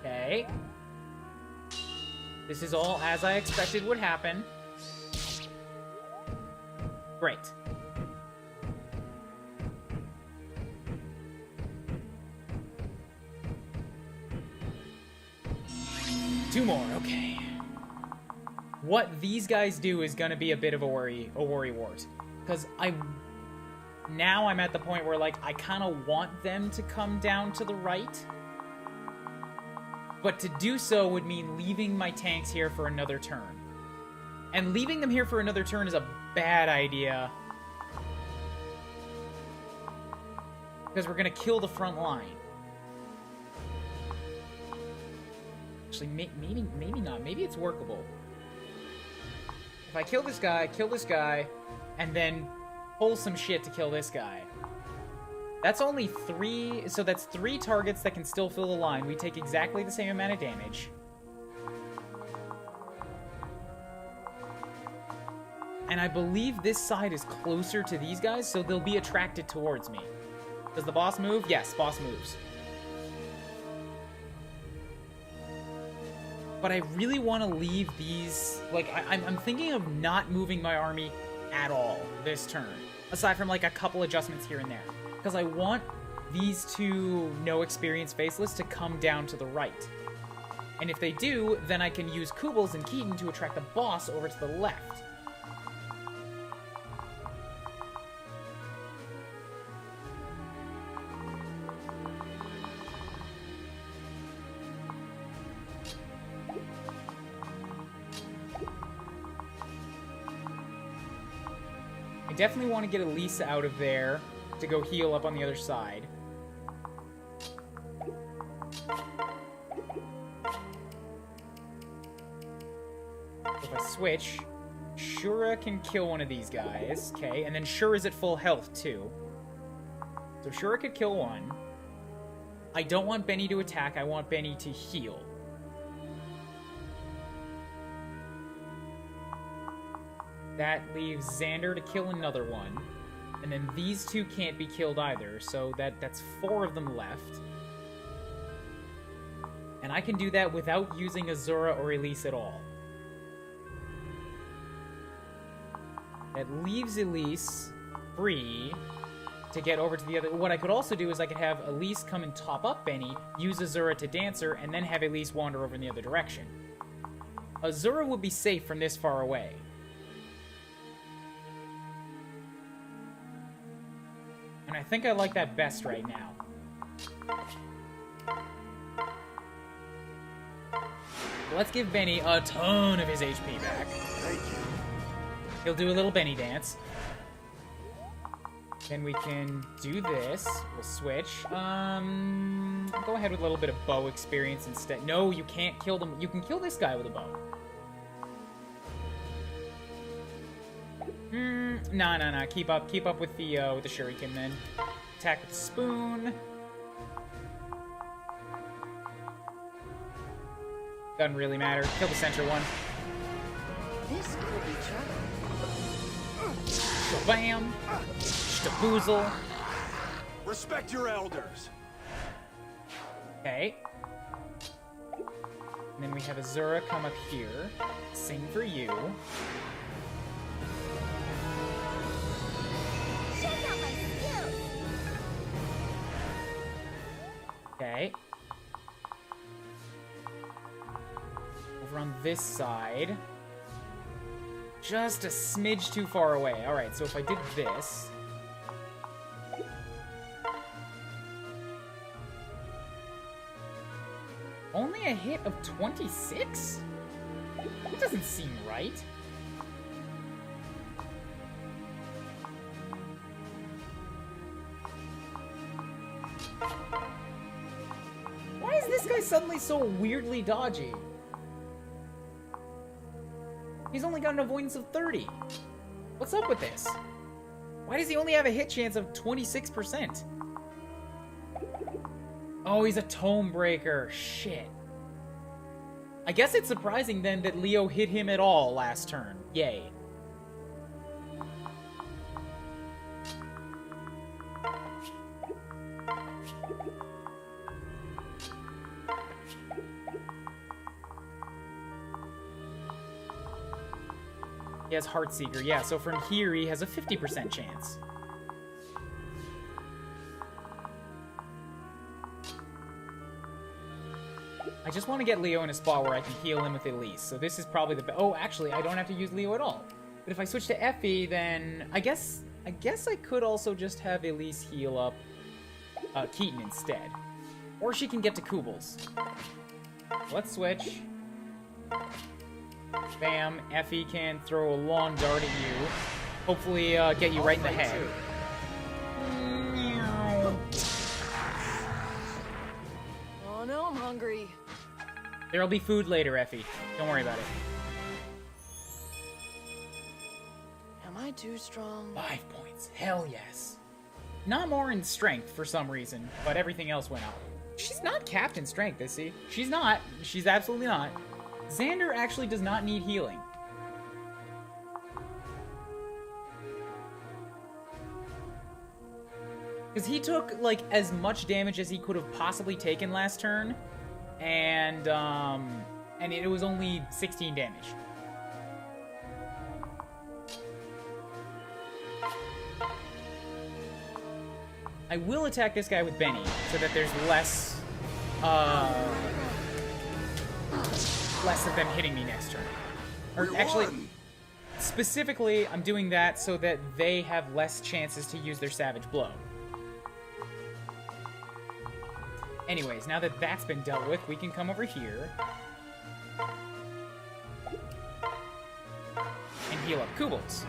Okay. This is all as I expected would happen. Great. Two more, okay. What these guys do is gonna be a bit of a worry wart. Because now I'm at the point where, like, I kind of want them to come down to the right. But to do so would mean leaving my tanks here for another turn. And leaving them here for another turn is a bad idea. Because we're gonna kill the front line. Actually, maybe not. Maybe it's workable. If I kill this guy, and then pull some shit to kill this guy. That's only 3, so that's 3 targets that can still fill the line. We take exactly the same amount of damage. And I believe this side is closer to these guys, so they'll be attracted towards me. Does the boss move? Yes, boss moves. But I really want to leave these... Like, I'm thinking of not moving my army at all this turn. Aside from, like, a couple adjustments here and there. Because I want these 2 no-experience faceless to come down to the right. And if they do, then I can use Kubels and Keaton to attract the boss over to the left. I definitely want to get Elisa out of there to go heal up on the other side. If I switch, Shura can kill one of these guys. Okay, and then Shura's at full health too. So Shura could kill one. I don't want Benny to attack, I want Benny to heal. That leaves Xander to kill another one. And then these 2 can't be killed either, so that's 4 of them left. And I can do that without using Azura or Elise at all. That leaves Elise free to get over to the other... What I could also do is I could have Elise come and top up Benny, use Azura to dance her, and then have Elise wander over in the other direction. Azura would be safe from this far away. And I think I like that best right now. Let's give Benny a ton of his HP back. Thank you. He'll do a little Benny dance. Then we can do this. We'll switch. Go ahead with a little bit of bow experience instead. No, you can't kill them. You can kill this guy with a bow. No. Keep up with the shuriken then. Attack with the spoon. Doesn't really matter. Kill the center one. This could be trouble. Bam. Shaboozle. Respect your elders. Okay. And then we have Azura come up here. Sing for you. Check out my skills. Okay. Over on this side. Just a smidge too far away. Alright, so if I did this... Only a hit of 26? That doesn't seem right. Why is this guy suddenly so weirdly dodgy? He's only got an avoidance of 30. What's up with this? Why does he only have a hit chance of 26%? Oh, he's a tome breaker. Shit. I guess it's surprising then that Leo hit him at all last turn. Yay. He has Heartseeker, yeah, so from here he has a 50% chance. I just want to get Leo in a spot where I can heal him with Elise, so this is probably the best. Oh, actually, I don't have to use Leo at all. But if I switch to Effie, then I guess I could also just have Elise heal up Keaton instead. Or she can get to Koobles. Let's switch. Bam, Effie can throw a long dart at you. Hopefully get you right in the head. Oh no, I'm hungry. There'll be food later, Effie. Don't worry about it. Am I too strong? 5 points. Hell yes. Not more in strength for some reason, but everything else went up. She's not capped in strength, is she? She's not. She's absolutely not. Xander actually does not need healing. Because he took, like, as much damage as he could have possibly taken last turn, and it was only 16 damage. I will attack this guy with Benny, so that there's less of them hitting me next turn. Or actually, specifically, I'm doing that so that they have less chances to use their Savage Blow. Anyways, now that that's been dealt with, we can come over here and heal up Koobles.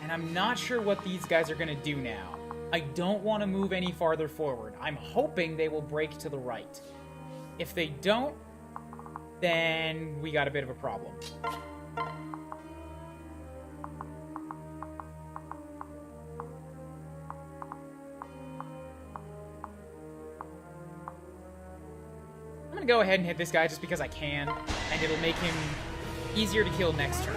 And I'm not sure what these guys are going to do now. I don't want to move any farther forward. I'm hoping they will break to the right. If they don't, then we got a bit of a problem. I'm going to go ahead and hit this guy just because I can, and it'll make him easier to kill next turn.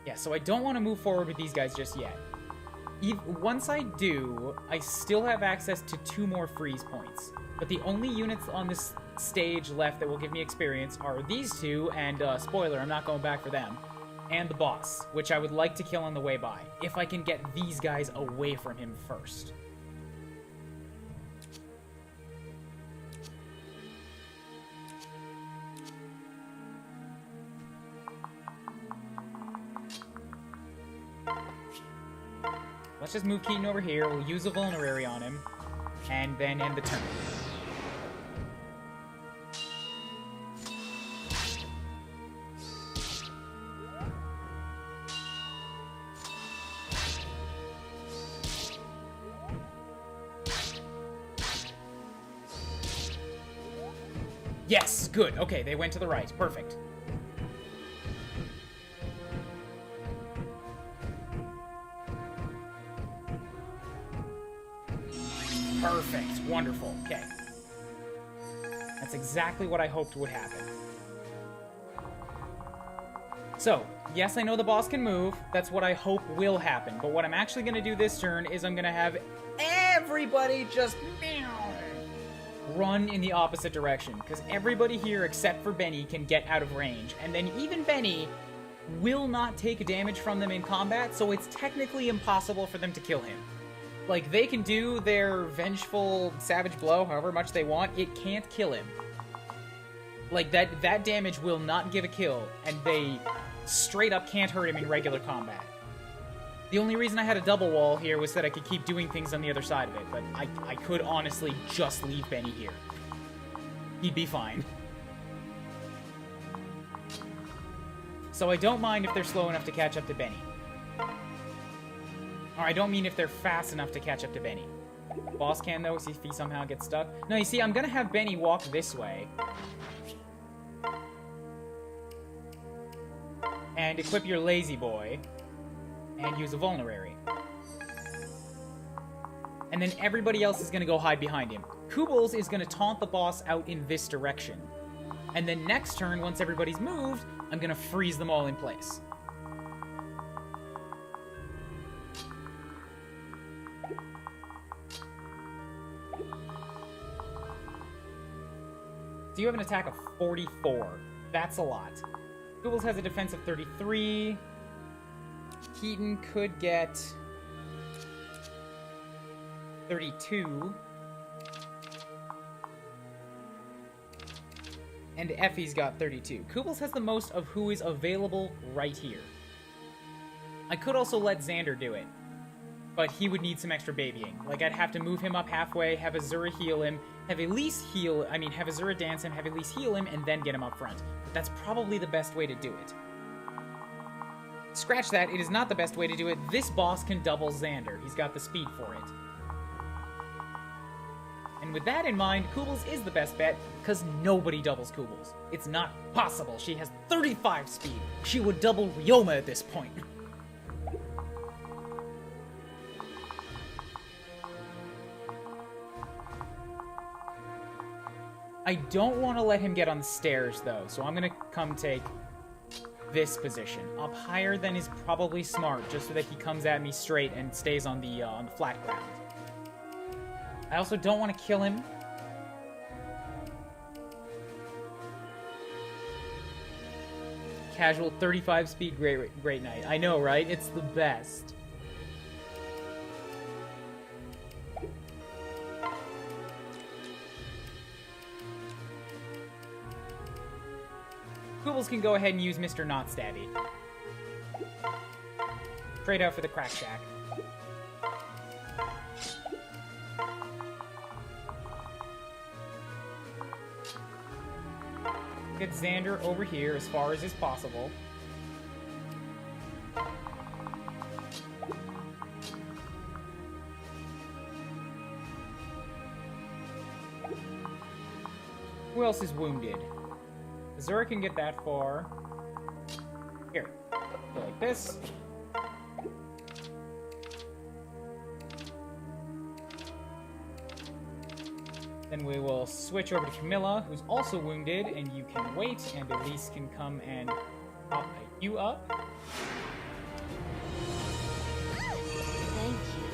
Yeah, so I don't want to move forward with these guys just yet. Once I do, I still have access to 2 more freeze points. But the only units on this stage left that will give me experience are these 2, and, spoiler, I'm not going back for them, and the boss, which I would like to kill on the way by, if I can get these guys away from him first. Let's just move Keaton over here, we'll use a Vulnerary on him, and then end the turn. Yes, good. Okay, they went to the right. Perfect. Perfect. Wonderful. Okay. That's exactly what I hoped would happen. So, yes, I know the boss can move. That's what I hope will happen. But what I'm actually going to do this turn is I'm going to have everybody just run in the opposite direction. Because everybody here except for Benny can get out of range. And then even Benny will not take damage from them in combat, so it's technically impossible for them to kill him. Like, they can do their vengeful savage blow however much they want, it can't kill him. Like, that damage will not give a kill, and they straight up can't hurt him in regular combat. The only reason I had a double wall here was that I could keep doing things on the other side of it, but I could honestly just leave Benny here. He'd be fine. So I don't mind if they're slow enough to catch up to Benny. Or I don't mean if they're fast enough to catch up to Benny. Boss can, though, see if he somehow gets stuck. No, you see, I'm gonna have Benny walk this way. And equip your Lazy Boy. And use a Vulnerary. And then everybody else is gonna go hide behind him. Koobles is gonna taunt the boss out in this direction. And then next turn, once everybody's moved, I'm gonna freeze them all in place. So you have an attack of 44. That's a lot. Koobles has a defense of 33. Keaton could get 32. And Effie's got 32. Koobles has the most of who is available right here. I could also let Xander do it, but he would need some extra babying. Like, I'd have to move him up halfway, have Azura heal him, have Elise heal, have Azura dance him, have Elise heal him, and then get him up front. But that's probably the best way to do it. Scratch that, it is not the best way to do it. This boss can double Xander. He's got the speed for it. And with that in mind, Koobles is the best bet, because nobody doubles Koobles. It's not possible. She has 35 speed. She would double Ryoma at this point. I don't want to let him get on the stairs, though, so I'm going to come take this position. Up higher than is probably smart, just so that he comes at me straight and stays on the flat ground. I also don't want to kill him. Casual 35 speed Great Knight. I know, right? It's the best. Koobles can go ahead and use Mr. Not Stabby. Trade out for the Crack Shack. Get Xander over here as far as is possible. Who else is wounded? Azura can get that far. Here. Go like this. Then we will switch over to Camilla, who's also wounded, and you can wait, and Elise can come and pop you up. Thank you.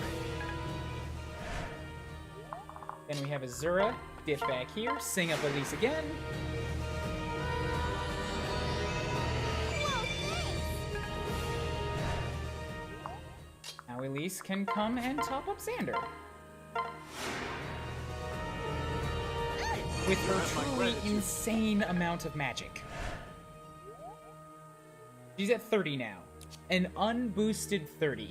Then we have Azura diff back here, sing up Elise again. Now Elise can come and top up Xander. With her truly insane amount of magic. She's at 30 now. An unboosted 30.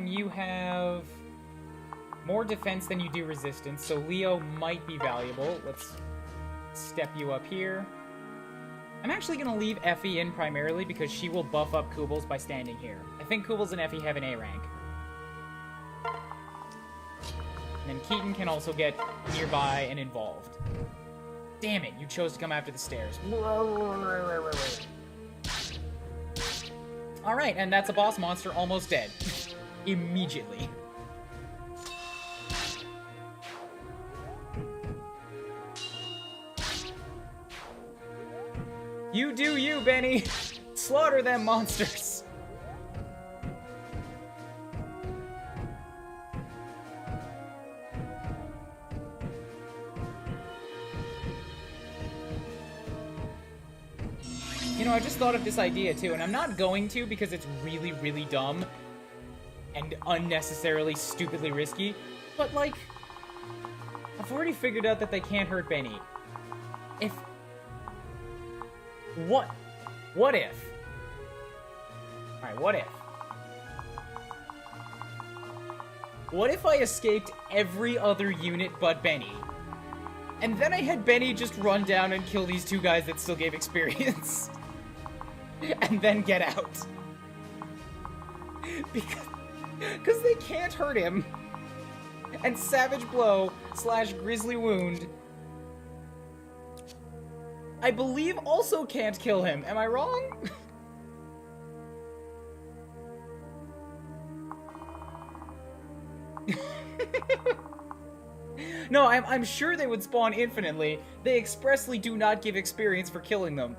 You have more defense than you do resistance, so Leo might be valuable. Let's step you up here. I'm actually going to leave Effie in primarily because she will buff up Koobles by standing here. I think Koobles and Effie have an A rank. And then Keaton can also get nearby and involved. Damn it, you chose to come after the stairs. Alright, and that's a boss monster almost dead. Immediately. You do you, Benny! Slaughter them monsters! You know, I just thought of this idea too, and I'm not going to because it's really, really dumb and unnecessarily stupidly risky, but like, I've already figured out that they can't hurt Benny. If... What if? Alright, what if? What if I escaped every other unit but Benny? And then I had Benny just run down and kill these two guys that still gave experience. And then get out. Because they can't hurt him. And Savage Blow / Grizzly Wound, I believe, also can't kill him. Am I wrong? No, I'm sure they would spawn infinitely. They expressly do not give experience for killing them.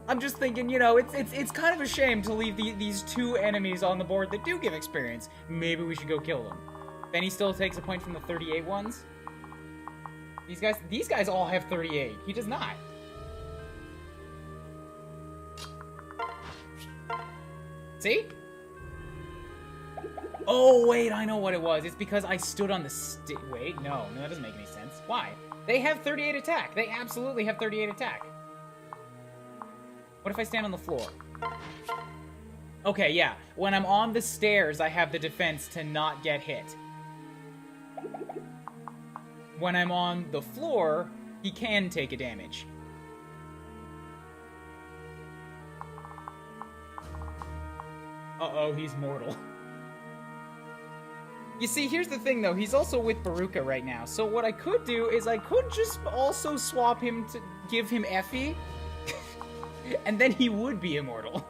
I'm just thinking, you know, it's kind of a shame to leave these two enemies on the board that do give experience. Maybe we should go kill them. Benny still takes a point from the 38 ones. These guys all have 38. He does not. See? Oh, wait, I know what it was. It's because I stood on the wait, no, that doesn't make any sense. Why? They have 38 attack. They absolutely have 38 attack. What if I stand on the floor? Okay, yeah. When I'm on the stairs, I have the defense to not get hit. When I'm on the floor, he can take a damage. Uh-oh, he's mortal. You see, here's the thing, though. He's also with Baruka right now. So what I could do is I could just also swap him to give him Effie. And then he would be immortal.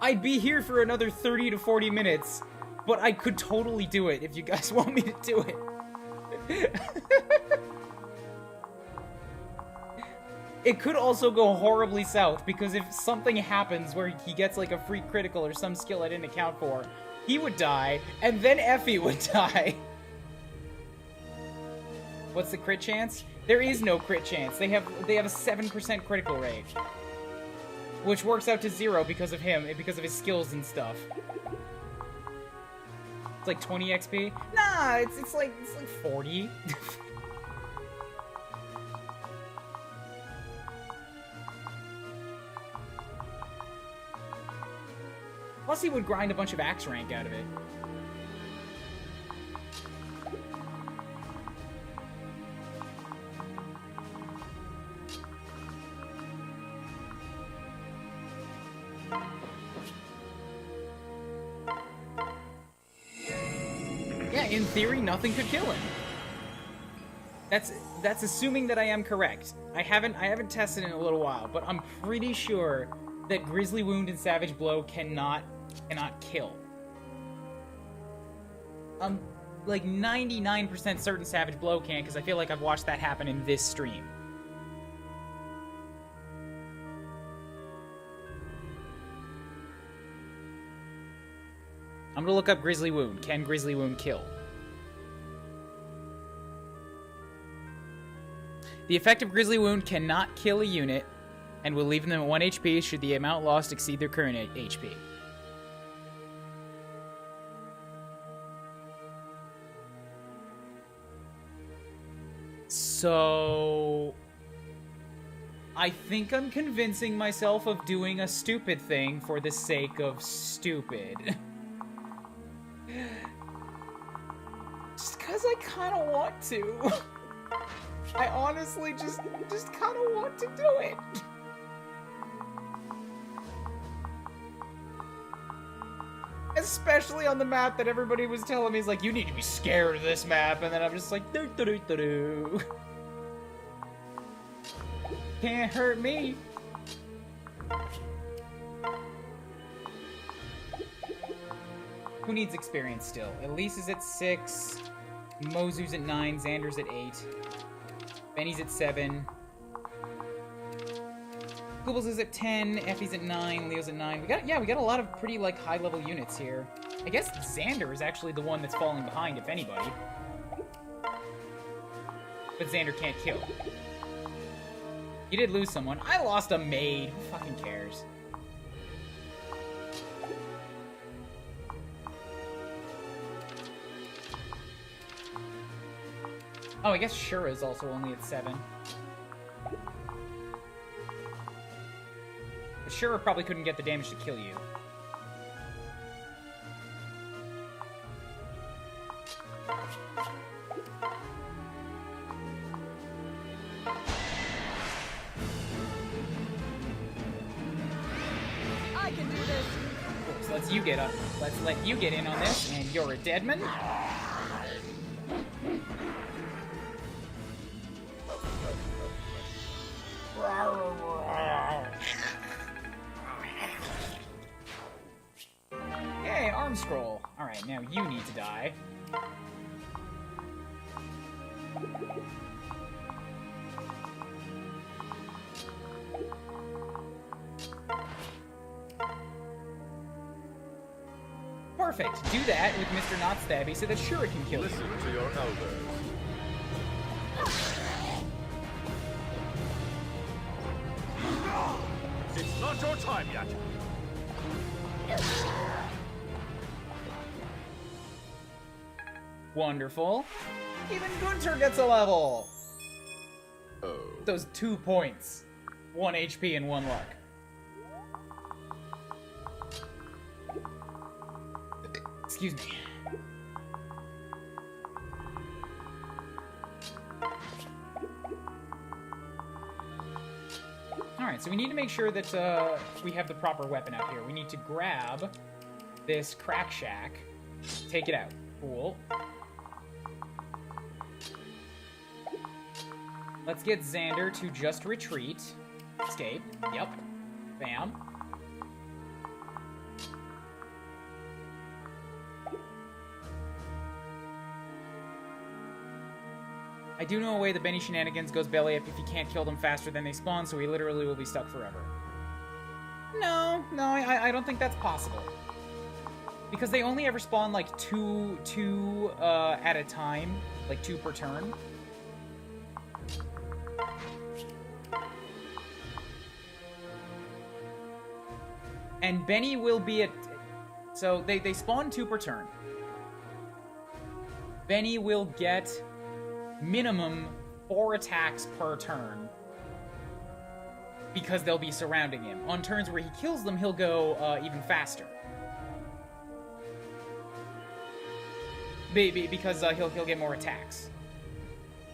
I'd be here for another 30 to 40 minutes, but I could totally do it if you guys want me to do it. It could also go horribly south, because if something happens where he gets like a free critical or some skill I didn't account for, he would die, and then Effie would die. What's the crit chance? There is no crit chance. They have a 7% critical rate. Which works out to 0 because of him, because of his skills and stuff. It's like 20 XP? Nah, it's like 40. Plus he would grind a bunch of axe rank out of it. Yeah, in theory, nothing could kill him. That's assuming that I am correct. I haven't tested in a little while, but I'm pretty sure that Grizzly Wound and Savage Blow cannot kill. I'm like 99% certain Savage Blow can, because I feel like I've watched that happen in this stream. I'm gonna look up Grizzly Wound. Can Grizzly Wound kill? The effect of Grizzly Wound cannot kill a unit and will leave them at 1 HP should the amount lost exceed their current HP. So I think I'm convincing myself of doing a stupid thing for the sake of stupid. Just because I kind of want to. I honestly just kind of want to do it. As Especially on the map that everybody was telling me is like, you need to be scared of this map, and then I'm just like, doo doo doo doo doo. Can't hurt me. Who needs experience still? Elise is at 6, Mozu's at 9, Xander's at 8, Benny's at 7, Goobles is at 10, Effie's at 9, Leo's at 9. We got a lot of pretty, like, high-level units here. I guess Xander is actually the one that's falling behind, if anybody. But Xander can't kill. You did lose someone. I lost a maid. Who fucking cares? Oh, I guess Shura's also only at 7. But Shura probably couldn't get the damage to kill you. I can do this. Cool, so let's let you get in on this, and you're a deadman. Yay, arm scroll. Alright, now you need to die. Perfect. Do that with Mr. Not Stabby so that Shura can kill you. Listen to your elders. It's not your time yet. Wonderful. Even Gunter gets a level. Oh. Those 2 points. 1 HP and 1 luck. Excuse me. Alright, so we need to make sure that we have the proper weapon out here. We need to grab this crack shack, take it out. Cool. Let's get Xander to just retreat. Escape. Yep. Bam. I do know a way the Benny shenanigans goes belly up if you can't kill them faster than they spawn, so he literally will be stuck forever. No, I don't think that's possible. Because they only ever spawn like two at a time, like 2 per turn. And Benny will be at... So they spawn 2 per turn. Benny will get minimum 4 attacks per turn. Because they'll be surrounding him. On turns where he kills them, he'll go even faster. Because he'll get more attacks.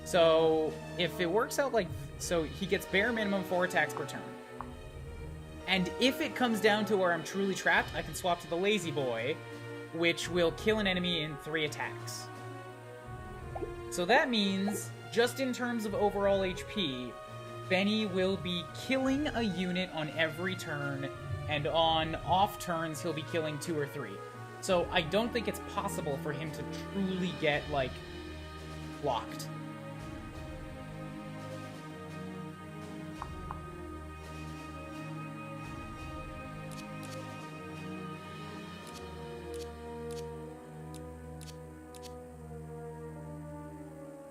So if it works out like... So he gets bare minimum 4 attacks per turn. And if it comes down to where I'm truly trapped, I can swap to the Lazy Boy, which will kill an enemy in 3 attacks. So that means, just in terms of overall HP, Benny will be killing a unit on every turn, and on off turns he'll be killing 2 or 3. So I don't think it's possible for him to truly get, like, locked.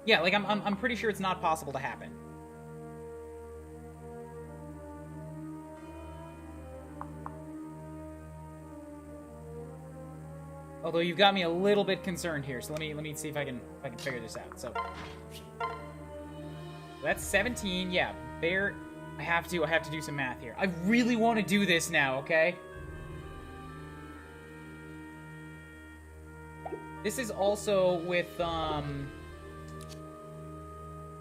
Yeah, like, I'm pretty sure it's not possible to happen. Although you've got me a little bit concerned here, so let me see if I can figure this out. So that's 17. Yeah, there. I have to do some math here. I really want to do this now, okay? This is also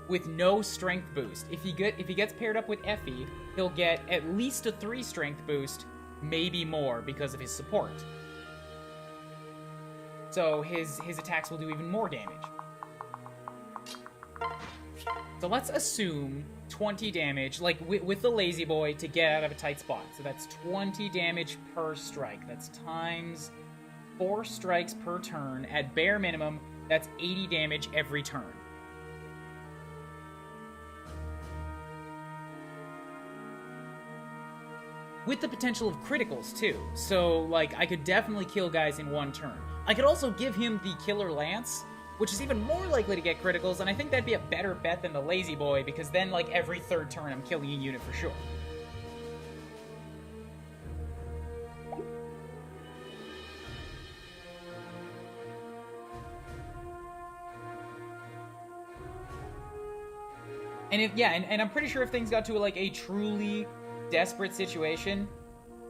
with no strength boost. If he gets paired up with Effie, he'll get at least a 3 strength boost, maybe more because of his support. So his attacks will do even more damage. So let's assume 20 damage, like with the lazy boy, to get out of a tight spot. So that's 20 damage per strike. That's times 4 strikes per turn. At bare minimum, that's 80 damage every turn. With the potential of criticals, too. So, like, I could definitely kill guys in one turn. I could also give him the Killer Lance, which is even more likely to get criticals, and I think that'd be a better bet than the Lazy Boy, because then, like, every third turn I'm killing a unit for sure. And if, yeah, and I'm pretty sure if things got to, like, a truly desperate situation,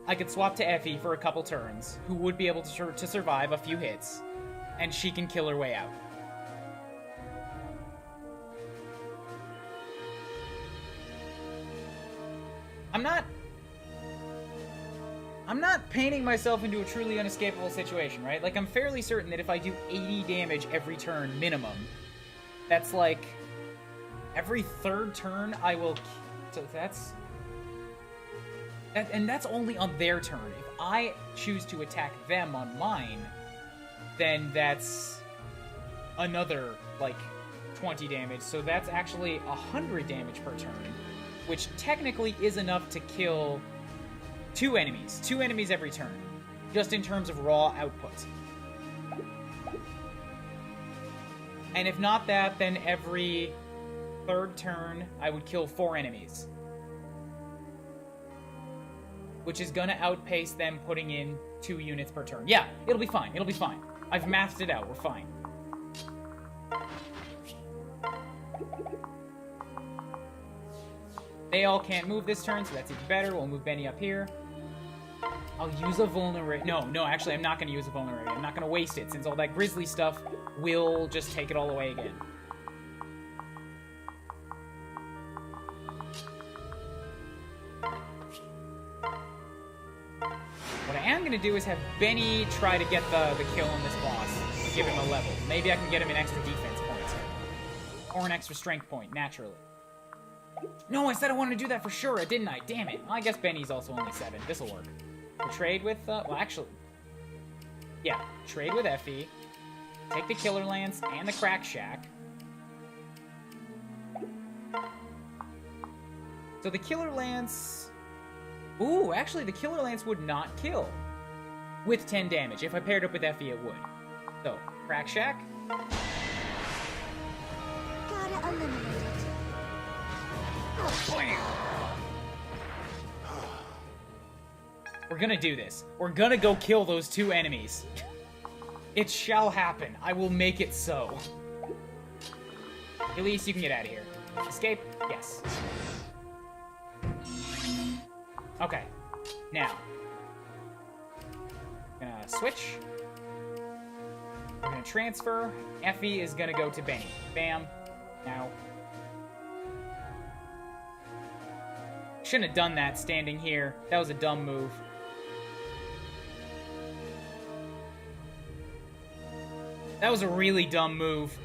I could swap to Effie for a couple turns, who would be able to survive a few hits, and she can kill her way out. I'm not painting myself into a truly unescapable situation, right? Like, I'm fairly certain that if I do 80 damage every turn minimum, that's like every third turn I will... So that's... And that's only on their turn. If I choose to attack them on mine, then that's another, like, 20 damage. So that's actually 100 damage per turn, which technically is enough to kill 2 enemies. 2 enemies every turn, just in terms of raw output. And if not that, then every third turn, I would kill 4 enemies. Which is gonna outpace them putting in 2 units per turn. Yeah, it'll be fine. It'll be fine. I've mathed it out. We're fine. They all can't move this turn, so that's even better. We'll move Benny up here. I'll use a vulnerability. No, actually, I'm not gonna use a vulnerability. I'm not gonna waste it, since all that grizzly stuff will just take it all away again. What I am going to do is have Benny try to get the kill on this boss to give him a level. Maybe I can get him an extra defense point. Or an extra strength point, naturally. No, I said I wanted to do that for sure, didn't I? Damn it. Well, I guess Benny's also only 7. This'll work. We'll trade with, well, actually... Yeah, trade with Effie. Take the Killer Lance and the Crack Shack. So the Killer Lance... Ooh, actually, the Killer Lance would not kill with 10 damage. If I paired up with Effie, it would. So, Crack Shack. Gotta eliminate it. We're gonna do this. We're gonna go kill those 2 enemies. It shall happen. I will make it so. At least you can get out of here. Escape? Yes. Okay, now, gonna switch, we're gonna transfer, Effie is gonna go to Benny, bam, now. Shouldn't have done that standing here, that was a dumb move. That was a really dumb move.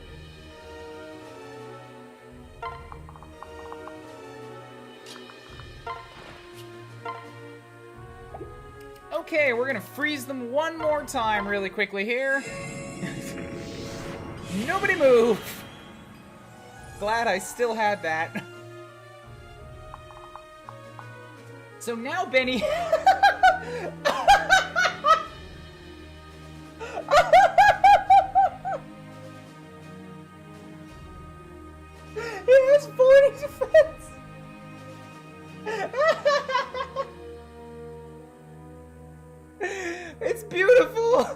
Okay, we're gonna freeze them one more time really quickly here. Nobody move! Glad I still had that. So now Benny... He has 40 defense! It's beautiful!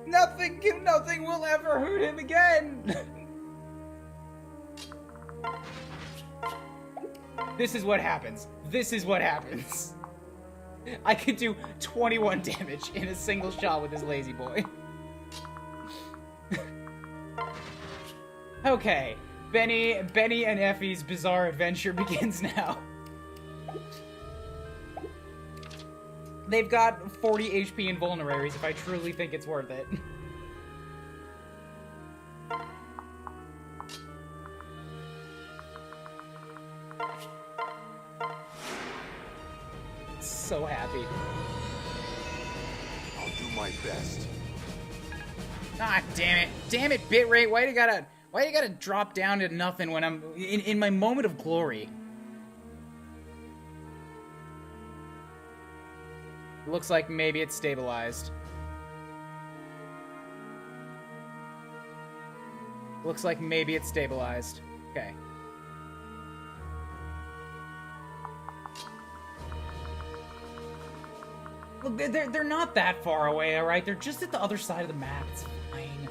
Nothing will ever hurt him again! This is what happens. This is what happens. I could do 21 damage in a single shot with this lazy boy. Okay, Benny and Effie's bizarre adventure begins now. they've got 40 HP and vulneraries if I truly think it's worth it. So happy. I'll do my best. Ah, damn it. Damn it, bitrate. Why you gotta drop down to nothing when I'm in my moment of glory? Looks like maybe it's stabilized. Looks like maybe it's stabilized. Okay. Look, they're not that far away, alright? They're just at the other side of the map. It's fine.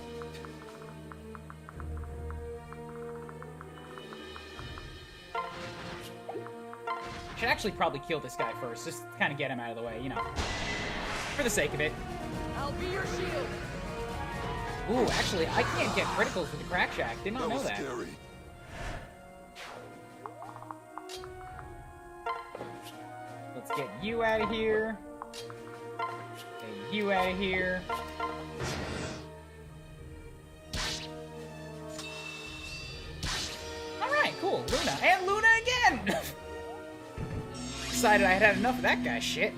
Should actually probably kill this guy first, just kind of get him out of the way, you know. For the sake of it. I'll be your shield. Ooh, actually, I can't get criticals with the Crack Shack. Did not know that. Scary. Let's get you out of here. Get you out of here. Alright, cool. Luna. And Luna again! Decided I had had enough of that guy's shit.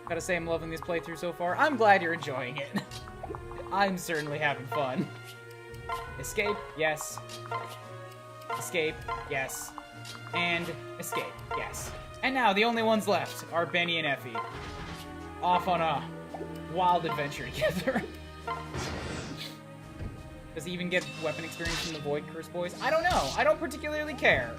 Gotta say I'm loving this playthrough so far. I'm glad you're enjoying it. I'm certainly having fun. Escape, yes. Escape, yes. And escape, yes. And now the only ones left are Benny and Effie. Off on a wild adventure together. Does he even get weapon experience from the Void Curse boys? I don't know. I don't particularly care.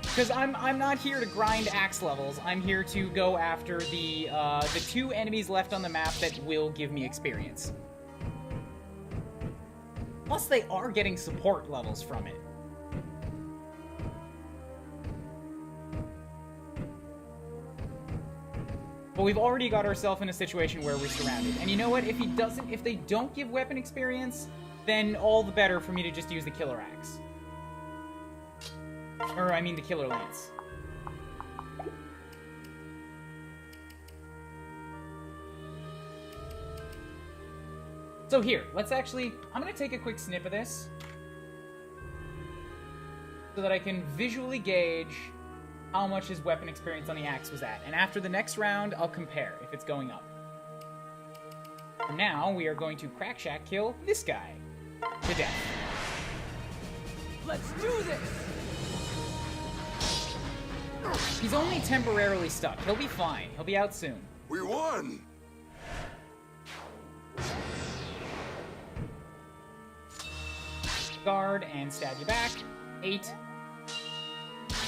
Because I'm not here to grind axe levels. I'm here to go after the 2 enemies left on the map that will give me experience. Plus, they are getting support levels from it. But we've already got ourselves in a situation where we're surrounded. And you know what? If they don't give weapon experience, then all the better for me to just use the Killer Axe. Or, I mean, the Killer Lance. So here, let's actually... I'm going to take a quick snip of this. So that I can visually gauge how much his weapon experience on the axe was at. And after the next round, I'll compare if it's going up. For now, we are going to Crack Shack kill this guy to death. Let's do this! He's only temporarily stuck. He'll be fine. He'll be out soon. We won! Guard and stab you back. 8.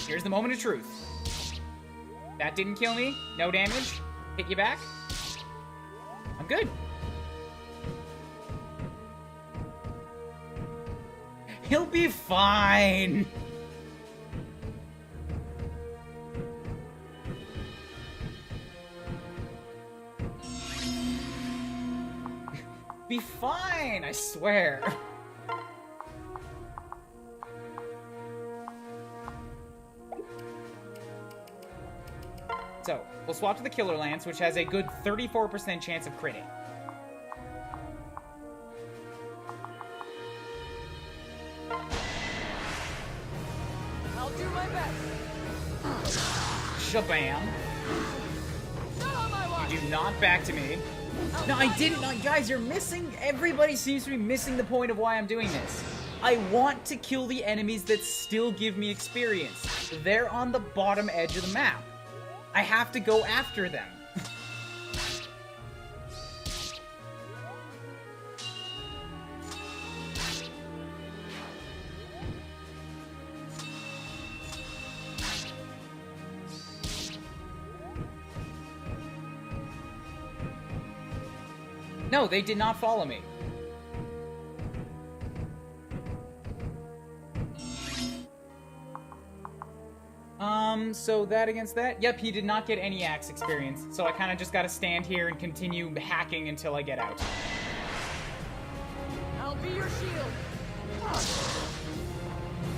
Here's the moment of truth. That didn't kill me. No damage. Hit you back. I'm good. He'll be fine. Be fine, I swear. So, we'll swap to the Killer Lance, which has a good 34% chance of critting. I'll do my best. Shabam. Not on my watch. You do not back to me. No, I didn't. No, guys, you're missing. Everybody seems to be missing the point of why I'm doing this. I want to kill the enemies that still give me experience. They're on the bottom edge of the map. I have to go after them. No, they did not follow me. So that against that? Yep, he did not get any axe experience. So I kind of just gotta stand here and continue hacking until I get out. I'll be your shield.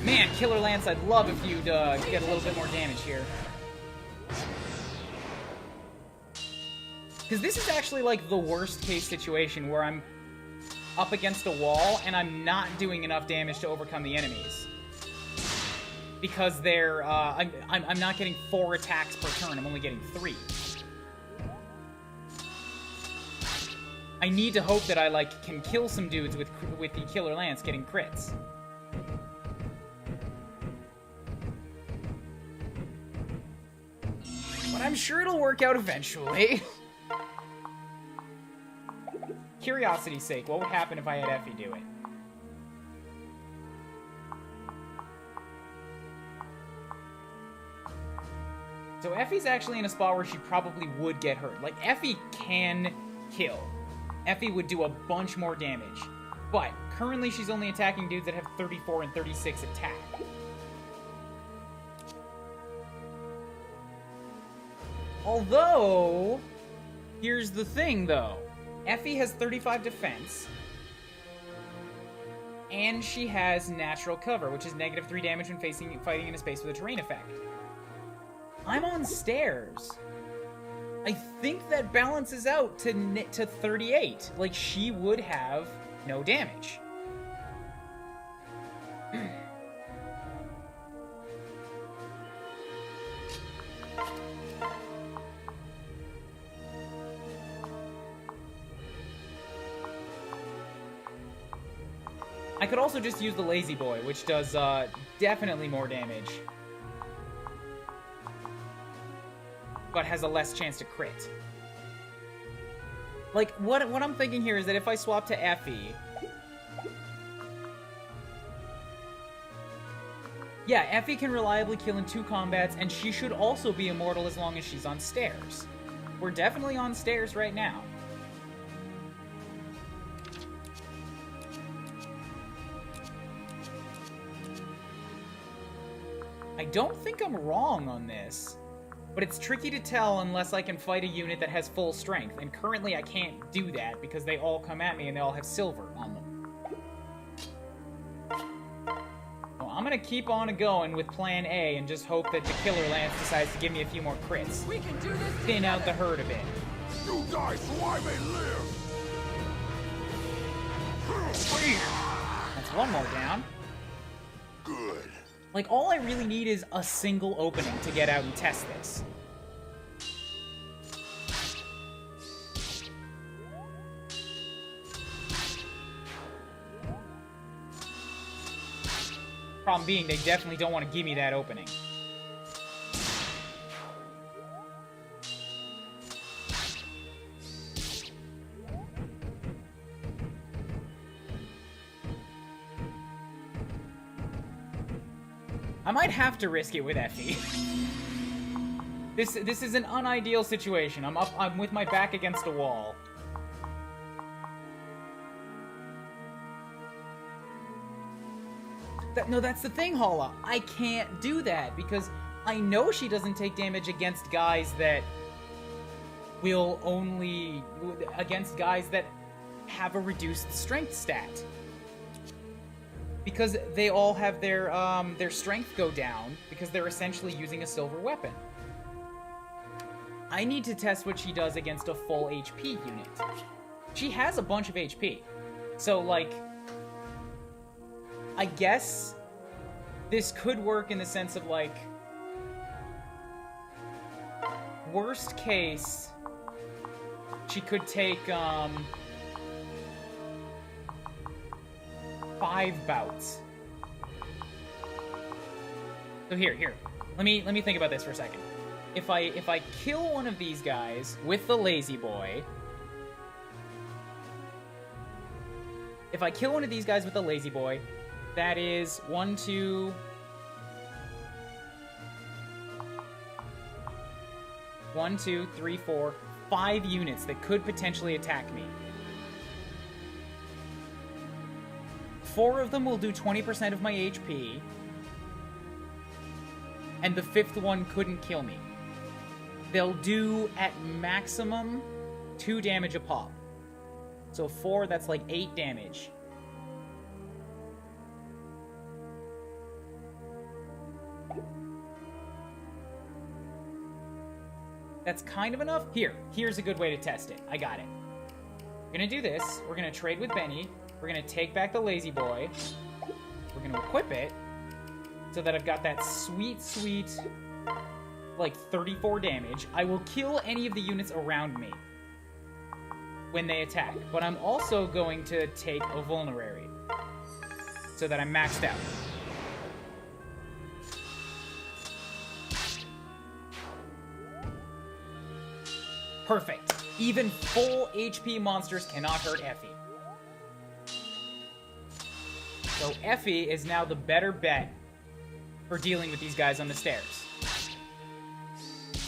Man, Killer Lance, I'd love if you'd get a little bit more damage here. Because this is actually, like, the worst-case situation where I'm up against a wall and I'm not doing enough damage to overcome the enemies. Because they're, I'm not getting 4 attacks per turn, I'm only getting 3. I need to hope that I, like, can kill some dudes with the Killer Lance getting crits. But I'm sure it'll work out eventually. Curiosity's sake, what would happen if I had Effie do it? So Effie's actually in a spot where she probably would get hurt. Like, Effie can kill. Effie would do a bunch more damage. But currently she's only attacking dudes that have 34 and 36 attack. Although, here's the thing though. Effie has 35 defense. And she has natural cover, which is -3 damage when fighting in a space with a terrain effect. I'm on stairs. I think that balances out to 38. Like, she would have no damage. I could also just use the Lazy Boy, which does definitely more damage. But has a less chance to crit. Like, what I'm thinking here is that if I swap to Effie... Yeah, Effie can reliably kill in 2 combats, and she should also be immortal as long as she's on stairs. We're definitely on stairs right now. I don't think I'm wrong on this. But it's tricky to tell unless I can fight a unit that has full strength, and currently I can't do that because they all come at me and they all have silver on them. So I'm gonna keep on going with Plan A and just hope that the Killer Lance decides to give me a few more crits. We can do this Thin out the herd a bit. You die so I may live! That's one more down. Good. Like, all I really need is a single opening to get out and test this. Problem being, they definitely don't want to give me that opening. I might have to risk it with Effie. This is an unideal situation. I'm with my back against a wall. No, that's the thing, Hala. I can't do that because I know she doesn't take damage against guys that against guys that have a reduced strength stat. Because they all have their strength go down because they're essentially using a silver weapon. I need to test what she does against a full HP unit. She has a bunch of HP. So, like, I guess this could work in the sense of, like, worst case, she could take, 5 bouts. So here. Let me think about this for a second. If I kill one of these guys with the Lazy Boy, that is 1, 2, 3, 4, 5 units that could potentially attack me. 4 of them will do 20% of my HP, and the 5th one couldn't kill me. They'll do, at maximum, 2 damage a pop. So 4, that's like 8 damage. That's kind of enough. Here's a good way to test it. I got it. We're gonna do this. We're gonna trade with Benny. We're gonna take back the lazy boy. We're gonna equip it so that I've got that sweet, like 34 damage. I will kill any of the units around me when they attack, but I'm also going to take a vulnerary so that I'm maxed out. Perfect. Even full HP monsters cannot hurt Effie. So Effie is now the better bet for dealing with these guys on the stairs.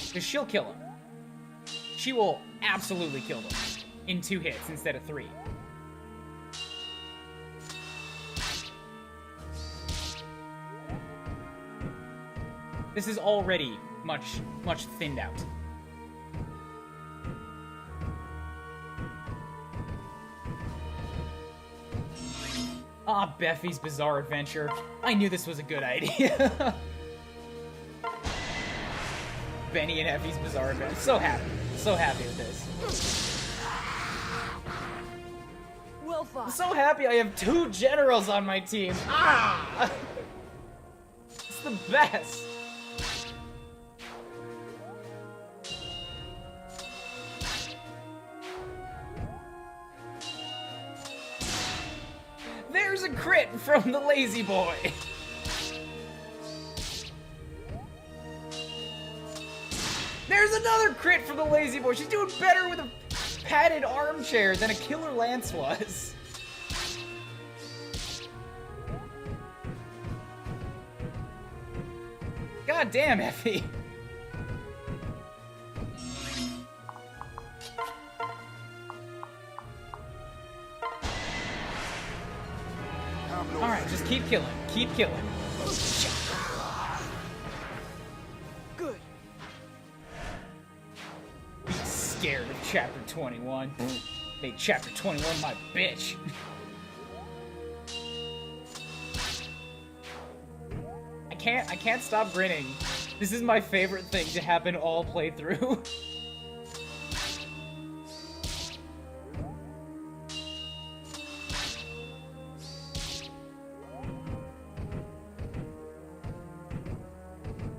Because she'll kill them. She will absolutely kill them in 2 hits instead of 3. This is already much thinned out. Ah, Beffy's Bizarre Adventure. I knew this was a good idea. Benny and Effie's Bizarre Adventure. So happy. So happy with this. Well fought. I'm so happy I have 2 generals on my team. Ah! It's the best. There's a crit from the lazy boy. There's another crit from the lazy boy. She's doing better with a padded armchair than a killer lance was. God damn, Effie. Alright, just keep killing. Keep killing. Good. Be scared of Chapter 21. Make Chapter 21 my bitch. I can't stop grinning. This is my favorite thing to happen all playthrough.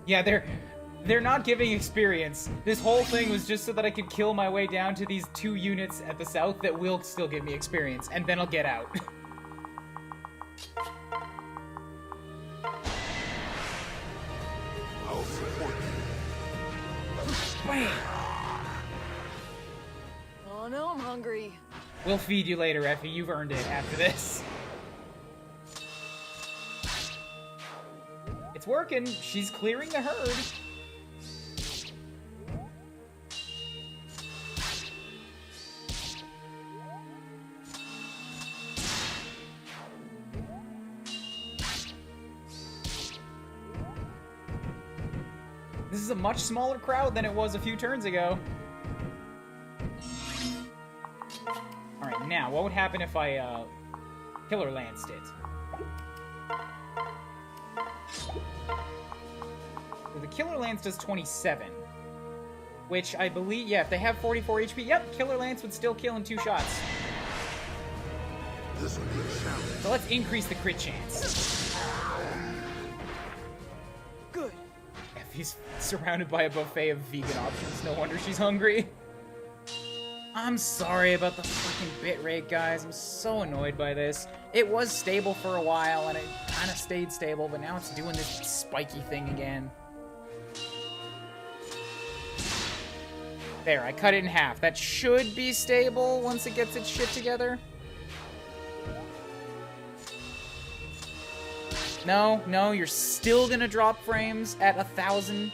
Yeah, they're not giving experience. This whole thing was just so that I could kill my way down to these 2 units at the south that will still give me experience, and then I'll get out. I'll support you. Bam! Oh no, I'm hungry. We'll feed you later, Effie. You've earned it after this. It's working. She's clearing the herd. This is a much smaller crowd than it was a few turns ago. Alright, now, what would happen if I, Killer Lanced it? So the Killer Lance does 27. Which I believe, yeah, if they have 44 HP, yep, Killer Lance would still kill in 2 shots. This will be a challenge. So let's increase the crit chance. Good. Effie's surrounded by a buffet of vegan options. No wonder she's hungry. I'm sorry about the fucking bitrate, guys. I'm so annoyed by this. It was stable for a while, and it kind of stayed stable, but now it's doing this spiky thing again. There, I cut it in half. That should be stable once it gets its shit together. No, no, you're still gonna drop frames at 1,000.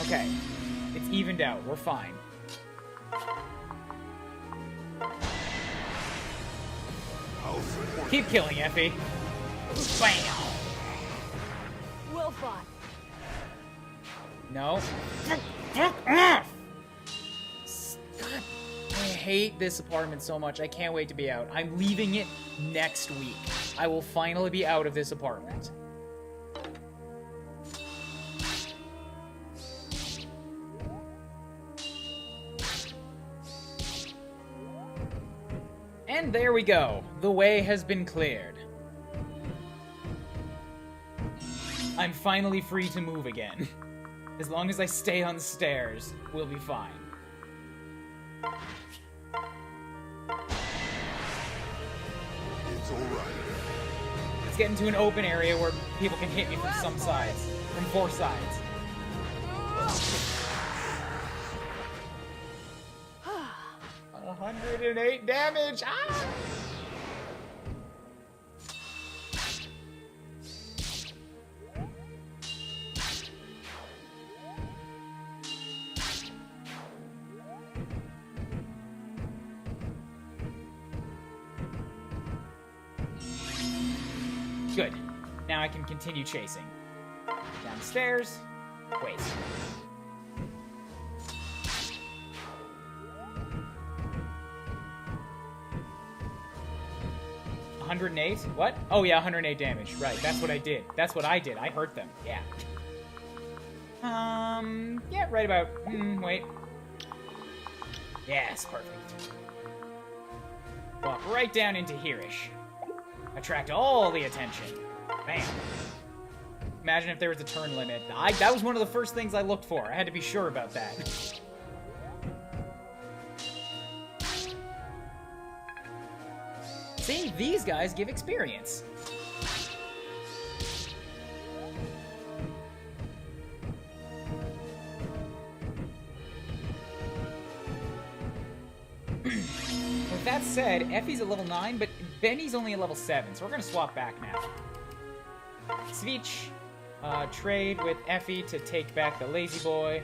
Okay, it's evened out. We're fine. I'll support Keep killing, Effie. Bam! Well fought. No. Fuck off! God damn. hate this apartment so much. I can't wait to be out. I'm leaving it next week. I will finally be out of this apartment. And there we go. The way has been cleared. I'm finally free to move again. As long as I stay on the stairs, we'll be fine. It's alright. Let's get into an open area where people can hit me from some sides. From 4 sides. 108 damage! Ah! Good. Now I can continue chasing. Downstairs. Wait. $108? What? Oh yeah, 108 damage. Right, that's what I did. That's what I did. I hurt them. Yeah. Yeah, right about... wait. Yes, perfect. Walk right down into here-ish. Attract all the attention. Bam. Imagine if there was a turn limit. That was one of the first things I looked for. I had to be sure about that. See, these guys give experience. With that said, Effie's at level 9, but Benny's only at level 7, so we're gonna swap back now. Switch. Trade with Effie to take back the lazy boy.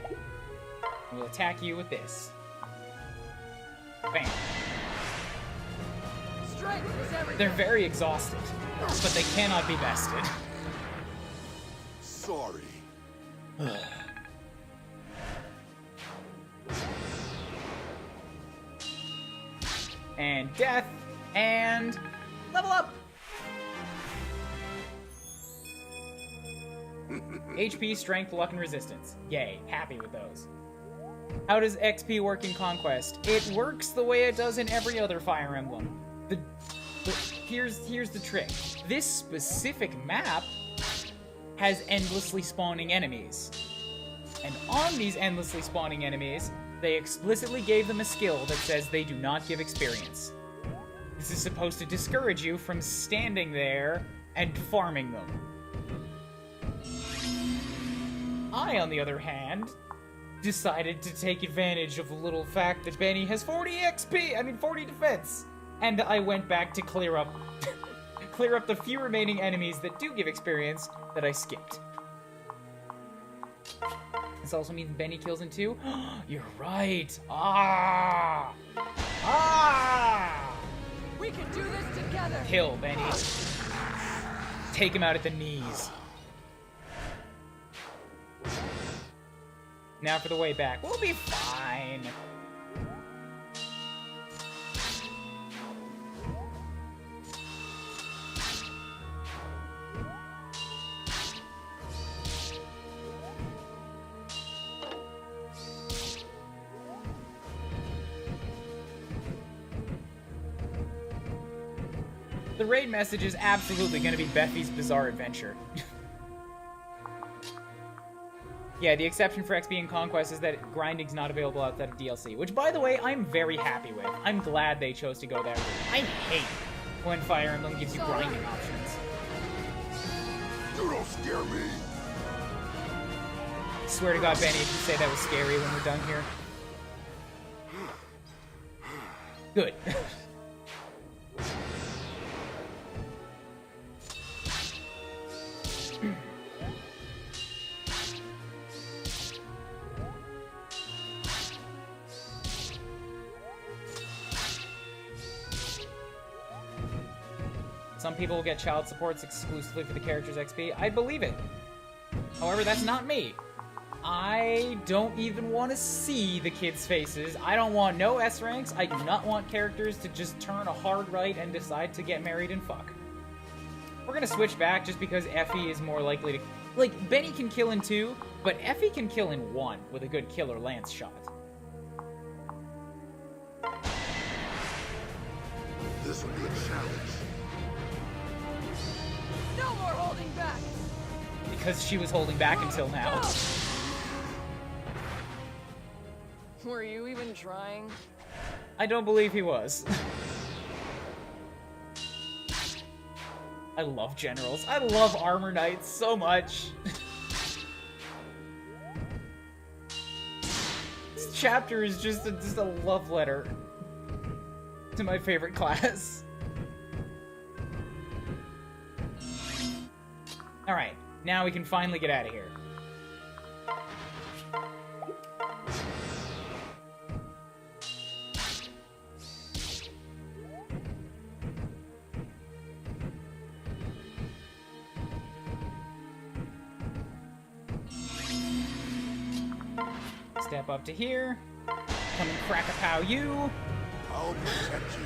We'll attack you with this. Bam. Strength is everything. They're very exhausted, but they cannot be bested. Sorry. And death, and level up! HP, strength, luck, and resistance. Yay, happy with those. How does XP work in Conquest? It works the way it does in every other Fire Emblem. Here's the trick. This specific map has endlessly spawning enemies. And on these endlessly spawning enemies, they explicitly gave them a skill that says they do not give experience. This is supposed to discourage you from standing there and farming them. I, on the other hand, decided to take advantage of the little fact that Benny has 40 defense. And I went back to clear up the few remaining enemies that do give experience that I skipped. This also means Benny kills in 2? You're right. Ah! Ah! We can do this together. Kill Benny. Take him out at the knees. Now for the way back. We'll be fine. The raid message is absolutely going to be Beffy's Bizarre Adventure. Yeah, the exception for XP and Conquest is that grinding's not available outside of DLC, which, by the way, I'm very happy with. I'm glad they chose to go that route. I hate when Fire Emblem gives you grinding options. You don't scare me. Swear to God, Benny, if you say that was scary when we're done here. Good. Some people will get child supports exclusively for the character's XP. I believe it. However, that's not me. I don't even want to see the kids' faces. I don't want no S ranks. I do not want characters to just turn a hard right and decide to get married and fuck. We're gonna switch back just because Effie is more likely to... Like, Benny can kill in 2, but Effie can kill in 1 with a good killer lance shot. This will be a challenge. No more holding back. Because she was holding back until now. Were you even trying? I don't believe he was. I love generals. I love armor knights so much. This chapter is just a love letter to my favorite class. Alright, now we can finally get out of here. Step up to here. Come and crack a pow you. I'll protect you.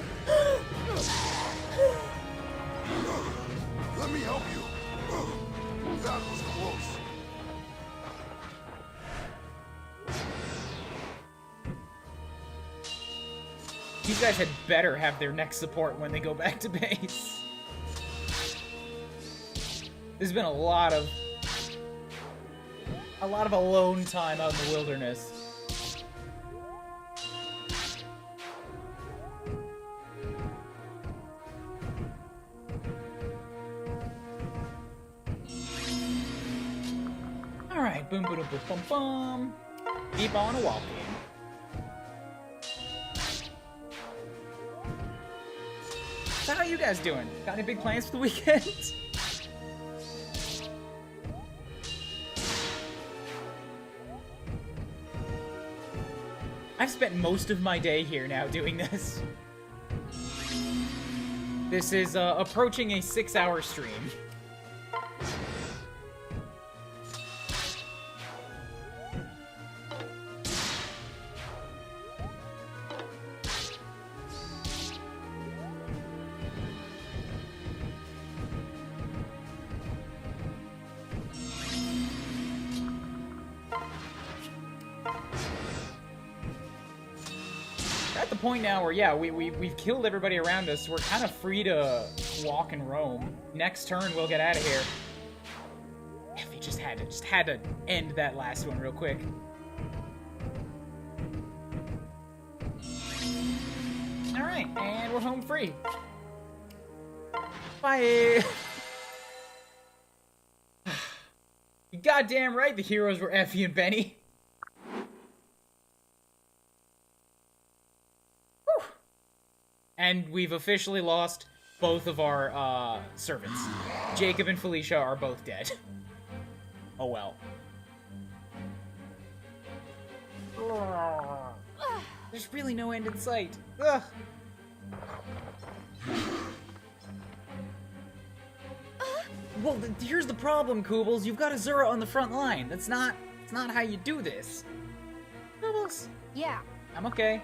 Let me help you. That was close. These guys had better have their next support when they go back to base. There's been a lot of alone time out in the wilderness. Alright, boom boom boom boom boom. Keep on walking. So how you guys doing? Got any big plans for the weekend? I've spent most of my day here now doing this. This is approaching a 6-hour stream. Point now where, yeah, we've killed everybody around us. We're kind of free to walk and roam. Next turn, we'll get out of here. Effie just had to end that last one real quick. All right, and we're home free. Bye. You goddamn right, the heroes were Effie and Benny. And we've officially lost both of our servants. Jacob and Felicia are both dead. Oh well. There's really no end in sight. Ugh. Well, here's the problem, Koobles. You've got Azura on the front line. It's not how you do this. Koobles. Yeah. I'm okay.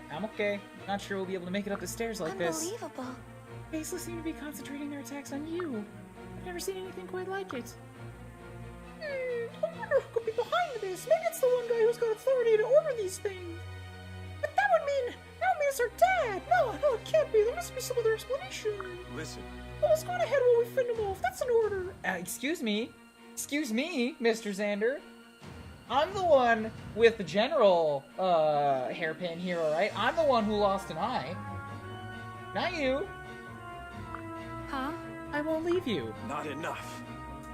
Not sure we'll be able to make it up the stairs like this. Unbelievable. Baseless seem to be concentrating their attacks on you. I've never seen anything quite like it. I wonder who could be behind this. Maybe it's the one guy who's got authority to order these things. But that would mean it's our dad. No, it can't be. There must be some other explanation. Listen, Well, let's go on ahead while we fend him off. That's an order. Excuse me, Mr. Xander. I'm the one with the general hairpin here, alright? I'm the one who lost an eye. Not you. Huh? I won't leave you. not enough.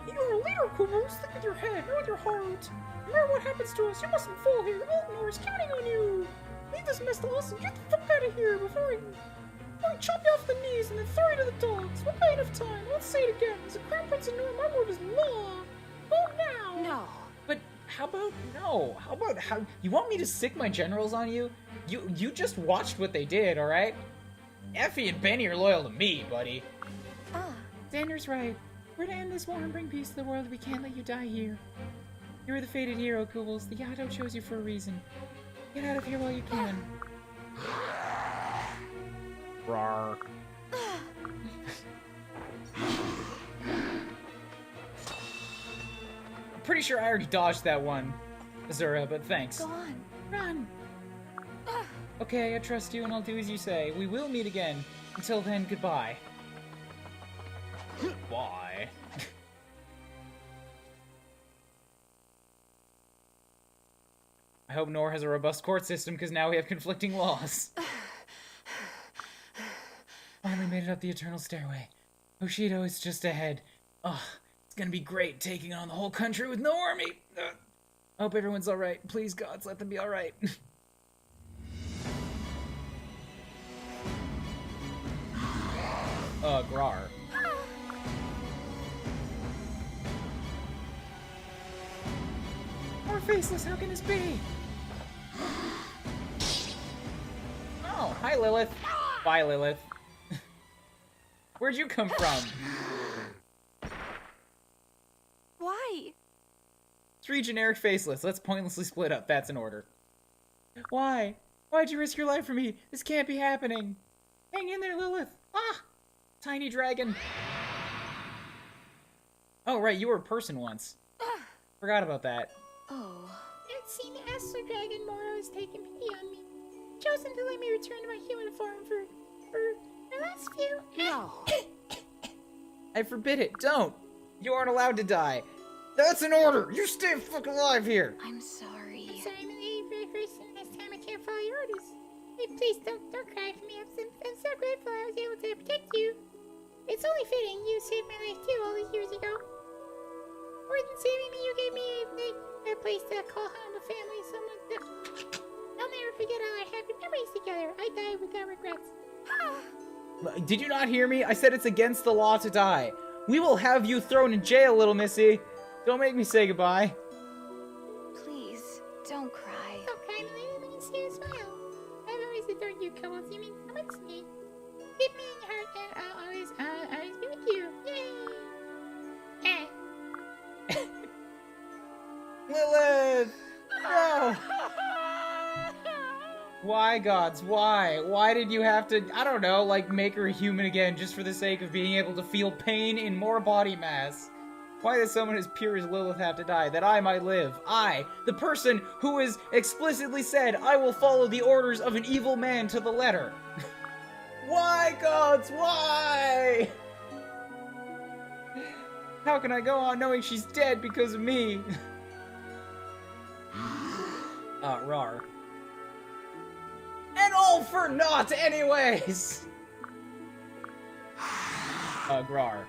You're a leader, Koobles. Think with your head, not with your heart. Remember what happens to us. You mustn't fall here. Altnor is counting on you. Leave this mess to us and get the fuck out of here before we chop you off the knees and then throw you to the dogs. We'll buy enough time. Let's say it again. As a crown prince in Norm, my word is law. Vote now. No. But how about no? How you want me to sick my generals on you? You just watched what they did, all right? Effie and Benny are loyal to me, buddy. Ah, Xander's right. We're to end this war and bring peace to the world. We can't let you die here. You're the fated hero, Koobles. The Yato chose you for a reason. Get out of here while you can. Rawr. I'm pretty sure I already dodged that one, Azura, but thanks. Go on. Run! Okay, I trust you and I'll do as you say. We will meet again. Until then, goodbye. Bye. I hope Nor has a robust court system, because now we have conflicting laws. Finally made it up the eternal stairway. Bushido is just ahead. Ugh, it's gonna be great taking on the whole country with no army. I hope everyone's alright. Please, gods, let them be alright. Grar. More faceless, how can this be? Oh, hi Lilith. Bye Lilith. Where'd you come from? Why? 3 generic faceless. Let's pointlessly split up. That's in order. Why? Why'd you risk your life for me? This can't be happening. Hang in there, Lilith. Ah! Tiny dragon. Oh, right, you were a person once. Forgot about that. Oh. I'd seen the Astral Dragon Mora was taking pity on me. Chosen to let me return to my human form for the last few. No. I forbid it. Don't. You aren't allowed to die. That's an order. You stay fucking alive here. I'm sorry. I'm sorry, I'm the very first and last time I can't follow your orders. Hey, please don't cry for me. I'm so grateful I was able to protect you. It's only fitting you saved my life too all these years ago. More than saving me, you gave me a place to call home, a family, someone to... I'll never forget all our happy memories together. I died without regrets. Did you not hear me? I said it's against the law to die. We will have you thrown in jail, little missy. Don't make me say goodbye. Please, don't cry. Don't cry, Milady. Let me see you smile. I've always adored you, Koobles. You mean so much to me. Keep me in your heart, and I'll always be with you. Yay! Lilith! No! Why, gods? Why? Why did you have to, I don't know, like, make her a human again just for the sake of being able to feel pain in more body mass? Why does someone as pure as Lilith have to die, that I might live? I, the person who has explicitly said, I will follow the orders of an evil man to the letter. Why, gods? Why? How can I go on knowing she's dead because of me? Rar. And all for naught anyways! Grar.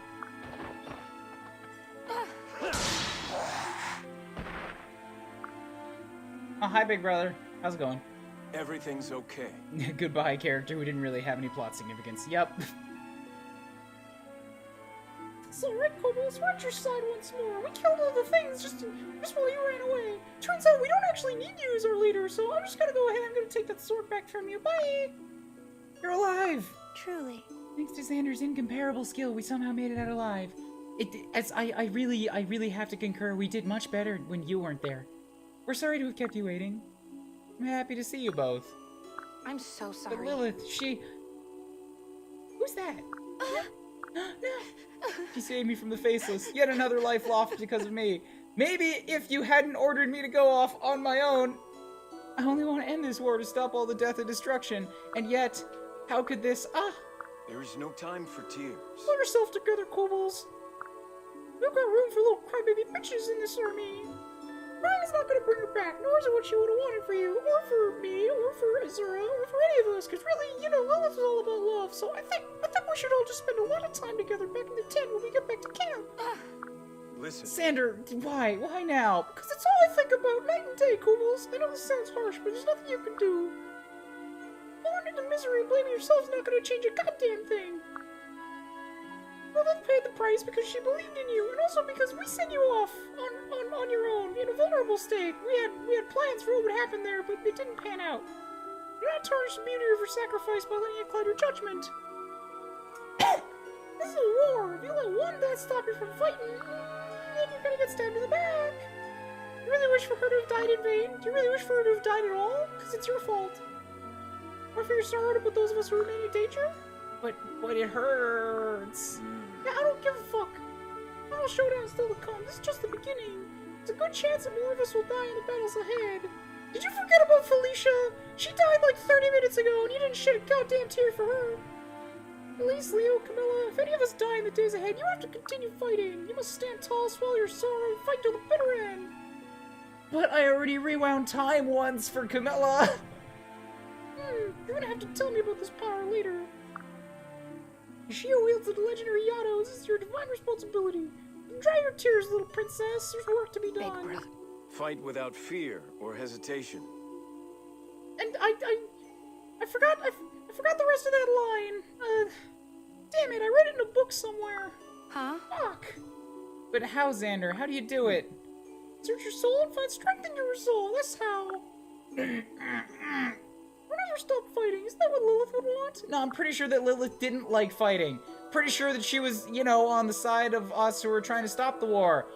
Oh, hi, big brother. How's it going? Everything's okay. Goodbye, character who didn't really have any plot significance. Yep. So, right, Koobles, we're at your side once more. We killed all the things just while you ran away. Turns out we don't actually need you as our leader, so I'm just gonna go ahead and I'm gonna take that sword back from you. Bye! You're alive! Truly. Thanks to Xander's incomparable skill, we somehow made it out alive. I really have to concur, we did much better when you weren't there. We're sorry to have kept you waiting. I'm happy to see you both. I'm so sorry. But Lilith, she... Who's that? No! She saved me from the Faceless. Yet another life lost because of me. Maybe if you hadn't ordered me to go off on my own... I only want to end this war to stop all the death and destruction. And yet, how could this... There is no time for tears. Pull yourself together, Koobles. We've got room for little crybaby bitches in this army. Crying is not going to bring her back, nor is it what she would have wanted for you, or for me, or for Azura, or for any of us, because really, you know, Lilith is all about love, so I think we should all just spend a lot of time together back in the tent when we get back to camp. Listen. Xander, why? Why now? Because it's all I think about night and day, Koobles. I know this sounds harsh, but there's nothing you can do. Falling into misery and blaming yourself is not going to change a goddamn thing. Lilith paid the price because she believed in you, and also because we sent you off on your own in a vulnerable state. We had plans for what would happen there, but it didn't pan out. Do not tarnish the beauty of your sacrifice by letting it cloud your judgment. This is a war. If you let one death stop you from fighting, then you're gonna get stabbed in the back. You wish for her to have died in vain? Do you really wish for her to have died at all? Because it's your fault. Or for your sorrow to put those of us who remain in danger? But it hurts. Yeah, I don't give a fuck. Final showdown is still to come. This is just the beginning. There's a good chance that more of us will die in the battles ahead. Did you forget about Felicia? She died like 30 minutes ago, and you didn't shed a goddamn tear for her. Elise, Leo, Camilla, if any of us die in the days ahead, you have to continue fighting. You must stand tall, swallow your sorrow, and fight till the bitter end. But I already rewound time once for Camilla. You're gonna have to tell me about this power later. Ishio wields the legendary Yato. This is your divine responsibility. Dry your tears, little princess. There's work to be done. Fight without fear or hesitation. And I forgot the rest of that line. Damn it, I read it in a book somewhere. Huh? Fuck. But how, Xander? How do you do it? Search your soul and find strength in your resolve. That's how. Don't ever stop fighting. Isn't that what Lilith would want? No, I'm pretty sure that Lilith didn't like fighting. Pretty sure that she was, you know, on the side of us who are trying to stop the war.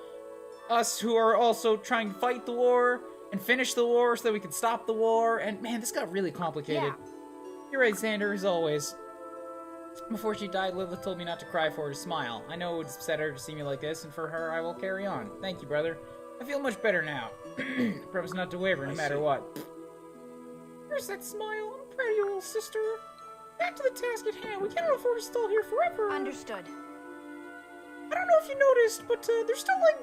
Us who are also trying to fight the war and finish the war so that we can stop the war. And man, this got really complicated. Yeah. You're right, Xander, as always. Before she died, Lilith told me not to cry for her to smile. I know it would upset her to see me like this, and for her, I will carry on. Thank you, brother. I feel much better now. Promise not to waver no matter what. Where's that smile? I'm proud of you, little sister. Back to the task at hand. We cannot afford to stall here forever. Understood. I don't know if you noticed, but there's still like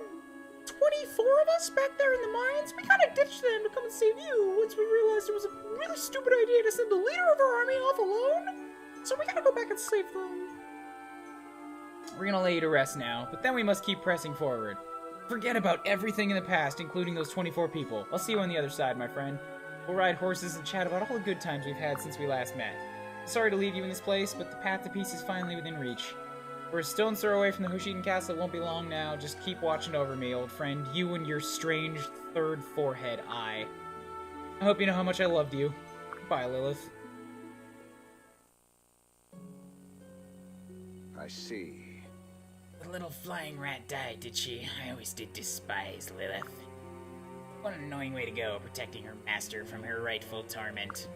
24 of us back there in the mines. We kind of ditched them to come and save you once we realized it was a really stupid idea to send the leader of our army off alone. So we gotta go back and save them. We're gonna lay you to rest now, but then we must keep pressing forward. Forget about everything in the past, including those 24 people. I'll see you on the other side, my friend. We'll ride horses and chat about all the good times we've had since we last met. Sorry to leave you in this place, but the path to peace is finally within reach. We're a stone's throw away from the Hushiden Castle. It won't be long now. Just keep watching over me, old friend. You and your strange third forehead eye. I hope you know how much I loved you. Bye, Lilith. I see. The little flying rat died, did she? I always did despise Lilith. What an annoying way to go, protecting her master from her rightful torment.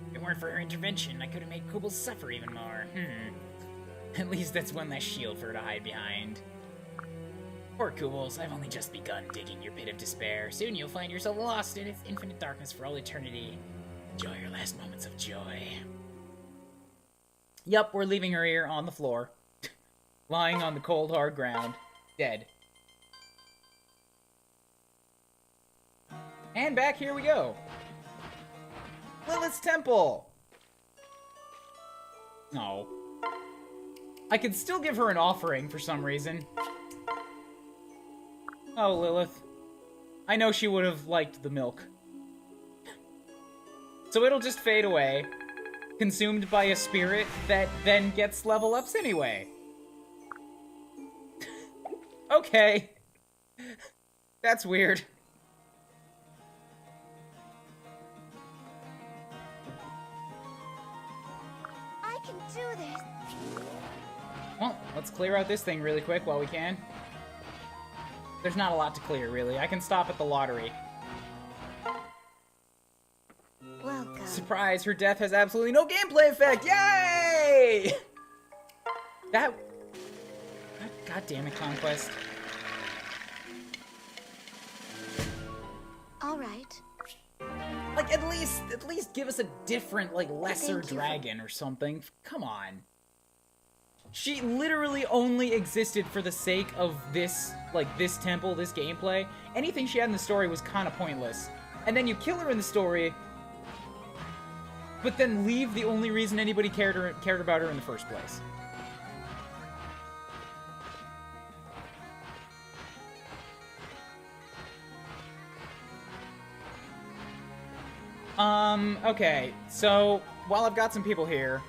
If it weren't for her intervention, I could have made Kubel suffer even more. At least that's one less shield for her to hide behind. Poor Kubels, I've only just begun digging your pit of despair. Soon you'll find yourself lost in its infinite darkness for all eternity. Enjoy your last moments of joy. Yup, we're leaving her here on the floor. Lying on the cold, hard ground. Dead. And back here we go. Lilith's Temple! No. I could still give her an offering for some reason. Oh, Lilith. I know she would have liked the milk. So it'll just fade away, consumed by a spirit that then gets level ups anyway. Okay. That's weird. I can do this. Well, let's clear out this thing really quick while we can. There's not a lot to clear, really. I can stop at the lottery. Welcome. Surprise, her death has absolutely no gameplay effect! Yay! That... God damn it, Conquest. All right. Like, at least give us a different, like, lesser Thank you. dragon or something. Come on. She literally only existed for the sake of this, like, this temple, this gameplay. Anything she had in the story was kind of pointless. And then you kill her in the story, but then leave the only reason anybody cared about her in the first place. Okay, so, while I've got some people here...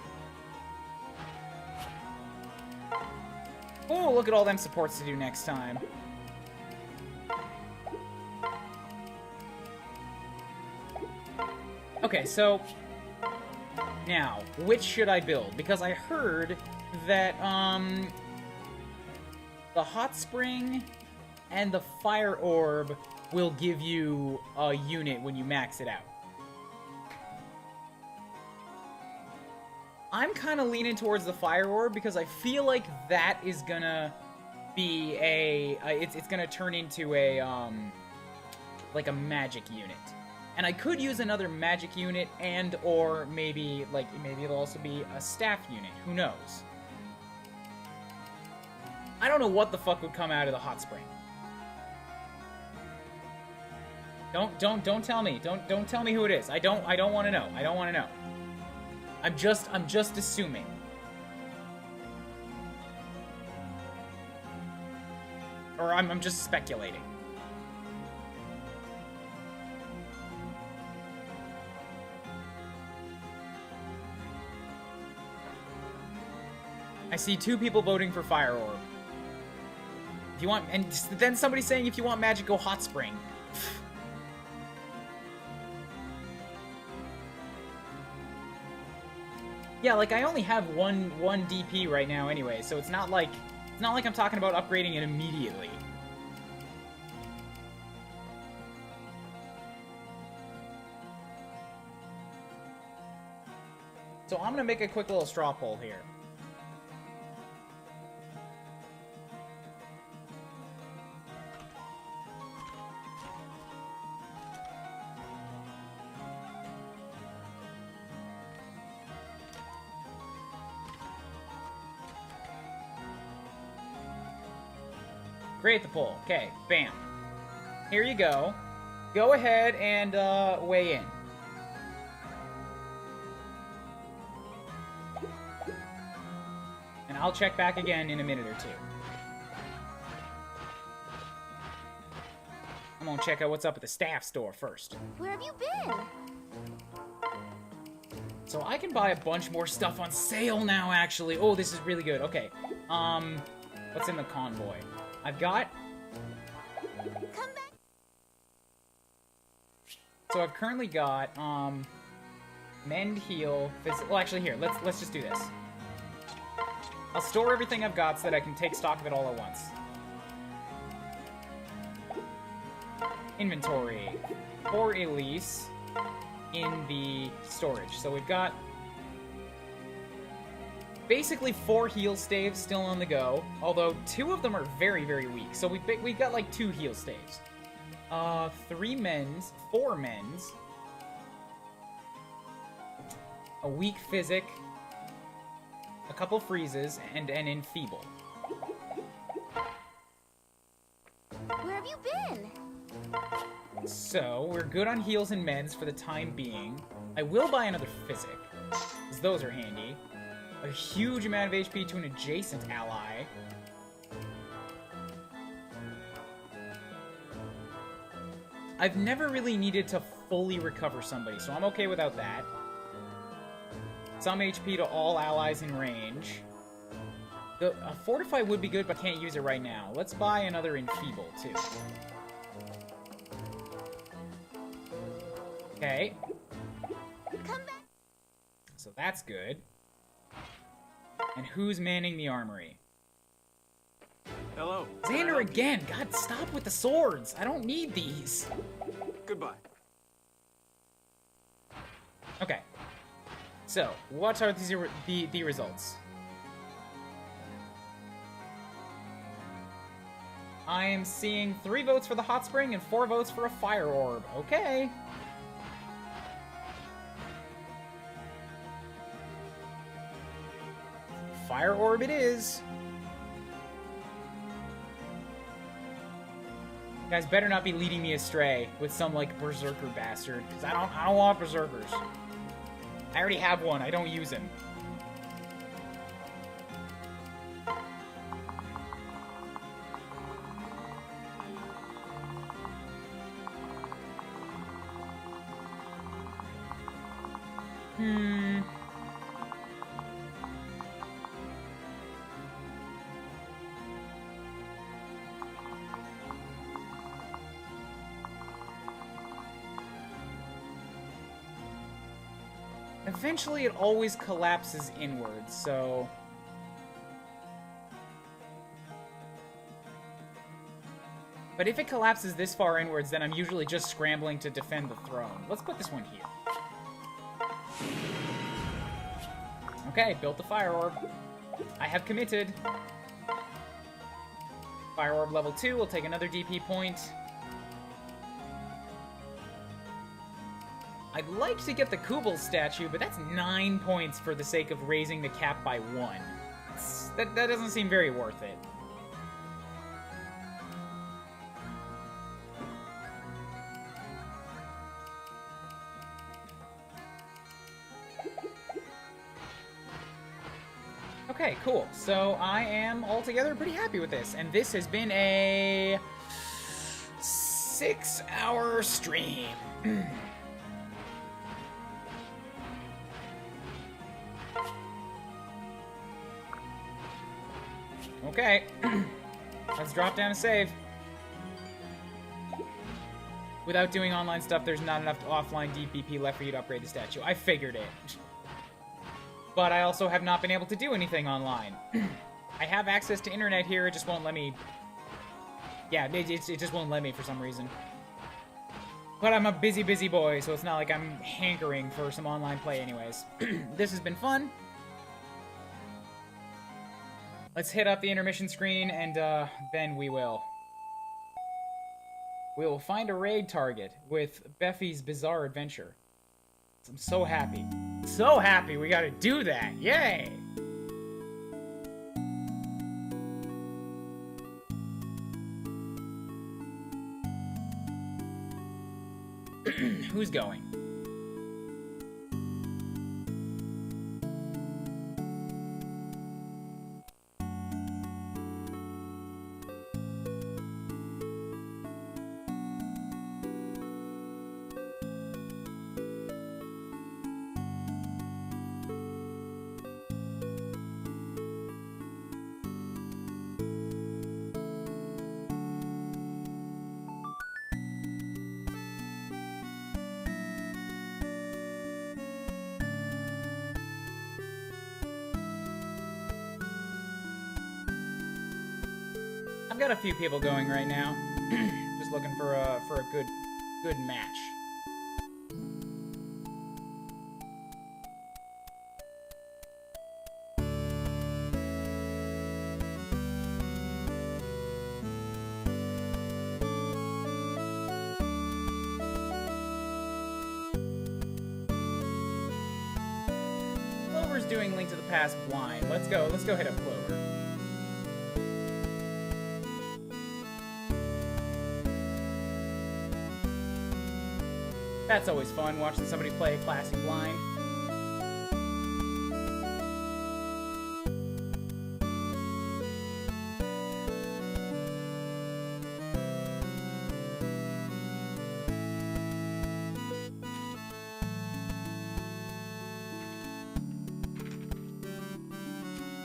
Oh, look at all them supports to do next time. Okay, so... Now, which should I build? Because I heard that, the hot spring and the Fire Orb will give you a unit when you max it out. I'm kind of leaning towards the Fire Orb because I feel like that is gonna be it's gonna turn into a, like a magic unit. And I could use another magic unit and or maybe it'll also be a staff unit. Who knows? I don't know what the fuck would come out of the hot spring. Don't tell me. Don't tell me who it is. I don't want to know. I don't want to know. I'm just assuming. Or I'm just speculating. I see 2 people voting for Fire Orb. If you want, and then somebody saying if you want magic, go Hot Spring. Yeah, like I only have one DP right now anyway, so it's not like I'm talking about upgrading it immediately. So I'm gonna make a quick little straw poll here. Create the poll. Okay, bam. Here you go. Go ahead and weigh in. And I'll check back again in a minute or 2. I'm gonna check out what's up at the staff store first. Where have you been? So I can buy a bunch more stuff on sale now, actually. Oh, this is really good. Okay. What's in the convoy? I've got... Come back. So I've currently got, mend, heal, well, actually, here, let's just do this. I'll store everything I've got so that I can take stock of it all at once. Inventory. For Elise in the storage. So we've got basically 4 heal staves still on the go, although 2 of them are very, very weak. So we've got like 2 heal staves. 3 mends, 4 mends, a weak physic, a couple freezes, and an enfeeble. Where have you been? So, we're good on heals and mends for the time being. I will buy another physic, because those are handy. A huge amount of HP to an adjacent ally. I've never really needed to fully recover somebody, so I'm okay without that. Some HP to all allies in range. A Fortify would be good, but I can't use it right now. Let's buy another Enfeeble, too. Okay. Come back. So that's good. And who's manning the armory? Hello. Xander again! God, stop with the swords! I don't need these! Goodbye. Okay. So, what are the results? I am seeing 3 votes for the hot spring and 4 votes for a fire orb. Okay. Fire orb it is. You guys better not be leading me astray with some like berserker bastard, because I don't want berserkers. I already have one. I don't use him. Eventually, it always collapses inwards, so... But if it collapses this far inwards, then I'm usually just scrambling to defend the throne. Let's put this one here. Okay, built the fire orb. I have committed. Fire orb level 2, we'll take another DP point. I'd like to get the Kubel statue, but that's 9 points for the sake of raising the cap by 1. That doesn't seem very worth it. Okay, cool. So I am altogether pretty happy with this, and this has been a 6-hour stream. Okay, let's drop down a save. Without doing online stuff, there's not enough offline DPP left for you to upgrade the statue. I figured it. But I also have not been able to do anything online. I have access to internet here, it just won't let me... Yeah, it just won't let me for some reason. But I'm a busy, busy boy, so it's not like I'm hankering for some online play anyways. This has been fun. Let's hit up the intermission screen, and then we will find a raid target with Beffy's Bizarre Adventure. I'm so happy. So happy we gotta do that! Yay! Who's going? I've got a few people going right now. Just looking for a good match. Clover's doing Link to the Past blind. Let's go hit up Clover. That's always fun, watching somebody play a classic blind.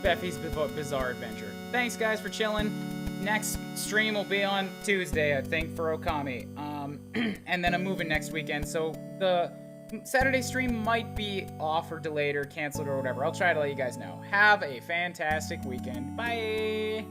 Beffy's Bizarre Adventure. Thanks, guys, for chilling. Next stream will be on Tuesday, I think, for Okami. And then I'm moving next weekend, so the Saturday stream might be off or delayed or canceled or whatever. I'll try to let you guys know. Have a fantastic weekend. Bye!